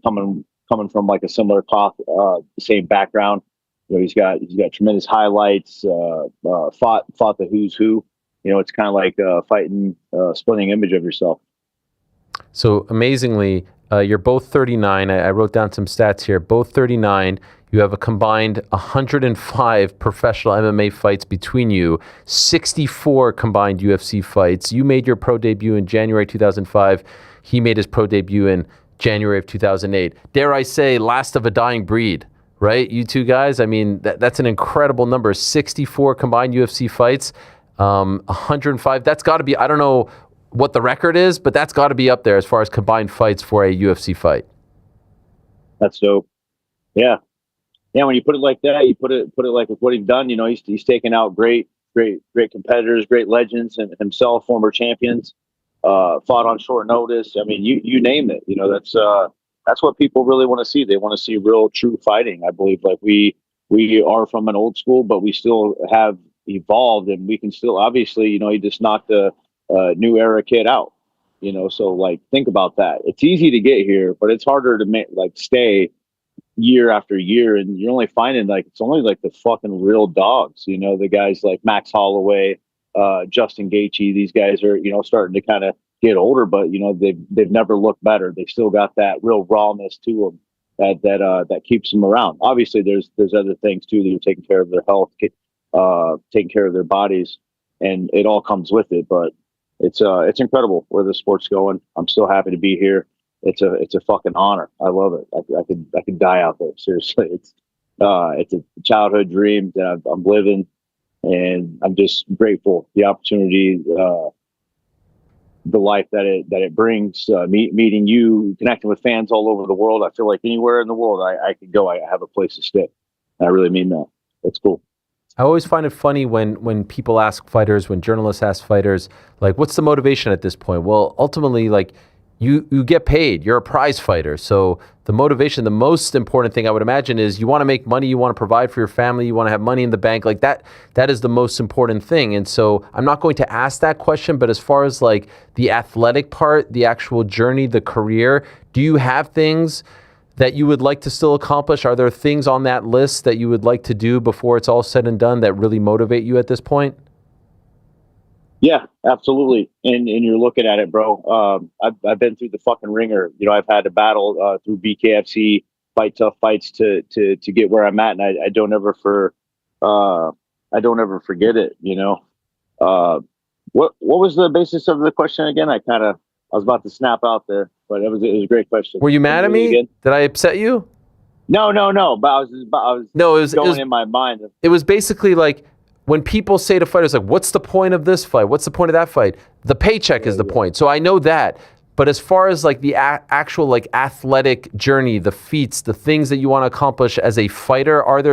Coming from like a similar path, same background. He's got tremendous highlights. Fought the who's who. It's kind of like fighting splitting image of yourself. So amazingly, you're both 39. I wrote down some stats here. Both 39. You have a combined 105 professional MMA fights between you, 64 combined UFC fights. You made your pro debut in January 2005. He made his pro debut in January of 2008. Dare I say, last of a dying breed, right? You two guys, I mean, that's an incredible number. 64 combined UFC fights, 105. That's got to be, I don't know what the record is, but that's got to be up there as far as combined fights for a UFC fight. That's dope. Yeah. Yeah, when you put it like that, you put it like with what he's done. He's taken out great competitors, great legends, and himself, former champions. Fought on short notice. I mean, you name it. That's what people really want to see. They want to see real, true fighting. I believe like we are from an old school, but we still have evolved, and we can still obviously. He just knocked a new era kid out. So like think about that. It's easy to get here, but it's harder to stay year after year, and you're only finding it's only like the fucking real dogs, the guys like Max Holloway, Justin Gaethje. These guys are starting to kind of get older, but they've never looked better. They still got that real rawness to them that keeps them around. Obviously there's other things too. They're taking care of their health, taking care of their bodies, and it all comes with it. But it's incredible where the sport's going. I'm still happy to be here. It's a fucking honor. I love it. I could die out there. Seriously, it's a childhood dream that I'm living, and I'm just grateful the opportunity, the life that it brings. Meeting you, connecting with fans all over the world. I feel like anywhere in the world I could go, I have a place to stay. And I really mean that. It's cool. I always find it funny when people ask fighters, when journalists ask fighters, like, what's the motivation at this point? Well, ultimately, like, you get paid. You're a prize fighter. So the motivation, the most important thing I would imagine is you want to make money, you want to provide for your family, you want to have money in the bank. Like that is the most important thing. And so I'm not going to ask that question, but as far as like the athletic part, the actual journey, the career, do you have things that you would like to still accomplish? Are there things on that list that you would like to do before it's all said and done that really motivate you at this point? Yeah, absolutely. And you're looking at it, bro. I've been through the fucking ringer. I've had to battle through BKFC, fight tough fights to get where I'm at, and I don't ever forget it. What was the basis of the question again? I was about to snap out there, but it was a great question. Were you mad at me? Again? Did I upset you? No. But I was going in my mind. It was basically like, when people say to fighters, like, what's the point of this fight? What's the point of that fight? The paycheck is the point. So I know that. But as far as like the actual like athletic journey, the feats, the things that you want to accomplish as a fighter, are there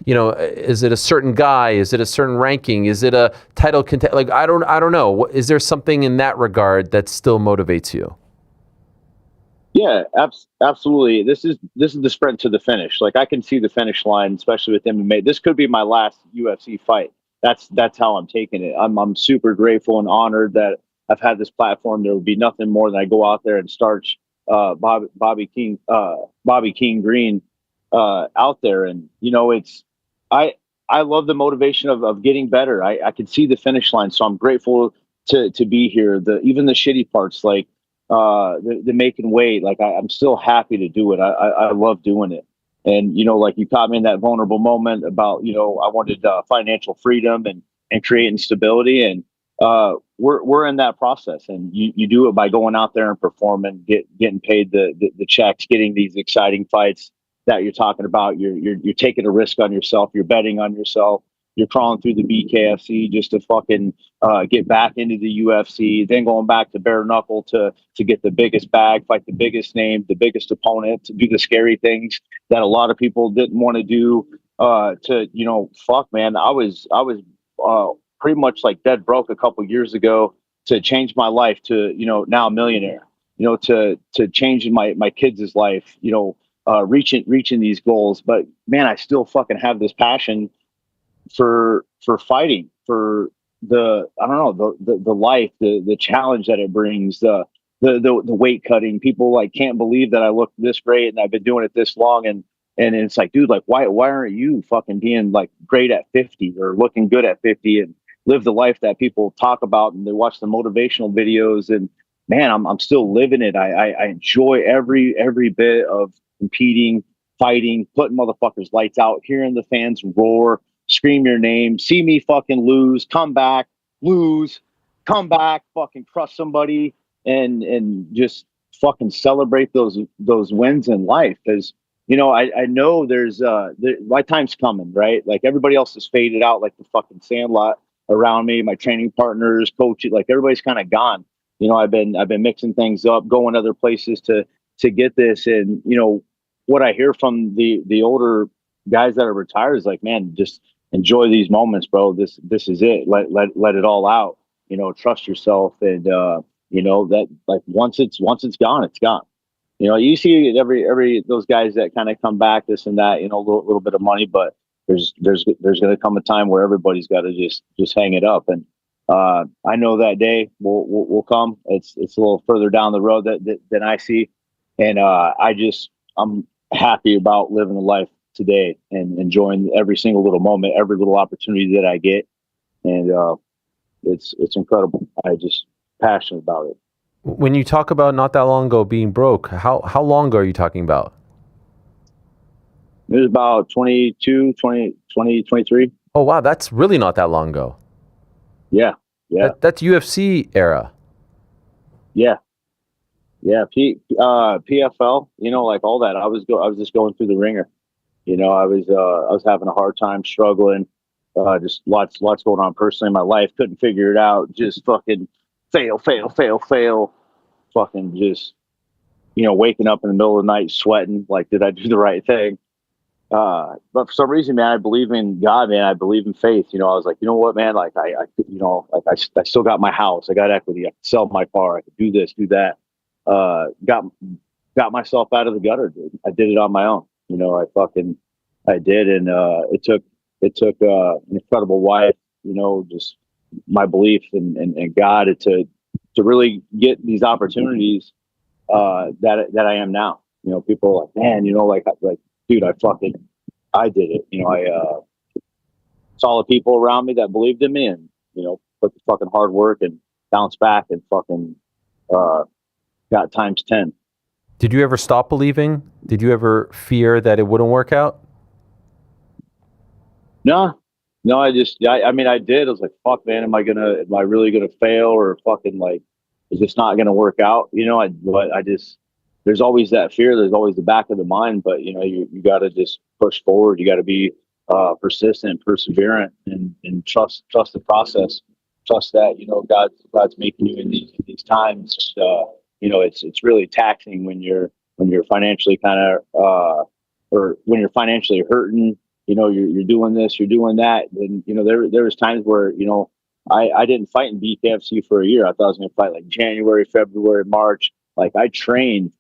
is it a certain guy? Is it a certain ranking? Is it a title contest? Like, I don't know. Is there something in that regard that still motivates you? Yeah, absolutely. This is the sprint to the finish. Like, I can see the finish line, especially with MMA. This could be my last UFC fight. That's how I'm taking it. I'm super grateful and honored that I've had this platform. There would be nothing more than I go out there and starch Bobby King Green out there. And I love the motivation of getting better. I can see the finish line, so I'm grateful to be here. Even the shitty parts, like the making weight. Like I'm still happy to do it. I love doing it. And, like you caught me in that vulnerable moment about, I wanted financial freedom and creating stability. And we're in that process. And you do it by going out there and performing, getting paid the checks, getting these exciting fights that you're talking about. You're taking a risk on yourself. You're betting on yourself. You're crawling through the BKFC just to fucking get back into the UFC, then going back to bare knuckle to get the biggest bag, fight the biggest name, the biggest opponent, to do the scary things that a lot of people didn't want to do. Fuck, man, I was pretty much like dead broke a couple years ago to change my life to now a millionaire. To changing my kids' life. Reaching these goals, but man, I still fucking have this passion for fighting, for the life, the challenge that it brings, the weight cutting. People like can't believe that I look this great and I've been doing it this long, and it's like, dude, like why aren't you fucking being like great at 50 or looking good at 50 and live the life that people talk about and they watch the motivational videos? And man, I'm still living it. I enjoy every bit of competing, fighting, putting motherfuckers lights out, hearing the fans roar, scream your name, see me fucking lose, come back, lose, come back, fucking crush somebody, and just fucking celebrate those wins in life. Because I know there's my time's coming, right? Like everybody else is faded out like the fucking sandlot around me. My training partners, coaches, like everybody's kind of gone. I've been mixing things up, going other places to get this. And what I hear from the older guys that are retired is like, man, just enjoy these moments, bro. This is it. Let it all out. Trust yourself, and that like once it's gone, it's gone. You see every those guys that kind of come back, this and that, a little bit of money, but there's going to come a time where everybody's got to just hang it up. And I know that day will come. It's a little further down the road than I see, and I'm happy about living the life today and enjoying every single little moment, every little opportunity that I get. And it's incredible. I just passionate about it. When you talk about not that long ago being broke, how long ago are you talking about? It was about 23. Oh, wow. That's really not that long ago. Yeah. That's UFC era. Yeah. PFL, like all that. I was just going through the ringer. I was having a hard time, struggling, just lots going on personally in my life. Couldn't figure it out. Just fucking fail. Fucking just, waking up in the middle of the night, sweating. Like, did I do the right thing? But for some reason, man, I believe in God, man. I believe in faith. I was like, you know what, man? Like I still got my house. I got equity. I could sell my car. I could do this, do that. Got myself out of the gutter, dude. I did it on my own. I did. And, it took an incredible wife, just my belief in God to really get these opportunities, that I am now. People are like, man, like, dude, I did it. I saw the people around me that believed in me and, put the fucking hard work and bounced back and fucking, got times 10. Did you ever stop believing? Did you ever fear that it wouldn't work out? No, I did. I was like, fuck, man, am I really gonna fail, or fucking like, is this not gonna work out? There's always that fear. There's always the back of the mind, but you got to just push forward. You got to be persistent, perseverant, and trust the process. Trust that God's making you in these times. It's really taxing when you're financially kind of or when you're financially hurting. You're doing this, you're doing that, and there was times where I didn't fight in BKFC for a year. I thought I was going to fight like January, February, March. Like I trained.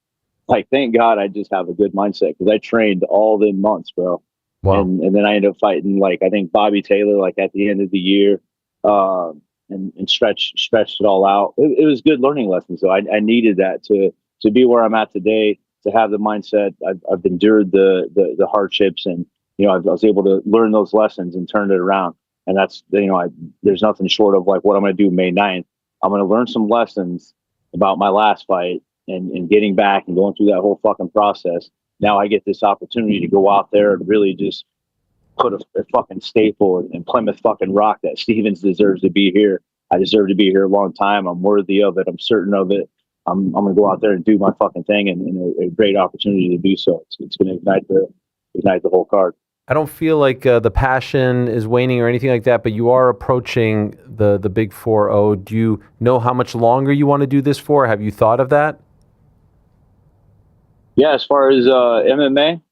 Like, thank God I just have a good mindset, because I trained all the months, bro. Wow. And then I ended up fighting, like, I think Bobby Taylor, like at the end of the year, and stretched it all out. It was good learning lessons. So I needed that to be where I'm at today, to have the mindset. I've endured the hardships, and I was able to learn those lessons and turn it around. And that's there's nothing short of like what I'm going to do May 9th. I'm going to learn some lessons about my last fight and getting back and going through that whole fucking process. Now I get this opportunity to go out there and really just put a fucking staple in Plymouth fucking Rock that Stevens deserves to be here. I deserve to be here a long time. I'm worthy of it. I'm certain of it. I'm going to go out there and do my fucking thing, and a great opportunity to do so. It's going to ignite the whole card. I don't feel like the passion is waning or anything like that, but you are approaching the big 4-0. Do you know how much longer you want to do this for? Have you thought of that? Yeah, as far as MMA,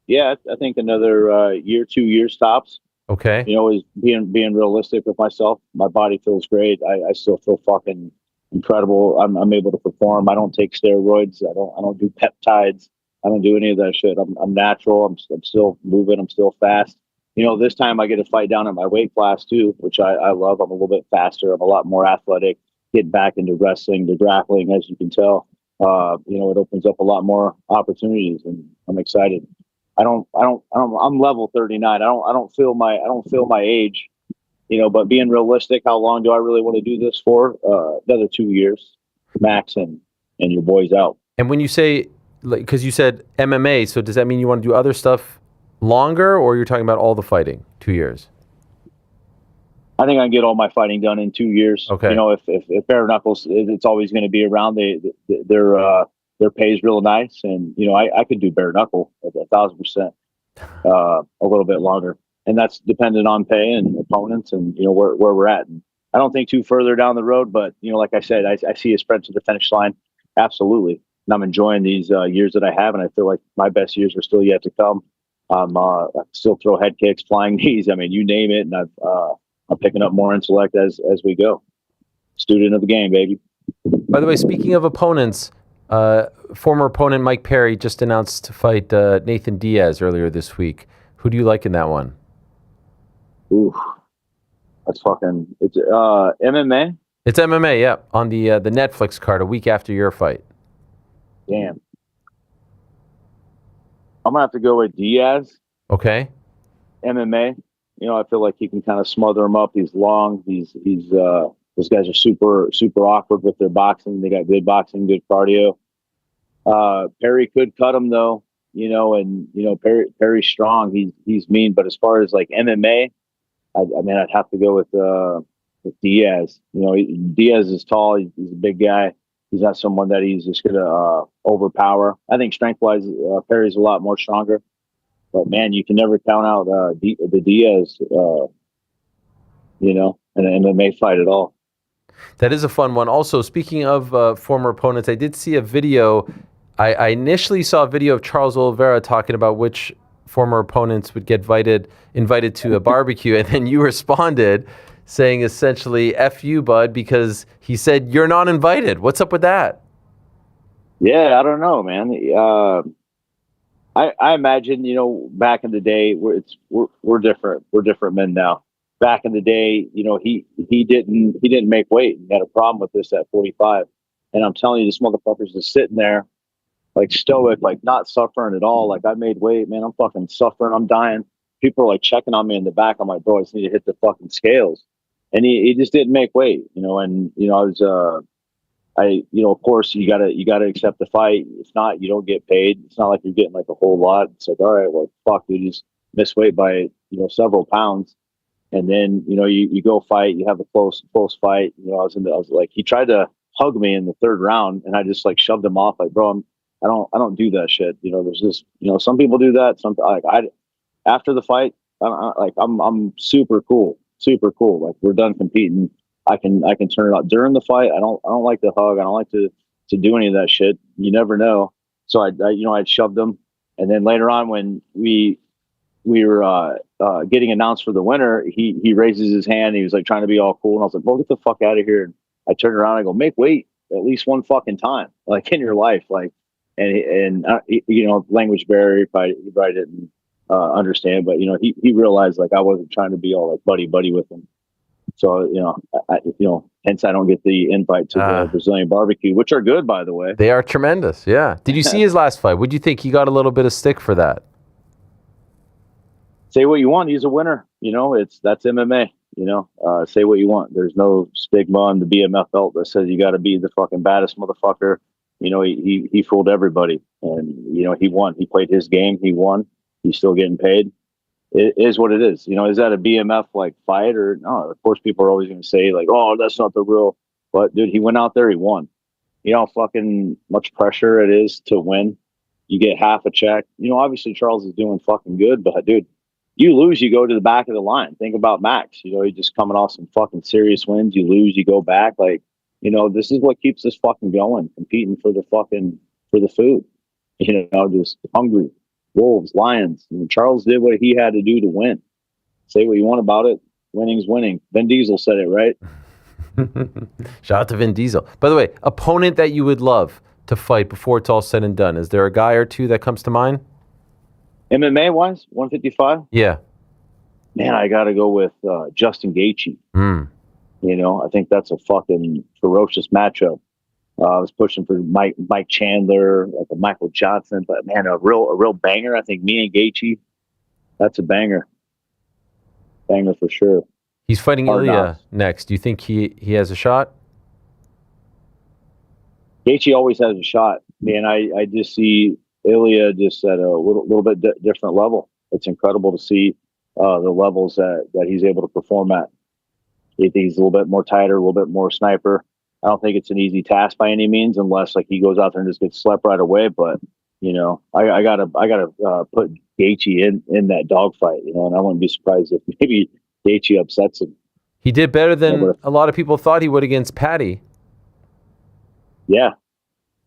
yeah, I think another year, 2 years tops. Okay. You know, is being realistic with myself. My body feels great. I still feel fucking incredible. I'm able to perform. I don't take steroids. I don't do peptides. I don't do any of that shit. I'm natural. I'm still moving. I'm still fast. You know, this time I get to fight down at my weight class too, which I love. I'm a little bit faster. I'm a lot more athletic. Get back into wrestling, to grappling, as you can tell. You know, it opens up a lot more opportunities, and I'm excited. I'm level 39. I don't feel my age, you know, but being realistic, how long do I really want to do this for? Another 2 years max, and your boy's out. And when you say, because you said MMA, so does that mean you want to do other stuff longer, or you're talking about all the fighting, 2 years? I think I can get all my fighting done in 2 years. Okay. You know, if bare knuckles, it's always going to be around. Their pay is real nice, and you know, I could do bare knuckle at 1,000%, a little bit longer, and that's dependent on pay and opponents, and you know where we're at. And I don't think too further down the road, but you know, like I said, I see a sprint to the finish line, absolutely, and I'm enjoying these years that I have, and I feel like my best years are still yet to come. I still throw head kicks, flying knees. I mean, you name it, and I'm picking up more intellect as we go. Student of the game, baby. By the way, speaking of opponents, former opponent Mike Perry just announced to fight Nathan Diaz earlier this week. Who do you like in that one? Ooh, that's fucking. It's MMA. It's MMA, yeah, on the Netflix card a week after your fight. Damn. I'm gonna have to go with Diaz. Okay. MMA. You know, I feel like he can kind of smother him up. He's long. He's those guys are super awkward with their boxing. They got good boxing, good cardio. Perry could cut him though, you know, and you know Perry's strong. He's mean, but as far as like MMA, I mean I'd have to go with Diaz. You know, Diaz is tall. He's a big guy. He's not someone that he's just gonna overpower. I think strength-wise, Perry's a lot more stronger. But man, you can never count out the Diaz, you know, in an MMA fight at all. That is a fun one. Also, speaking of former opponents, I did see a video. I initially saw a video of Charles Oliveira talking about which former opponents would get invited to a barbecue, and then you responded saying essentially, F you, bud, because he said you're not invited. What's up with that? Yeah, I don't know, man. I imagine, you know, back in the day, we're different. We're different men now. Back in the day, you know, he didn't make weight. He had a problem with this at 45. And I'm telling you, this motherfucker's just sitting there, like stoic, like not suffering at all. Like I made weight, man. I'm fucking suffering. I'm dying. People are like checking on me in the back. I'm like, bro, I just need to hit the fucking scales. And he just didn't make weight, you know. And you know, you know, of course, you gotta accept the fight. If not, you don't get paid. It's not like you're getting like a whole lot. It's like, all right, well, fuck, dude, you just miss weight by, you know, several pounds, and then you know you go fight. You have a close fight. You know, I was like, he tried to hug me in the third round, and I just like shoved him off. Like, bro, I don't do that shit. You know, there's this, you know, some people do that. Some like after the fight, I'm super cool. Like we're done competing. I can turn it out during the fight. I don't like to hug. I don't like to do any of that shit. You never know. So I'd shoved him, and then later on when we were getting announced for the winner, he raises his hand. He was like trying to be all cool, and I was like, "Well, get the fuck out of here!" And I turned around. And I go, "Make weight at least one fucking time, like in your life, like." And you know, language barrier. He probably didn't understand, but you know, he realized like I wasn't trying to be all like buddy with him. So, you know, hence I don't get the invite to the Brazilian barbecue, which are good, by the way. They are tremendous, yeah. Did you see his last fight? What do you think? He got a little bit of stick for that. Say what you want. He's a winner. You know, that's MMA. Say what you want. There's no stigma on the BMF belt that says you got to be the fucking baddest motherfucker. He fooled everybody, and he won. He played his game. He won. He's still getting paid. It is what it is. Is that a BMF like fight or no? Of course, people are always going to say like, "Oh, that's not the real." But dude, he went out there. He won. You know how fucking much pressure it is to win. You get half a check. Obviously Charles is doing fucking good, but dude, you lose, you go to the back of the line. Think about Max. He's just coming off some fucking serious wins. You lose, you go back. Like, this is what keeps us fucking going, competing for the food. Just hungry. Wolves, Lions. Charles did what he had to do to win. Say what you want about it. Winning's winning. Vin Diesel said it, right? Shout out to Vin Diesel. By the way, opponent that you would love to fight before it's all said and done. Is there a guy or two that comes to mind? MMA wise, 155? Yeah. Man, I got to go with Justin Gaethje. I think that's a fucking ferocious matchup. I was pushing for Mike Chandler, like a Michael Johnson, but man, a real banger. I think me and Gaethje, that's a banger. Banger for sure. He's fighting Ilya next. Do you think he has a shot? Gaethje always has a shot. Man, I just see Ilya just at a little bit different level. It's incredible to see the levels that he's able to perform at. I think he's a little bit more tighter, a little bit more sniper. I don't think it's an easy task by any means, unless like he goes out there and just gets slept right away. But I gotta put Gaethje in that dogfight. And I wouldn't be surprised if maybe Gaethje upsets him. He did better than a lot of people thought he would against Patty. Yeah,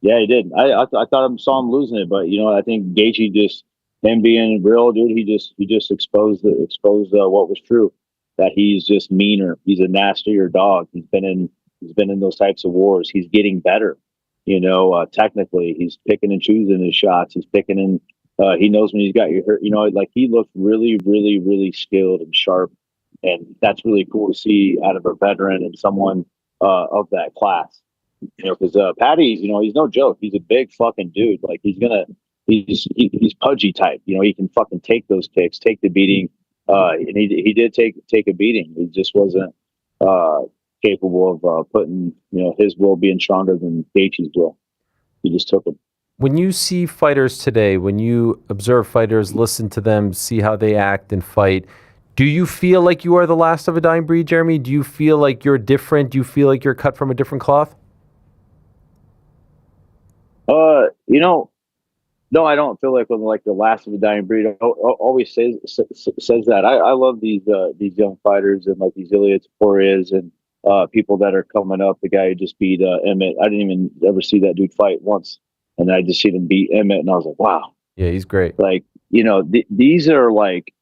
he did. I thought I saw him losing it, but I think Gaethje just him being real, dude. He just exposed what was true, that he's just meaner. He's a nastier dog. He's been in those types of wars. He's getting better. Technically, he's picking and choosing his shots. He's picking and he knows when he's got you hurt. Like he looked really, really, really skilled and sharp, and that's really cool to see out of a veteran and someone of that class. Because Patty, he's no joke. He's a big fucking dude. Like he's pudgy type. He can fucking take those kicks, take the beating. And he did take a beating. He just wasn't capable of putting, his will being stronger than Gaethje's will. He just took him. When you see fighters today, when you observe fighters, listen to them, see how they act and fight, do you feel like you are the last of a dying breed, Jeremy? Do you feel like you're different? Do you feel like you're cut from a different cloth? No, I don't feel like I'm like the last of a dying breed. I always says that. I love these young fighters and like these Ilya Topurias and people that are coming up. The guy who just beat Emmett. I didn't even ever see that dude fight once, and I just seen him beat Emmett, and I was like, wow. Yeah, he's great. Like these are like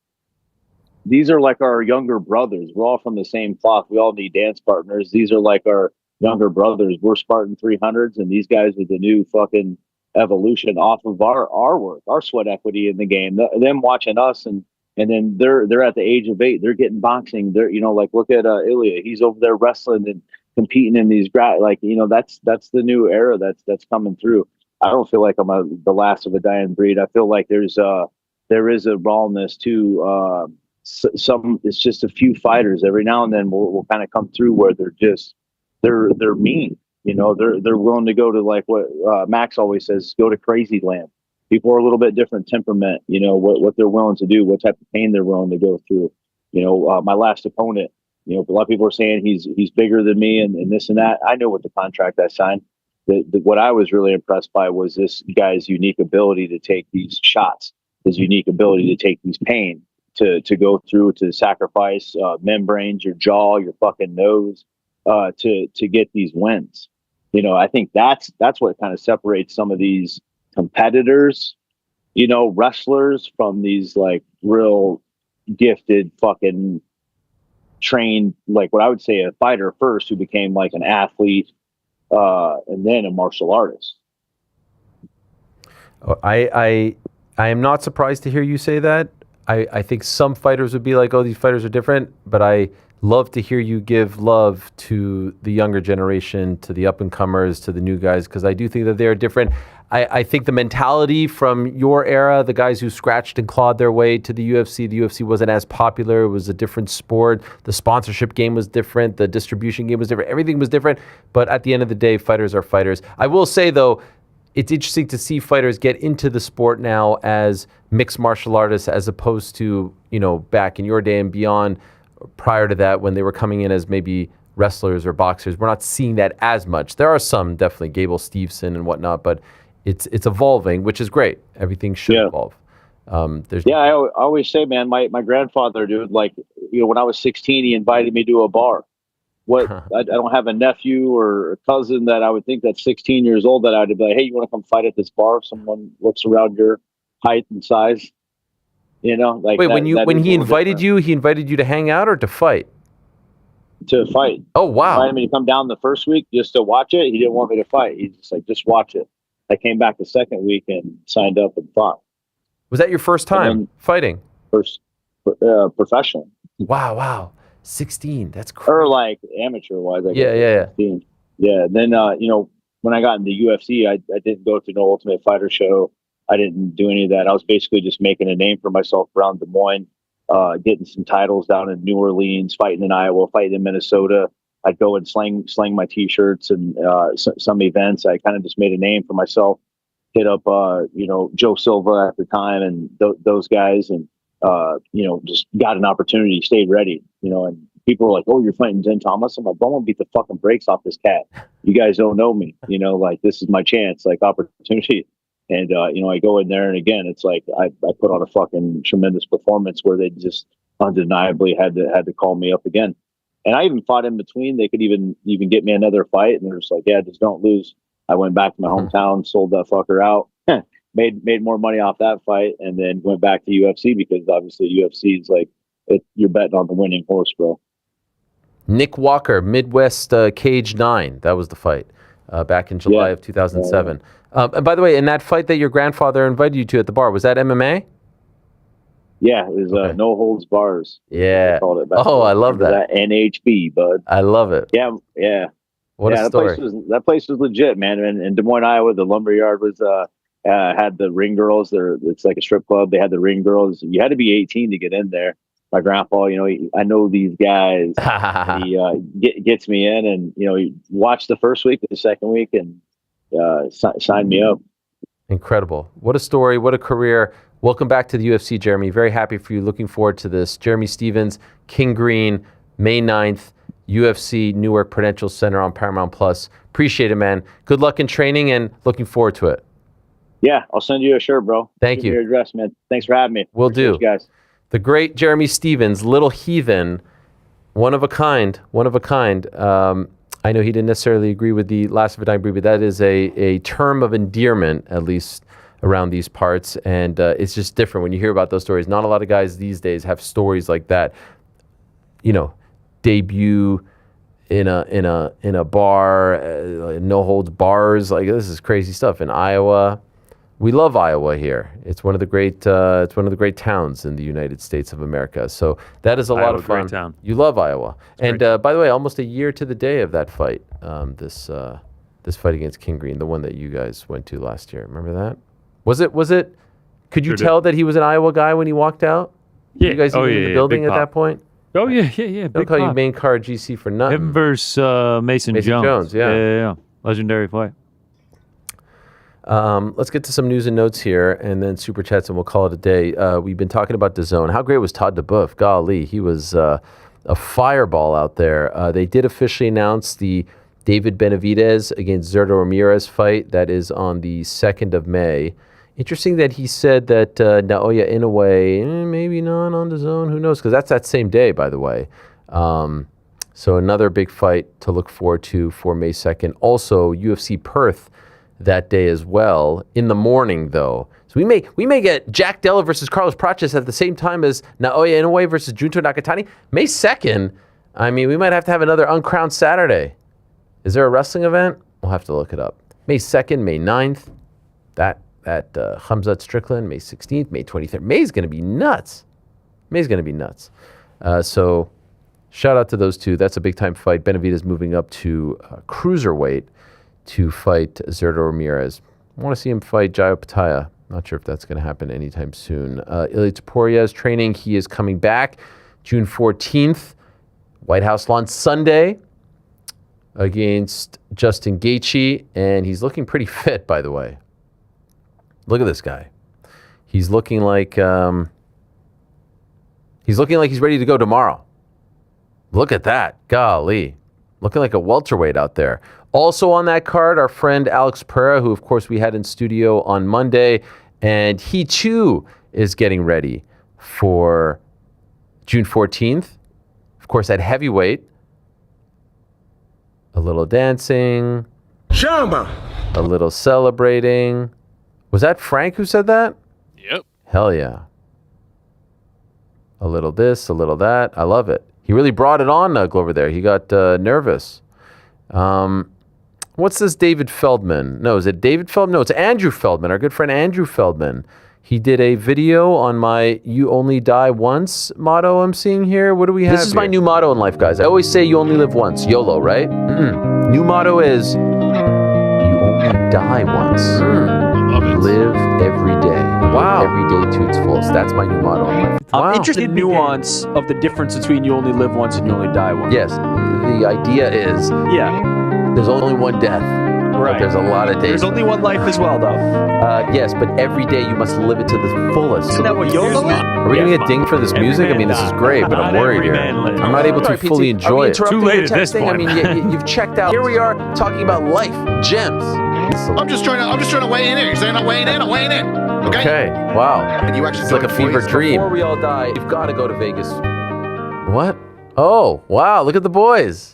our younger brothers. We're all from the same cloth. We all need dance partners. These are like our younger brothers. We're Spartan 300s, and these guys are the new fucking evolution off of our work, our sweat equity in the game. Them watching us, and then they're at the age of 8. They're getting boxing. They're like look at Ilya. He's over there wrestling and competing in these that's the new era that's coming through. I don't feel like I'm the last of a dying breed. I feel like there is a rawness to some. It's just a few fighters every now and then will kind of come through where they're mean. They're willing to go to like what Max always says, go to crazy land. People are a little bit different temperament, what they're willing to do, what type of pain they're willing to go through. My last opponent, a lot of people are saying he's bigger than me and this and that. I know what the contract I signed. What I was really impressed by was this guy's unique ability to take these shots, his unique ability to take these pain, to go through, to sacrifice membranes, your jaw, your fucking nose, to get these wins. I think that's what kind of separates some of these competitors, wrestlers from these like real gifted fucking trained, like what I would say a fighter first who became like an athlete and then a martial artist. I am not surprised to hear you say that. I think some fighters would be like, oh, these fighters are different, but I love to hear you give love to the younger generation, to the up-and-comers, to the new guys, because I do think that they are different. I think the mentality from your era, the guys who scratched and clawed their way to the UFC wasn't as popular. It was a different sport. The sponsorship game was different. The distribution game was different. Everything was different. But at the end of the day, fighters are fighters. I will say, though, it's interesting to see fighters get into the sport now as mixed martial artists as opposed to, back in your day and beyond, prior to that when they were coming in as maybe wrestlers or boxers. We're not seeing that as much. There are some, definitely, Gable Steveson and whatnot, but it's evolving, which is great. Everything should evolve. I always say, man, my grandfather, dude, when I was 16, he invited me to a bar. I don't have a nephew or a cousin that I would think that's 16 years old that I'd be like, hey, you want to come fight at this bar if someone looks around your height and size? Wait, when he invited you to hang out or to fight? To fight. Oh, wow. He invited me to come down the first week just to watch it. He didn't want me to fight. He's just like, just watch it. I came back the second week and signed up and fought. Was that your first time fighting? First professional. Wow. 16. That's crazy. Or amateur wise. Yeah. Yeah. Then, when I got into UFC, I didn't go to no Ultimate Fighter show. I didn't do any of that. I was basically just making a name for myself around Des Moines, getting some titles down in New Orleans, fighting in Iowa, fighting in Minnesota. I'd go and slang my T-shirts and some events. I kind of just made a name for myself. Hit up, Joe Silva at the time and those guys, and just got an opportunity. Stayed ready, and people were like, "Oh, you're fighting Jen Thomas." I'm like, "I'm gonna beat the fucking brakes off this cat. You guys don't know me, this is my chance, opportunity." And I go in there, and again, it's like I put on a fucking tremendous performance where they just undeniably had to call me up again. And I even fought in between. They could even get me another fight, and they're just like, "Yeah, just don't lose." I went back to my hometown, sold that fucker out, made more money off that fight, and then went back to UFC because obviously UFC is you're betting on the winning horse, bro. Nick Walker, Midwest Cage 9. That was the fight back in July of 2007. And by the way, in that fight that your grandfather invited you to at the bar, was that MMA? Yeah, it was no holds bars. Yeah. I love that. NHB, bud. I love it. Yeah. What a story. That place was legit, man. And in Des Moines, Iowa, the Lumberyard was had the ring girls. It's like a strip club. They had the ring girls. You had to be 18 to get in there. My grandpa, I know these guys. He gets me in, and he watched the first week, the second week, and signed me up. Incredible. What a story. What a career. Welcome back to the UFC, Jeremy. Very happy for you. Looking forward to this. Jeremy Stephens, King Green, May 9th, UFC Newark Prudential Center on Paramount Plus. Appreciate it, man. Good luck in training and looking forward to it. Yeah, I'll send you a shirt, bro. Thank you. Your address, man. Thanks for having me. Will do. You guys. The great Jeremy Stephens, Little Heathen, one of a kind. I know he didn't necessarily agree with the last of a dying breed, but that is a term of endearment, at least around these parts. And it's just different when you hear about those stories. Not a lot of guys these days have stories like that. Debut in a bar, no holds bars. This is crazy stuff in Iowa. We love Iowa here. It's one of the great towns in the United States of America. So that is a lot of fun. Great town. You love Iowa. And by the way, almost a year to the day of that fight. This fight against King Green, the one that you guys went to last year. Remember that? Was it? Could you tell that he was an Iowa guy when he walked out? Yeah. You guys in the building at that point? Oh yeah. Don't call you main card GC for nothing. Him versus Mason Jones. Yeah. Legendary fight. Let's get to some news and notes here, and then super chats, and we'll call it a day. We've been talking about DAZN. How great was Todd duBoef? Golly, he was a fireball out there. They did officially announce the David Benavidez against Zurdo Ramirez fight. That is on the 2nd of May. Interesting that he said that Naoya Inoue, maybe not on DAZN. Who knows? Because that's that same day, by the way. So another big fight to look forward to for May 2nd. Also, UFC Perth that day as well. In the morning, though. So we may get Jack Della versus Carlos Prates at the same time as Naoya Inoue versus Junto Nakatani. May 2nd, we might have to have another Uncrowned Saturday. Is there a wrestling event? We'll have to look it up. May 2nd, May 9th, that Khamzat Strickland, May 16th, May 23rd. May's going to be nuts. So shout out to those two. That's a big-time fight. Benavidez moving up to cruiserweight to fight Zurdo Ramirez. I want to see him fight Jai Optaia. Not sure if that's going to happen anytime soon. Ilia Topuria is training. He is coming back June 14th. White House lawn Sunday against Justin Gaethje, and he's looking pretty fit, by the way. Look at this guy. He's looking like he's ready to go tomorrow. Look at that. Golly. Looking like a welterweight out there. Also on that card, our friend Alex Pereira, who, of course, we had in studio on Monday, and he, too, is getting ready for June 14th. Of course, at heavyweight. A little dancing. Shamba. A little celebrating. Was that Frank who said that? Yep. Hell yeah. A little this, a little that. I love it. He really brought it on, Glover there. He got nervous. What's this David Feldman? No, is it David Feldman? No, it's Andrew Feldman, our good friend Andrew Feldman. He did a video on my "You Only Die Once" motto I'm seeing here. What do we have? This is my new motto in life, guys. I always say you only live once. YOLO, right? New motto is you only die once. Live every day. Wow. Every day to its fullest. That's my new motto in life. I'm interested in the nuance of the difference between you only live once and you only die once. Yes. The idea is there's only one death. Right. But there's a lot of days. There's only one life as well, though. Yes, but every day you must live it to the fullest. Isn't that what YOLO is? Are we going to get dinged for this music? I mean, this is great, but I'm worried here. I'm not able to fully enjoy it. Too late at this point. I mean, you've checked out. Here we are talking about life, gems. I'm just trying to weigh in here. You're saying I'm weighing in? I'm weighing in. Okay. Wow. And you actually It's like a fever dream. Before we all die, you've got to go to Vegas. What? Oh, wow. Look at the boys.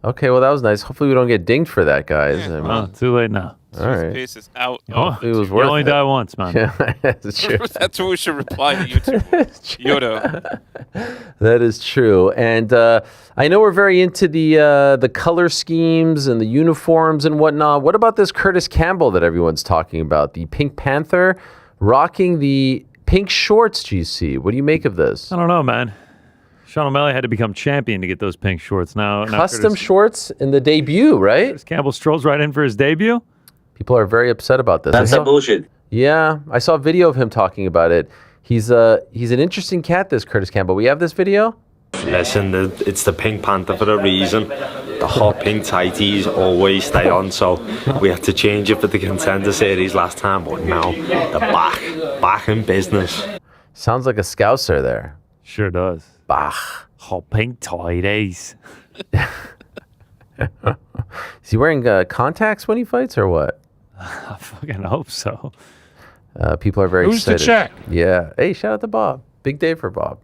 Okay, well, that was nice. Hopefully we don't get dinged for that, guys. I mean, Oh, too late now. all right. Pace is out. Oh, It was you worth only it. die once, man. Yeah, that's true. That's what we should reply to YouTube. Yodo. That is true. And I know we're very into the color schemes and the uniforms and whatnot. What about this Curtis Campbell that everyone's talking about? The Pink Panther rocking the pink shorts, GC. What do you make of this? I don't know, man. Sean O'Malley had to become champion to get those pink shorts. Now Custom Curtis, shorts in the debut, right? Curtis Campbell strolls right in for his debut. People are very upset about this. That's bullshit. Yeah, I saw a video of him talking about it. He's an interesting cat, this Curtis Campbell. We have this video? Listen, it's the Pink Panther for a reason. The hot pink tighties always stay on, so we had to change it for the Contender Series last time, but now they're back in business. Sounds like a Scouser there. Sure does. Bach. Hot pink tighties. Is he wearing contacts when he fights or what? I fucking hope so. People are very Who's to excited. check? Yeah. Hey, shout out to Bob. Big day for Bob.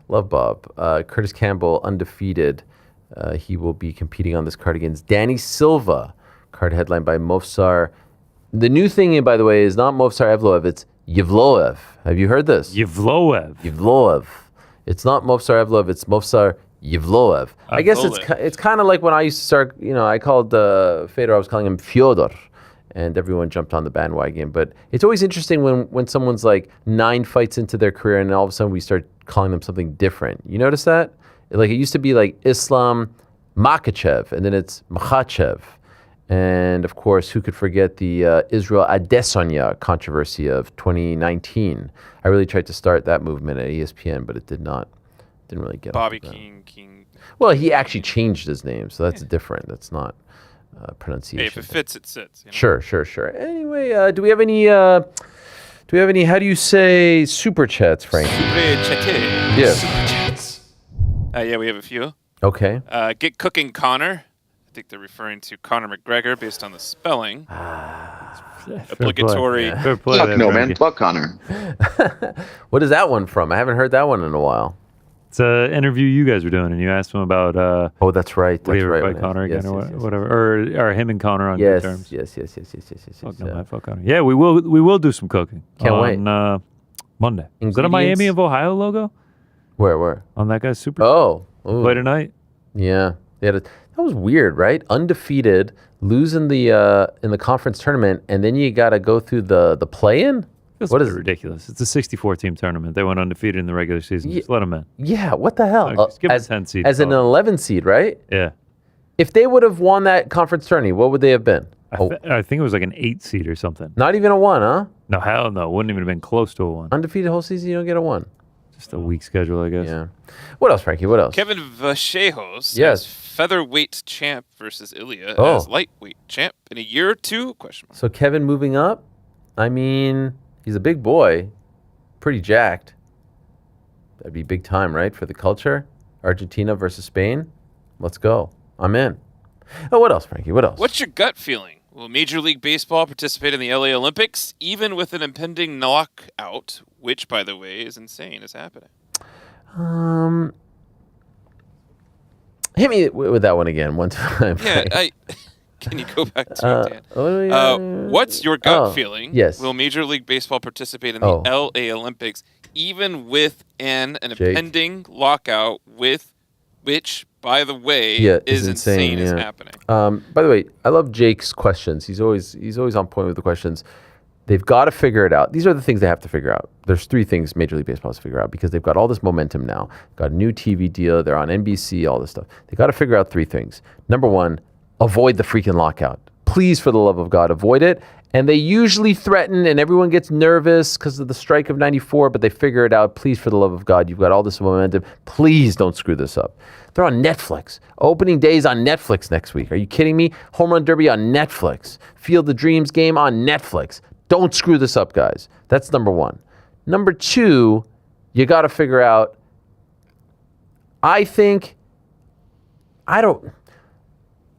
Love Bob. Curtis Campbell, undefeated. He will be competing on this card against Danny Silva. Card headlined by Movsar. The new thing, by the way, is not Movsar Evloev. It's Yevloev. Have you heard this? Yevloev. It's not Movsar Evloev. It's Movsar Yevloev. I guess it's kind of like when I used to start, I called Fedor, I was calling him Fyodor, and everyone jumped on the bandwagon. But it's always interesting when someone's like 9 fights into their career and all of a sudden we start calling them something different. You notice that? Like it used to be like Islam Makhachev, and then it's Makhachev. And of course, who could forget the Israel Adesanya controversy of 2019? I really tried to start that movement at ESPN, but it didn't really get Bobby off King. Well, he actually changed his name, so that's different. That's not pronunciation. Hey, if it fits, it sits. Sure. Anyway, do we have any? How do you say super chats, Frank? Super chats. Yes. Yeah, we have a few. Okay. Get Cooking Connor. I think they're referring to Conor McGregor based on the spelling. Obligatory. Fuck no, man. Fuck Connor. What is that one from? I haven't heard that one in a while. It's an interview you guys were doing, and you asked him about. Oh, that's right. That's right. Fight Conor again, or whatever, or him and Conor on good terms. Yes. Fuck no, man, fuck Conor. Yeah, we will do some cooking. Can't on, wait. Monday. Is that a Miami of Ohio logo? Where? On that guy's super. Oh, play tonight. Yeah, that was weird, right? Undefeated, losing the in the conference tournament, and then you got to go through the play-in. What is ridiculous? It's a 64-team tournament. They went undefeated in the regular season. Just let them in. Yeah, what the hell? Just give them 10 seeds. As an 11 seed, right? Yeah. If they would have won that conference tourney, what would they have been? I think it was like an 8 seed or something. Not even a 1, huh? No, hell no. Wouldn't even have been close to a 1. Undefeated whole season, you don't get a 1. Just a weak schedule, I guess. Yeah. What else, Frankie? What else? Kevin Vachejos Yes. as featherweight champ versus Ilya Oh. as lightweight champ in a year or two? Question mark. So Kevin moving up. I mean, he's a big boy, pretty jacked. That'd be big time, right, for the culture? Argentina versus Spain. Let's go. I'm in. Oh, what else, Frankie? What else? What's your gut feeling? Will Major League Baseball participate in the LA Olympics, even with an impending knockout, which, by the way, is insane, is happening? Hit me with that one again, one time. Yeah, can you go back to it, Dan? What's your gut feeling? Yes. Will Major League Baseball participate in the LA Olympics, even with an impending lockout, which, by the way, is insane is happening? By the way, I love Jake's questions. He's always on point with the questions. They've got to figure it out. These are the things they have to figure out. There's 3 things Major League Baseball has to figure out because they've got all this momentum now. Got a new TV deal. They're on NBC, all this stuff. They got to figure out 3 things. Number 1, avoid the freaking lockout. Please, for the love of God, avoid it. And they usually threaten, and everyone gets nervous because of the strike of '94, but they figure it out. Please, for the love of God, you've got all this momentum. Please don't screw this up. They're on Netflix. Opening day's on Netflix next week. Are you kidding me? Home Run Derby on Netflix. Field of Dreams game on Netflix. Don't screw this up, guys. That's number 1. Number 2, you got to figure out,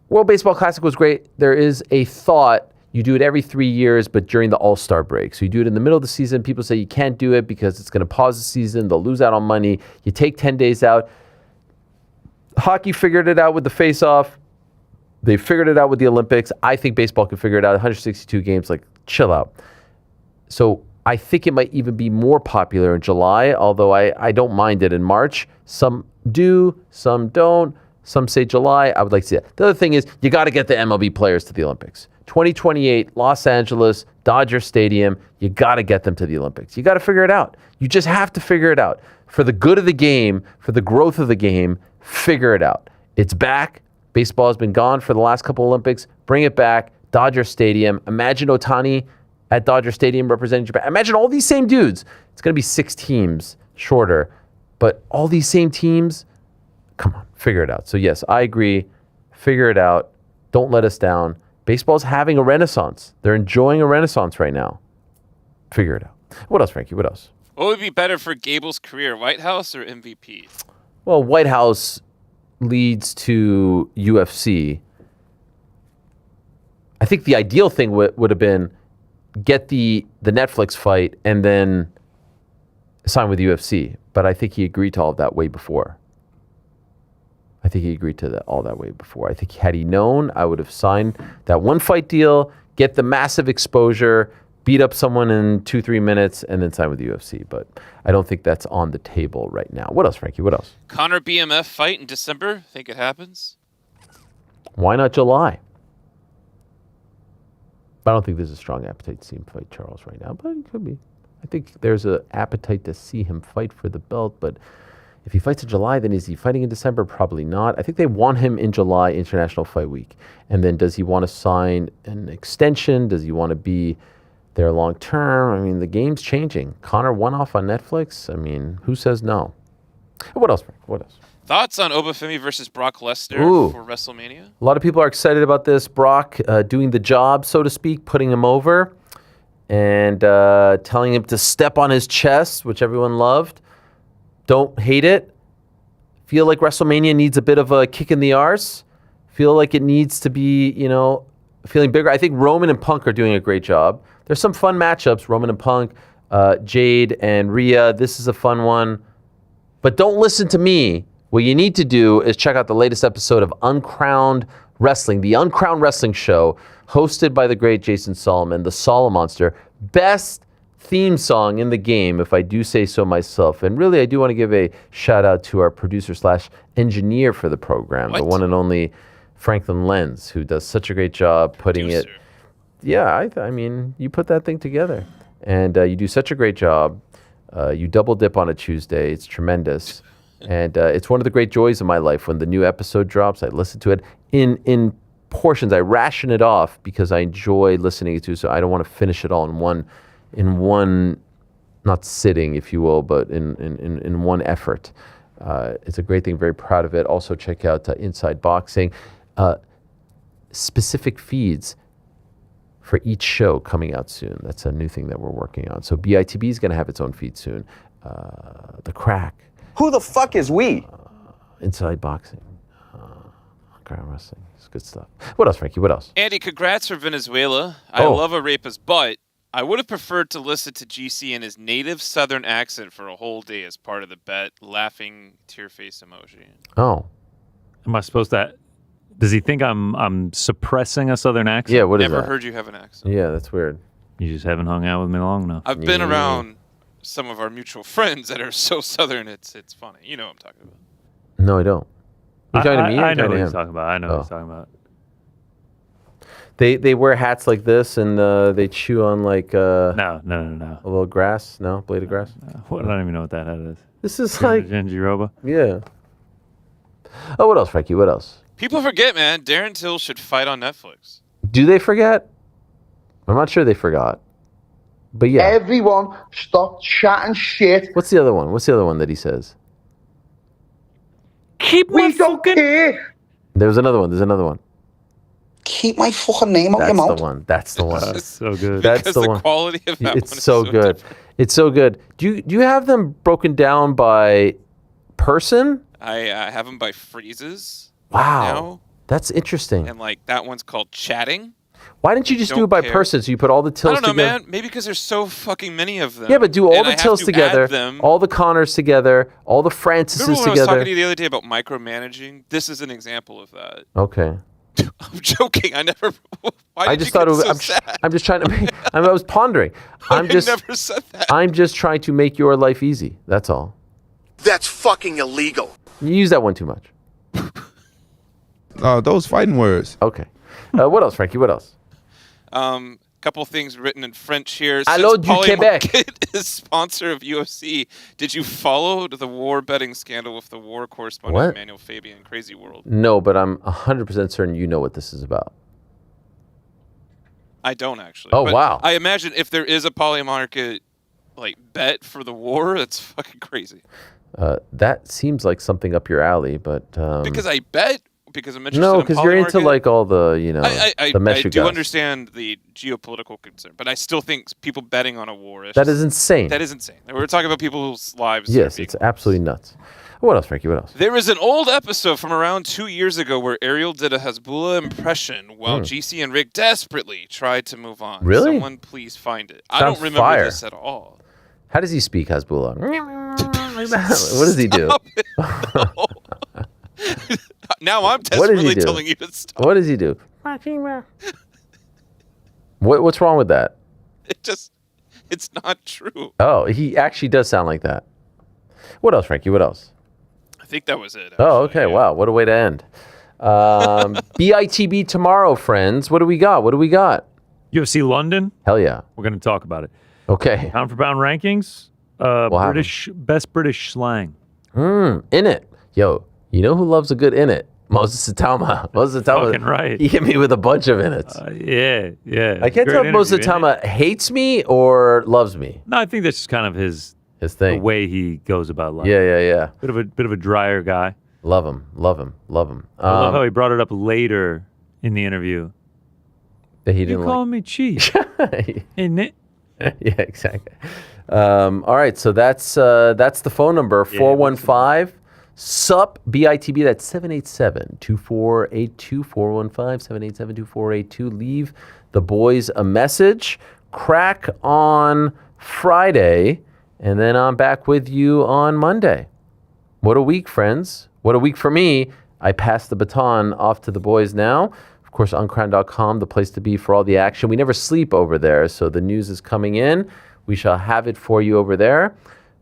World Baseball Classic was great. There is a thought, you do it every 3 years, but during the All-Star break. So you do it in the middle of the season. People say you can't do it because it's going to pause the season. They'll lose out on money. You take 10 days out. Hockey figured it out with the face-off. They figured it out with the Olympics. I think baseball can figure it out. 162 games, like, chill out. So I think it might even be more popular in July, although I don't mind it in March. Some do, some don't. Some say July. I would like to see that. The other thing is you got to get the MLB players to the Olympics. 2028, Los Angeles, Dodger Stadium. You got to get them to the Olympics. You got to figure it out. You just have to figure it out. For the good of the game, for the growth of the game, figure it out. It's back. Baseball has been gone for the last couple Olympics. Bring it back. Dodger Stadium. Imagine Ohtani at Dodger Stadium representing Japan. Imagine all these same dudes. It's going to be 6 teams shorter, but all these same teams, come on, figure it out. So yes, I agree. Figure it out. Don't let us down. Baseball's having a renaissance. They're enjoying a renaissance right now. Figure it out. What else, Frankie? What else? What would be better for Gable's career, White House or MVP? Well, White House leads to UFC. I think the ideal thing would have been get the Netflix fight and then sign with UFC. But I think he agreed to all of that way before. I think he agreed to all that way before. I think had he known, I would have signed that 1 fight deal, get the massive exposure, beat up someone in 2-3 minutes, and then sign with the UFC. But I don't think that's on the table right now. What else, Frankie? What else? Conor BMF fight in December? Think it happens? Why not July? But I don't think there's a strong appetite to see him fight Charles right now, but it could be. I think there's an appetite to see him fight for the belt, but if he fights in July, then is he fighting in December? Probably not. I think they want him in July, International Fight Week. And then does he want to sign an extension? Does he want to be there long term? I mean, the game's changing. Conor won off on Netflix. I mean, who says no? What else, Frank? What else? Thoughts on Obafemi versus Brock Lesnar for WrestleMania? A lot of people are excited about this. Brock doing the job, so to speak, putting him over and telling him to step on his chest, which everyone loved. Don't hate it. Feel like WrestleMania needs a bit of a kick in the arse. Feel like it needs to be, feeling bigger. I think Roman and Punk are doing a great job. There's some fun matchups, Roman and Punk, Jade and Rhea. This is a fun one. But don't listen to me. What you need to do is check out the latest episode of Uncrowned Wrestling, the Uncrowned Wrestling Show, hosted by the great Jason Solomon, the Solomonster. Best theme song in the game, if I do say so myself. And really, I do want to give a shout out to our producer/engineer for the program, the one and only Franklin Lenz, who does such a great job putting it. Yeah, I mean, you put that thing together, and you do such a great job. You double dip on a Tuesday. It's tremendous. And it's one of the great joys of my life when the new episode drops. I listen to it in portions. I ration it off because I enjoy listening to, so I don't want to finish it all in one, not sitting, if you will, but in one effort. It's a great thing. Very proud of it. Also check out Inside Boxing. Specific feeds for each show coming out soon. That's a new thing that we're working on. So BITB is going to have its own feed soon. The Crack. Who the fuck is we? Inside Boxing. Ground Wrestling. It's good stuff. What else, Frankie? What else? Andy, congrats for Venezuela. I love a rapist, but I would have preferred to listen to GC in his native Southern accent for a whole day as part of the bet. Laughing tear face emoji. Oh. Am I supposed to... Does he think I'm suppressing a Southern accent? Yeah, what is Never that? heard you have an accent. Yeah, that's weird. You just haven't hung out with me long enough. I've been around some of our mutual friends that are so Southern, it's funny. You know what I'm talking about. No, I don't. You talking to me? Or I know what to he's him? talking about. I know what he's talking about. They wear hats like this and they chew on like no. a little grass. No, blade of grass. What? I don't even know what that hat is. This is like Genjiroba. Yeah. Oh, what else, Frankie? What else? People forget, man. Darren Till should fight on Netflix. Do they forget? I'm not sure they forgot. But yeah. Everyone stop chatting shit. What's the other one? What's the other one that he says? We don't care. There's another one. There's another one. Keep my fucking name out your That's mouth. the one. That's the one. That's so good. That's Because the the one. quality of that It's one is so so good. It's so good. Do you have them broken down by person? I have them by phrases. Wow. Now, That's interesting. and like that one's called chatting. Why didn't you just do Don't it by care. person? So you put all the I tills don't know, together. man. Maybe because there's so fucking many of them. Yeah, but do all and the I have tills to together, add them. all the Connors together, all the Francises Remember when I was together. talking to you the other day about micromanaging? This is an example of that. Okay. I'm joking. I never. Why I did just you thought get it was. so I'm, sad? I'm just trying to make. I was pondering. I'm just. never said that. I'm just trying to make your life easy. That's all. That's fucking illegal. You use that one too much. Those fighting words. Okay. What else, Frankie? What else? Couple things written in French here. Allô Since du Québec. Polymarket is sponsor of UFC, did you follow the war betting scandal with the war correspondent What? Emmanuel Fabian? Crazy world. No, but I'm 100% certain you know what this is about. I don't actually. Oh, but wow. I imagine if there is a Polymarket like bet for the war, that's fucking crazy. That seems like something up your alley, but Because I bet. Because I'm interested no, in because you're into Polymarket. like all the I the mess I you do got. understand the geopolitical concern, but I still think people betting on a war is That is insane. That is insane. We're talking about people's lives. Yes, it's absolutely nuts. What else, Frankie? What else? There is an old episode from around 2 years ago where Ariel did a Hezbollah impression while GC and Rick desperately tried to move on. Really? Someone please find it. I Sounds don't remember fire. this at all. How does he speak Hezbollah? What does he do? Now I'm What does he desperately do? telling you to stop. What does he do? What's wrong with that? It's not true. Oh, he actually does sound like that. What else, Frankie? What else? I think that was it. Oh, okay. Wow. What a way to end. BITB tomorrow, friends. What do we got? What do we got? UFC London. Hell yeah. We're going to talk about it. Okay. Pound for pound rankings. Best British slang. In it. Yo, you know who loves a good in it? Moses Itauma. Moses Itauma. Fucking right. He hit me with a bunch of in it. Yeah. I can't Great tell if Moses interview, isn't it? Itauma hates me or loves me. No, I think that's just kind of his thing. The way he goes about life. Yeah. Bit of a drier guy. Love him. I love how he brought it up later in the interview. That he You didn't calling me cheap, isn't it? Yeah, exactly. All right, so that's the phone number, 415 SUP BITB. That's 787-2482, 415-787-2482. Leave the boys a message. Crack on Friday, and then I'm back with you on Monday. What a week, friends. What a week for me. I pass the baton off to the boys now. Of course, uncrown.com, the place to be for all the action. We never sleep over there, so the news is coming in. We shall have it for you over there.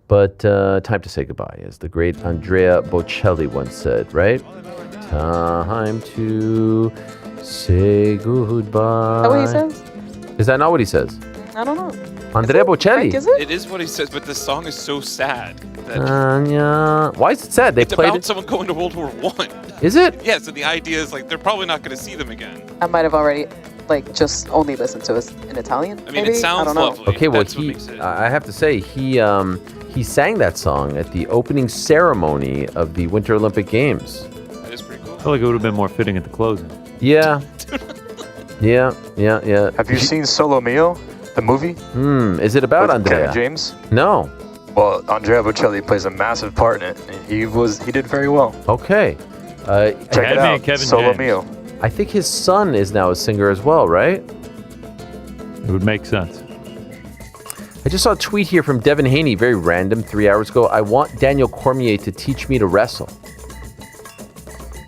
But time to say goodbye, as the great Andrea Bocelli once said, right? Time to say goodbye. Is that what he says? Is that not what he says? I don't know. Andrea Bocelli. Is it? It is what he says, but the song is so sad. That Yeah. Why is it sad? They it's played about it. someone going to World War One. Is it? Yeah, so the idea is like they're probably not going to see them again. I might have already just only listened to it in Italian. I mean, maybe? it sounds I don't know. lovely. Okay, well, That's what makes it. I have to say, he sang that song at the opening ceremony of the Winter Olympic Games. That is pretty cool. I feel like it would have been more fitting at the closing. Yeah. Yeah. Have you seen Solo Mio, the movie? Is it about With Andrea? Kevin James? No. Well, Andrea Bocelli plays a massive part in it. And he did very well. Okay. Check it out. Solo Mio. I think his son is now a singer as well, right? It would make sense. I just saw a tweet here from Devin Haney, very random, 3 hours ago. I want Daniel Cormier to teach me to wrestle.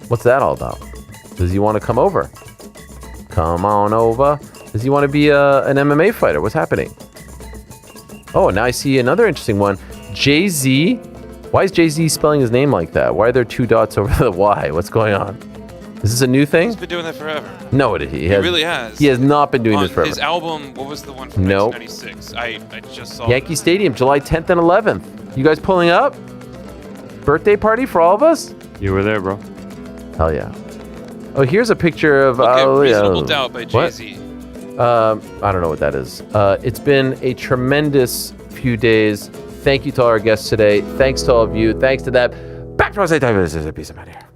What's that all about? Does he want to come over? Come on over. Does he want to be an MMA fighter? What's happening? Oh, now I see another interesting one. Jay-Z. Why is Jay-Z spelling his name like that? Why are there 2 dots over the Y? What's going on? Is this a new thing? He's been doing that forever. No, he really has. He has not been doing On this forever. his album, what was the one from Nope. 1996? I just saw Yankee Stadium, July 10th and 11th. You guys pulling up? Birthday party for all of us? You were there, bro. Hell yeah. Oh, here's a picture of... Reasonable Doubt by Jay-Z. I don't know what that is. It's been a tremendous few days. Thank you to all our guests today. Thanks to all of you. Thanks to that. Back to our side. Peace. I'm out of here.